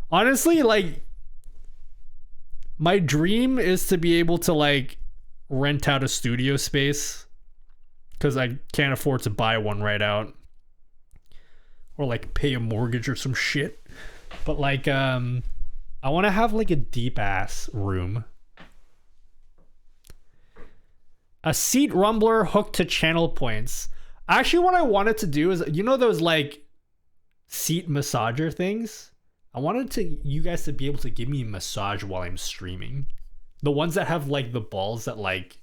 Honestly, like, my dream is to be able to like rent out a studio space, because I can't afford to buy one right out, or like pay a mortgage or some shit. But like I want to have like a deep ass room, a seat rumbler hooked to channel points. Actually, what I wanted to do is, you know those like seat massager things? I wanted you guys to be able to give me a massage while I'm streaming. The ones that have like the balls that like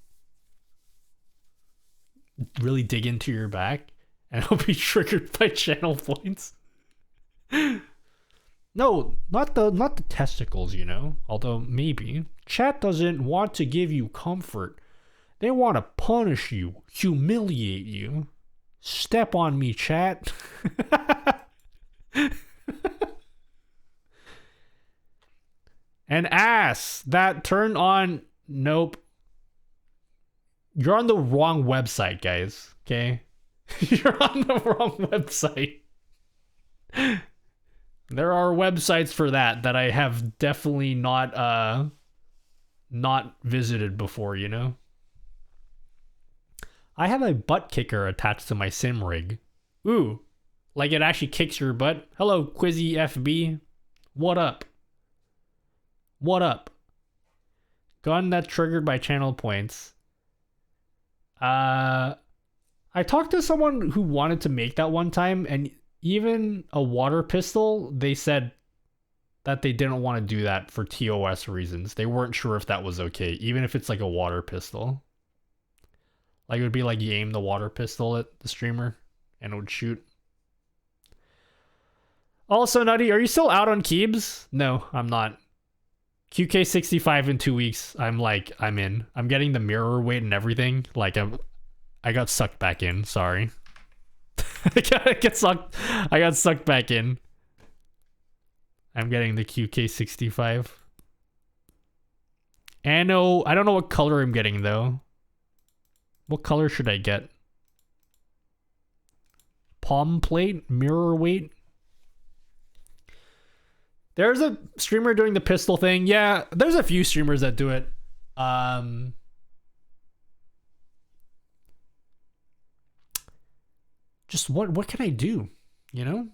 really dig into your back, and it'll be triggered by channel points. No, not the testicles, you know. Although maybe. Chat doesn't want to give you comfort. They want to punish you, humiliate you. Step on me, chat. An ass that turned on. Nope. You're on the wrong website, guys. Okay? You're on the wrong website. There are websites for that I have definitely not visited before, you know? I have a butt kicker attached to my sim rig. Ooh. Like it actually kicks your butt. Hello, Quizzy FB. What up? What up? Gun that triggered by channel points. I talked to someone who wanted to make that one time, and even a water pistol, they said that they didn't want to do that for TOS reasons. They weren't sure if that was okay, even if it's like a water pistol. Like it would be like you aim the water pistol at the streamer and it would shoot. Also, Nutty, are you still out on Keebs? No, I'm not. QK65 in 2 weeks. I'm in. I'm getting the mirror weight and everything. Like I got sucked back in. Sorry. I got sucked back in. I'm getting the QK65. And no, I don't know what color I'm getting though. What color should I get? Palm plate, mirror weight. There's a streamer doing the pistol thing. Yeah, there's a few streamers that do it. Just what can I do? You know?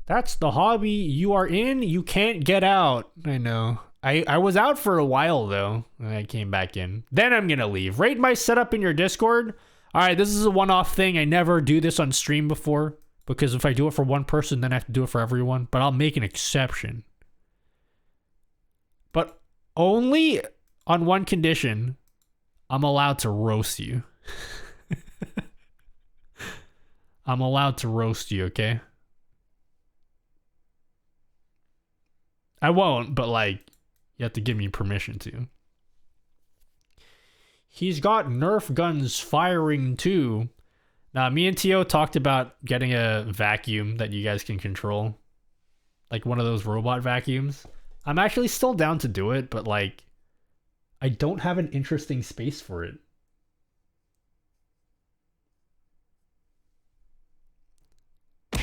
That's the hobby you are in. You can't get out. I know. I was out for a while though, and I came back in. Then I'm gonna leave. Rate my setup in your Discord. All right, this is a one-off thing. I never do this on stream before because if I do it for one person, then I have to do it for everyone. But I'll make an exception. But only on one condition. I'm allowed to roast you. I'm allowed to roast you, okay? I won't, but like, you have to give me permission to. He's got Nerf guns firing too. Now, me and Tio talked about getting a vacuum that you guys can control. Like one of those robot vacuums. I'm actually still down to do it, but like, I don't have an interesting space for it.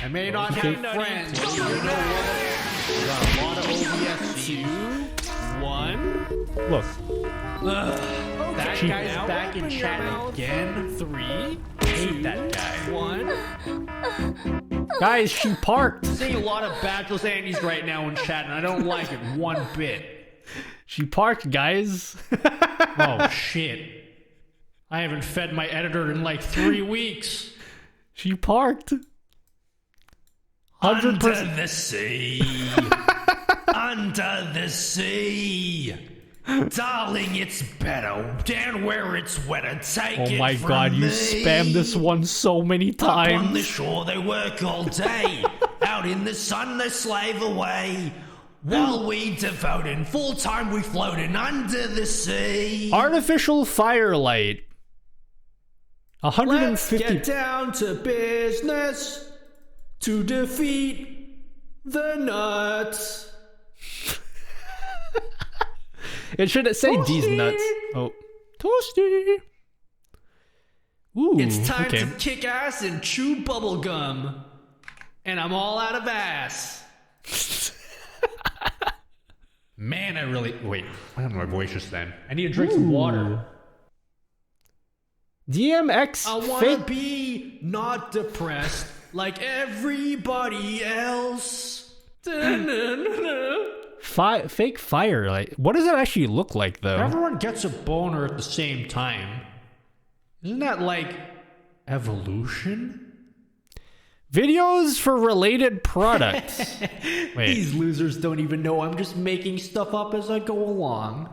I may not have friends, but you know what? We got a lot of OBS. 2, 1. Look. That guy's back in chat again. 3. Hate that guy. 1. Guys, she parked. Seeing a lot of Bachelor's Andes right now in chat, and I don't like it one bit. She parked, guys. Oh, shit. I haven't fed my editor in like 3 weeks. She parked. 100%. Under the sea. Under the sea. Darling, it's better down where it's wetter. Take it Oh my from god, you me. spammed this one so many Up on times. the shore they work all day. Out in the sun they slave away. While we devoting full time we floating under the sea. Artificial firelight. 150. Let's get down to business to defeat the nuts. It should say D's nuts. Oh. Toasty. Ooh, It's time okay. to kick ass and chew bubble gum. And I'm all out of ass. Man, I really... Wait, I have my voice just then. I need to drink some water. DMX I want to be not depressed like everybody else. Fake firelight. What does it actually look like, though? Everyone gets a boner at the same time. Isn't that like evolution? Videos for related products. Wait. These losers don't even know I'm just making stuff up as I go along.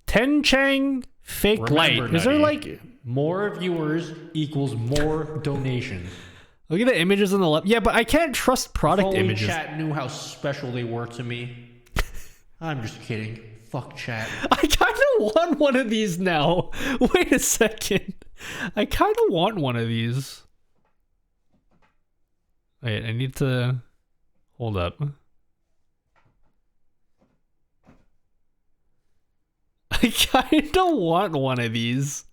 Tenchang fake light. Is there like... more viewers equals more donations? Look at the images on the left. Yeah, but I can't trust product If only images. chat knew how special they were to me. I'm just kidding. Fuck chat. I kind of want one of these now. Wait a second. I kind of want one of these. Wait, I need to... Hold up. I kind of want one of these.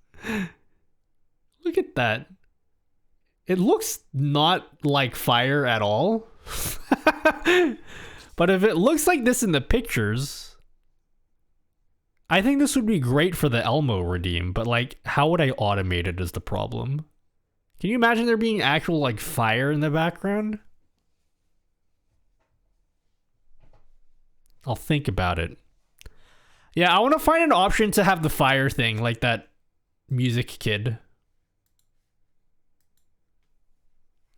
Look at that. It looks not like fire at all. But if it looks like this in the pictures, I think this would be great for the Elmo redeem. But like, how would I automate it is the problem. Can you imagine there being actual like fire in the background? I'll think about it. Yeah, I want to find an option to have the fire thing like that music kid.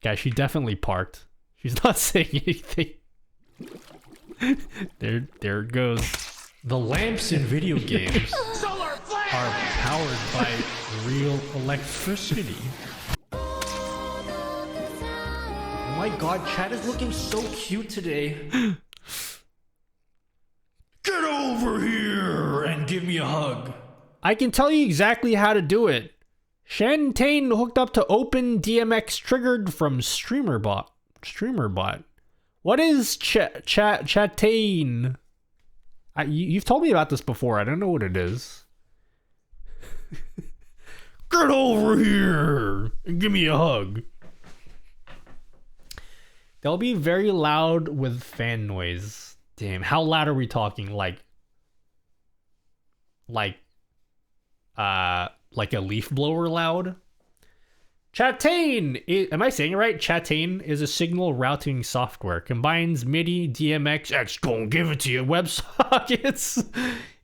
Guys, she definitely parked. She's not saying anything. There it goes. The lamps in video games are powered by real electricity. Oh my god, chat is looking so cute today. Get over here and give me a hug. I can tell you exactly how to do it. Shantain hooked up to Open DMX triggered from Streamer.bot. What is Chatain? You've told me about this before. I don't know what it is. Get over here and give me a hug. They'll be very loud with fan noise. Damn, how loud are we talking? Like a leaf blower loud? Chatain, am I saying it right? Chatain is a signal routing software. Combines MIDI, DMX, it's gonna give it to you, WebSockets,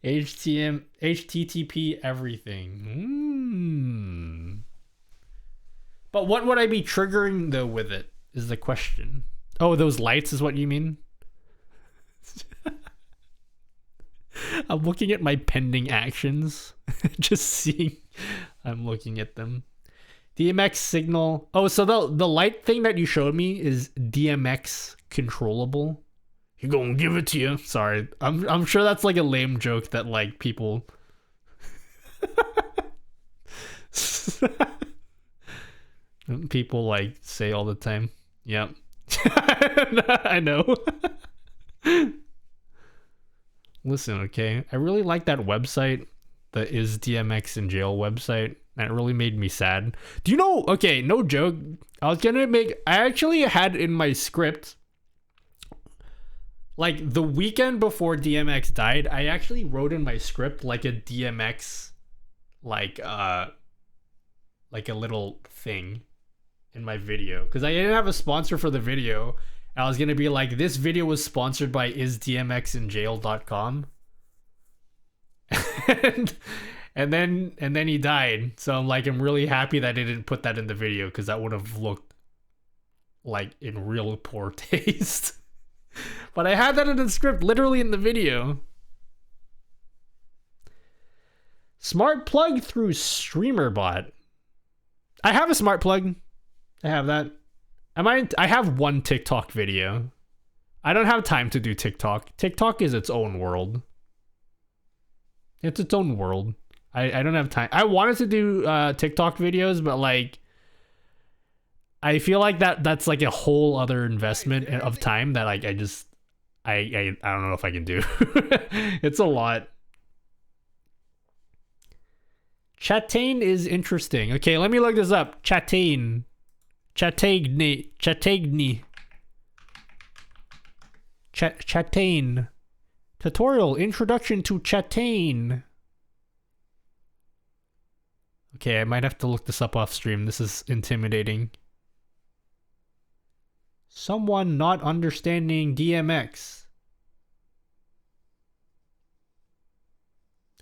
HTTP, everything. But what would I be triggering though with it is the question. Oh, those lights is what you mean? I'm looking at my pending actions. Just seeing. I'm looking at them. DMX signal. Oh, so the light thing that you showed me is DMX controllable. He gonna give it to you. Sorry. I'm sure that's like a lame joke that like people people like say all the time. Yep. I know. Listen, okay. I really like that website, the Is DMX in Jail website. That really made me sad. Do you know, okay, no joke. I actually had in my script, like the weekend before DMX died, I actually wrote in my script like a DMX, like a little thing in my video. Because I didn't have a sponsor for the video. I was going to be like, this video was sponsored by isdmxinjail.com. and then he died. So I'm like, I'm really happy that I didn't put that in the video because that would have looked like in real poor taste. But I had that in the script, literally in the video. Smart plug through StreamerBot. I have a smart plug. I have that. I have one TikTok video. I don't have time to do TikTok. TikTok is its own world. It's its own world. I don't have time. I wanted to do TikTok videos, but like I feel like that's like a whole other investment of time that like I don't know if I can do. It's a lot. Chatain is interesting. Okay, let me look this up. Chatain. Chatain. Tutorial, introduction to Chatain. Okay, I might have to look this up off stream. This is intimidating. Someone not understanding DMX.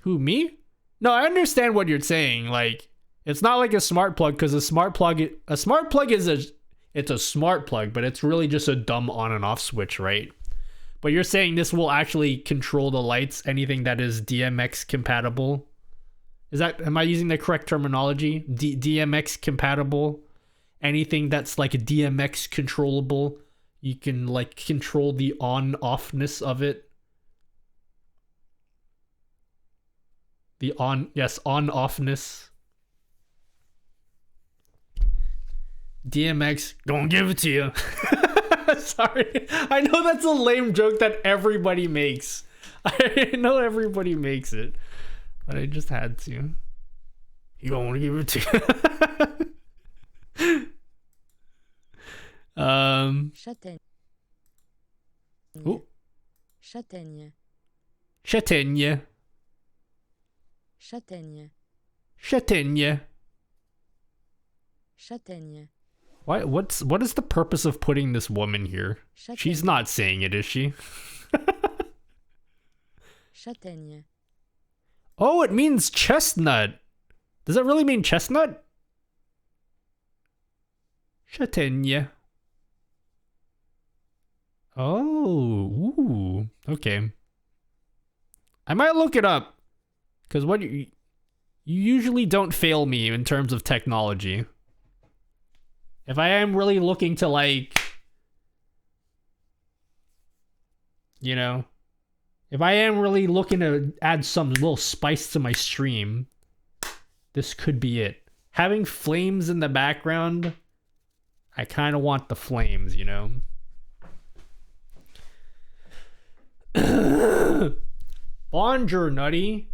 Who, me? No, I understand what you're saying. Like, it's not like a smart plug, because a smart plug is a smart plug, but it's really just a dumb on and off switch, right? But you're saying this will actually control the lights, anything that is DMX compatible. Am I using the correct terminology? DMX compatible. Anything that's like a DMX controllable, you can like control the on-offness of it. The on-offness. DMX, gonna give it to you. Sorry. I know that's a lame joke that everybody makes. I know everybody makes it. But I just had to. You gonna give it to you. Châtaigne. Ooh. Châtaigne. Châtaigne. Châtaigne. Châtaigne. Châtaigne. What is the purpose of putting this woman here? Châtaigne. She's not saying it, is she? Châtaigne. Oh, it means chestnut. Does that really mean chestnut? Châtaigne. Oh, ooh, okay. I might look it up, because you usually don't fail me in terms of technology. If I am really looking to like, you know, if I am really looking to add some little spice to my stream, this could be it. Having flames in the background, I kind of want the flames, you know? Bonjour, Nutty.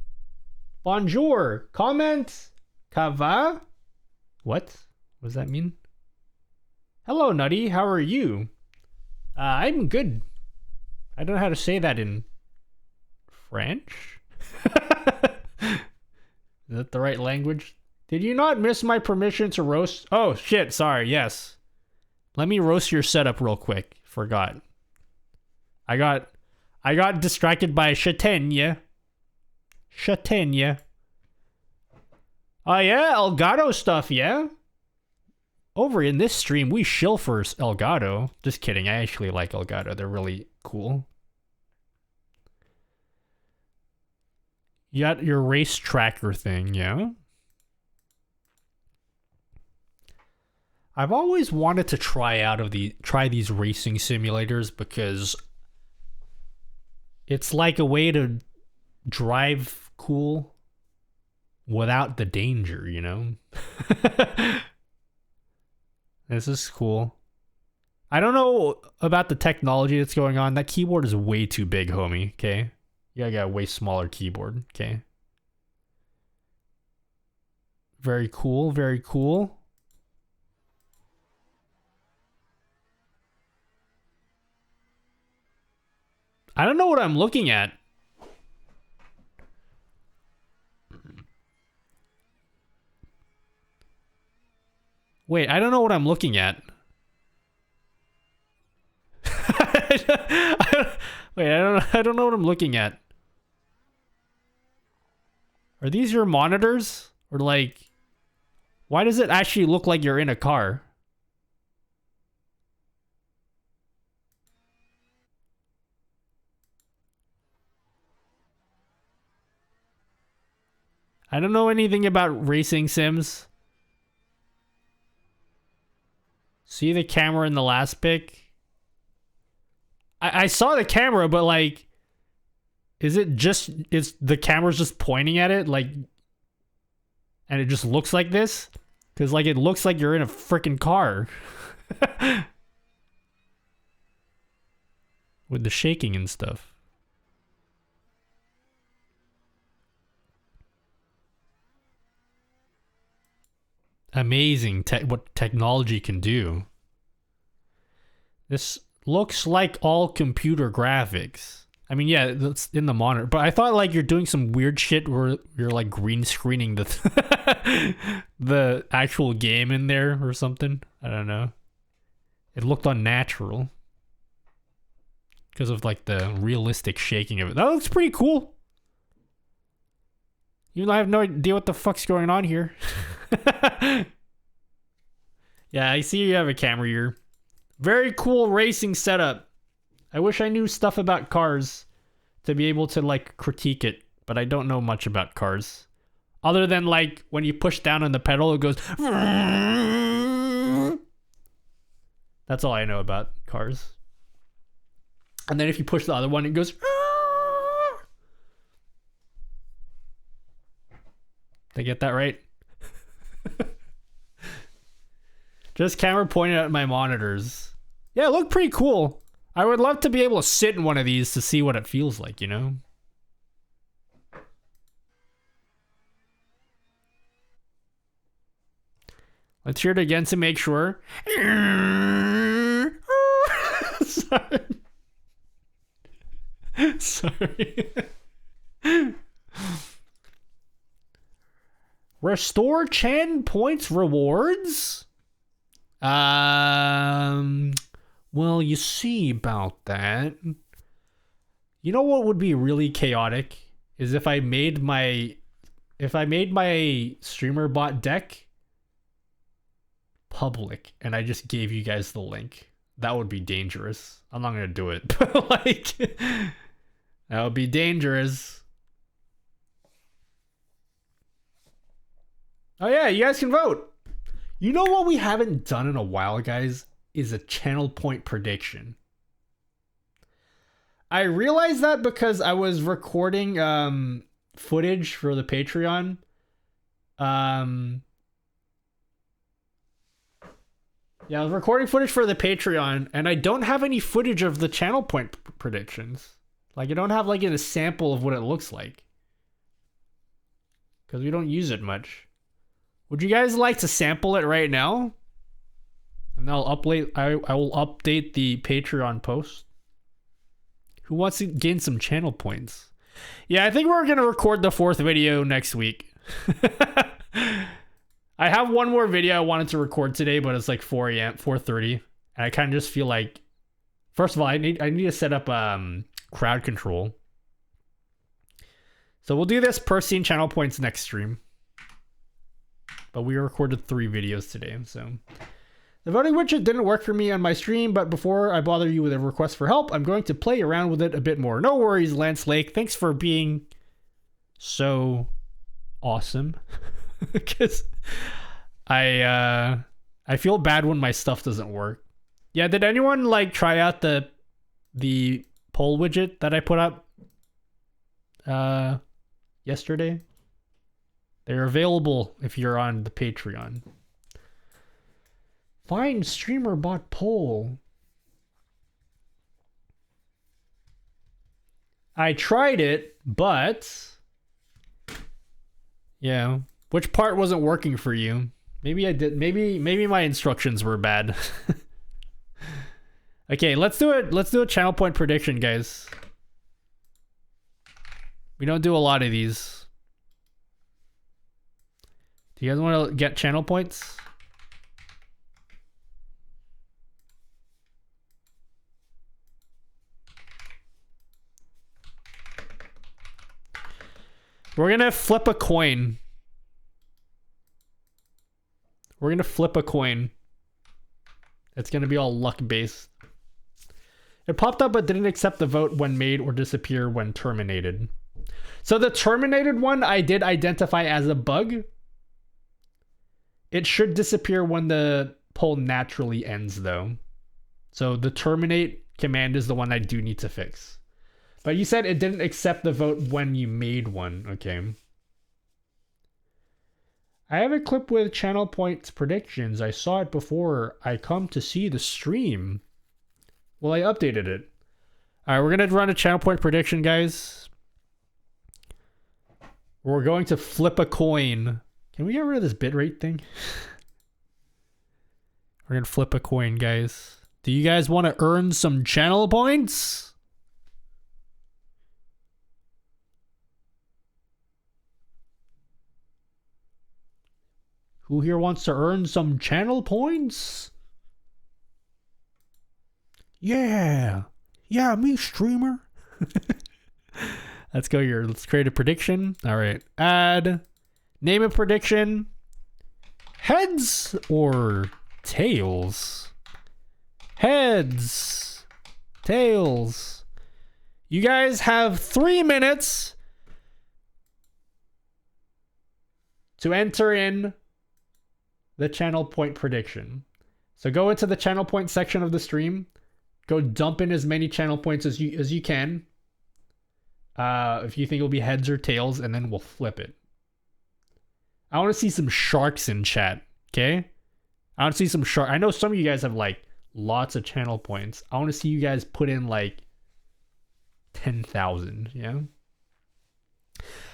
Bonjour. Comment. Kava? What? What does that mean? Hello, Nutty. How are you? I'm good. I don't know how to say that in French. Is that the right language? Did you not miss my permission to roast? Oh, shit. Sorry. Yes. Let me roast your setup real quick. Forgot. I got distracted by Shatenya. Shatenya. Oh, yeah. Elgato stuff, yeah? Over in this stream, we shill for Elgato. Just kidding. I actually like Elgato. They're really cool. You got your race tracker thing, yeah? I've always wanted to try these racing simulators because it's like a way to drive cool without the danger, you know? This is cool. I don't know about the technology that's going on. That keyboard is way too big, homie, okay? You gotta get a way smaller keyboard, okay? Very cool, very cool. I don't know what I'm looking at. Wait, I don't know what I'm looking at. Wait, I don't know what I'm looking at. Are these your monitors? Or like, why does it actually look like you're in a car? I don't know anything about racing sims. See the camera in the last pic? I saw the camera, but like, is the camera's just pointing at it, like, and it just looks like this? Because like, it looks like you're in a freaking car. With the shaking and stuff. Amazing what technology can do. This looks like all computer graphics. I mean, yeah, that's in the monitor, but I thought like you're doing some weird shit where you're like green screening the the actual game in there or something. I don't know. It looked unnatural because of like the realistic shaking of it. That looks pretty cool. Even though I have no idea what the fuck's going on here. Yeah, I see you have a camera here. Very cool racing setup. I wish I knew stuff about cars to be able to like critique it, but I don't know much about cars. Other than like when you push down on the pedal, it goes. That's all I know about cars. And then if you push the other one, it goes. Did I get that right? Just camera pointed at my monitors. Yeah, it looked pretty cool. I would love to be able to sit in one of these to see what it feels like, you know? Let's hear it again to make sure. Sorry. Sorry. Restore Chan points rewards? Well, you see about that. You know what would be really chaotic is if I made my streamer bot deck public and I just gave you guys the link. That would be dangerous. I'm not gonna do it, but like that would be dangerous. Oh yeah, you guys can vote. You know what we haven't done in a while, guys, is a channel point prediction. I realized that because I was recording footage for the Patreon. Yeah, I was recording footage for the Patreon, and I don't have any footage of the channel point predictions. Like, I don't have like a sample of what it looks like. Because we don't use it much. Would you guys like to sample it right now? And I'll update. I will update the Patreon post. Who wants to gain some channel points? Yeah, I think we're gonna record the 4th video next week. I have one more video I wanted to record today, but it's like 4 a.m., 4:30, and I kind of just feel like, first of all, I need to set up crowd control. So we'll do this per scene channel points next stream. But we recorded 3 videos today, so. The voting widget didn't work for me on my stream, but before I bother you with a request for help, I'm going to play around with it a bit more. No worries, Lance Lake. Thanks for being so awesome. Because I feel bad when my stuff doesn't work. Yeah, did anyone like try out the poll widget that I put up yesterday? They're available if you're on the Patreon. Find streamer.bot poll. I tried it, but yeah, which part wasn't working for you? Maybe I did. Maybe my instructions were bad. Okay, let's do it. Let's do a channel point prediction, guys. We don't do a lot of these. Do you guys want to get channel points? We're gonna flip a coin. We're gonna flip a coin. It's gonna be all luck based. It popped up but didn't accept the vote when made or disappear when terminated. So the terminated one I did identify as a bug. It should disappear when the poll naturally ends though. So the terminate command is the one I do need to fix. But you said it didn't accept the vote when you made one. Okay. I have a clip with channel points predictions. I saw it before I come to see the stream. Well, I updated it. All right, we're going to run a channel point prediction, guys. We're going to flip a coin. Can we get rid of this bitrate thing? We're going to flip a coin, guys. Do you guys want to earn some channel points? Who here wants to earn some channel points? Yeah. Yeah, me, streamer. Let's go here. Let's create a prediction. All right. Add. Name a prediction. Heads or tails? Heads. Tails. You guys have 3 minutes to enter in the channel point prediction. So go into the channel point section of the stream. Go dump in as many channel points as you can. If you think it'll be heads or tails, and then we'll flip it. I want to see some sharks in chat, okay? I want to see some shark. I know some of you guys have like lots of channel points. I want to see you guys put in like 10,000, yeah?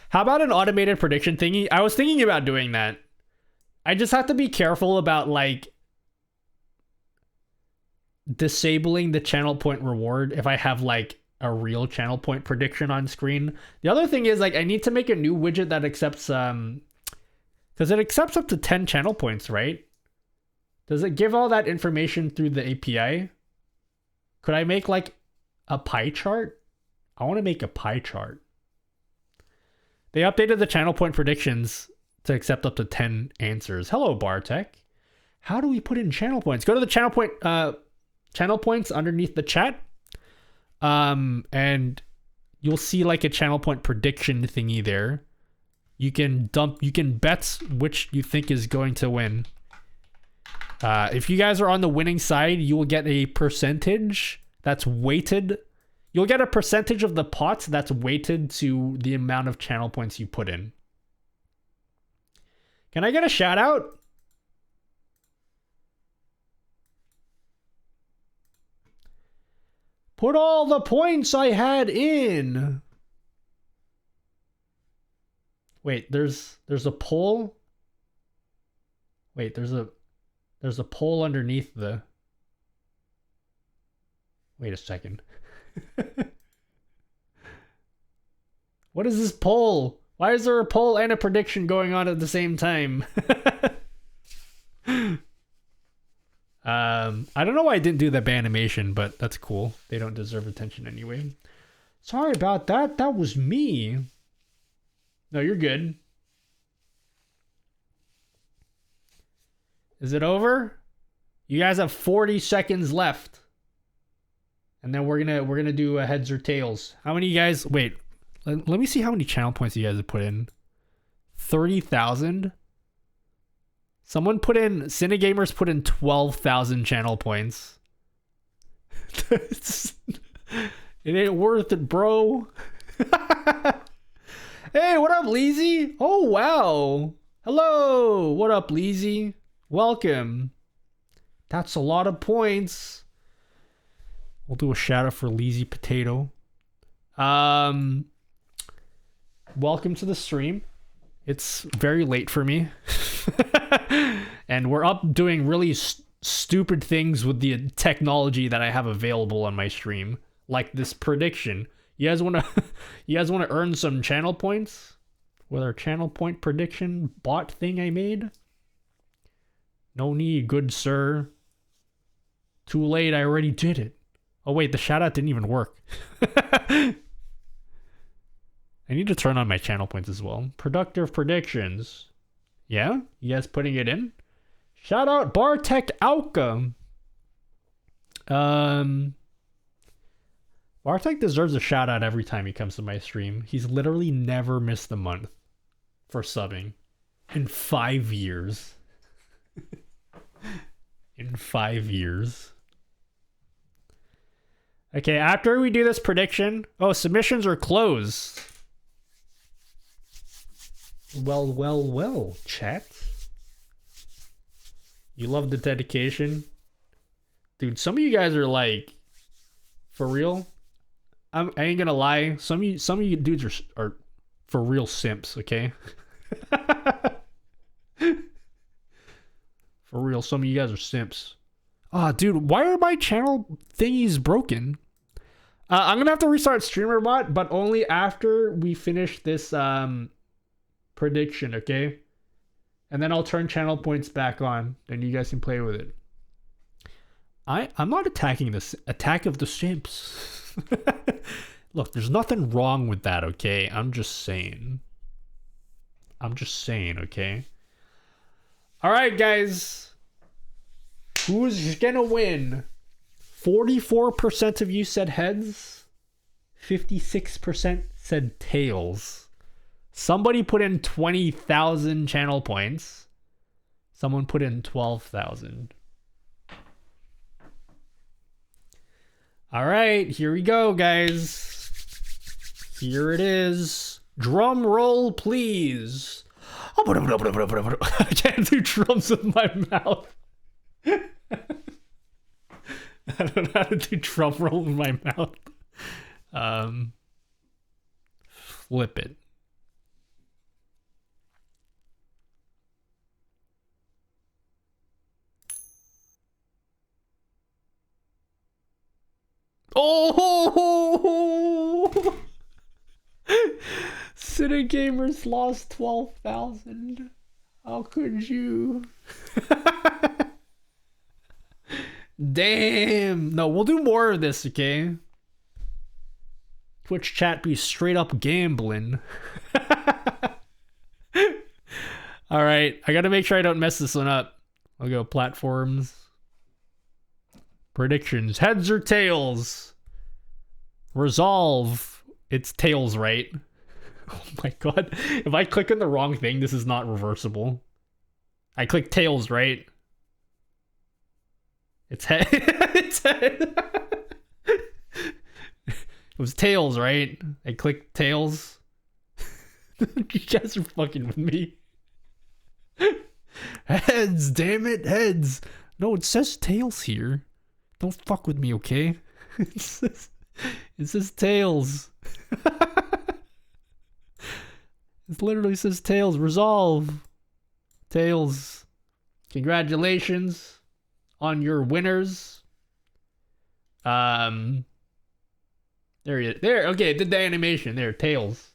How about an automated prediction thingy? I was thinking about doing that. I just have to be careful about like disabling the channel point reward if I have like a real channel point prediction on screen. The other thing is like I need to make a new widget that accepts because it accepts up to 10 channel points, right? Does it give all that information through the API? Could I make like a pie chart? I want to make a pie chart. They updated the channel point predictions to accept up to 10 answers. Hello, Bartek. How do we put in channel points? Go to the channel points underneath the chat. And you'll see like a channel point prediction thingy there. You can bet which you think is going to win. If you guys are on the winning side, you will get a percentage that's weighted. You'll get a percentage of the pot that's weighted to the amount of channel points you put in. Can I get a shout out? Put all the points I had in. Wait, there's a poll. Wait, there's a poll underneath the. Wait a second. What is this poll? Why is there a poll and a prediction going on at the same time? I don't know why I didn't do the animation, but that's cool. They don't deserve attention anyway. Sorry about that. That was me. No, you're good. Is it over? You guys have 40 seconds left. And then we're gonna do a heads or tails. How many you guys? Wait, let me see how many channel points you guys have put in. 30,000. Someone put in. Cinegamers put in 12,000 channel points. It ain't worth it, bro. Hey, what up, Leezy? Oh wow. Hello. What up, Leezy? Welcome. That's a lot of points. We'll do a shout out for Leezy Potato. Welcome to the stream. It's very late for me. And we're up doing really stupid things with the technology that I have available on my stream. Like this prediction. You guys wanna earn some channel points? With our channel point prediction bot thing I made? No need, good sir. Too late, I already did it. Oh wait, the shout out didn't even work. I need to turn on my channel points as well. Productive predictions. Yeah? You guys putting it in? Shout out Bartek Auka. Bartek deserves a shout out every time he comes to my stream. He's literally never missed a month for subbing. In 5 years. In 5 years. Okay, after we do this prediction... Oh, submissions are closed. Well, chat. You love the dedication. Dude, some of you guys are like... For real? I ain't gonna lie. Some of you dudes are for real simps, okay? For real, some of you guys are simps. Ah, dude, why are my channel thingies broken? I'm gonna have to restart StreamerBot, but only after we finish this prediction, okay? And then I'll turn channel points back on, and you guys can play with it. I'm not attacking this attack of the simps. Look, there's nothing wrong with that, okay? I'm just saying, okay? All right, guys. Who's gonna win? 44% of you said heads. 56% said tails. Somebody put in 20,000 channel points. Someone put in 12,000. All right, here we go, guys. Here it is. Drum roll, please. I can't do drums with my mouth. I don't know how to do drum roll with my mouth. Flip it. Oh! Cinegamers lost 12,000. How could you? Damn. No, we'll do more of this, okay? Twitch chat be straight up gambling. Alright, I gotta make sure I don't mess this one up. I'll go platforms. Predictions. Heads or tails? Resolve. It's tails, right? Oh my god. If I click on the wrong thing, this is not reversible. I click tails, right? It's head. It's head. It was tails, right? I clicked tails. You guys are fucking with me. Heads, damn it, heads. No, it says tails here. Don't fuck with me, okay? It says tails. It literally says tails. Resolve. Tails. Congratulations on your winners. There he is. There, okay, did the animation. There, tails.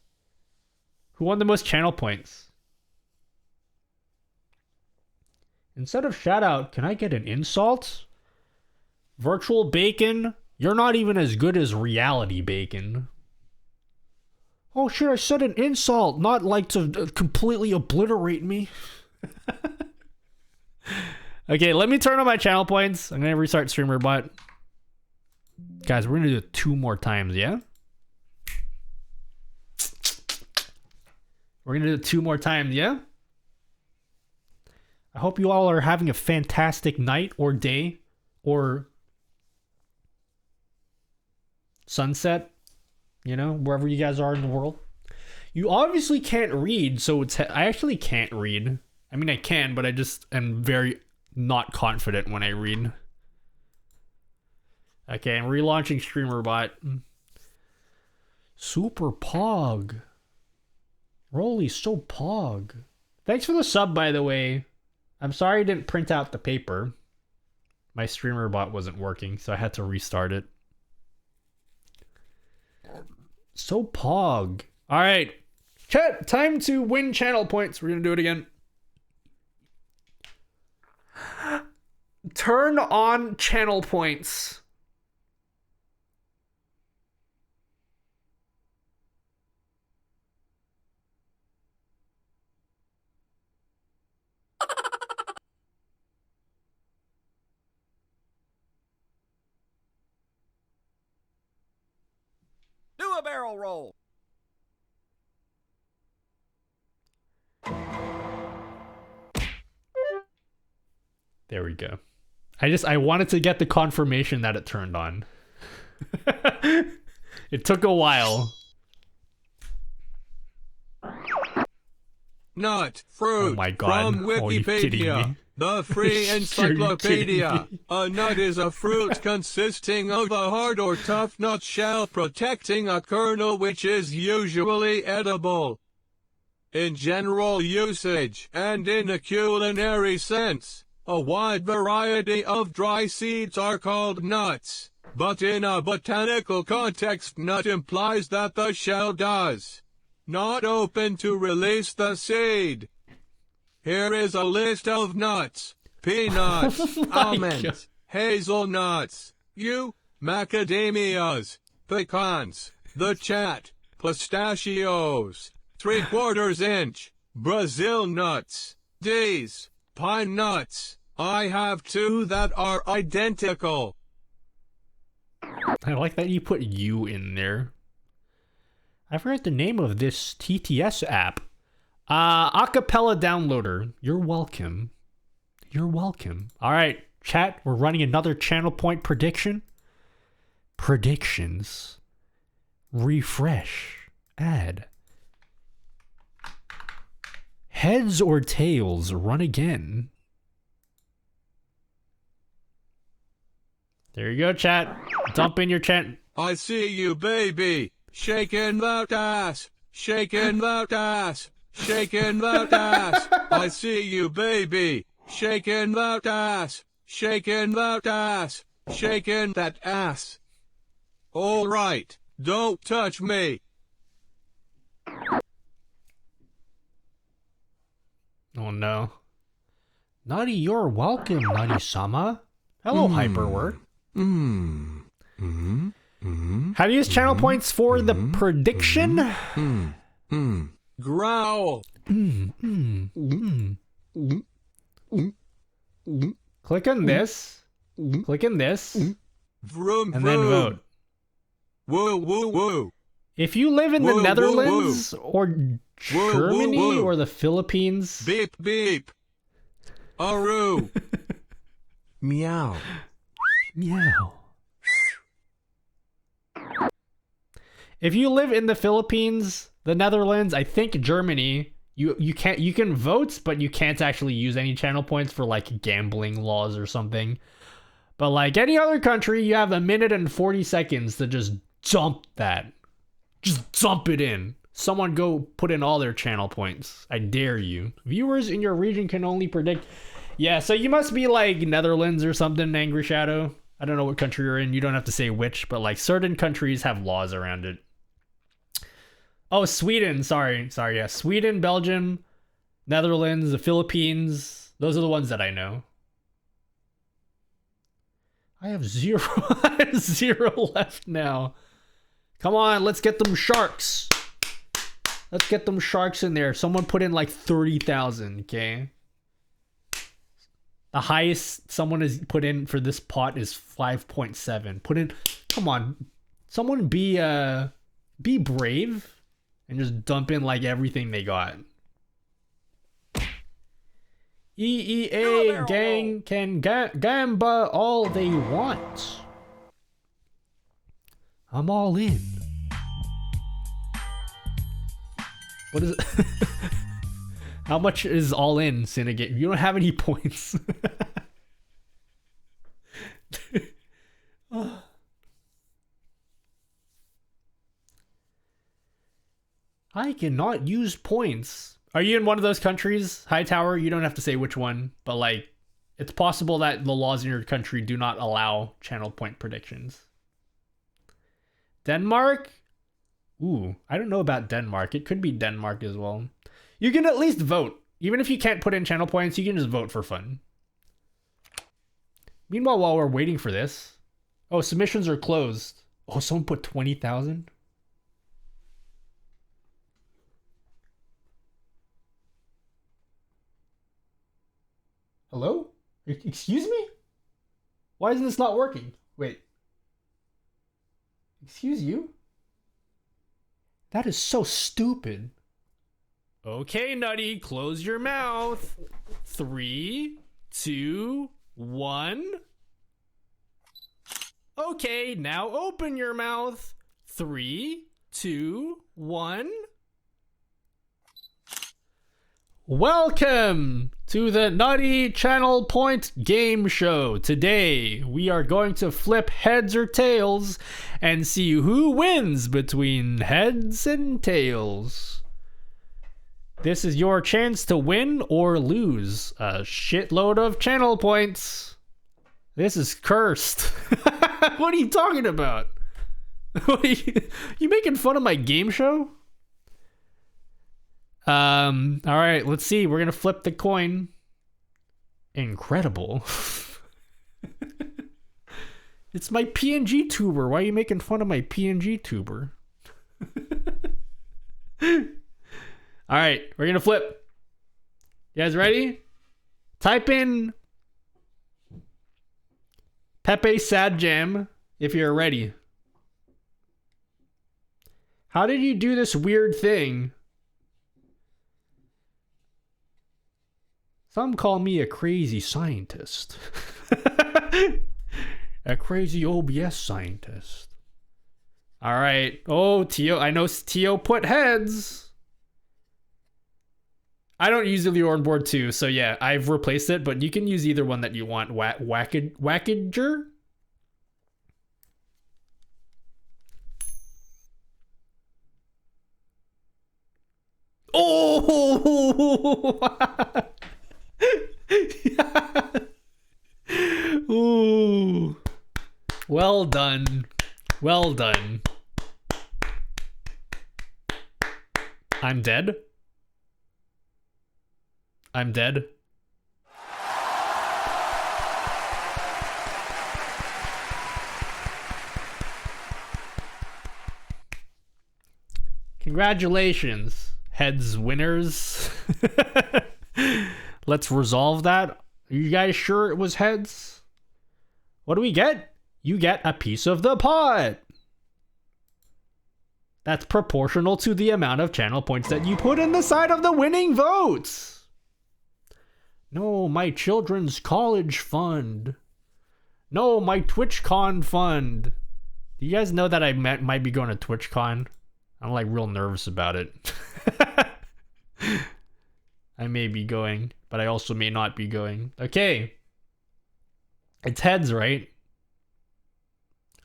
Who won the most channel points? Instead of shout out, can I get an insult? Virtual bacon, you're not even as good as reality bacon. Oh shit, I said an insult, not like to completely obliterate me. Okay, let me turn on my channel points. I'm gonna restart StreamerBot. Guys, we're gonna do it 2 more times, yeah? We're gonna do it 2 more times, yeah? I hope you all are having a fantastic night or day or sunset, you know, wherever you guys are in the world. You obviously can't read, so I actually can't read. I mean, I can, but I just am very not confident when I read. Okay, I'm relaunching StreamerBot. Super Pog. Rolly, so Pog. Thanks for the sub, by the way. I'm sorry I didn't print out the paper. My StreamerBot wasn't working, so I had to restart it. So Pog. Alright. Chat, time to win channel points. We're gonna do it again. Turn on channel points. Do a barrel roll. There we go. I wanted to get the confirmation that it turned on. It took a while. Nut, fruit, Oh my God. from Are you kidding Wikipedia, me? the free Are you encyclopedia. kidding me? A nut is a fruit consisting of a hard or tough nut shell protecting a kernel which is usually edible. In general usage and in a culinary sense, a wide variety of dry seeds are called nuts, but in a botanical context nut implies that the shell does not open to release the seed. Here is a list of nuts: peanuts, almonds, hazelnuts, macadamias, pecans, the chat, pistachios, 3/4 inch, Brazil nuts, D's, pine nuts. I have 2 that are identical. I like that you put you in there. I forgot the name of this TTS app. Acapella downloader. You're welcome. You're welcome. All right, chat. We're running another channel point prediction. Predictions. Refresh. Add. Heads or tails. Run again. There you go, chat. Dump in your chat. I see you, baby, shaking that ass, shaking that ass, shaking that ass. I see you, baby, shaking that ass, shaking that ass, shaking that ass. All right, don't touch me. Oh no. Nutty, you're welcome, Nutty-sama. Hello, Hyperwork. How to use channel points for the prediction? Growl. Click on this. Click on this. Vroom, And then vroom. vote. Woo, woo, woo. If you live in the Woo, woo, Netherlands or woo, Germany woo. or the Philippines, Beep, beep. Aru. Meow. meow. If you live in the Philippines, the Netherlands, I think Germany, you can vote, but you can't actually use any channel points for like gambling laws or something. But like any other country, you have 1 minute and 40 seconds to just dump that. Just dump it in. Someone go put in all their channel points. I dare you. Viewers in your region can only predict. Yeah, so you must be like Netherlands or something, Angry Shadow. I don't know what country you're in. You don't have to say which, but like certain countries have laws around it. Oh, Sweden. Sorry. Yeah, Sweden, Belgium, Netherlands, the Philippines. Those are the ones that I know. I have zero. I have zero left now. Come on, let's get them sharks. Let's get them sharks in there. Someone put in like 30,000, okay? The highest someone has put in for this pot is 5.7. Put in, come on. Someone be brave and just dump in like everything they got. EEA gang can gamba all they want. I'm all in. What is it? How much is all in, Syndicate? You don't have any points. I cannot use points. Are you in one of those countries, Hightower? You don't have to say which one, but like, it's possible that the laws in your country do not allow channel point predictions. Denmark? Ooh, I don't know about Denmark. It could be Denmark as well. You can at least vote. Even if you can't put in channel points, you can just vote for fun. Meanwhile, while we're waiting for this... Oh, submissions are closed. Oh, someone put 20,000? Hello? Excuse me? Why isn't this not working? Wait. Excuse you? That is so stupid. Okay, Nutty, close your mouth. 3, 2, 1. Okay, now open your mouth. 3, 2, 1. Welcome to the Nutty Channel Point Game Show. Today, we are going to flip heads or tails and see who wins between heads and tails. This is your chance to win or lose a shitload of channel points. This is cursed. What are you talking about? What are you making fun of my game show? All right, let's see. We're gonna flip the coin. Incredible. It's my PNG tuber. Why are you making fun of my PNG tuber? All right, we're gonna flip. You guys ready? Type in Pepe Sad Jam if you're ready. How did you do this weird thing? Some call me a crazy scientist. A crazy OBS scientist. All right. Oh, Tio. I know Tio put heads. I don't use the Leorn board too, so yeah, I've replaced it, but you can use either one that you want. Wackager? Oh! Ooh. Well done. Well done. I'm dead. I'm dead. Congratulations, heads winners. Let's resolve that. Are you guys sure it was heads? What do we get? You get a piece of the pot. That's proportional to the amount of channel points that you put in the side of the winning votes. No, my children's college fund. No, my TwitchCon fund. Do you guys know that I might be going to TwitchCon? I'm like real nervous about it. I may be going, but I also may not be going. Okay. It's heads, right?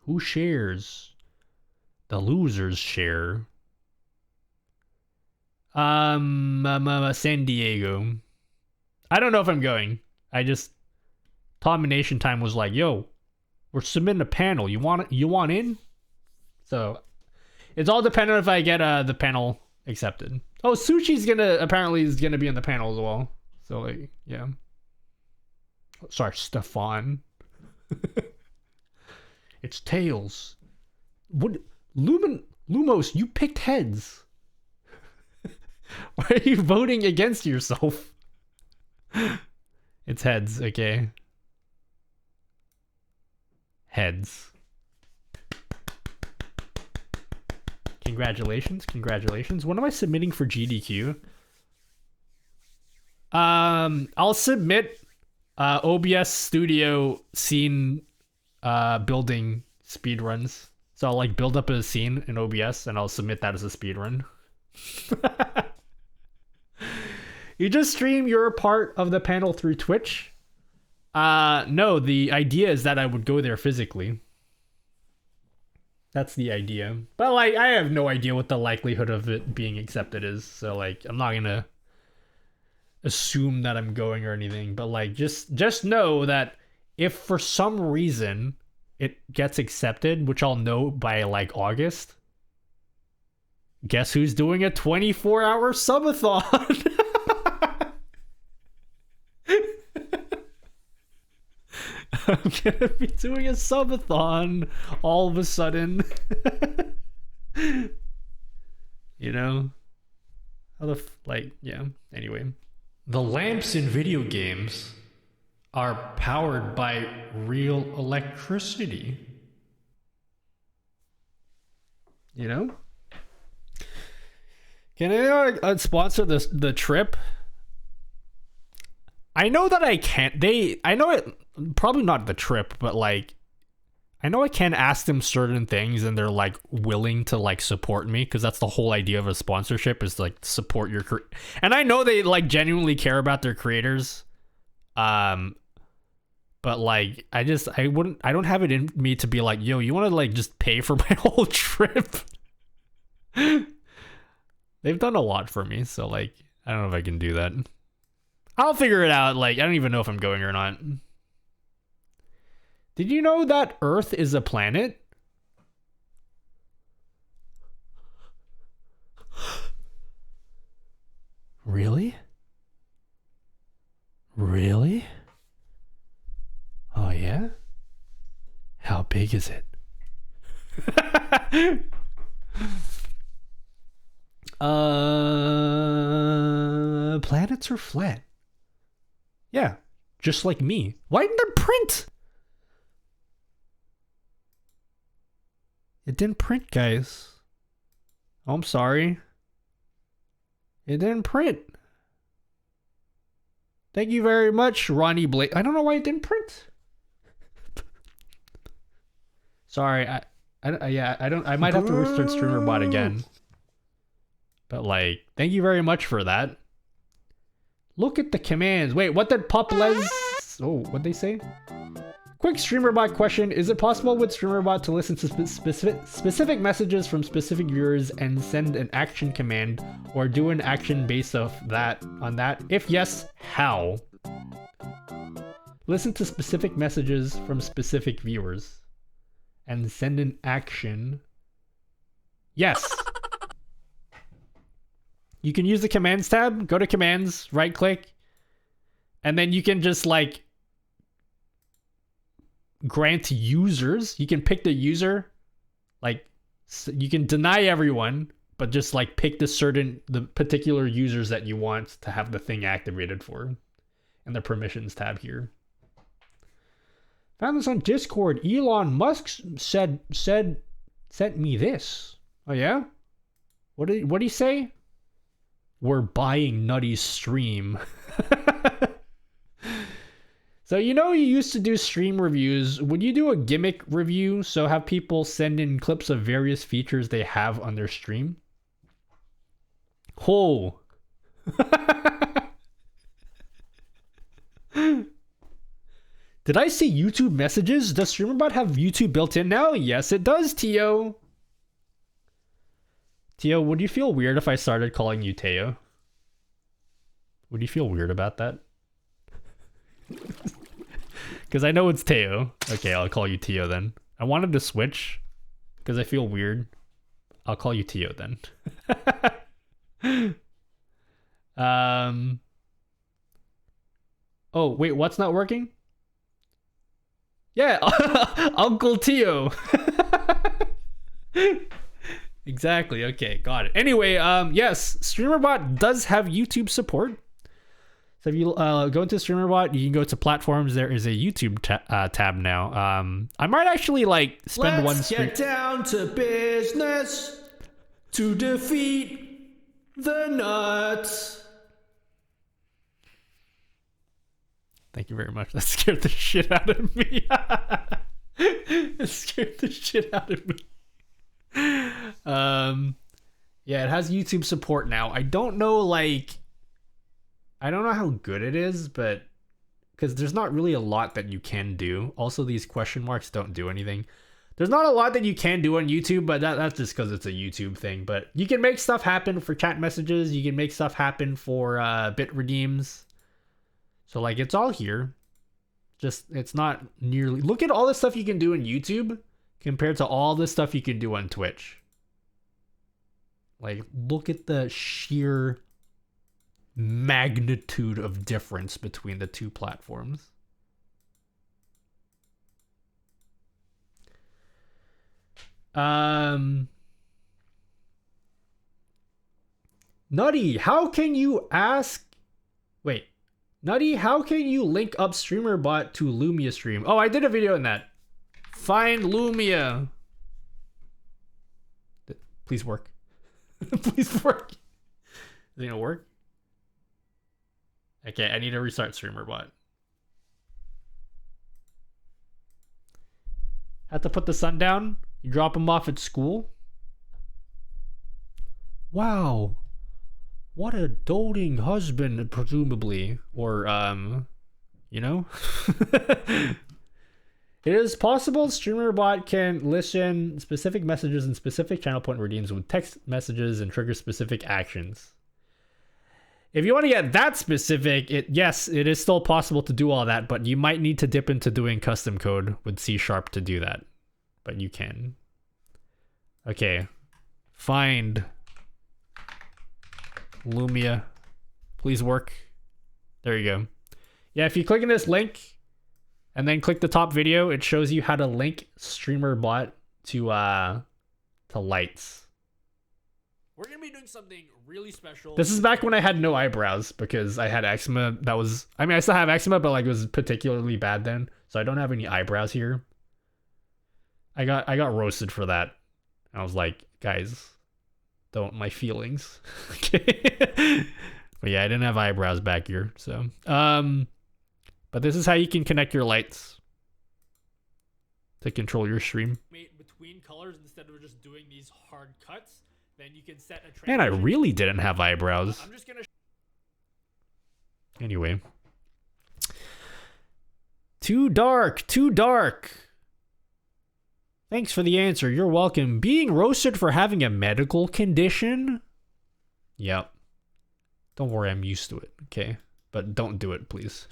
Who shares? The losers share. San Diego. I don't know if I'm going. Domination Time was like, yo, we're submitting a panel. You want in? So it's all dependent if I get the panel accepted. Oh, Sushi's apparently is gonna be in the panel as well. So like, yeah. Sorry, Stefan. It's tails. What? Lumos, you picked heads. Why are you voting against yourself? It's heads, okay. Heads. Congratulations, congratulations. When am I submitting for GDQ? I'll submit OBS Studio scene building speedruns. So I'll like build up a scene in OBS and I'll submit that as a speedrun. You just stream your part of the panel through Twitch? No, the idea is that I would go there physically. That's the idea. But like, I have no idea what the likelihood of it being accepted is. So like, I'm not gonna assume that I'm going or anything. But like, just know that if for some reason it gets accepted, which I'll know by like August, guess who's doing a 24-hour subathon? I'm gonna be doing a subathon all of a sudden. You know? How the like, yeah, anyway. The lamps in video games are powered by real electricity. You know? Can anyone sponsor the trip? I know that I can't. I know it. Probably not the trip, but like, I know I can ask them certain things, and they're like willing to like support me, because that's the whole idea of a sponsorship, is like support your and I know they like genuinely care about their creators. But like, I don't have it in me to be like, yo, you want to like just pay for my whole trip? They've done a lot for me, so like, I don't know if I can do that. I'll figure it out. Like, I don't even know if I'm going or not. Did you know that Earth is a planet? Really? Really? Oh yeah? How big is it? Planets are flat. Yeah, just like me. Why didn't it print? It didn't print, guys. Oh, I'm sorry. It didn't print. Thank you very much, Ronnie Blake. I don't know why it didn't print. Sorry, I might have to restart StreamerBot again. But like, thank you very much for that. Look at the commands. Wait, what did Poples? Oh, what'd they say? Quick StreamerBot question. Is it possible with StreamerBot to listen to specific messages from specific viewers and send an action command or do an action based on that? If yes, how? Listen to specific messages from specific viewers and send an action. Yes. You can use the commands tab, go to commands, right click, and then you can just like grant users. You can pick the user, like you can deny everyone, but just like pick the particular users that you want to have the thing activated for, and the permissions tab here. Found this on Discord. Elon Musk sent me this. Oh yeah? What did he say? We're buying Nutty's stream. So you know you used to do stream reviews. Would you do a gimmick review? So have people send in clips of various features they have on their stream? Oh. Did I say YouTube messages? Does StreamerBot have YouTube built in now? Yes, it does, Tio. Tio, would you feel weird if I started calling you Teo? Would you feel weird about that? Because I know it's Teo. Okay, I'll call you Teo then. I wanted to switch because I feel weird. I'll call you Teo then. Oh, wait, what's not working? Yeah, Uncle Tio. Exactly. Okay, got it. Anyway, yes, StreamerBot does have YouTube support. So if you go into StreamerBot, you can go to platforms. There is a YouTube tab now. I might actually like spend Let's get down to business to defeat the nuts. Thank you very much. That scared the shit out of me. It scared the shit out of me. Yeah, it has YouTube support now. I don't know how good it is, but because there's not really a lot that you can do. Also, these question marks don't do anything. There's not a lot that you can do on YouTube, but that's just because it's a YouTube thing. But you can make stuff happen for chat messages. You can make stuff happen for bit redeems. So like it's all here. Just it's not nearly. Look at all the stuff you can do in YouTube compared to all the stuff you can do on Twitch. Like look at the sheer magnitude of difference between the two platforms. Nutty, how can you ask? Wait. Nutty, how can you link up StreamerBot to Lumia stream? Oh, I did a video on that. Find Lumia. Please work. Please work. Is it gonna work? Okay, I need to restart StreamerBot. Have to put the son down. You drop him off at school. Wow. What a doting husband, presumably. Or, you know? It is possible StreamerBot can listen specific messages and specific channel point redeems with text messages and trigger specific actions. If you want to get that specific, yes, it is still possible to do all that, but you might need to dip into doing custom code with C# to do that. But you can. Okay. Find Lumia. Please work. There you go. Yeah, if you click on this link and then click the top video, it shows you how to link StreamerBot to lights. We're gonna be doing something really special. This is back when I had no eyebrows because I had eczema. I still have eczema, but like it was particularly bad then. So I don't have any eyebrows here. I got roasted for that. I was like, guys, don't my feelings. Okay. But yeah, I didn't have eyebrows back here. So, but this is how you can connect your lights to control your stream. Between colors instead of just doing these hard cuts. Then you can set a transition. Man, I really didn't have eyebrows. I'm just gonna anyway. Too dark. Thanks for the answer. You're welcome. Being roasted for having a medical condition? Yep. Don't worry, I'm used to it. Okay. But don't do it, please.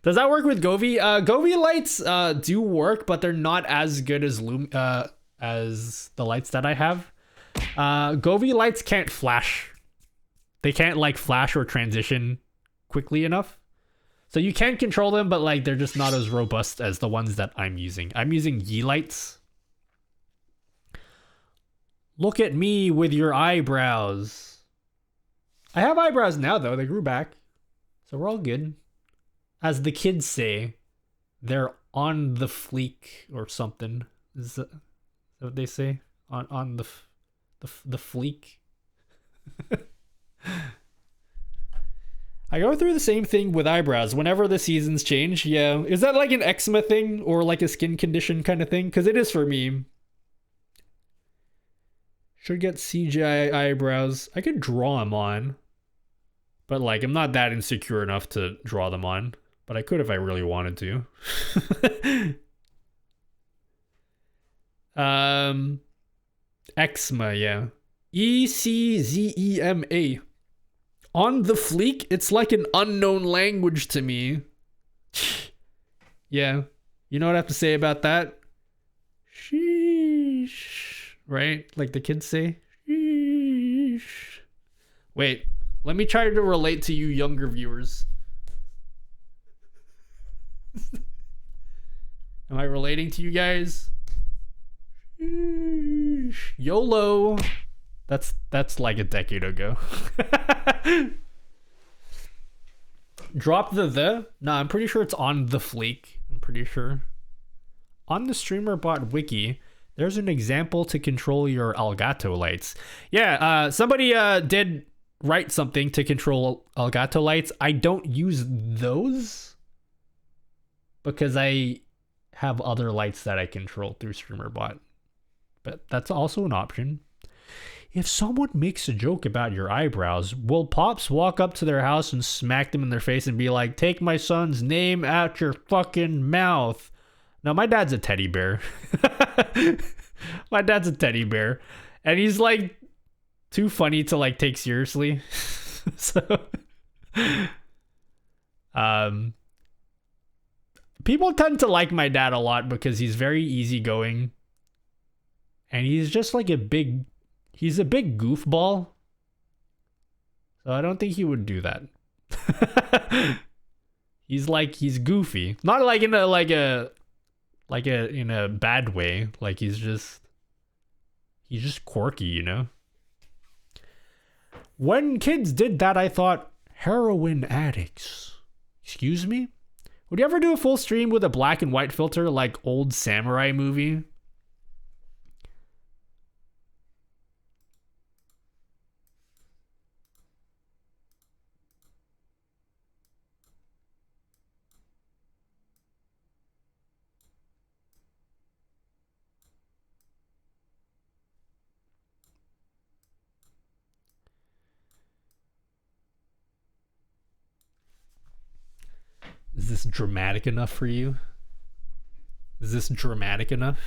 Does that work with Govee? Govee lights do work, but they're not as good as as the lights that I have. Govee lights can't flash. They can't like flash or transition quickly enough. So you can control them, but like they're just not as robust as the ones that I'm using. I'm using Yi lights. Look at me with your eyebrows. I have eyebrows now though, they grew back. So we're all good. As the kids say, they're on the fleek or something. Is that what they say? On the fleek. I go through the same thing with eyebrows whenever the seasons change. Yeah, is that like an eczema thing or like a skin condition kind of thing? Because it is for me. Should get CGI eyebrows. I could draw them on, but like I'm not that insecure enough to draw them on. But I could if I really wanted to. Eczema, yeah. ECZEMA. On the fleek, it's like an unknown language to me. Yeah. You know what I have to say about that? Sheesh. Right? Like the kids say? Sheesh. Wait. Let me try to relate to you younger viewers. Am I relating to you guys? YOLO. That's like a decade ago. Drop the. No, I'm pretty sure it's on the fleek. I'm pretty sure. On the Streamer.bot wiki, there's an example to control your Elgato lights. Yeah, somebody did write something to control Elgato lights. I don't use those because I have other lights that I control through Streamer.bot. But that's also an option. If someone makes a joke about your eyebrows, will Pops walk up to their house and smack them in their face and be like, take my son's name out your fucking mouth? No, my dad's a teddy bear. My dad's a teddy bear. And he's like too funny to like take seriously. So people tend to like my dad a lot because he's very easygoing. And he's just like he's a big goofball. So I don't think he would do that. He's goofy. Not like in a bad way. Like he's just quirky, you know? When kids did that, I thought, heroin addicts. Excuse me? Would you ever do a full stream with a black and white filter like old samurai movie? Is this dramatic enough for you? Is this dramatic enough?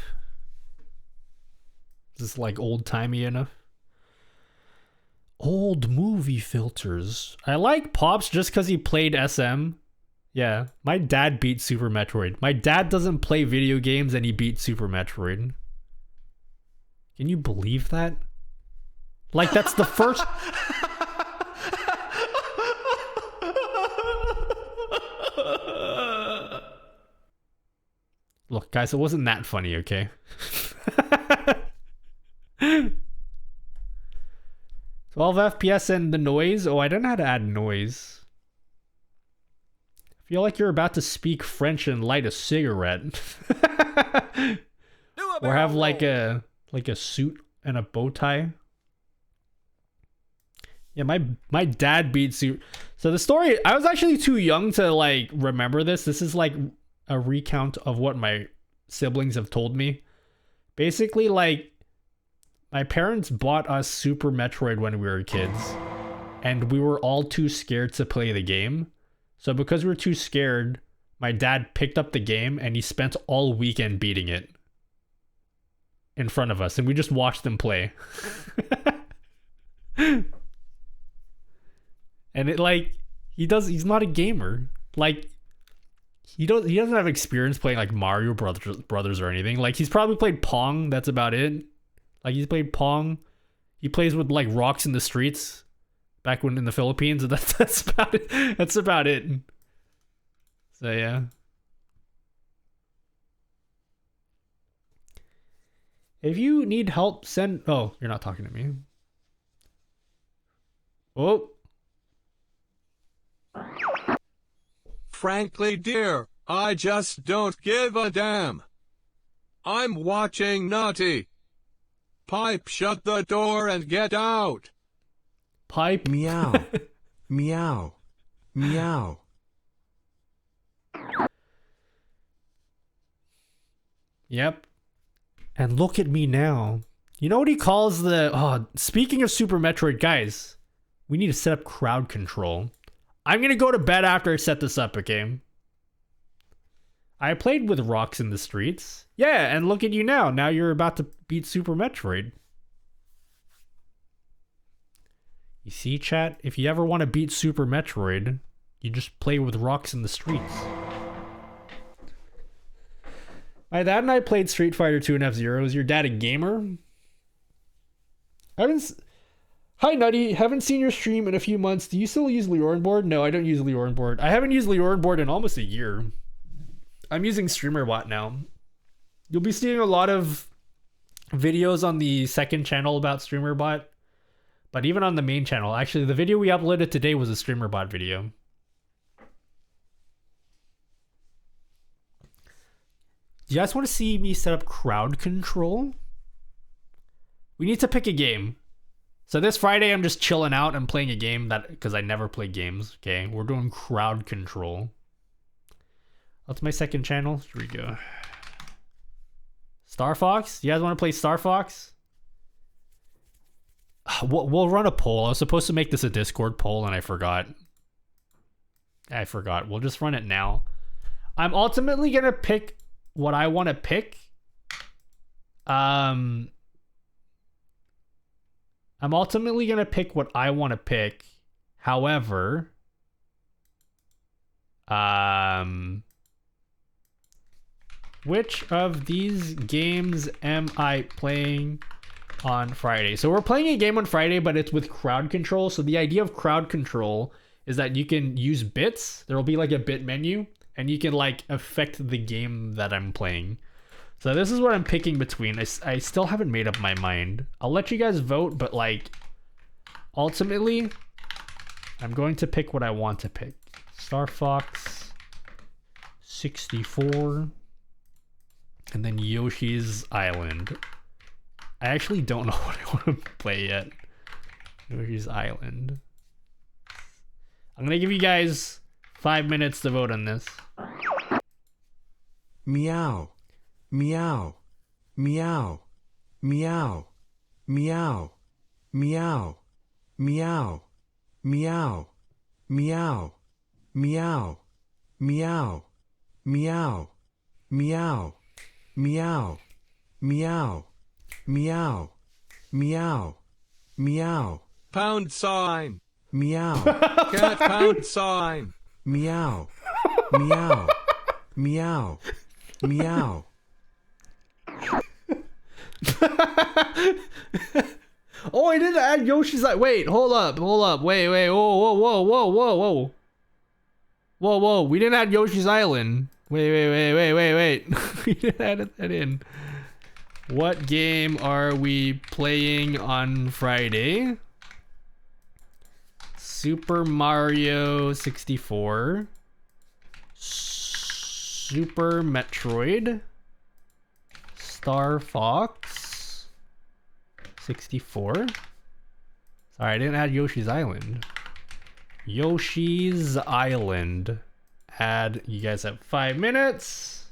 Is this like old-timey enough? Old movie filters. I like Pops just because he played SM. Yeah, my dad beat Super Metroid. My dad doesn't play video games and he beat Super Metroid. Can you believe that? Like, that's the first... Look, guys, it wasn't that funny, okay? 12 FPS and the noise? Oh, I don't know how to add noise. I feel like you're about to speak French and light a cigarette. Or have like a suit and a bow tie. Yeah, my dad beat Super. So the story, I was actually too young to like remember this. This is like a recount of what my siblings have told me. Basically, like, my parents bought us Super Metroid when we were kids, and we were all too scared to play the game. So because we were too scared, my dad picked up the game and he spent all weekend beating it in front of us, and we just watched them play. And it like he's not a gamer. Like he doesn't have experience playing like Mario Brothers or anything. Like he's probably played Pong, that's about it. Like he's played Pong. He plays with like rocks in the streets back when in the Philippines. That's about it. That's about it. So yeah. If you need help, send... Oh, you're not talking to me. Oh. Frankly, dear, I just don't give a damn. I'm watching Naughty. Pipe, shut the door and get out. Pipe. Meow. Meow. Meow. Yep. And look at me now. You know what he calls the... Oh, speaking of Super Metroid, guys, we need to set up crowd control. I'm going to go to bed after I set this up, okay? I played with rocks in the streets. Yeah, and look at you now. Now you're about to beat Super Metroid. You see, chat? If you ever want to beat Super Metroid, you just play with rocks in the streets. My dad and I played Street Fighter 2 and F-Zero. Is your dad a gamer? Hi, Nutty. Haven't seen your stream in a few months. Do you still use Leorin board? No, I don't use Leorin board. I haven't used Leorin board in almost a year. I'm using Streamer.bot now. You'll be seeing a lot of videos on the second channel about StreamerBot, but even on the main channel. Actually, the video we uploaded today was a StreamerBot video. Do you guys want to see me set up crowd control? We need to pick a game. So this Friday, I'm just chilling out and playing a game that, because I never play games. Okay, we're doing crowd control. That's my second channel. Here we go. Star Fox? You guys want to play Star Fox? We'll run a poll. I was supposed to make this a Discord poll and I forgot. We'll just run it now. I'm ultimately going to pick what I want to pick. I'm ultimately going to pick what I want to pick. However, which of these games am I playing on Friday? So we're playing a game on Friday, but it's with crowd control. So the idea of crowd control is that you can use bits. There will be like a bit menu and you can like affect the game that I'm playing. So this is what I'm picking between. I still haven't made up my mind. I'll let you guys vote, but like ultimately I'm going to pick what I want to pick. Star Fox 64 and then Yoshi's Island. I actually don't know what I want to play yet. Yoshi's Island. I'm gonna give you guys 5 minutes to vote on this. Meow. Meow. Meow. Meow. Meow. Meow. Meow. Meow. Meow. Meow. Meow. Meow. Meow. Meow. Meow. Meow. Meow. Meow. Pound sign. Meow. Cat pound sign. Meow. Meow. Meow. Meow. Oh, I didn't add Yoshi's Island. Wait, hold up. Wait, whoa. Whoa, we didn't add Yoshi's Island. Wait. We didn't add that in. What game are we playing on Friday? Super Mario 64. Super Metroid. Star Fox 64. Sorry, I didn't add Yoshi's Island. Yoshi's Island. Add, you guys have 5 minutes.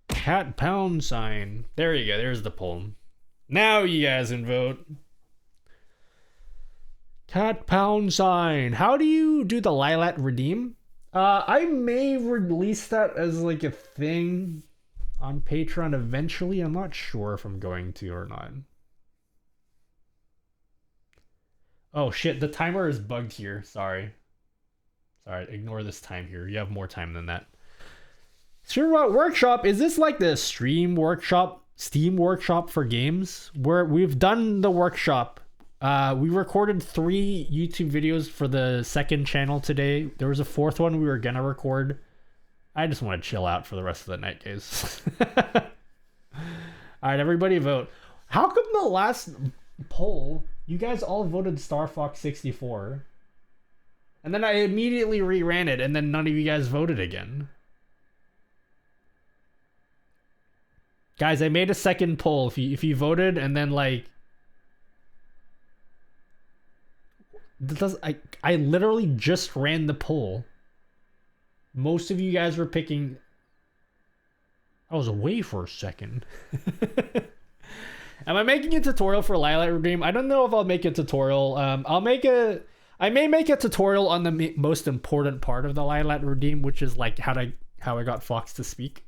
Cat pound sign. There you go, there's the poll. Now you guys can vote. Cat pound sign. How do you do the Lilat redeem? I may release that as like a thing on Patreon eventually. I'm not sure if I'm going to or not. Oh shit, the timer is bugged here. Sorry, ignore this time here. You have more time than that. StreamerBot Workshop, is this like the Steam Workshop for games? Where we've done the workshop. We recorded 3 YouTube videos for the second channel today. There was a 4th one we were gonna record. I just want to chill out for the rest of the night, guys. Alright, everybody vote. How come the last poll, you guys all voted Star Fox 64? And then I immediately reran it, and then none of you guys voted again. Guys, I made a second poll. If you voted, and then like... I literally just ran the poll. Most of you guys were picking... I was away for a second. Am I making a tutorial for Lilat Redeem? I don't know if I'll make a tutorial. I may make a tutorial on the most important part of the Lilat Redeem, which is like how I got Fox to speak.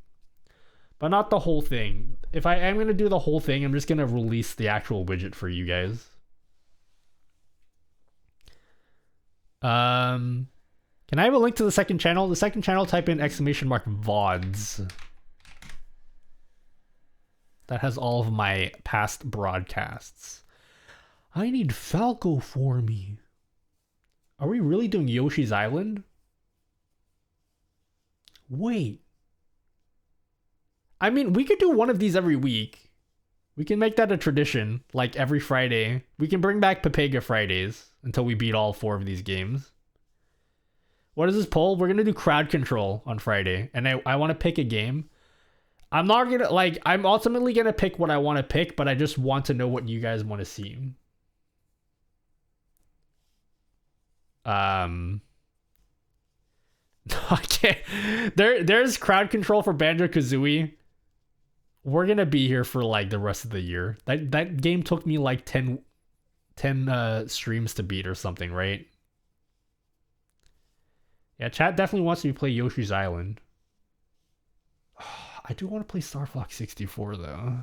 But not the whole thing. If I am going to do the whole thing, I'm just going to release the actual widget for you guys. Can I have a link to the second channel? The second channel, type in !vods. That has all of my past broadcasts. I need Falco for me. Are we really doing Yoshi's Island? Wait. I mean, we could do one of these every week. We can make that a tradition, like every Friday. We can bring back Papega Fridays until we beat all 4 of these games. What is this poll? We're going to do crowd control on Friday, and I want to pick a game. I'm not going to, like, I'm ultimately going to pick what I want to pick, but I just want to know what you guys want to see. Okay. There's crowd control for Banjo-Kazooie. We're going to be here for, like, the rest of the year. That game took me, like, 10 streams to beat or something, right? Yeah, chat definitely wants me to play Yoshi's Island. I do want to play Star Fox 64, though.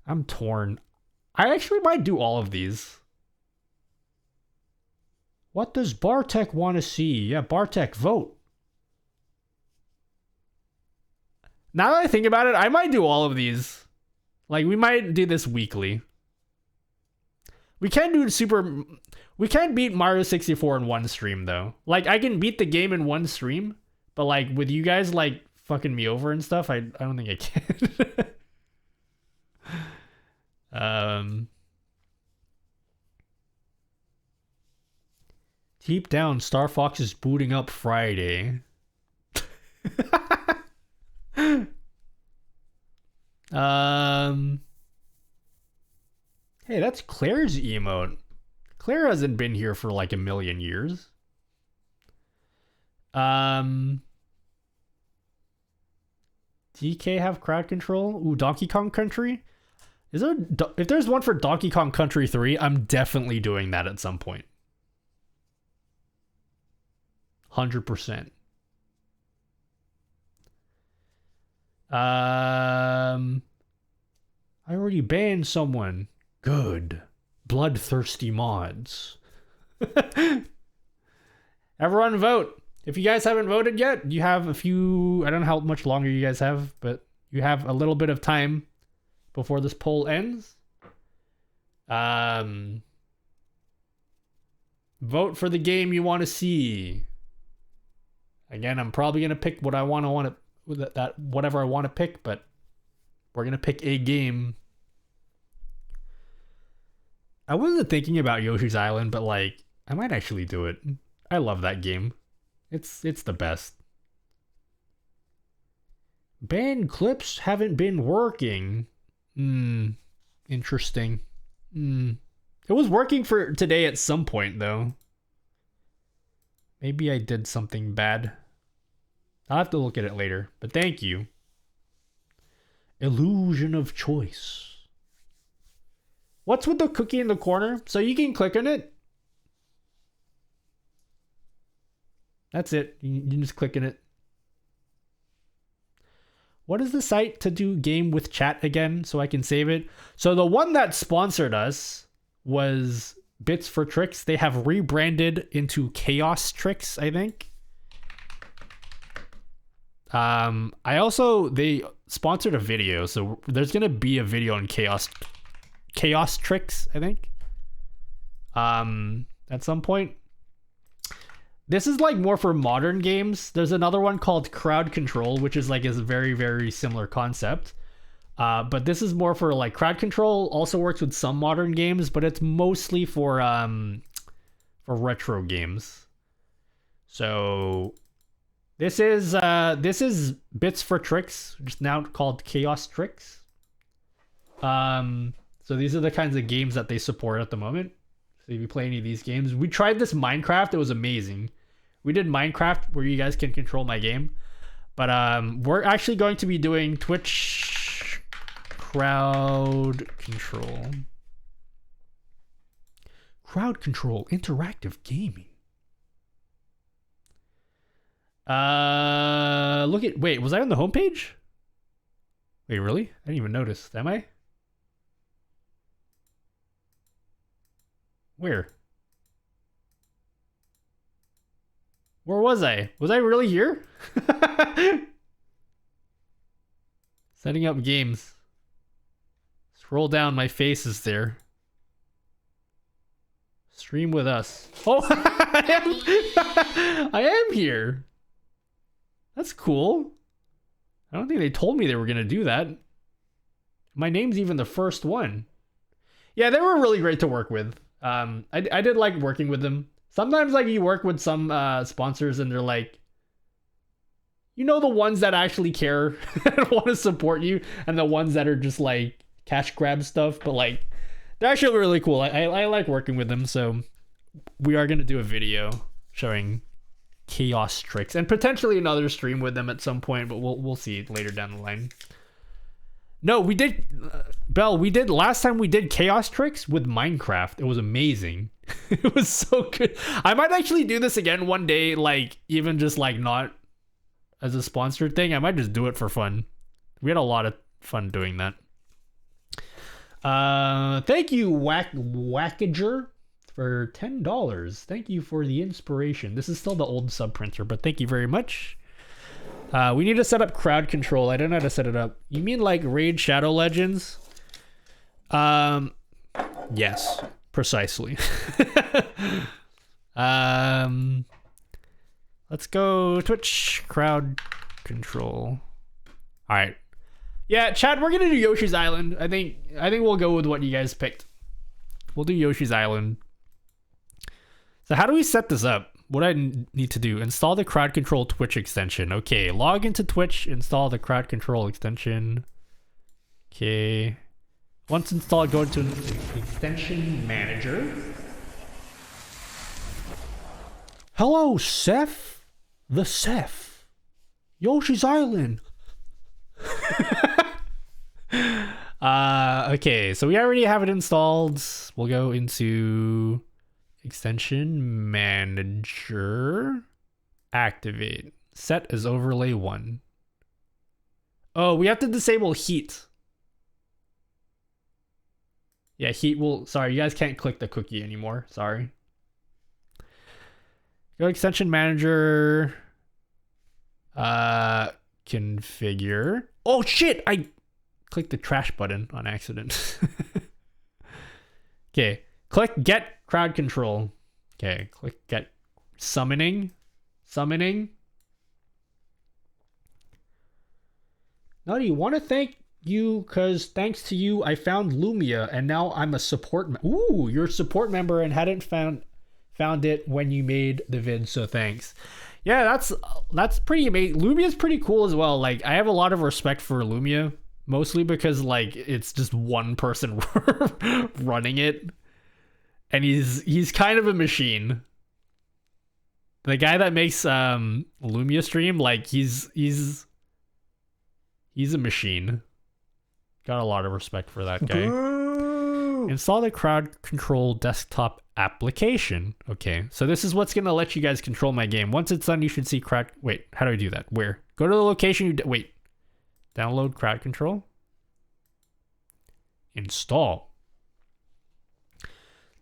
I'm torn. I actually might do all of these. What does Bartek want to see? Yeah, Bartek, vote. Now that I think about it, I might do all of these. Like, we might do this weekly. We can't beat Mario 64 in one stream, though. Like, I can beat the game in one stream, but, like, with you guys, like, fucking me over and stuff, I don't think I can. Deep down, Star Fox is booting up Friday. Hey, that's Claire's emote. Claire hasn't been here for like a million years. DK have crowd control? Ooh, Donkey Kong Country? Is there, if there's one for Donkey Kong Country 3, I'm definitely doing that at some point. 100%. I already banned someone. Good. Bloodthirsty mods. Everyone vote. If you guys haven't voted yet, you have a few... I don't know how much longer you guys have, but you have a little bit of time before this poll ends. Vote for the game you want to see. Again, I'm probably going to pick what I want to whatever I want to pick, but we're going to pick a game. I wasn't thinking about Yoshi's Island, but like, I might actually do it. I love that game. It's the best. Banned clips haven't been working. Interesting. It was working for today at some point, though. Maybe I did something bad. I'll have to look at it later, but thank you. Illusion of choice. What's with the cookie in the corner? So you can click on it. That's it. You can just click on it. What is the site to do game with chat again so I can save it? So the one that sponsored us was Bits for Tricks. They have rebranded into Chaos Tricks, I think. They sponsored a video, so there's gonna be a video on Chaos Tricks, I think. At some point. This is like more for modern games. There's another one called Crowd Control, which is like a very, very similar concept. But this is more for like Crowd Control also works with some modern games, but it's mostly for retro games. So this is Bits for Tricks, which is now called Chaos Tricks. So these are the kinds of games that they support at the moment. So if you play any of these games, we tried this Minecraft. It was amazing. We did Minecraft where you guys can control my game, but we're actually going to be doing Twitch Crowd Control. Crowd Control interactive gaming. Wait, was I on the homepage? Wait, really? I didn't even notice. Am I? Where? Where was I? Was I really here? Setting up games. Scroll down, my face is there. Stream with us. Oh, I am here. That's cool. I don't think they told me they were gonna do that. My name's even the first one. Yeah, they were really great to work with. I did like working with them. Sometimes like you work with some sponsors and they're like, you know, the ones that actually care and want to support you, and the ones that are just like cash grab stuff, but like they're actually really cool. I like working with them, so we are gonna do a video showing chaos tricks and potentially another stream with them at some point, but we'll see later down the line. No, we did, Belle, we did, last time we did chaos tricks with Minecraft. It was amazing. It was so good. I might actually do this again one day, like even just like not as a sponsored thing. I might just do it for fun. We had a lot of fun doing that. Thank you, Wackager, for $10. Thank you for the inspiration. This is still the old sub printer, but thank you very much. We need to set up crowd control. I don't know how to set it up. You mean like Raid Shadow Legends? Yes, precisely. Let's go Twitch crowd control. All right. Yeah, Chad, we're gonna do Yoshi's Island. I think we'll go with what you guys picked. We'll do Yoshi's Island. So how do we set this up? What do I need to do? Install the crowd control Twitch extension. Okay, log into Twitch, install the crowd control extension. Okay. Once installed, go into extension manager. Hello, Seth. The Seth. Yoshi's Island. Okay, so we already have it installed. We'll go into extension manager, activate, set as overlay 1. Oh, we have to disable heat. Yeah, heat will, sorry, you guys can't click the cookie anymore. Sorry. Go extension manager, configure. Oh shit, I clicked the trash button on accident. Okay, click get crowd control. Okay, click get summoning. Now, do you want to thank you? Because thanks to you, I found Lumia, and now I'm a support. Ooh, you're a support member and hadn't found it when you made the vid. So thanks. Yeah, that's pretty amazing. Lumia's pretty cool as well. Like, I have a lot of respect for Lumia, mostly because like it's just one person running it, and he's kind of a machine. The guy that makes Lumia stream, like he's a machine. Got a lot of respect for that guy. Install the crowd control desktop application. Okay, so this is what's gonna let you guys control my game. Once it's done, you should see crowd. Wait, how do I do that? Where? Go to the location you wait. Download crowd control. Install.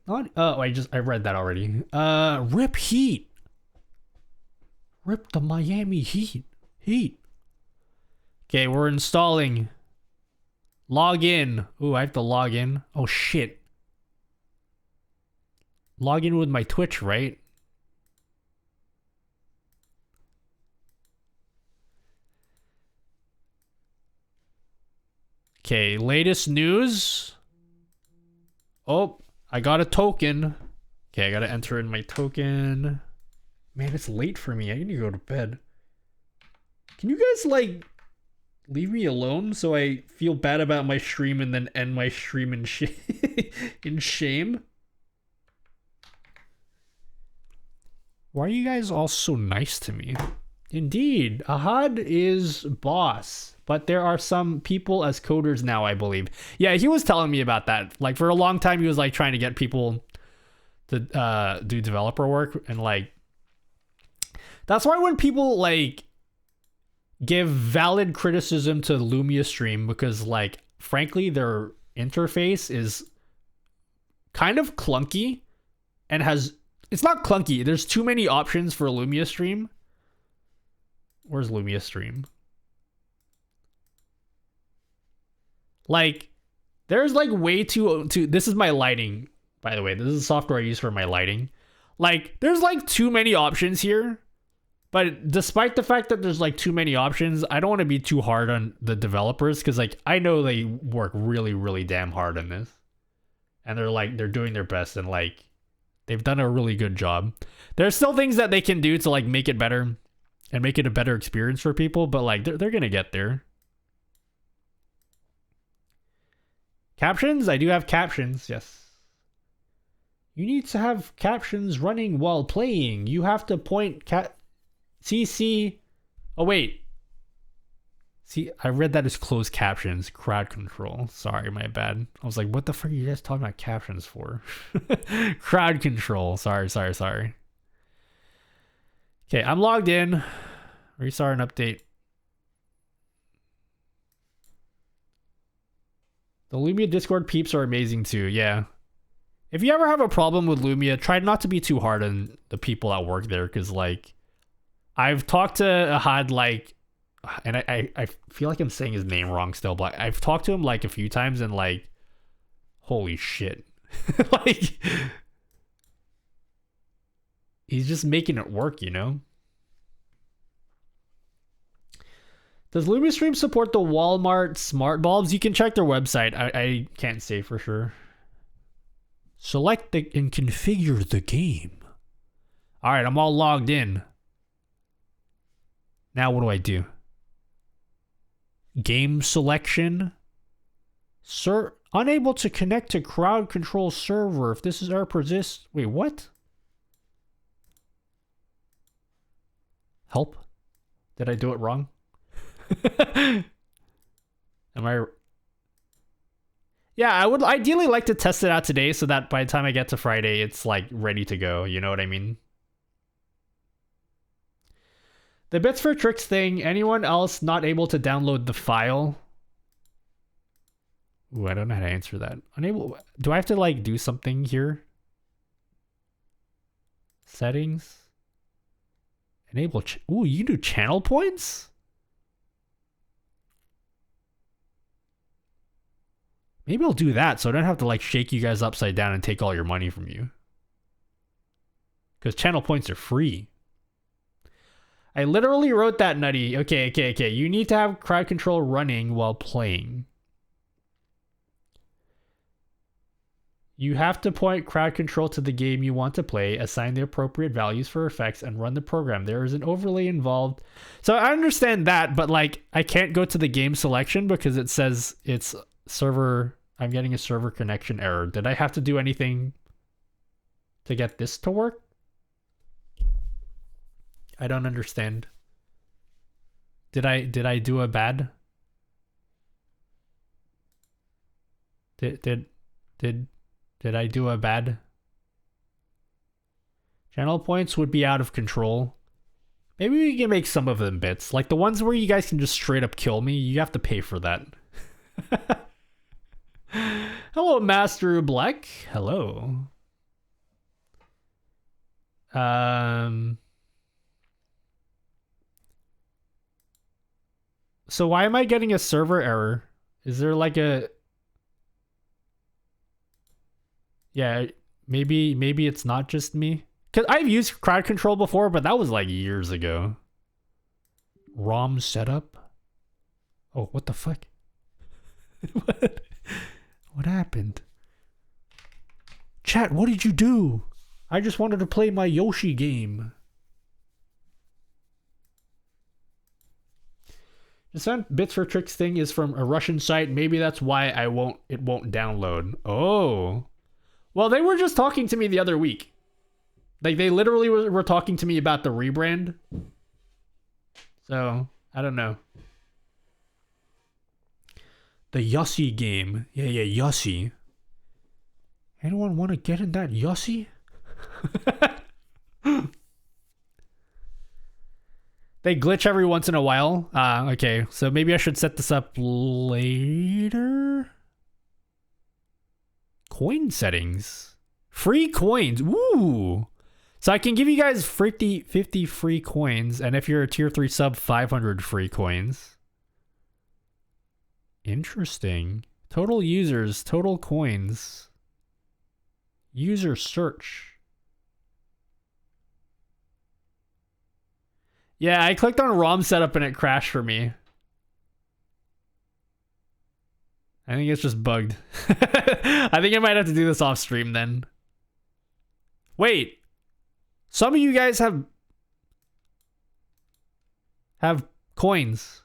Not. Oh, I read that already. Rip Heat. Rip the Miami Heat. Okay, we're installing. Log in. Ooh, I have to log in. Oh shit. Log in with my Twitch, right? Okay, latest news. Oh, I got a token. Okay, I gotta enter in my token. Man, it's late for me. I need to go to bed. Can you guys, like, leave me alone so I feel bad about my stream and then end my stream in, in shame? Why are you guys all so nice to me? Indeed, Ahad is boss, but there are some people as coders now, I believe. Yeah, he was telling me about that. Like, for a long time, he was, like, trying to get people to do developer work, and, like, that's why when people, like, give valid criticism to Lumia stream, because, like, frankly, their interface is kind of clunky and it's not clunky. There's too many options for Lumia stream. Where's Lumia stream? Like, there's like way too this is my lighting, by the way. This is the software I use for my lighting. Like, there's like too many options here But despite the fact that there's like too many options, I don't want to be too hard on the developers because like I know they work really, really damn hard on this. And they're doing their best and like they've done a really good job. There's still things that they can do to like make it better and make it a better experience for people, but like they're gonna get there. Captions? I do have captions, yes. You need to have captions running while playing. You have to point CC. Oh wait. See, I read that as closed captions, crowd control. Sorry, my bad. I was like, what the fuck are you guys talking about captions for? Crowd control. Sorry. Okay, I'm logged in. Restart and update. The Lumia Discord peeps are amazing too, yeah. If you ever have a problem with Lumia, try not to be too hard on the people that work there, because like, I've talked to Ahad like, and I feel like I'm saying his name wrong still, but I've talked to him like a few times and like, holy shit. Like, he's just making it work, you know? Does LumiStream support the Walmart smart bulbs? You can check their website. I can't say for sure. Select and configure the game. All right, I'm all logged in. Now what do I do? Game selection. Unable to connect to crowd control server. If this is error persists. Wait, what? Help? Did I do it wrong? Am I? Yeah, I would ideally like to test it out today so that by the time I get to Friday, it's like ready to go. You know what I mean? The bits for tricks thing, anyone else not able to download the file? Ooh, I don't know how to answer that. Unable, do I have to like do something here? Settings? Enable, ooh, you can do channel points? Maybe I'll do that so I don't have to like shake you guys upside down and take all your money from you. Because channel points are free. I literally wrote that, Nutty. Okay. You need to have crowd control running while playing. You have to point crowd control to the game you want to play, assign the appropriate values for effects, and run the program. There is an overlay involved. So I understand that, but like I can't go to the game selection because it says it's server. I'm getting a server connection error. Did I have to do anything to get this to work? I don't understand. Did I do a bad? Did I do a bad? Channel points would be out of control. Maybe we can make some of them bits. Like the ones where you guys can just straight up kill me, you have to pay for that. Hello, Master Black. Hello. So why am I getting a server error? Is there like a... Yeah, maybe it's not just me. Because I've used crowd control before, but that was like years ago. ROM setup? Oh, what the fuck? What happened? Chat, what did you do? I just wanted to play my Yoshi game. The sound bits for tricks thing is from a Russian site. Maybe that's why it won't download. Oh. Well, they were just talking to me the other week. Like they literally were talking to me about the rebrand. So, I don't know. The Yossi game. Yeah, Yossi. Anyone want to get in that Yossi? They glitch every once in a while. Okay, so maybe I should set this up later. Coin settings. Free coins. Ooh. So I can give you guys 50 free coins. And if you're a tier 3 sub, 500 free coins. Interesting. Total users, total coins. User search. Yeah, I clicked on ROM setup and it crashed for me. I think it's just bugged. I think I might have to do this off stream then. Wait. Some of you guys have coins.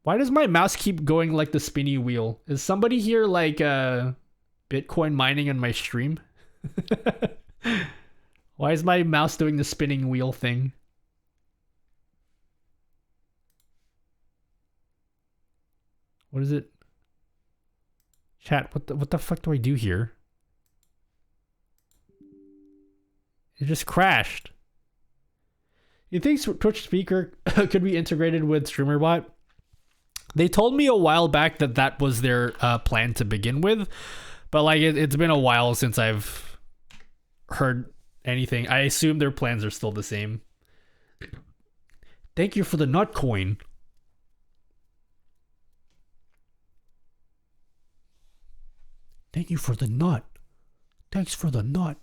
Why does my mouse keep going like the spinny wheel? Is somebody here like Bitcoin mining on my stream? Why is my mouse doing the spinning wheel thing? What is it? Chat, what the fuck do I do here? It just crashed. You think Twitch speaker could be integrated with StreamerBot? They told me a while back that that was their plan to begin with, but like it's been a while since I've heard anything. I assume their plans are still the same. Thank you for the nut coin. Thank you for the nut. Thanks for the nut.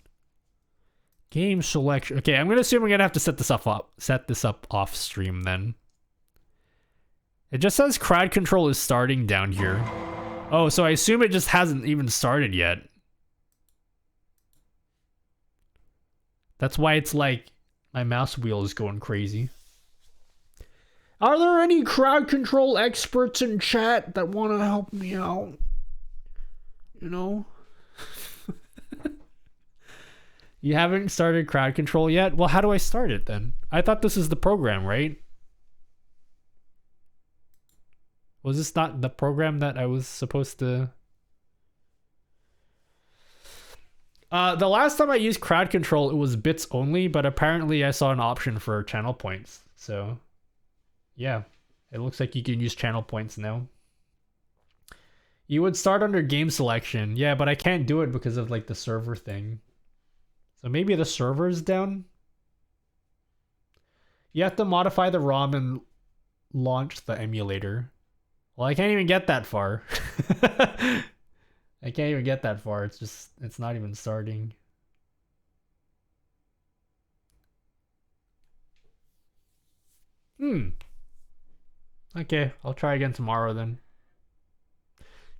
Game selection. Okay, I'm gonna assume I'm gonna have to set this up off stream then. It just says crowd control is starting down here. Oh, so I assume it just hasn't even started yet. That's why it's like my mouse wheel is going crazy. Are there any crowd control experts in chat that want to help me out? You know? You haven't started crowd control yet? Well, how do I start it then? I thought this is the program, right? Was this not the program that I was supposed to... the last time I used crowd control, it was bits only, but apparently I saw an option for channel points. So, yeah. It looks like you can use channel points now. You would start under game selection. Yeah, but I can't do it because of like the server thing. So maybe the server is down? You have to modify the ROM and launch the emulator. Well, I can't even get that far. I can't even get that far. It's not even starting. Okay, I'll try again tomorrow then.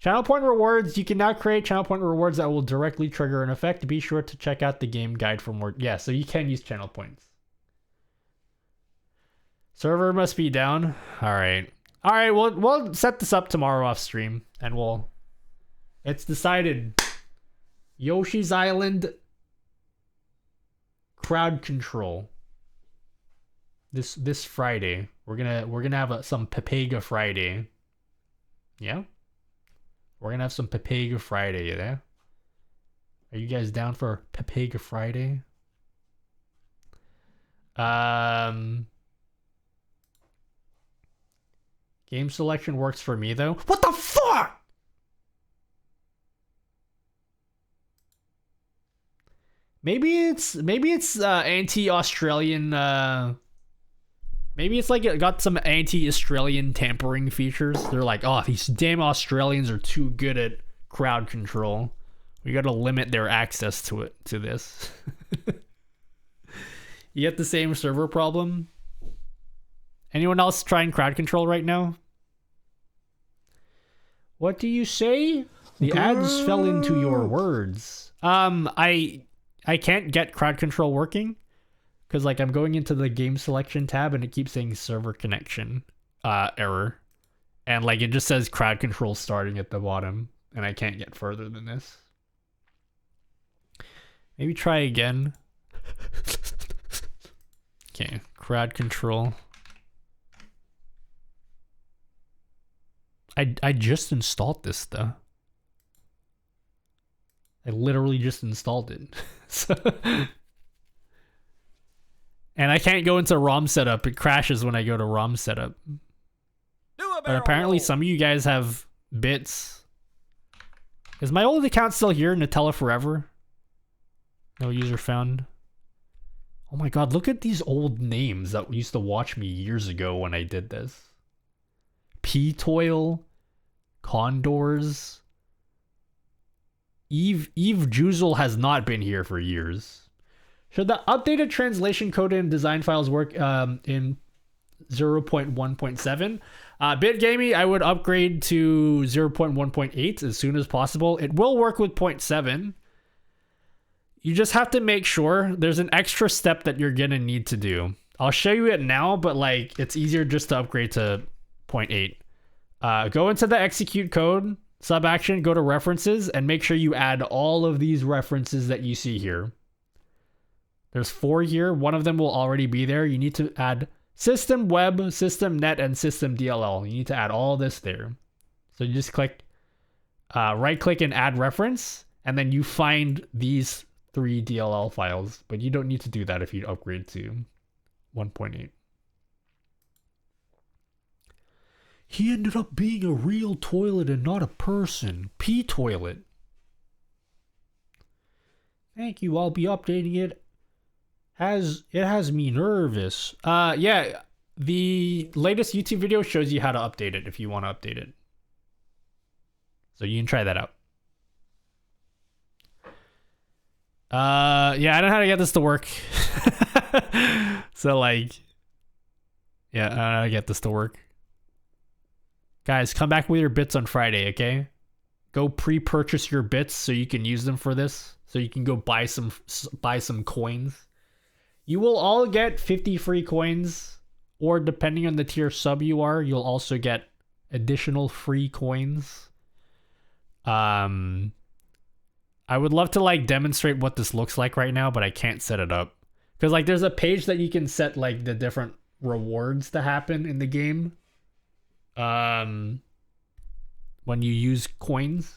Channel point rewards. You can now create channel point rewards that will directly trigger an effect. Be sure to check out the game guide for more. Yeah, so you can use channel points. Server must be down. All right. All right, we'll set this up tomorrow off stream and it's decided. Yoshi's Island crowd control. This Friday. We're gonna have some Pepega Friday. Yeah? We're gonna have some Pepega Friday, yeah? Are you guys down for Pepega Friday? Game selection works for me though. What the fuck? Maybe it's anti-Australian. Maybe it's like it got some anti-Australian tampering features. They're like, oh, these damn Australians are too good at crowd control. We got to limit their access to this. You get the same server problem? Anyone else trying crowd control right now? What do you say? The ads fell into your words. I can't get crowd control working because like I'm going into the game selection tab and it keeps saying server connection error, and like it just says crowd control starting at the bottom, and I can't get further than this. Maybe try again. Okay, crowd control. I just installed this though. I literally just installed it. So, and I can't go into ROM setup. It crashes when I go to ROM setup. But apparently some of you guys have bits. Is my old account still here? Nutella Forever? No user found. Oh my god, look at these old names that used to watch me years ago when I did this. P-Toil, Condors. Eve Juzel has not been here for years. Should the updated translation code in design files work in 0.1.7? BitGamey, I would upgrade to 0.1.8 as soon as possible. It will work with 0.7. You just have to make sure there's an extra step that you're gonna need to do. I'll show you it now, but like it's easier just to upgrade to 0.8. Go into the execute code, sub action, go to references, and make sure you add all of these references that you see here. There's 4 here. One of them will already be there. You need to add system web, system net, and system DLL. You need to add all this there. So you just click, right click and add reference, and then you find these 3 DLL files, but you don't need to do that if you upgrade to 1.8. He ended up being a real toilet and not a person. Pee toilet. Thank you. I'll be updating it. It has me nervous. Yeah, the latest YouTube video shows you how to update it if you want to update it. So you can try that out. Yeah, I don't know how to get this to work. So like, yeah, I don't know how to get this to work. Guys, come back with your bits on Friday, okay? Go pre-purchase your bits so you can use them for this. So you can go buy some coins. You will all get 50 free coins, or depending on the tier sub you are, you'll also get additional free coins. I would love to like demonstrate what this looks like right now, but I can't set it up. Because like there's a page that you can set like the different rewards to happen in the game. When you use coins.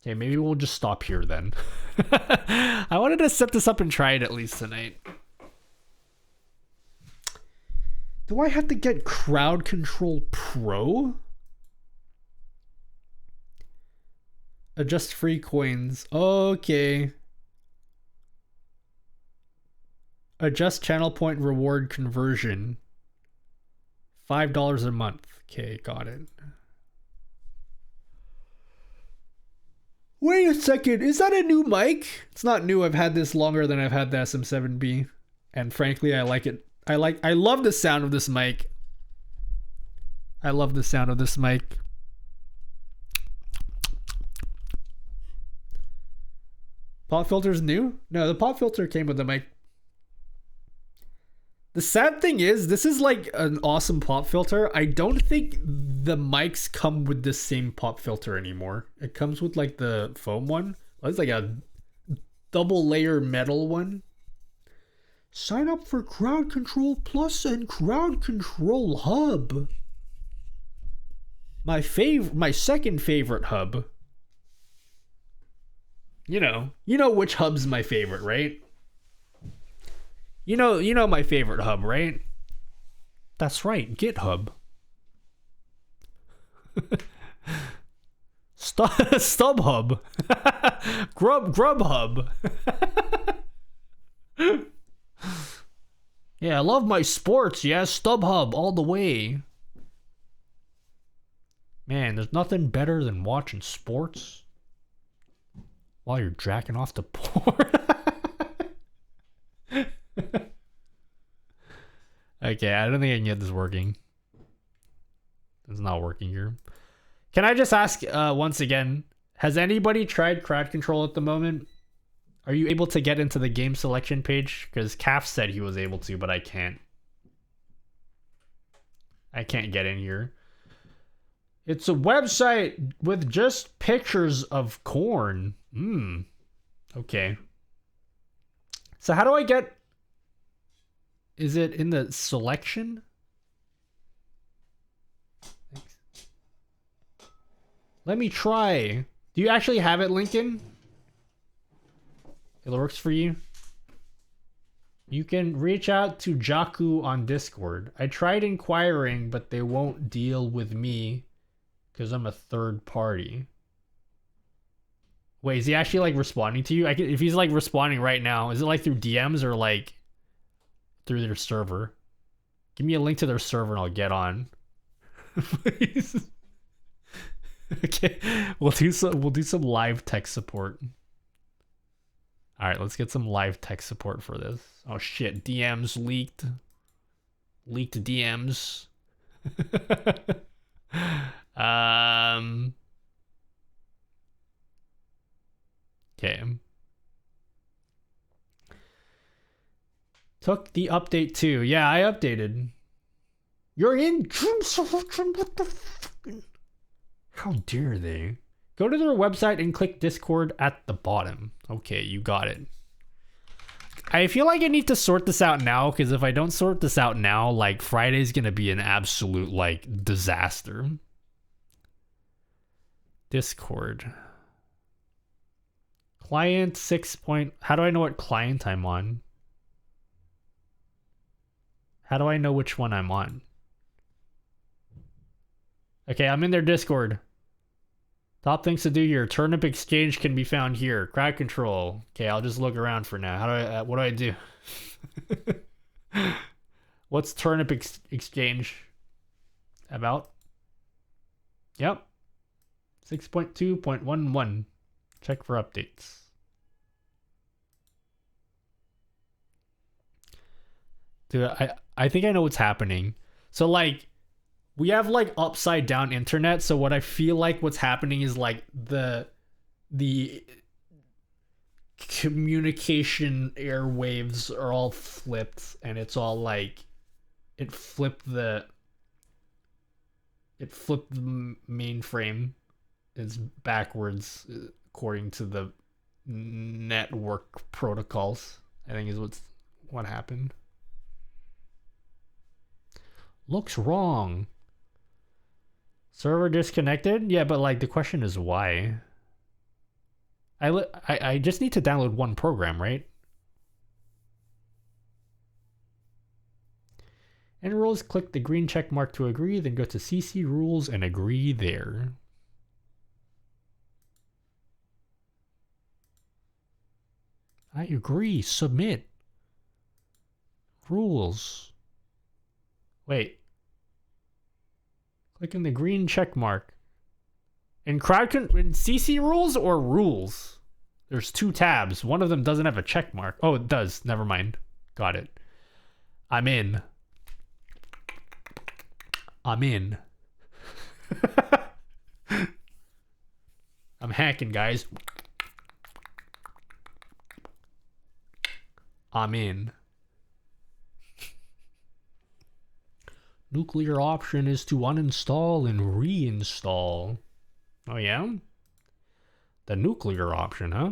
Okay, maybe we'll just stop here then. I wanted to set this up and try it at least tonight. Do I have to get Crowd Control Pro? Adjust free coins. Okay. Adjust channel point reward conversion. $5 a month. Okay, got it. Wait a second, is that a new mic? It's not new. I've had this longer than I've had the SM7B, and frankly, I like it. I love the sound of this mic. I love the sound of this mic. Pop filter's new? No, the pop filter came with the mic. The sad thing is, this is like an awesome pop filter. I don't think the mics come with the same pop filter anymore. It comes with like the foam one. It's like a double layer metal one. Sign up for Crowd Control Plus and Crowd Control Hub. My second favorite hub. You know which hub's my favorite, right? You know my favorite hub, right? That's right, GitHub. StubHub. Grubhub. Yeah, I love my sports. Yeah, StubHub all the way. Man, there's nothing better than watching sports while you're jacking off to porn. Okay, I don't think I can get this working. It's not working here. Can I just ask once again, has anybody tried crowd control at the moment? Are you able to get into the game selection page? Because Calf said he was able to, but I can't. I can't get in here. It's a website with just pictures of corn. Okay. So how do I get... Is it in the selection? Thanks. Let me try. Do you actually have it, Lincoln? It works for you? You can reach out to Jaku on Discord. I tried inquiring, but they won't deal with me because I'm a third party. Wait, is he actually like responding to you? If he's like responding right now, is it like through DMs or like through their server? Give me a link to their server and I'll get on. Please. Okay, we'll do some live tech support. All right, let's get some live tech support for this. Oh shit, DMs leaked. Leaked DMs. Okay. Took the update too. Yeah, I updated. You're in Dream Solution. What the fuck? How dare they? Go to their website and click Discord at the bottom. Okay, you got it. I feel like I need to sort this out now, because if I don't sort this out now, like, Friday's gonna be an absolute, like, disaster. Discord. Client 6 point... How do I know what client I'm on? How do I know which one I'm on? Okay, I'm in their Discord. Top things to do here. Turnip exchange can be found here. Crowd control. Okay, I'll just look around for now. How do I? What do I do? What's turnip exchange about? Yep. 6.2.11. Check for updates. Dude, I think I know what's happening. So like, we have like upside down internet, so what I feel like what's happening is like the communication airwaves are all flipped, and it's all like it flipped the mainframe. It's backwards according to the network protocols, I think is what happened. Looks wrong. Server disconnected? Yeah, but like the question is why? I just need to download one program, right? Enter rules, click the green check mark to agree, then go to CC rules and agree there. I agree, submit. Rules. Wait. Click in the green check mark. In CC rules or rules? There's two tabs. One of them doesn't have a check mark. Oh, it does. Never mind. Got it. I'm in. I'm in. I'm hacking, guys. I'm in. Nuclear option is to uninstall and reinstall. Oh yeah? The nuclear option, huh?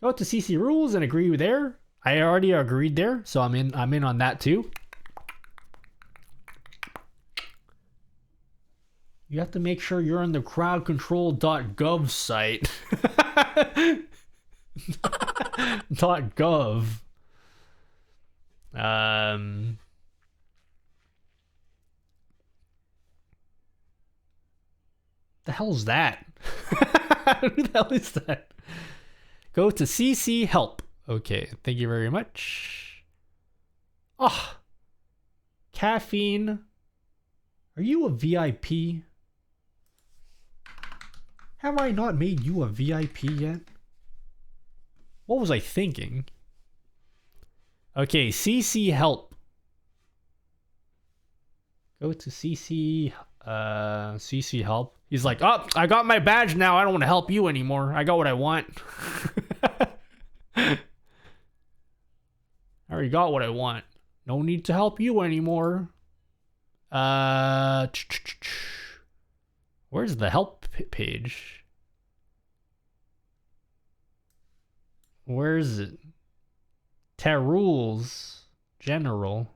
Go to CC rules and agree there. I already agreed there, so I'm in on that too. You have to make sure you're on the crowdcontrol.gov site. .gov. The hell's that? Who the hell is that? Go to CC help. Okay, thank you very much. Ah, caffeine. Are you a VIP? Have I not made you a VIP yet? What was I thinking? Okay, CC help. Go to CC help. He's like, oh, I got my badge now. I don't want to help you anymore. I got what I want. I already got what I want. No need to help you anymore. Where's the help page? Where is it? Rules. General.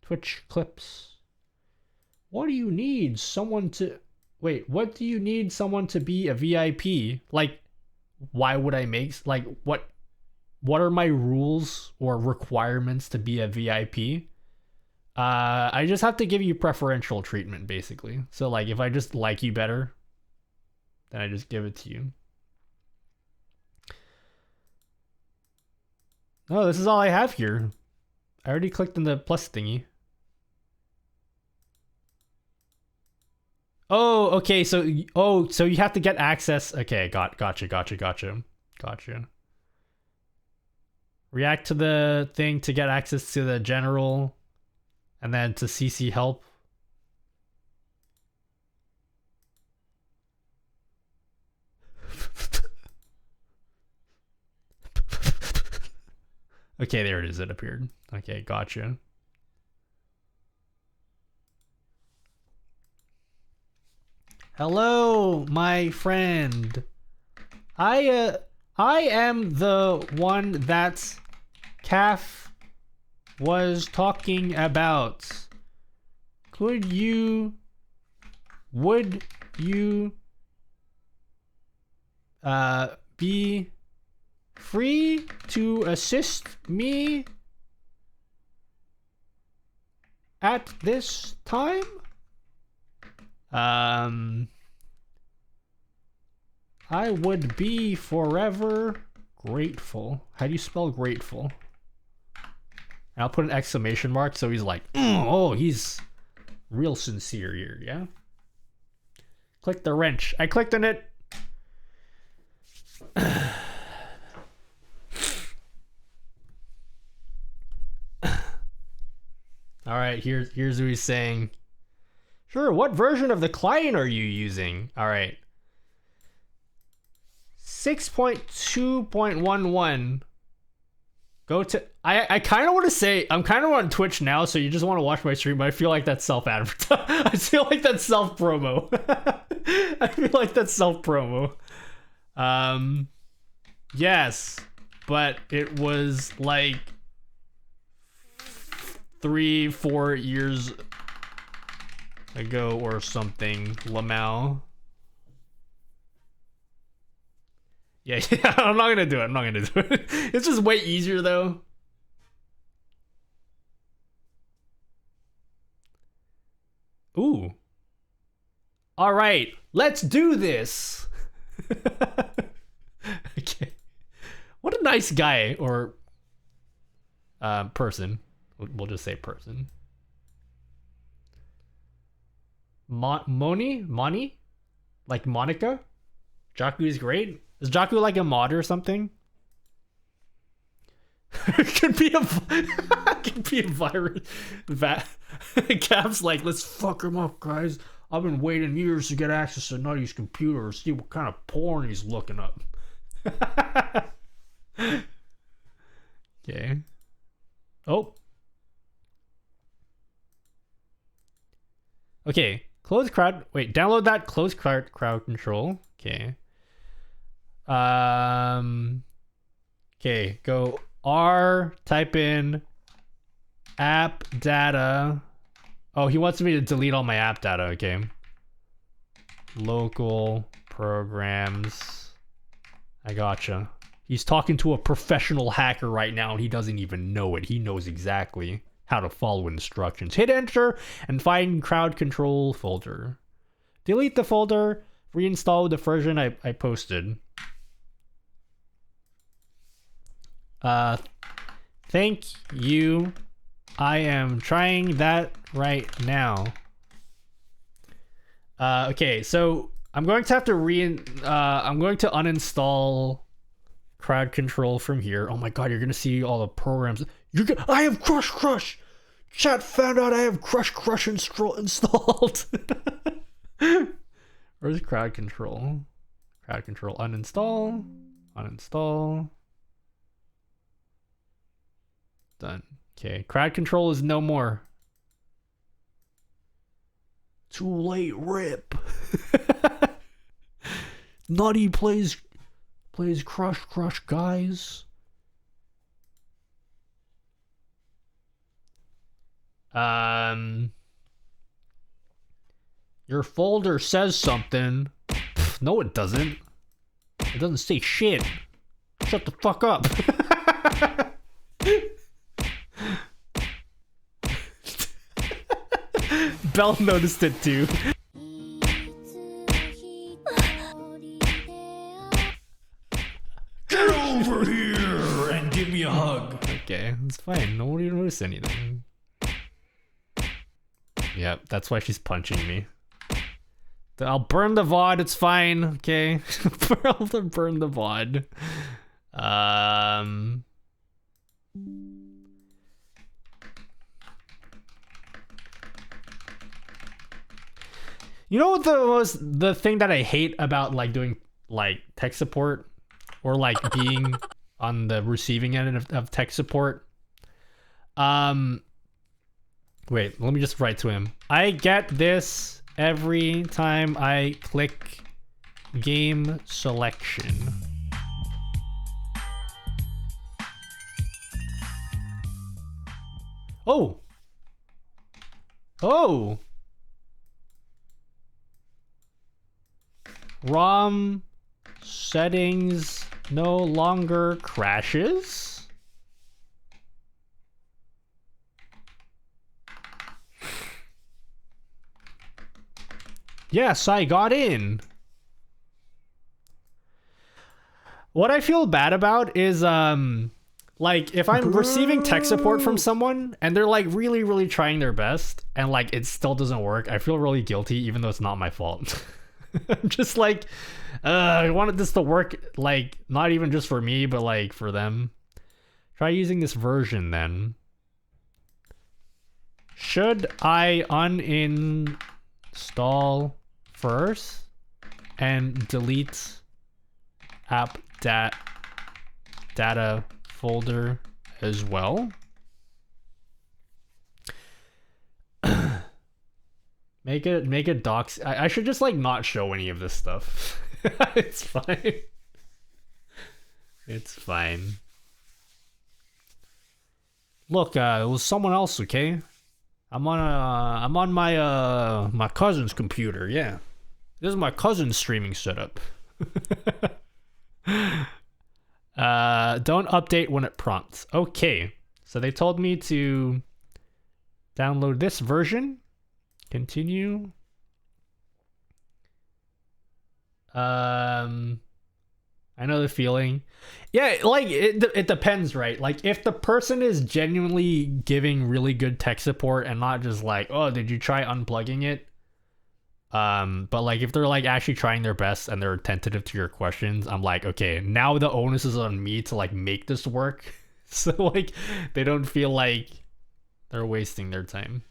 Twitch clips. What do you need someone to... Wait, what do you need someone to be a VIP? Like, why would I make... Like, what are my rules or requirements to be a VIP? I just have to give you preferential treatment, basically. So, like, if I just like you better, then I just give it to you. Oh, this is all I have here. I already clicked on the plus thingy. Oh, okay. So you have to get access. Okay, gotcha. React to the thing to get access to the general, and then to CC help. Okay, there it is. It appeared. Okay, gotcha. Hello, my friend. I am the one that Calf was talking about. Would you be free to assist me at this time? I would be forever grateful. How do you spell grateful? And I'll put an exclamation mark so he's like, oh, he's real sincere here, yeah? Click the wrench. I clicked on it. Alright, here's what he's saying. Sure, what version of the client are you using? Alright. 6.2.11. Go to... I kind of want to say... I'm kind of on Twitch now, so you just want to watch my stream, but I feel like that's self-advertised. I feel like that's self-promo. I feel like that's self-promo. Yes, but it was like 3-4 years ago or something. Lamau. Yeah, I'm not gonna do it. It's just way easier though. Ooh. All right, let's do this. Okay. What a nice guy, or person. We'll just say person. Moni? Like Monica? Jaku is great. Is Jaku like a mod or something? It could be a virus. Cap's like, let's fuck him up, guys. I've been waiting years to get access to Nutty's computer, see what kind of porn he's looking up. Okay. Oh. Okay. Close crowd. Wait, download that close crowd control. Okay. Okay, go R, type in app data. Oh, he wants me to delete all my app data. Okay. Local programs. I gotcha. He's talking to a professional hacker right now and he doesn't even know it. He knows exactly how to follow instructions. Hit enter and find crowd control folder. Delete the folder, reinstall the version I posted. Thank you. I am trying that right now. Okay, so I'm going to have to I'm going to uninstall crowd control from here. Oh my god, you're gonna see all the programs. I have Crush. Chat found out I have Crush installed. Where's crowd control? Crowd control uninstall. Done. Okay, crowd control is no more. Too late, rip. Nutty plays Crush, guys. Your folder says something. Pff, no, it doesn't. It doesn't say shit. Shut the fuck up. Belle noticed it too. Get over here and give me a hug. Okay, it's fine. Nobody noticed anything. Yep, that's why she's punching me. I'll burn the VOD, it's fine, okay? I'll burn the VOD. You know what the thing that I hate about like doing like tech support or like being on the receiving end of tech support? Wait, let me just write to him. I get this every time I click game selection. Oh. Oh. ROM settings no longer crashes. Yes, I got in. What I feel bad about is like if I'm receiving tech support from someone and they're like really trying their best and like it still doesn't work, I feel really guilty even though it's not my fault. I'm just like I wanted this to work, like not even just for me but like for them. Try using this version then. Should I uninstall first and delete app data folder as well? Make it docs. I should just like not show any of this stuff. It's fine. It's fine. Look, it was someone else, okay? I'm on my my cousin's computer, yeah. This is my cousin's streaming setup. Don't update when it prompts. Okay. So they told me to download this version. Continue. I know the feeling. Yeah, like it depends, right? Like if the person is genuinely giving really good tech support and not just like, oh, did you try unplugging it? But like if they're like actually trying their best and they're attentive to your questions, I'm like, okay, now the onus is on me to like make this work. So like they don't feel like they're wasting their time.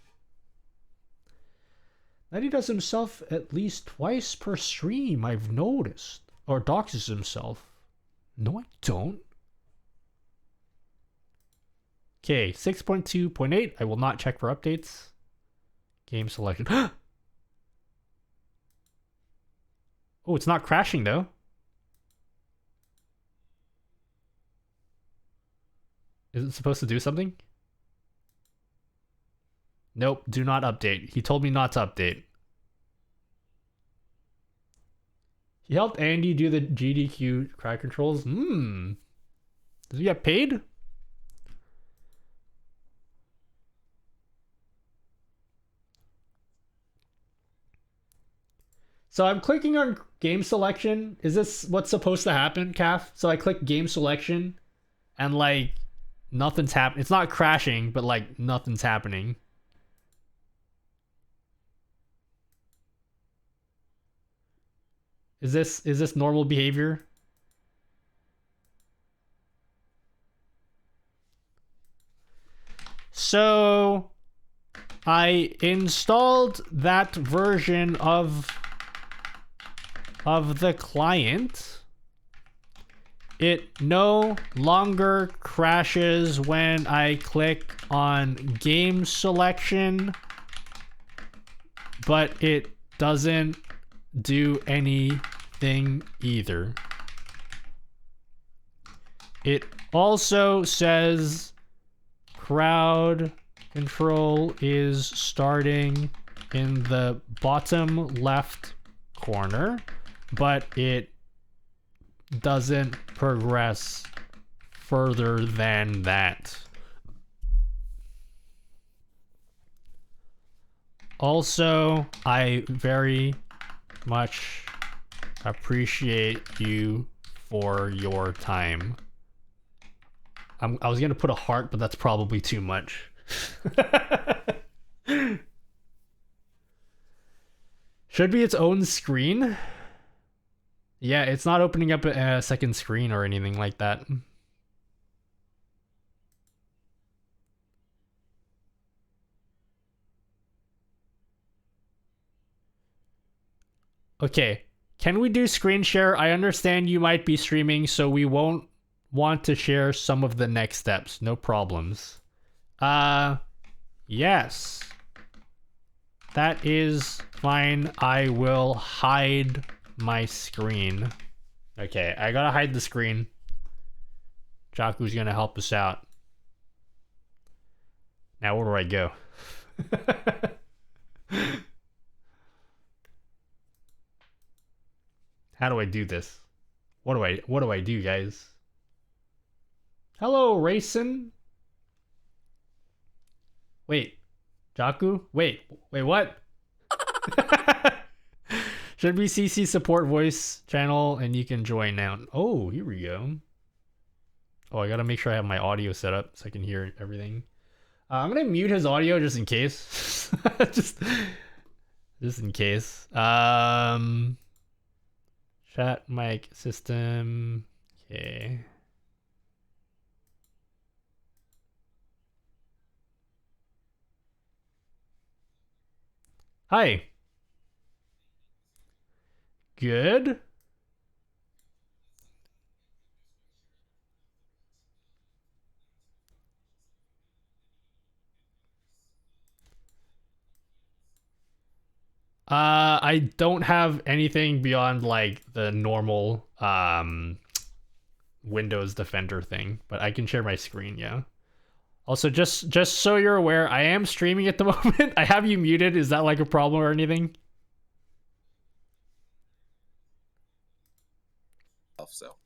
That he does himself at least twice per stream, I've noticed. Or doxes himself. No, I don't. Okay, 6.2.8. I will not check for updates. Game selection. Oh, it's not crashing though. Is it supposed to do something? Nope, do not update. He told me not to update. He helped Andy do the GDQ crack controls. Does he get paid? So I'm clicking on game selection. Is this what's supposed to happen, Calf? So I click game selection and like nothing's happening. It's not crashing, but like nothing's happening. Is this normal behavior? So I installed that version of the client. It no longer crashes when I click on game selection, but it doesn't do anything either. It also says crowd control is starting in the bottom left corner, but it doesn't progress further than that. Also, I very much appreciate you for your time. I was gonna put a heart, but that's probably too much. Should be its own screen. Yeah, it's not opening up a second screen or anything like that. Okay, can we do screen share? I understand you might be streaming, so we won't want to share some of the next steps. No problems. Yes. That is fine. I will hide my screen. Okay, I gotta hide the screen. Jaku's gonna help us out. Now where do I go? How do I do this? What do I do, guys? Hello, Racin. Wait, Jaku? Wait, what? Should be CC support voice channel and you can join now. Oh, here we go. Oh, I gotta make sure I have my audio set up so I can hear everything. I'm gonna mute his audio just in case. just in case. Chat mic system. Okay. Hi. Good. I don't have anything beyond like the normal Windows Defender thing, but I can share my screen, yeah. Also, just so you're aware, I am streaming at the moment. I have you muted. Is that like a problem or anything? So.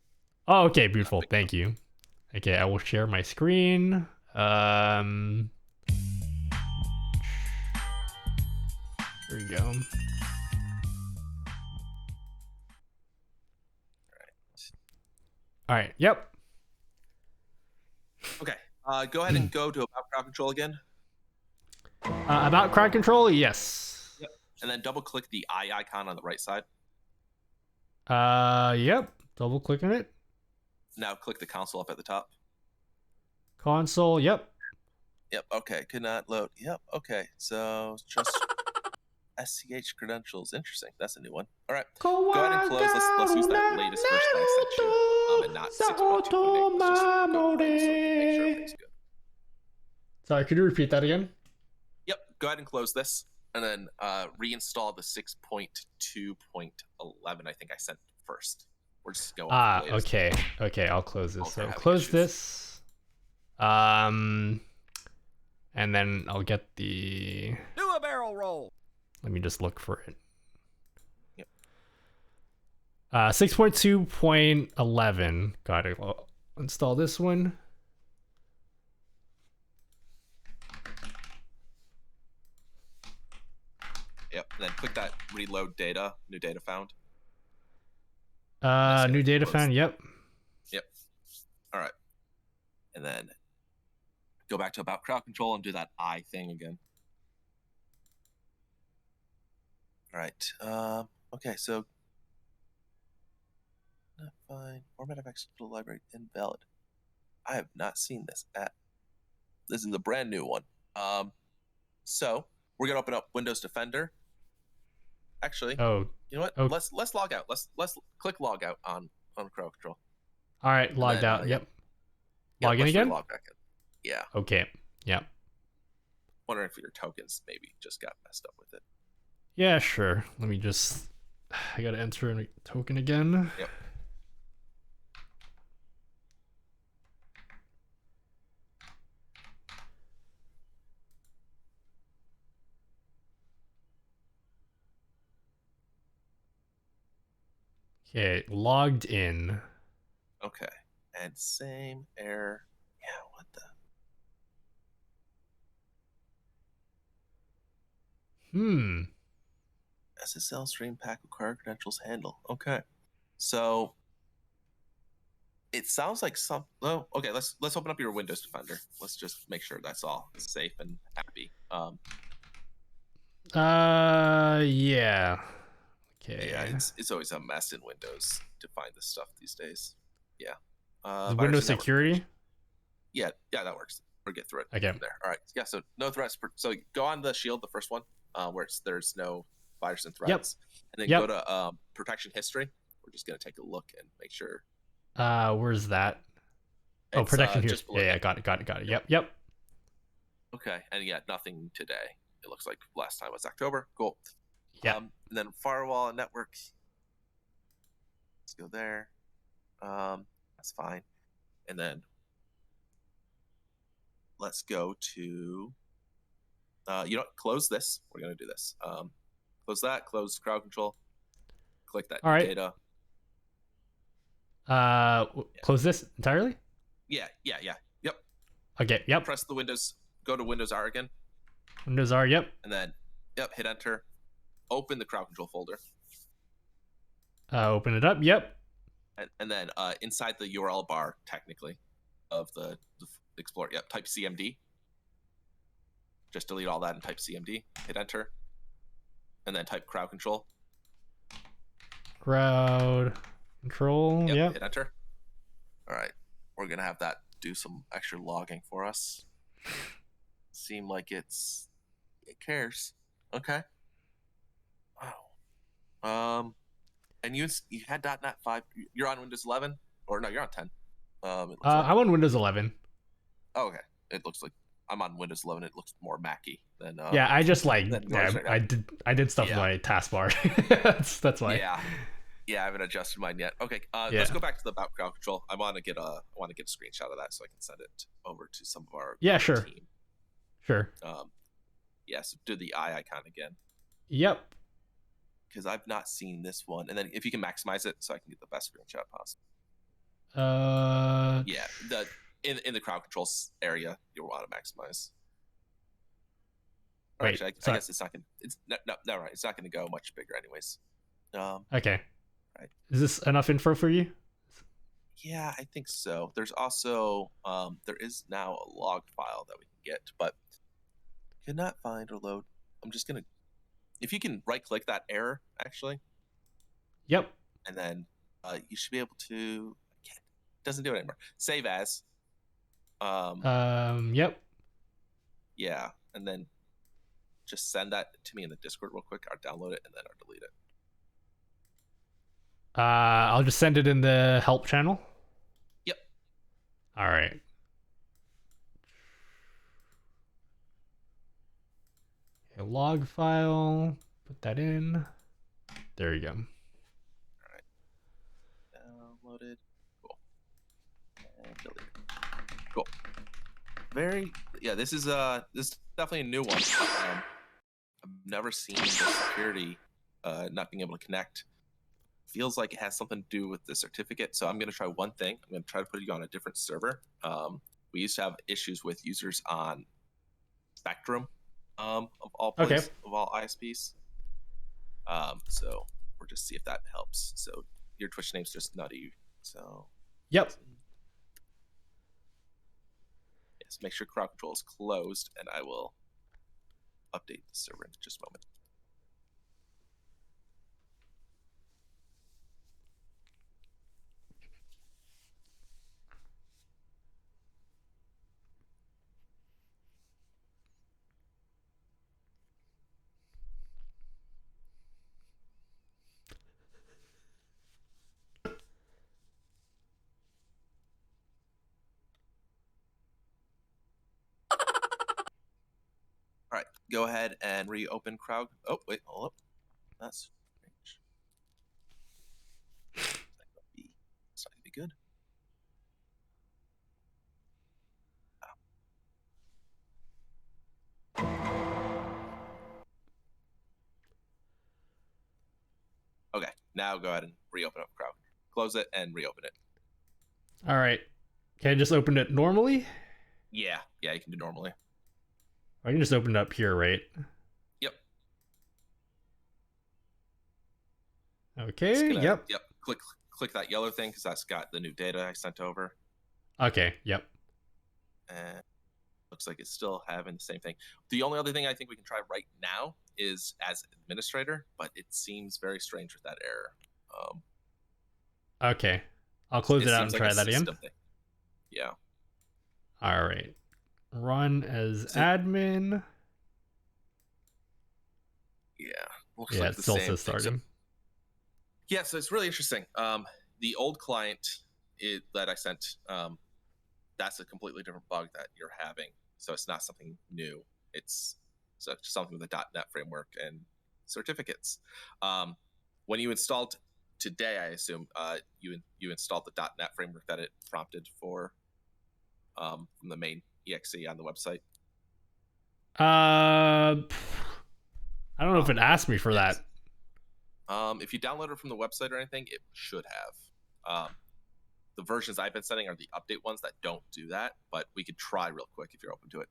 Oh, okay, beautiful. Thank you. Okay, I will share my screen. Here we go. All right. Yep. Okay. Go ahead and go to About Crowd Control again. About crowd control, yes. Yep. And then double click the eye icon on the right side. Yep. Double click on it. Now click the console up at the top. Console, yep. Yep. Okay. Could not load. Yep. Okay. So just SCH credentials. Interesting. That's a new one. All right. Go ahead and close. Let's use that latest version I sent you. And not 6.2. Let's just go to make sure everything's good. Sorry, could you repeat that again? Yep. Go ahead and close this, and then reinstall the 6.2.11. I think I sent first. We're just going. Okay. Okay, I'll close this. So close this. And then I'll get the. Do a barrel roll. Let me just look for it. Yep. 6.2.11. Got it. I'll install this one. Yep. And then click that reload data. New data found. New data found. Yep. Yep. All right. And then go back to About Crowd Control and do that eye thing again. All right. Okay. So. Not fine. Format of executable library invalid. I have not seen this at. This is a brand new one. So we're gonna open up Windows Defender. Actually, you know what? Let's log out. Let's click log out on Crowd Control. All right, logged out. Yep. Log in again. Log back in. Yeah. Okay. Yep. Wondering if your tokens maybe just got messed up with it. Yeah, sure. Let me just. I gotta enter a token again. Yep. Okay, logged in. Okay, and same error. Yeah, what the? SSL stream pack required credentials handle. Okay, so it sounds like some. Oh, okay. Let's open up your Windows Defender. Let's just make sure that's all safe and happy. Yeah. Okay. Yeah, it's always a mess in Windows to find this stuff these days. Yeah. Is Virus Windows and network security? protection. Yeah, that works. We'll get through it Okay. from there. All right. Yeah. So no threats. So go on the shield, the first one, where there's no virus and threats, and then go to protection history. We're just gonna take a look and make sure. Where's that? Oh, It's, protection here. just below Yeah, it. got it. Yep. Okay, and yeah, nothing today. It looks like last time was October. Cool. Yeah. And then firewall and network. Let's go there. That's fine. And then let's go to. Close this. We're gonna do this. Close that. Close crowd control. Click that All right. data. Close this entirely? Yeah. Yep. Okay, yep. Press the Windows. Go to Windows R again, Windows R, yep. and then hit enter. Open the crowd control folder, Open it up, yep. and then inside the URL bar, technically, of the Explorer, type CMD. Just delete all that and type CMD. Hit enter, and then type crowd control. Crowd control, yep. Hit enter. All right, we're gonna have that do some extra logging for us. Seem like it cares. Okay. Wow. And you had .NET 5. You're on Windows 11, or no? You're on 10. I'm on Windows 11. Oh, okay. It looks like I'm on Windows 11. It looks more Mac-y than. Yeah, I just I did stuff Yeah. with my taskbar. that's why. Yeah, I haven't adjusted mine yet. Okay, let's go back to the about crowd control. I want to get a screenshot of that so I can send it over to some of our sure. team. Sure. So do the eye icon again. Yep. Because I've not seen this one, and then if you can maximize it so I can get the best screenshot possible. Yeah, in the crowd controls area you'll want to maximize. Wait, actually, I guess it's not gonna. It's no right. It's not gonna go much bigger anyways. Okay. Right. Is this enough info for you? Yeah, I think so. There's also there is now a log file that we can get, but cannot find or load. I'm just gonna, if you can right click that error actually. Yep. And then you should be able to. Doesn't do it anymore. Save as. Yep. Yeah, and then just send that to me in the Discord real quick. I'll download it and then I'll delete it. I'll just send it in the help channel. Yep. All right. A log file. Put that in. There you go. All right. Downloaded. Cool. And delete it. Cool. This is definitely a new one. I've never seen the security not being able to connect. Feels like it has something to do with the certificate. So I'm going to try one thing. I'm going to try to put you on a different server. We used to have issues with users on Spectrum of all places, of all ISPs. So we're just see if that helps. So your Twitch name's just Nutty. So yep. Yes, make sure crowd control is closed, and I will update the server in just a moment. All right, go ahead and reopen crowd. Oh, wait, hold up. That's strange. It's not gonna be good. Okay, now go ahead and reopen up crowd. Close it and reopen it. All right. Can I just open it normally? Yeah, you can do normally. I can just open it up here, right? Yep. Okay. Yep. Click that yellow thing because that's got the new data I sent over. Okay. Yep. And looks like it's still having the same thing. The only other thing I think we can try right now is as administrator, but it seems very strange with that error. Okay. I'll close it out and seems try like a that again. system thing. Yeah. All right. Run as So- admin. Yeah. Looks Yeah, like it the still same says thing. So- started. yeah, so it's really interesting. The old client that I sent, that's a completely different bug that you're having. So it's not something new. It's something with the .NET framework and certificates. When you installed today, I assume you installed the .NET framework that it prompted for from the main exe on the website. I don't know if it asked me for that. If you download it from the website or anything, it should have. The versions I've been setting are the update ones that don't do that, but we could try real quick if you're open to it.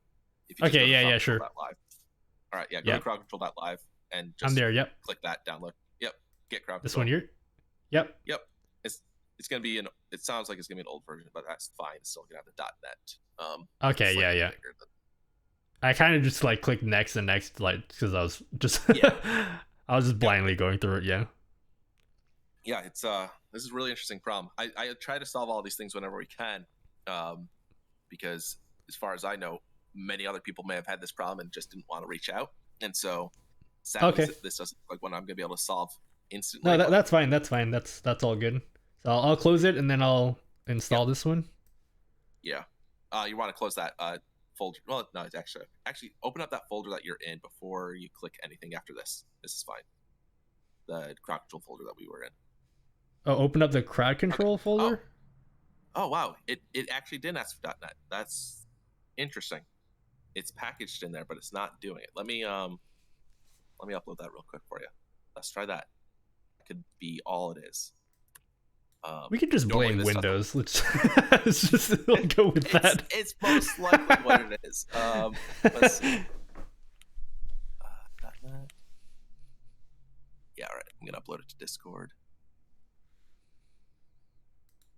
If you just Okay, go to yeah, sure. crowdcontrol.live. All right, yeah, go Yep. to crowdcontrol.live and just I'm there, yep. click that, download. Yep, get crowd This control. one here? Yep. Yep, it's gonna be it sounds like it's gonna be an old version, but that's fine. It's still gonna have the .NET. Okay, slightly yeah. bigger than- I kind of just like clicked next and next, like, because I was just I was just blindly going through it. Yeah. Yeah, it's this is a really interesting problem. I try to solve all these things whenever we can, because as far as I know, many other people may have had this problem and just didn't want to reach out, and so sadly, Okay. this doesn't look like one I'm gonna be able to solve instantly. No, but- that's fine. That's fine. That's all good. So I'll close it and then I'll install this one. Yeah, you want to close that folder. Well, no, it's actually open up that folder that you're in before you click anything after this. This is fine. The crowd control folder that we were in. Oh, open up the crowd control folder. Oh wow, it actually didn't ask for .NET. That's interesting. It's packaged in there, but it's not doing it. Let me upload that real quick for you. Let's try that. That could be all it is. We could just normally blame this doesn't- Windows. Let's just go with that. It's most likely what it is. Let's see. .NET. Yeah, all right. I'm gonna upload it to Discord.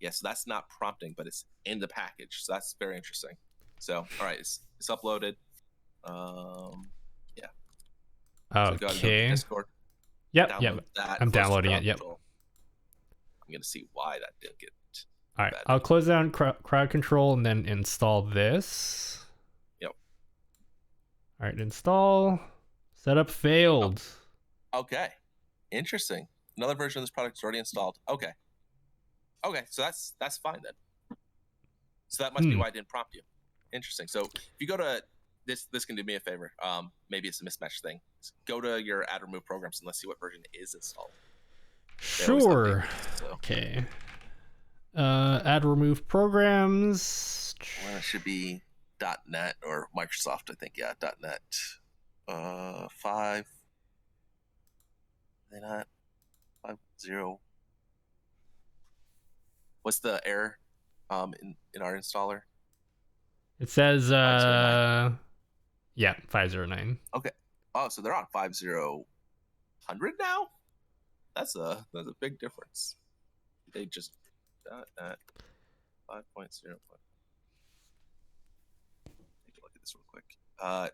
Yeah, so that's not prompting, but it's in the package. So that's very interesting. So, all right, it's uploaded. Yeah. So go ahead and go to Okay. Discord. Yep. Download that I'm first downloading crowd it. Yep. control. I'm gonna see why that didn't get. All right. bad. I'll close down crowd control and then install this. Yep. All right. Install. Setup failed. Okay. Interesting. Another version of this product is already installed. Okay. Okay, so that's fine then. So that must be why it didn't prompt you. Interesting. So if you go to this can do me a favor. Maybe it's a mismatch thing. Go to your add remove programs and let's see what version is installed. They always Sure. update, so. Okay. Add remove programs. Well, it should be .NET or Microsoft, I think. Yeah, .NET 5. They not 5.0. What's the error in our installer? It says 509. yeah, 509. Okay. Oh, so they're on 5.0 now? That's a big difference. They just .NET 5.0. Take a look at this real quick.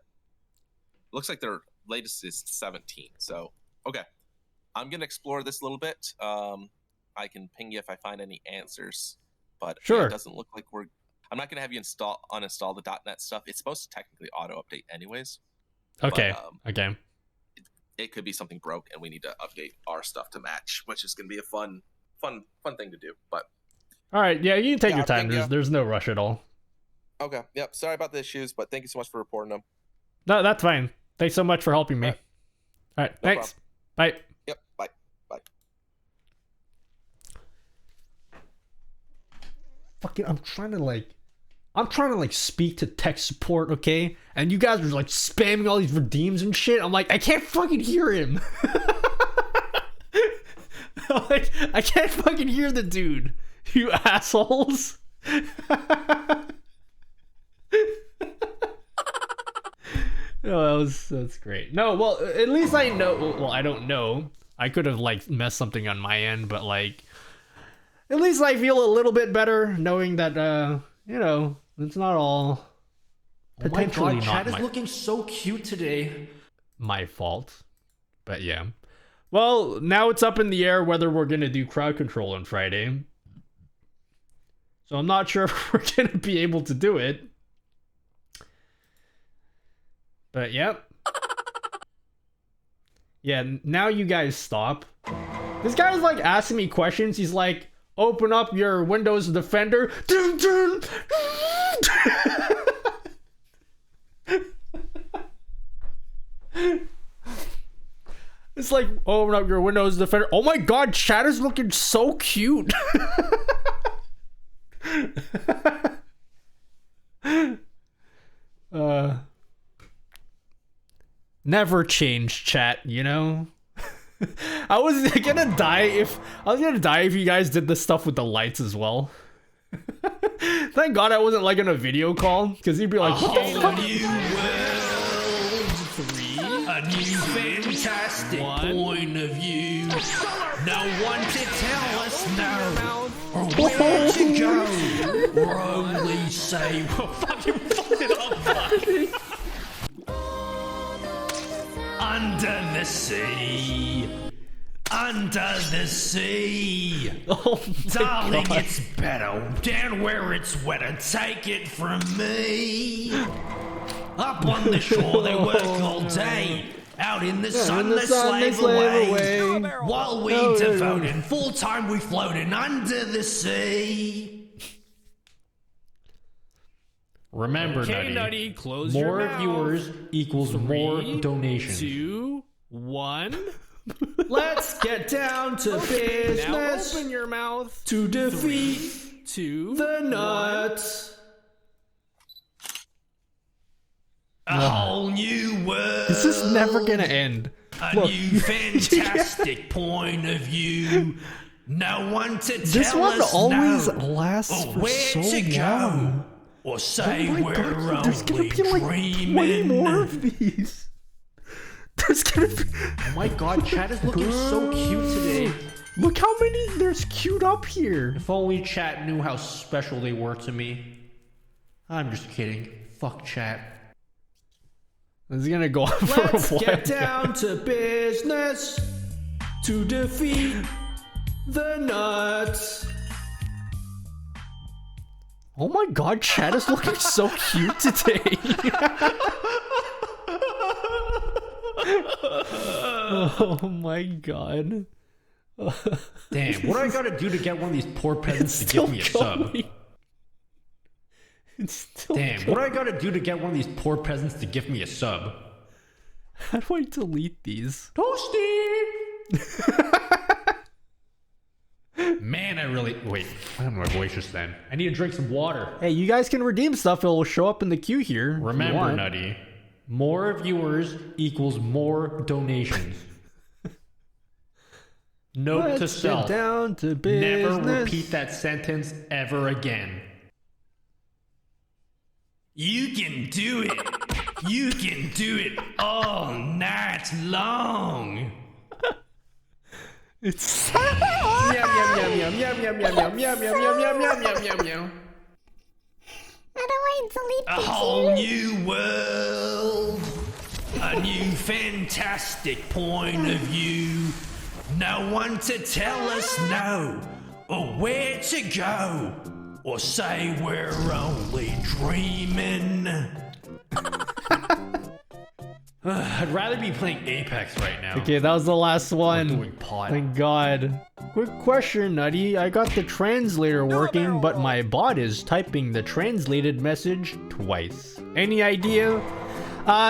Looks like their latest is 17. So, okay. I'm going to explore this a little bit. I can ping you if I find any answers. But Sure. it doesn't look like I'm not going to have you uninstall the .NET stuff. It's supposed to technically auto-update anyways. Okay. But, Okay. it could be something broke and we need to update our stuff to match, which is going to be a fun thing to do. But All right. Yeah, you can take Yeah, your time. thank you. There's no rush at all. okay, yep. Sorry about the issues, but thank you so much for reporting them. No, that's fine. Thanks so much for helping me. All All right. No Thanks. Bye. Yep. Bye. Bye. Fucking, I'm trying to like speak to tech support, okay? And you guys are like spamming all these redeems and shit. I'm like, I can't fucking hear him. Like, I can't fucking hear the dude. You assholes. Oh, that's great. No, well, at least I know. Well, I don't know. I could have like messed something on my end, but like, at least I feel a little bit better knowing that you know, it's not all Oh my potentially god, not Chad is my, looking so cute today. my fault. But yeah. Well, now it's up in the air whether we're going to do crowd control on Friday. So I'm not sure if we're going to be able to do it. But yep. Yeah, now you guys stop. This guy's like asking me questions. He's like, open up your Windows Defender. Dun, dun. It's like, open up your Windows Defender. Oh my god, chat is looking so cute. Never change, chat, you know? I was gonna die if you guys did this stuff with the lights as well. Thank God I wasn't like in a video call, because he'd be like, what the fuck? A new fantastic point of view. No one to tell us no or where to go. Or only say, well, fucking fucked it up, fuck. Under the sea. Under the sea. Oh darling, God. it's better down where it's wetter. Take it from me. Up on the shore they work all day. Out in the sun they slave away. While we devoted full time we floating under the sea. Remember, Okay, Nutty, Nutty, close more your mouth. viewers equals more 3, donations. 2, 1. Let's get down to business. Now open your mouth. To defeat 3, 2, the nuts. A whole new world. This is never gonna end. A Look. new fantastic point of view. No one to tell This one us always no, lasts or for where so to go, long. or say Oh my we're God, there's gonna only be like 20 dreaming. more of these. There's gonna be. Oh my god, chat is looking so cute today. Look how many there's queued up here. If only chat knew how special they were to me. I'm just kidding. Fuck chat. This is gonna go on for Let's a while. get down to business to defeat the nuts. Oh my god, chat is looking so cute today. Oh my god. Damn, what do I gotta do to get one of these poor peasants It's to give still me a sub? going. It's still Damn, going. what do I gotta do to get one of these poor peasants to give me a sub? How do I delete these? Toasty! Man, I really... Wait, I don't know my voice just then. I need to drink some water. Hey, you guys can redeem stuff. It will show up in the queue here. if you Remember, want. Nutty, more viewers equals more donations. Note to Let's self. get down to business. Never repeat that sentence ever again. You can do it. You can do it all night long. It's Yum yum yum yum yum yum yum yum yum yum yum yum yum yum yum. How do I delete A the whole queue? new world. A new fantastic point of view. No one to tell us no, or where to go, or say we're only dreaming. I'd rather be playing Apex right now. okay, that was the last one. doing pod. Thank God. Quick question, Nutty. I got the translator working, but my bot is typing the translated message twice. Any idea?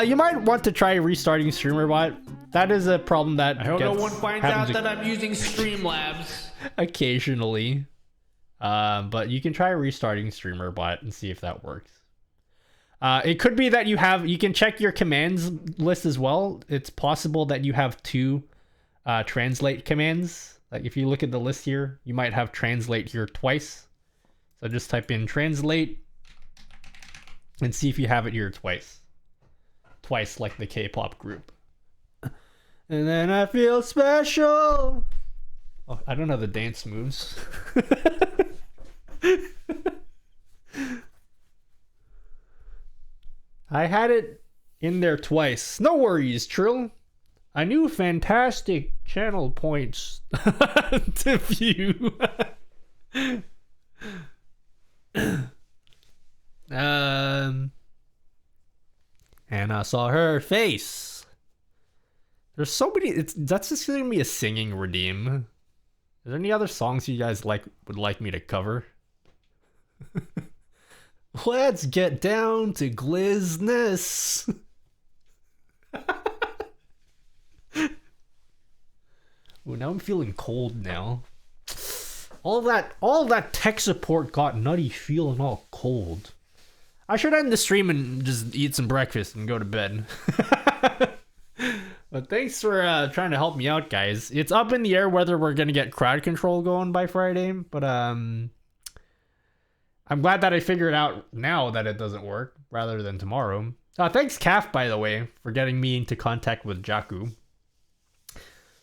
You might want to try restarting StreamerBot. That is a problem that I hope no gets- one finds out happens that I'm using Streamlabs. occasionally. But you can try restarting StreamerBot and see if that works. It could be that you can check your commands list as well. It's possible that you have 2 translate commands. Like if you look at the list here, you might have translate here twice. So just type in translate and see if you have it here twice. Twice like the K-pop group. And then I feel special. Oh, I don't know the dance moves. I had it in there twice. No worries, Trill. a new fantastic channel points to view. And I saw her face. There's so many. That's just gonna be a singing redeem. Is there any other songs you guys would like me to cover? Let's get down to glizness. Oh, now I'm feeling cold now. All that tech support got Nutty feeling all cold. I should end the stream and just eat some breakfast and go to bed. But thanks for trying to help me out, guys. It's up in the air whether we're gonna get crowd control going by Friday, but I'm glad that I figured out now that it doesn't work rather than tomorrow. Thanks, Calf, by the way, for getting me into contact with Jakku.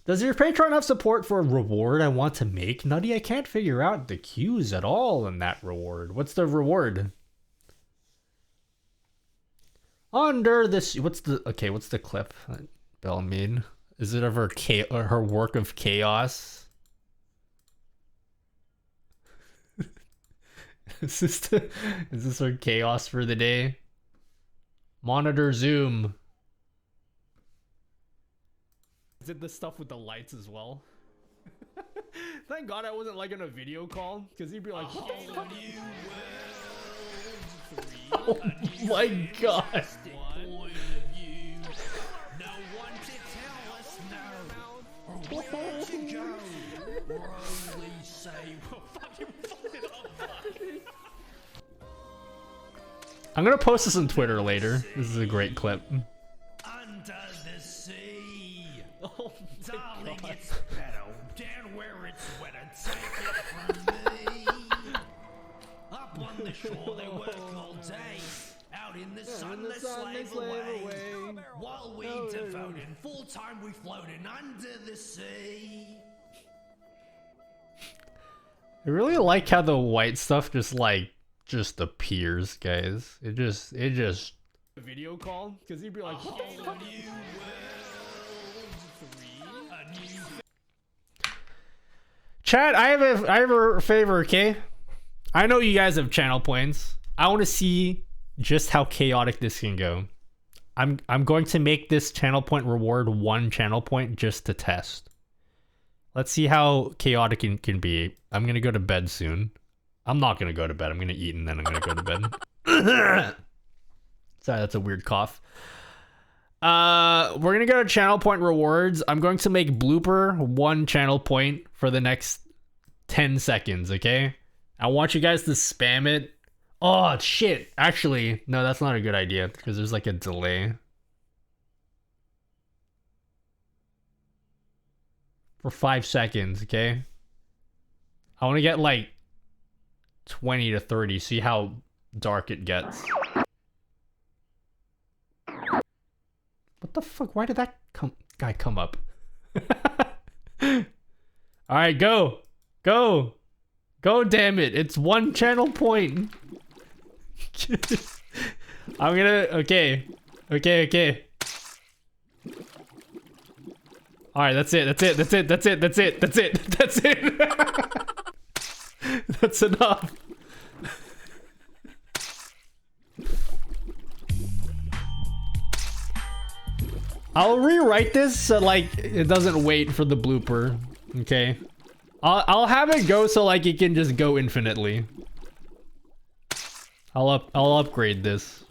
Does your Patreon have support for a reward I want to make? Nutty, I can't figure out the cues at all in that reward. What's the reward? Under this, what's the clip Belle made? Is it of her work of chaos? Is this her chaos for the day? Monitor zoom. Is it the stuff with the lights as well? Thank God I wasn't like in a video call, because he'd be like, what the fuck? Oh my God. I'm gonna post this on Twitter later. This is a great clip. Under the sea. Oh darling, it's better down where it's wetter. Take it from me. Up on the shore they work all day. Out in the sun they slave away. While we devoted full time we floating under the sea. I really like how the white stuff just appears, guys. It just a video call, because he'd be like, what the fuck? Chat, I have a favor, okay? I know you guys have channel points. I want to see just how chaotic this can go. I'm going to make this channel point reward 1 channel point just to test. Let's see how chaotic it can be. I'm gonna go to bed soon. I'm not gonna go to bed. I'm gonna eat and then I'm gonna go to bed. Sorry, that's a weird cough. We're gonna go to channel point rewards. I'm going to make blooper 1 channel point for the next 10 seconds, okay? I want you guys to spam it. Oh, shit. Actually, no, that's not a good idea because there's like a delay. For 5 seconds, okay? I want to get like 20 to 30, see how dark it gets. What the fuck? Why did that guy come up? Alright, go! Go! Go, damn it! It's 1 channel point! I'm gonna... Okay. Okay. Alright, that's it. That's enough. I'll rewrite this so like it doesn't wait for the blooper. Okay. I'll have it go so like it can just go infinitely. I'll upgrade this.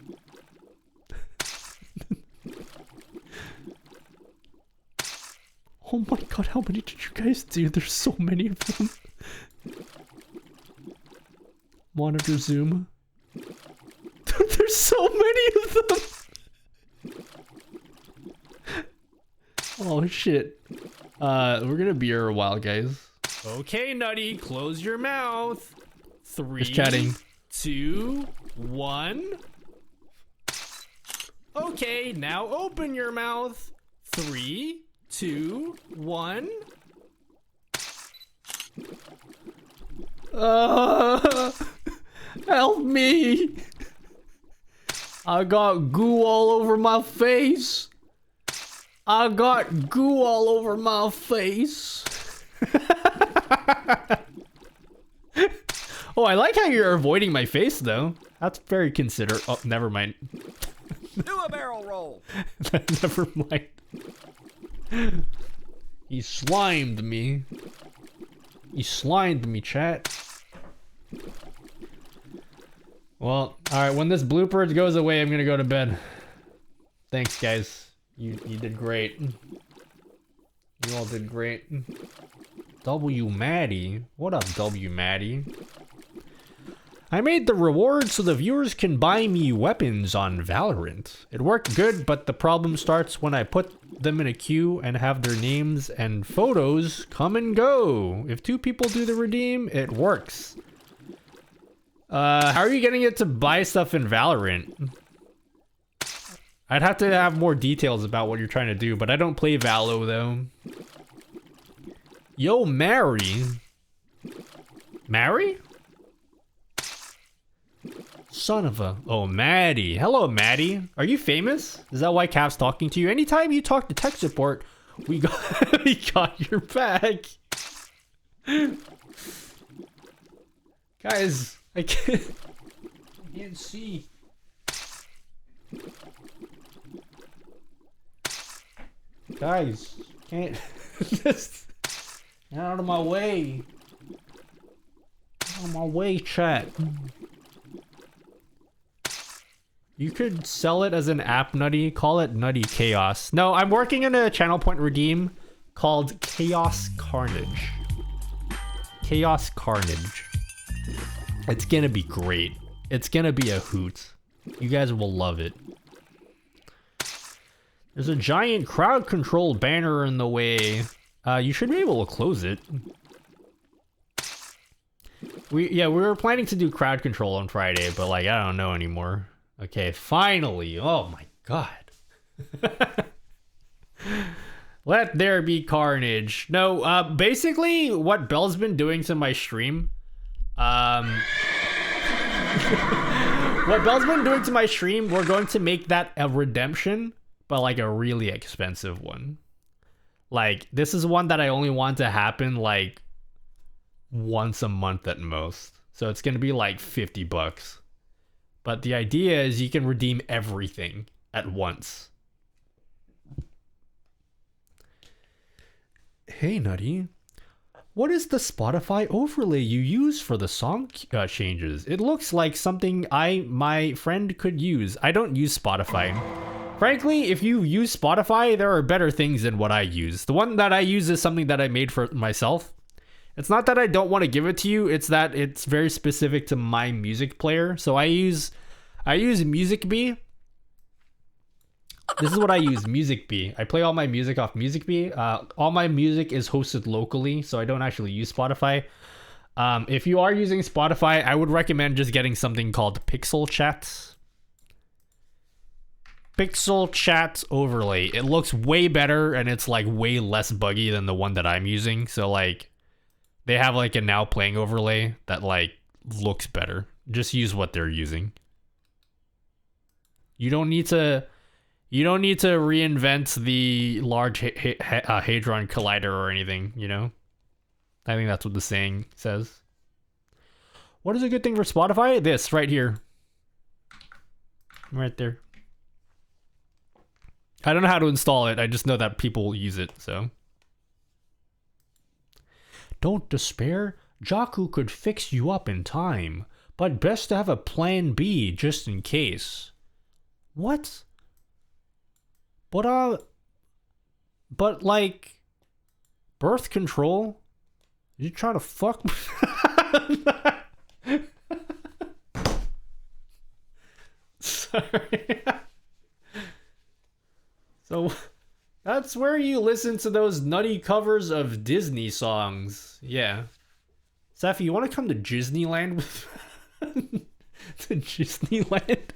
Oh my god, how many did you guys do? There's so many of them. Monitor zoom. There's so many of them. Oh shit. We're gonna be here a while, guys. Okay, Nutty, close your mouth. 3, just chatting. 2, 1. Okay, now open your mouth. 3, 2, 1. Help me! I got goo all over my face. I got goo all over my face. Oh, I like how you're avoiding my face, though. That's very considerate. Oh, never mind. Do a barrel roll. Never mind. He slimed me. He slimed me, chat. Well, alright, when this blooper goes away, I'm gonna go to bed. Thanks, guys. You did great. You all did great. W Maddie? What up, W Maddie? I made the reward so the viewers can buy me weapons on Valorant. It worked good, but the problem starts when I put them in a queue and have their names and photos come and go. If 2 people do the redeem, it works. How are you getting it to buy stuff in Valorant? I'd have to have more details about what you're trying to do, but I don't play Valo though. Yo, Mary. Mary? Son of a... Oh, Maddie. Hello, Maddie. Are you famous? Is that why Cap's talking to you? Anytime you talk to tech support, we got, we got your back. Guys, I can't see. Guys, can't... Just... Get out of my way. Get out of my way, chat. You could sell it as an app, Nutty. Call it Nutty Chaos. No, I'm working in a channel point redeem called Chaos Carnage. Chaos Carnage. It's gonna be great. It's gonna be a hoot. You guys will love it. There's a giant crowd control banner in the way. You should be able to close it. We were planning to do crowd control on Friday, but like, I don't know anymore. Okay, finally. Oh my god. Let there be carnage. No, basically what Bell's been doing to my stream, what Bell's been doing to my stream, we're going to make that a redemption, but like a really expensive one. Like, this is one that I only want to happen like once a month at most. So it's going to be like $50. But the idea is you can redeem everything at once. Hey, Nutty. What is the Spotify overlay you use for the song changes? It looks like something my friend could use. I don't use Spotify. Frankly, if you use Spotify, there are better things than what I use. The one that I use is something that I made for myself. It's not that I don't want to give it to you, it's that it's very specific to my music player. So I use MusicBee. This is what I use, MusicBee. I play all my music off MusicBee. All my music is hosted locally, so I don't actually use Spotify. If you are using Spotify, I would recommend just getting something called Pixel Chat. Pixel Chat overlay. It looks way better and it's like way less buggy than the one that I'm using. So like, they have like a now playing overlay that like looks better. Just use what they're using. You don't need to reinvent the Large Hadron Collider or anything, you know? I think that's what the saying says. What is a good thing for Spotify? This right here. Right there. I don't know how to install it. I just know that people use it, so. Don't despair. Jakku could fix you up in time, but best to have a plan B just in case. What? But like, birth control? You trying to fuck me? Sorry. So, that's where you listen to those nutty covers of Disney songs. Yeah. Safi, you want to come to Disneyland with... to Disneyland?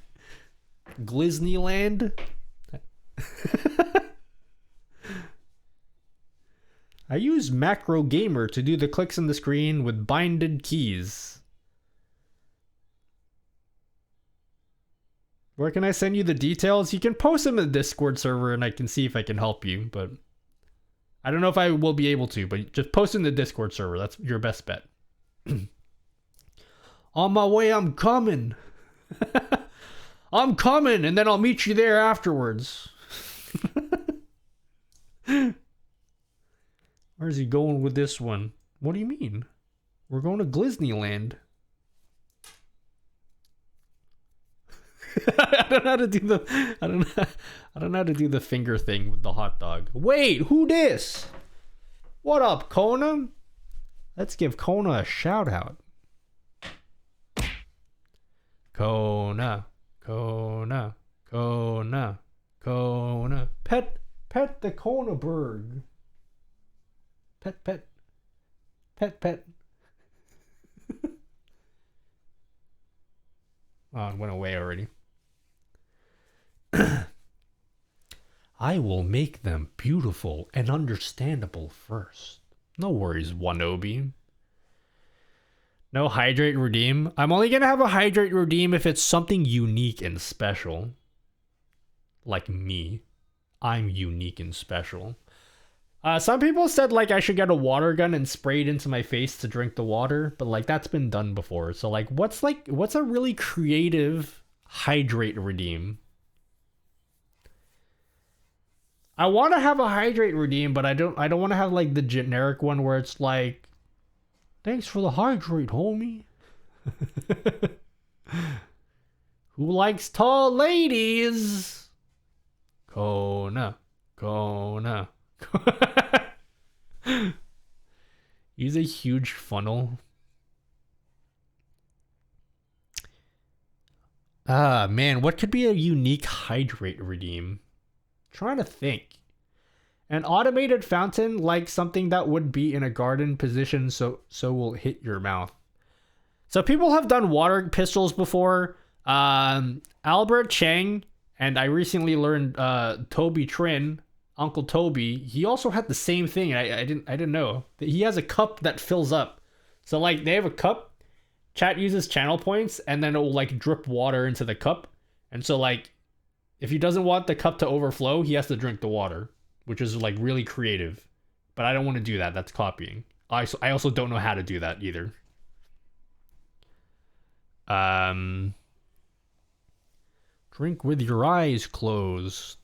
Glizneyland? I use Macro Gamer to do the clicks on the screen with binded keys. Where can I send you the details? You can post them in the Discord server and I can see if I can help you, but I don't know if I will be able to, but just post in the Discord server. That's your best bet. On my way, I'm coming. I'm coming, and then I'll meet you there afterwards. Where's he going with this one? What do you mean? We're going to Disneyland. I don't know how to do the I don't know how to do the finger thing with the hot dog. Wait, who this? What up, Kona? Let's give Kona a shout out. Kona, Kona, Kona, Kona. Pet the Kona bird. Pet. Oh, it went away already. I will make them beautiful and understandable first. No worries, Wanobi. No hydrate redeem. I'm only gonna have a hydrate redeem if it's something unique and special. Like me. I'm unique and special. Some people said like I should get a water gun and spray it into my face to drink the water, but like that's been done before. So like what's a really creative hydrate redeem? I want to have a hydrate redeem, but I don't want to have like the generic one where it's like, thanks for the hydrate, homie. Who likes tall ladies? Kona. Use a huge funnel. Ah, man, what could be a unique hydrate redeem? Trying to think. An automated fountain, like something that would be in a garden position so will hit your mouth. So people have done water pistols before. Albert Chang, and I recently learned Toby Trin, Uncle Toby, he also had the same thing. I didn't know. He has a cup that fills up. So like they have a cup, chat uses channel points, and then it will like drip water into the cup. And so like if he doesn't want the cup to overflow, he has to drink the water, which is like really creative. But I don't want to do that. That's copying. I also don't know how to do that either. Drink with your eyes closed.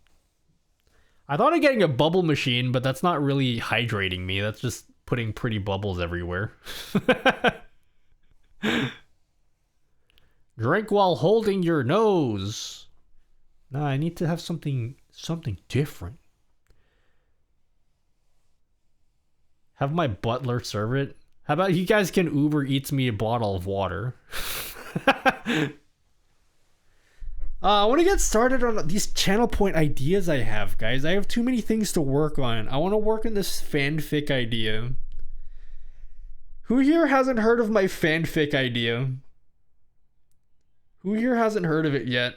I thought of getting a bubble machine, but that's not really hydrating me. That's just putting pretty bubbles everywhere. Drink while holding your nose. No, I need to have something different. Have my butler serve it. How about you guys can Uber Eats me a bottle of water? I want to get started on these channel point ideas I have, guys. I have too many things to work on. I want to work on this fanfic idea. Who here hasn't heard of my fanfic idea? Who here hasn't heard of it yet?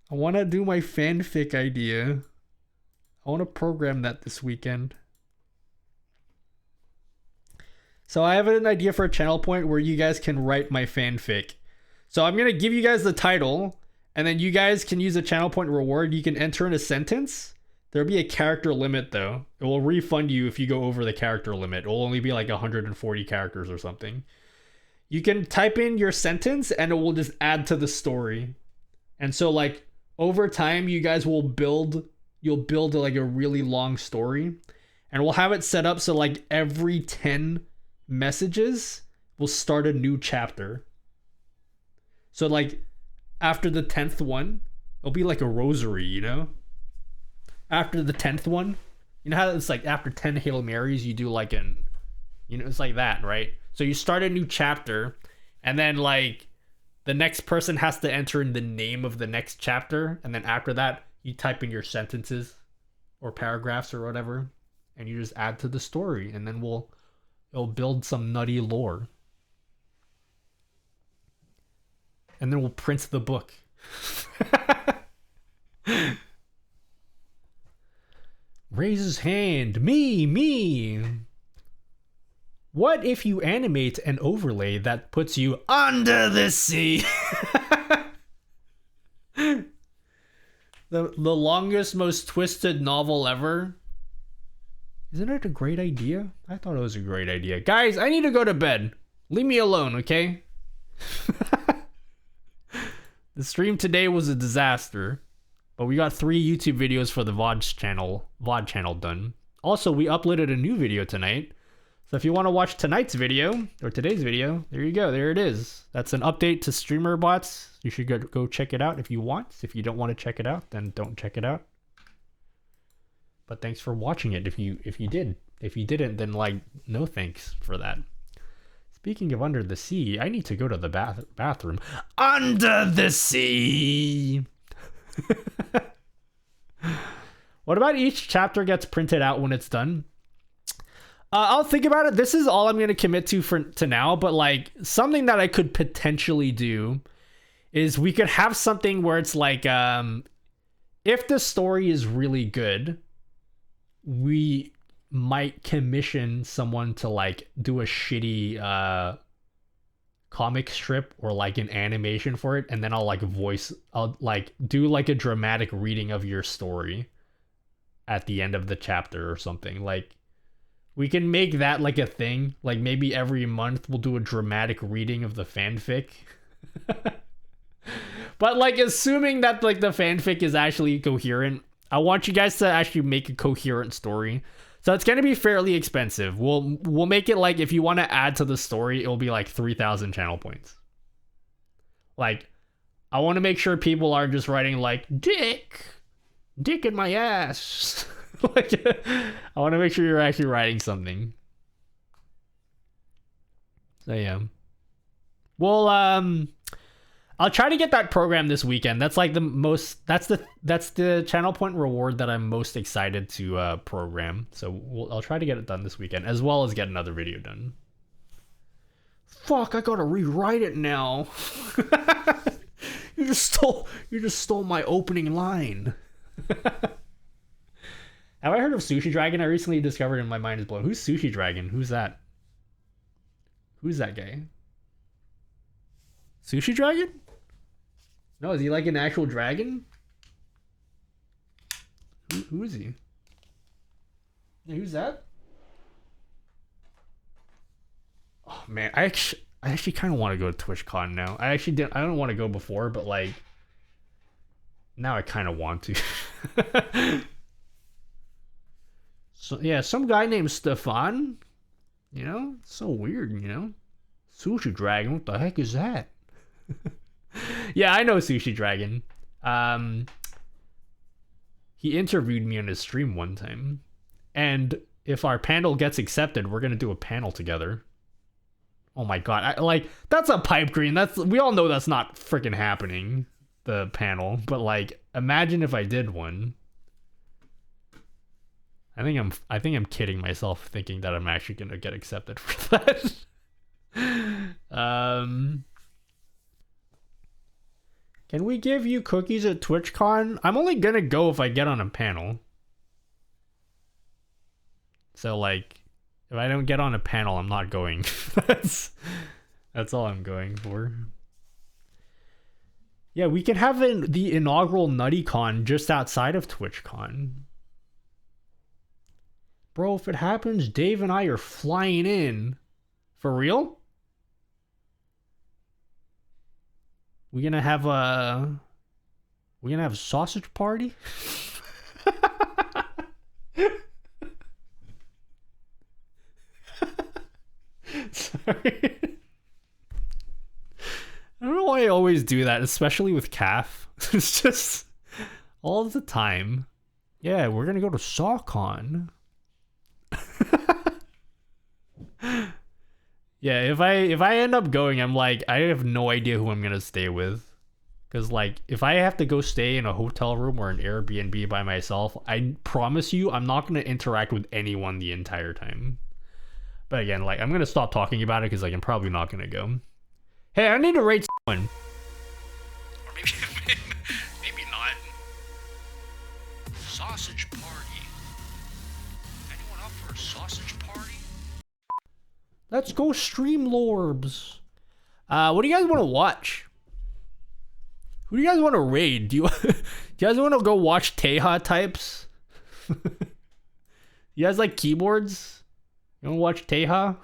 I want to do my fanfic idea. I want to program that this weekend. So I have an idea for a channel point where you guys can write my fanfic. So I'm going to give you guys the title, and then you guys can use a channel point reward. You can enter in a sentence. There'll be a character limit though. It will refund you if you go over the character limit. It will only be like 140 characters or something. You can type in your sentence and it will just add to the story. And so like over time, you guys will you'll build like a really long story, and we'll have it set up so like every 10 messages will start a new chapter. So like after the 10th one, it'll be like a rosary, you know? After the 10th one, you know how it's like after 10 Hail Marys, you do like it's like that, right? So you start a new chapter, and then like the next person has to enter in the name of the next chapter, and then after that, you type in your sentences or paragraphs or whatever, and you just add to the story, and then it'll build some nutty lore. And then we'll print the book. Raise his hand. Me. What if you animate an overlay that puts you under the sea? The longest, most twisted novel ever. Isn't it a great idea? I thought it was a great idea. Guys, I need to go to bed. Leave me alone, okay? The stream today was a disaster, but we got 3 YouTube videos for the VOD channel done. Also, we uploaded a new video tonight. So if you want to watch tonight's video, or today's video, there you go, there it is. That's an update to streamer bots. You should go check it out if you want. If you don't want to check it out, then don't check it out. But thanks for watching it if you did. If you didn't, then like, no thanks for that. Speaking of under the sea, I need to go to the bathroom. Under the sea! What about each chapter gets printed out when it's done? I'll think about it. This is all I'm going to commit to now, but like something that I could potentially do is we could have something where it's like, if the story is really good, we might commission someone to like do a shitty comic strip or like an animation for it, and then I'll like do like a dramatic reading of your story at the end of the chapter or something. Like we can make that like a thing. Like maybe every month we'll do a dramatic reading of the fanfic. But like assuming that like the fanfic is actually coherent, I want you guys to actually make a coherent story. So it's going to be fairly expensive. We'll make it like if you want to add to the story, it'll be like 3,000 channel points. Like I want to make sure people aren't just writing like dick in my ass. Like I want to make sure you're actually writing something. So yeah. Well, I'll try to get that program this weekend. That's like that's the channel point reward that I'm most excited to program. So I'll try to get it done this weekend, as well as get another video done. Fuck, I gotta rewrite it now. You just stole my opening line. Have I heard of Sushi Dragon? I recently discovered, and my mind is blown. Who's Sushi Dragon? Who's that? Who's that guy? Sushi Dragon? No, is he like an actual dragon? Who is he? Yeah, who's that? Oh man, I actually kind of want to go to TwitchCon now. I don't want to go before, but like now I kind of want to. So yeah, some guy named Stefan. You know, so weird. You know, Sushi Dragon. What the heck is that? Yeah, I know Sushi Dragon. He interviewed me on his stream one time, and if our panel gets accepted, we're gonna do a panel together. Oh my god, that's a pipe dream. We all know that's not freaking happening, the panel, but like imagine if I did one. I think I'm kidding myself thinking that I'm actually gonna get accepted for that. Can we give you cookies at TwitchCon? I'm only gonna go if I get on a panel. So like, if I don't get on a panel, I'm not going. That's all I'm going for. Yeah, we can have the inaugural NuttyCon just outside of TwitchCon. Bro, if it happens, Dave and I are flying in. For real? We're gonna have a sausage party? Sorry. I don't know why I always do that, especially with Calf. It's just all the time. Yeah, we're gonna go to SawCon. Yeah, if I end up going, I'm like, I have no idea who I'm gonna stay with. Because like, if I have to go stay in a hotel room or an Airbnb by myself, I promise you, I'm not gonna interact with anyone the entire time. But again, like, I'm gonna stop talking about it because like, I'm probably not gonna go. Hey, I need to rate someone. Or maybe not. Sausage party. Anyone up for a sausage party? Let's go Streamlords. What do you guys want to watch? Who do you guys want to raid? Do you guys want to go watch Teja types? You guys like keyboards? You want to watch Teja?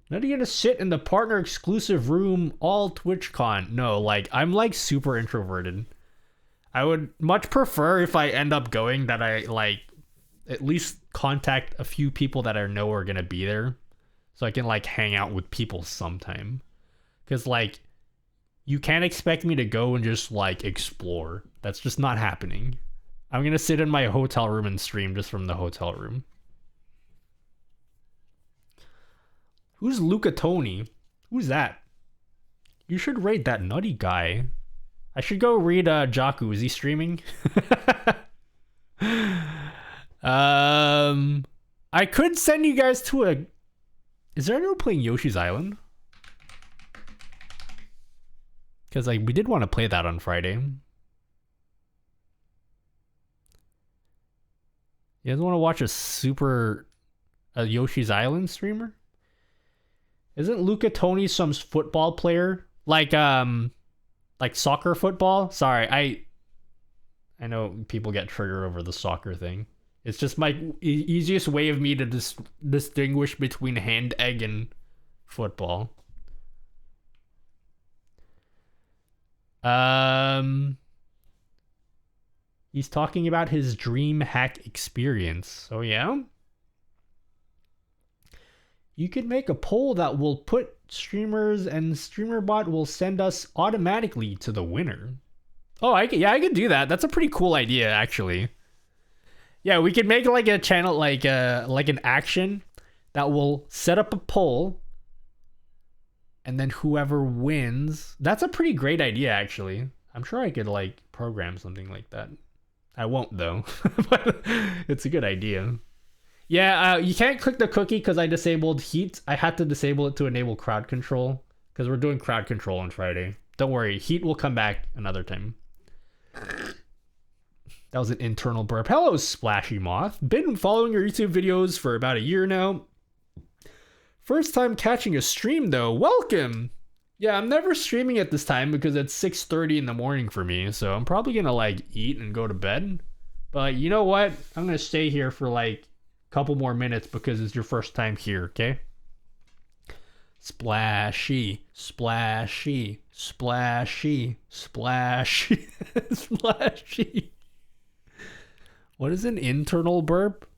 Now you're gonna sit in the partner exclusive room all TwitchCon. No, like I'm like super introverted. I would much prefer if I end up going that I like at least contact a few people that I know are gonna be there, so I can like hang out with people sometime. Cause like you can't expect me to go and just like explore. That's just not happening. I'm gonna sit in my hotel room and stream just from the hotel room. Who's Luca Tony? Who's that? You should rate that nutty guy. I should go read Jaku. Is he streaming? I could send you guys to a... Is there anyone playing Yoshi's Island? Because like we did want to play that on Friday. You guys want to watch a Yoshi's Island streamer? Isn't Luca Tony some football player? Like soccer football? Sorry, I know people get triggered over the soccer thing. It's just my easiest way of me to distinguish between hand egg and football. He's talking about his dream hack experience. Oh yeah? You could make a poll that will put streamers, and StreamerBot will send us automatically to the winner. Oh, I could do that. That's a pretty cool idea, actually. Yeah, we could make like a channel, like an action that will set up a poll, and then whoever wins. That's a pretty great idea, actually. I'm sure I could like program something like that. I won't though, but it's a good idea. Yeah, you can't click the cookie because I disabled heat. I had to disable it to enable crowd control because we're doing crowd control on Friday. Don't worry, heat will come back another time. That was an internal burp. Hello, Splashy Moth. Been following your YouTube videos for about a year now. First time catching a stream though. Welcome. Yeah, I'm never streaming at this time because it's 6:30 in the morning for me. So I'm probably gonna like eat and go to bed. But you know what? I'm gonna stay here for like couple more minutes because it's your first time here, okay? Splashy, splashy, splashy, splashy, splashy. What is an internal burp?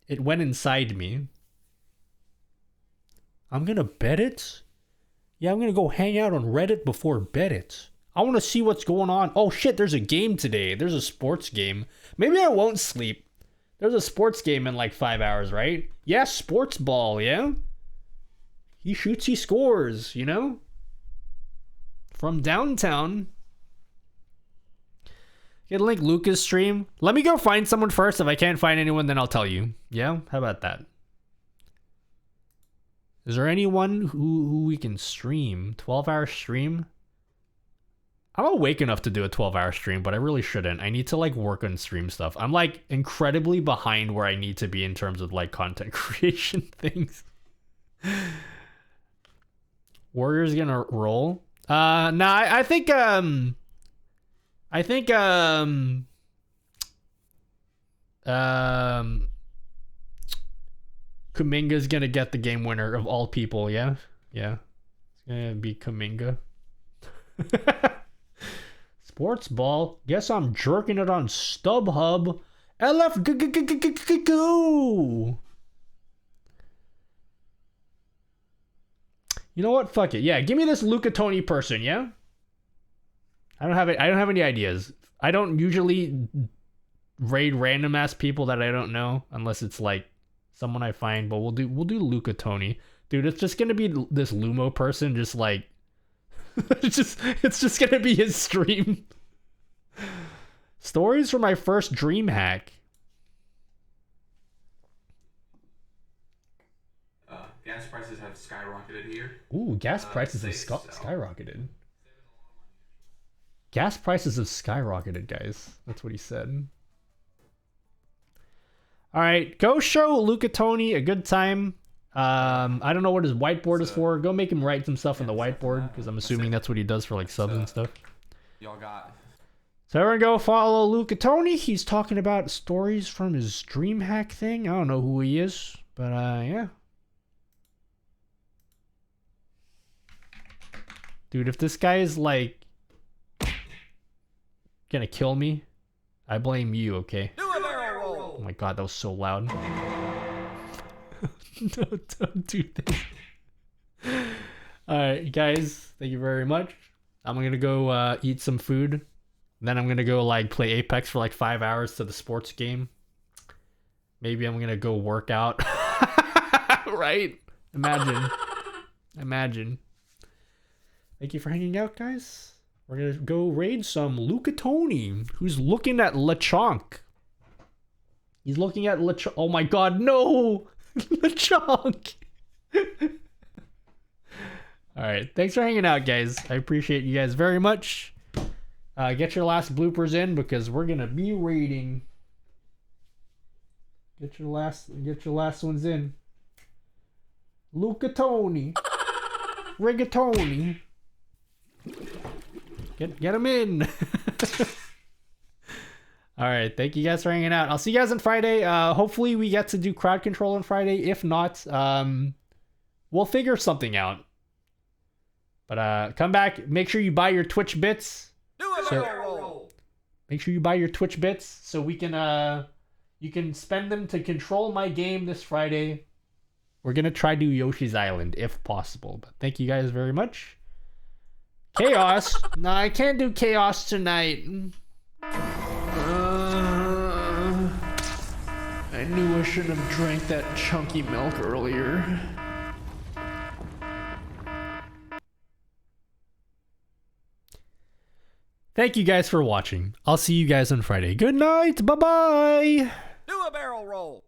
It went inside me. I'm gonna bet it? Yeah, I'm gonna go hang out on Reddit before bet it. I wanna see what's going on. Oh shit, there's a game today. There's a sports game. Maybe I won't sleep. There's a sports game in like 5 hours, right? Yeah, sports ball, yeah? He shoots, he scores, you know? From downtown. Get a link Lucas stream. Let me go find someone first. If I can't find anyone, then I'll tell you. Yeah? How about that? Is there anyone who we can stream? 12-hour stream? I'm awake enough to do a 12-hour stream, but I really shouldn't. I need to like work on stream stuff. I'm like incredibly behind where I need to be in terms of like content creation things. Warriors gonna roll? Nah, I think Kuminga's gonna get the game winner of all people, yeah? Yeah. It's gonna be Kuminga. Sports ball. Guess I'm jerking it on StubHub. LF go. You know what? Fuck it. Yeah, give me this Luca Tony person, yeah? I don't have any ideas. I don't usually raid random ass people that I don't know unless it's like someone I find, but we'll do Luca Tony. Dude, it's just gonna be this Lumo person just like it's just gonna be his stream. Stories from my first dream hack. Gas prices have skyrocketed here. Ooh, gas prices have skyrocketed. Gas prices have skyrocketed, guys. That's what he said. All right, go show Luca Tony a good time. I don't know what his whiteboard is for. Go make him write some stuff on the whiteboard, because I'm assuming that's what he does for like subs and stuff. Y'all got. So everyone go follow Luca Tony. He's talking about stories from his stream hack thing. I don't know who he is, but yeah. Dude, if this guy is like gonna kill me, I blame you, okay? Do a barrel roll. Oh my god, that was so loud. No, don't do this. Alright, guys, thank you very much. I'm gonna go eat some food. Then I'm gonna go like play Apex for like 5 hours to the sports game. Maybe I'm gonna go work out. Right? Imagine. Imagine. Thank you for hanging out, guys. We're gonna go raid some Luca Tony, who's looking at LeChonk. He's looking at LeChonk. Oh my god, no! LeChonk! Alright, thanks for hanging out, guys. I appreciate you guys very much. Get your last bloopers in, because we're gonna be raiding. Get your last ones in. Luca Tony. Rigatoni. Get him in. All right, thank you guys for hanging out. I'll see you guys on Friday. Hopefully we get to do crowd control on Friday. If not, we'll figure something out. But come back. Make sure you buy your Twitch bits. Do a barrel roll. Make sure you buy your Twitch bits so we can you can spend them to control my game this Friday. We're gonna try to do Yoshi's Island if possible. But thank you guys very much. Chaos? No, I can't do chaos tonight. I knew I shouldn't have drank that chunky milk earlier. Thank you guys for watching. I'll see you guys on Friday. Good night. Bye-bye. Do a barrel roll.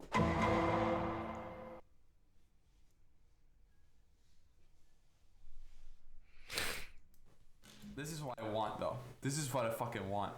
This is what I want, though. This is what I fucking want.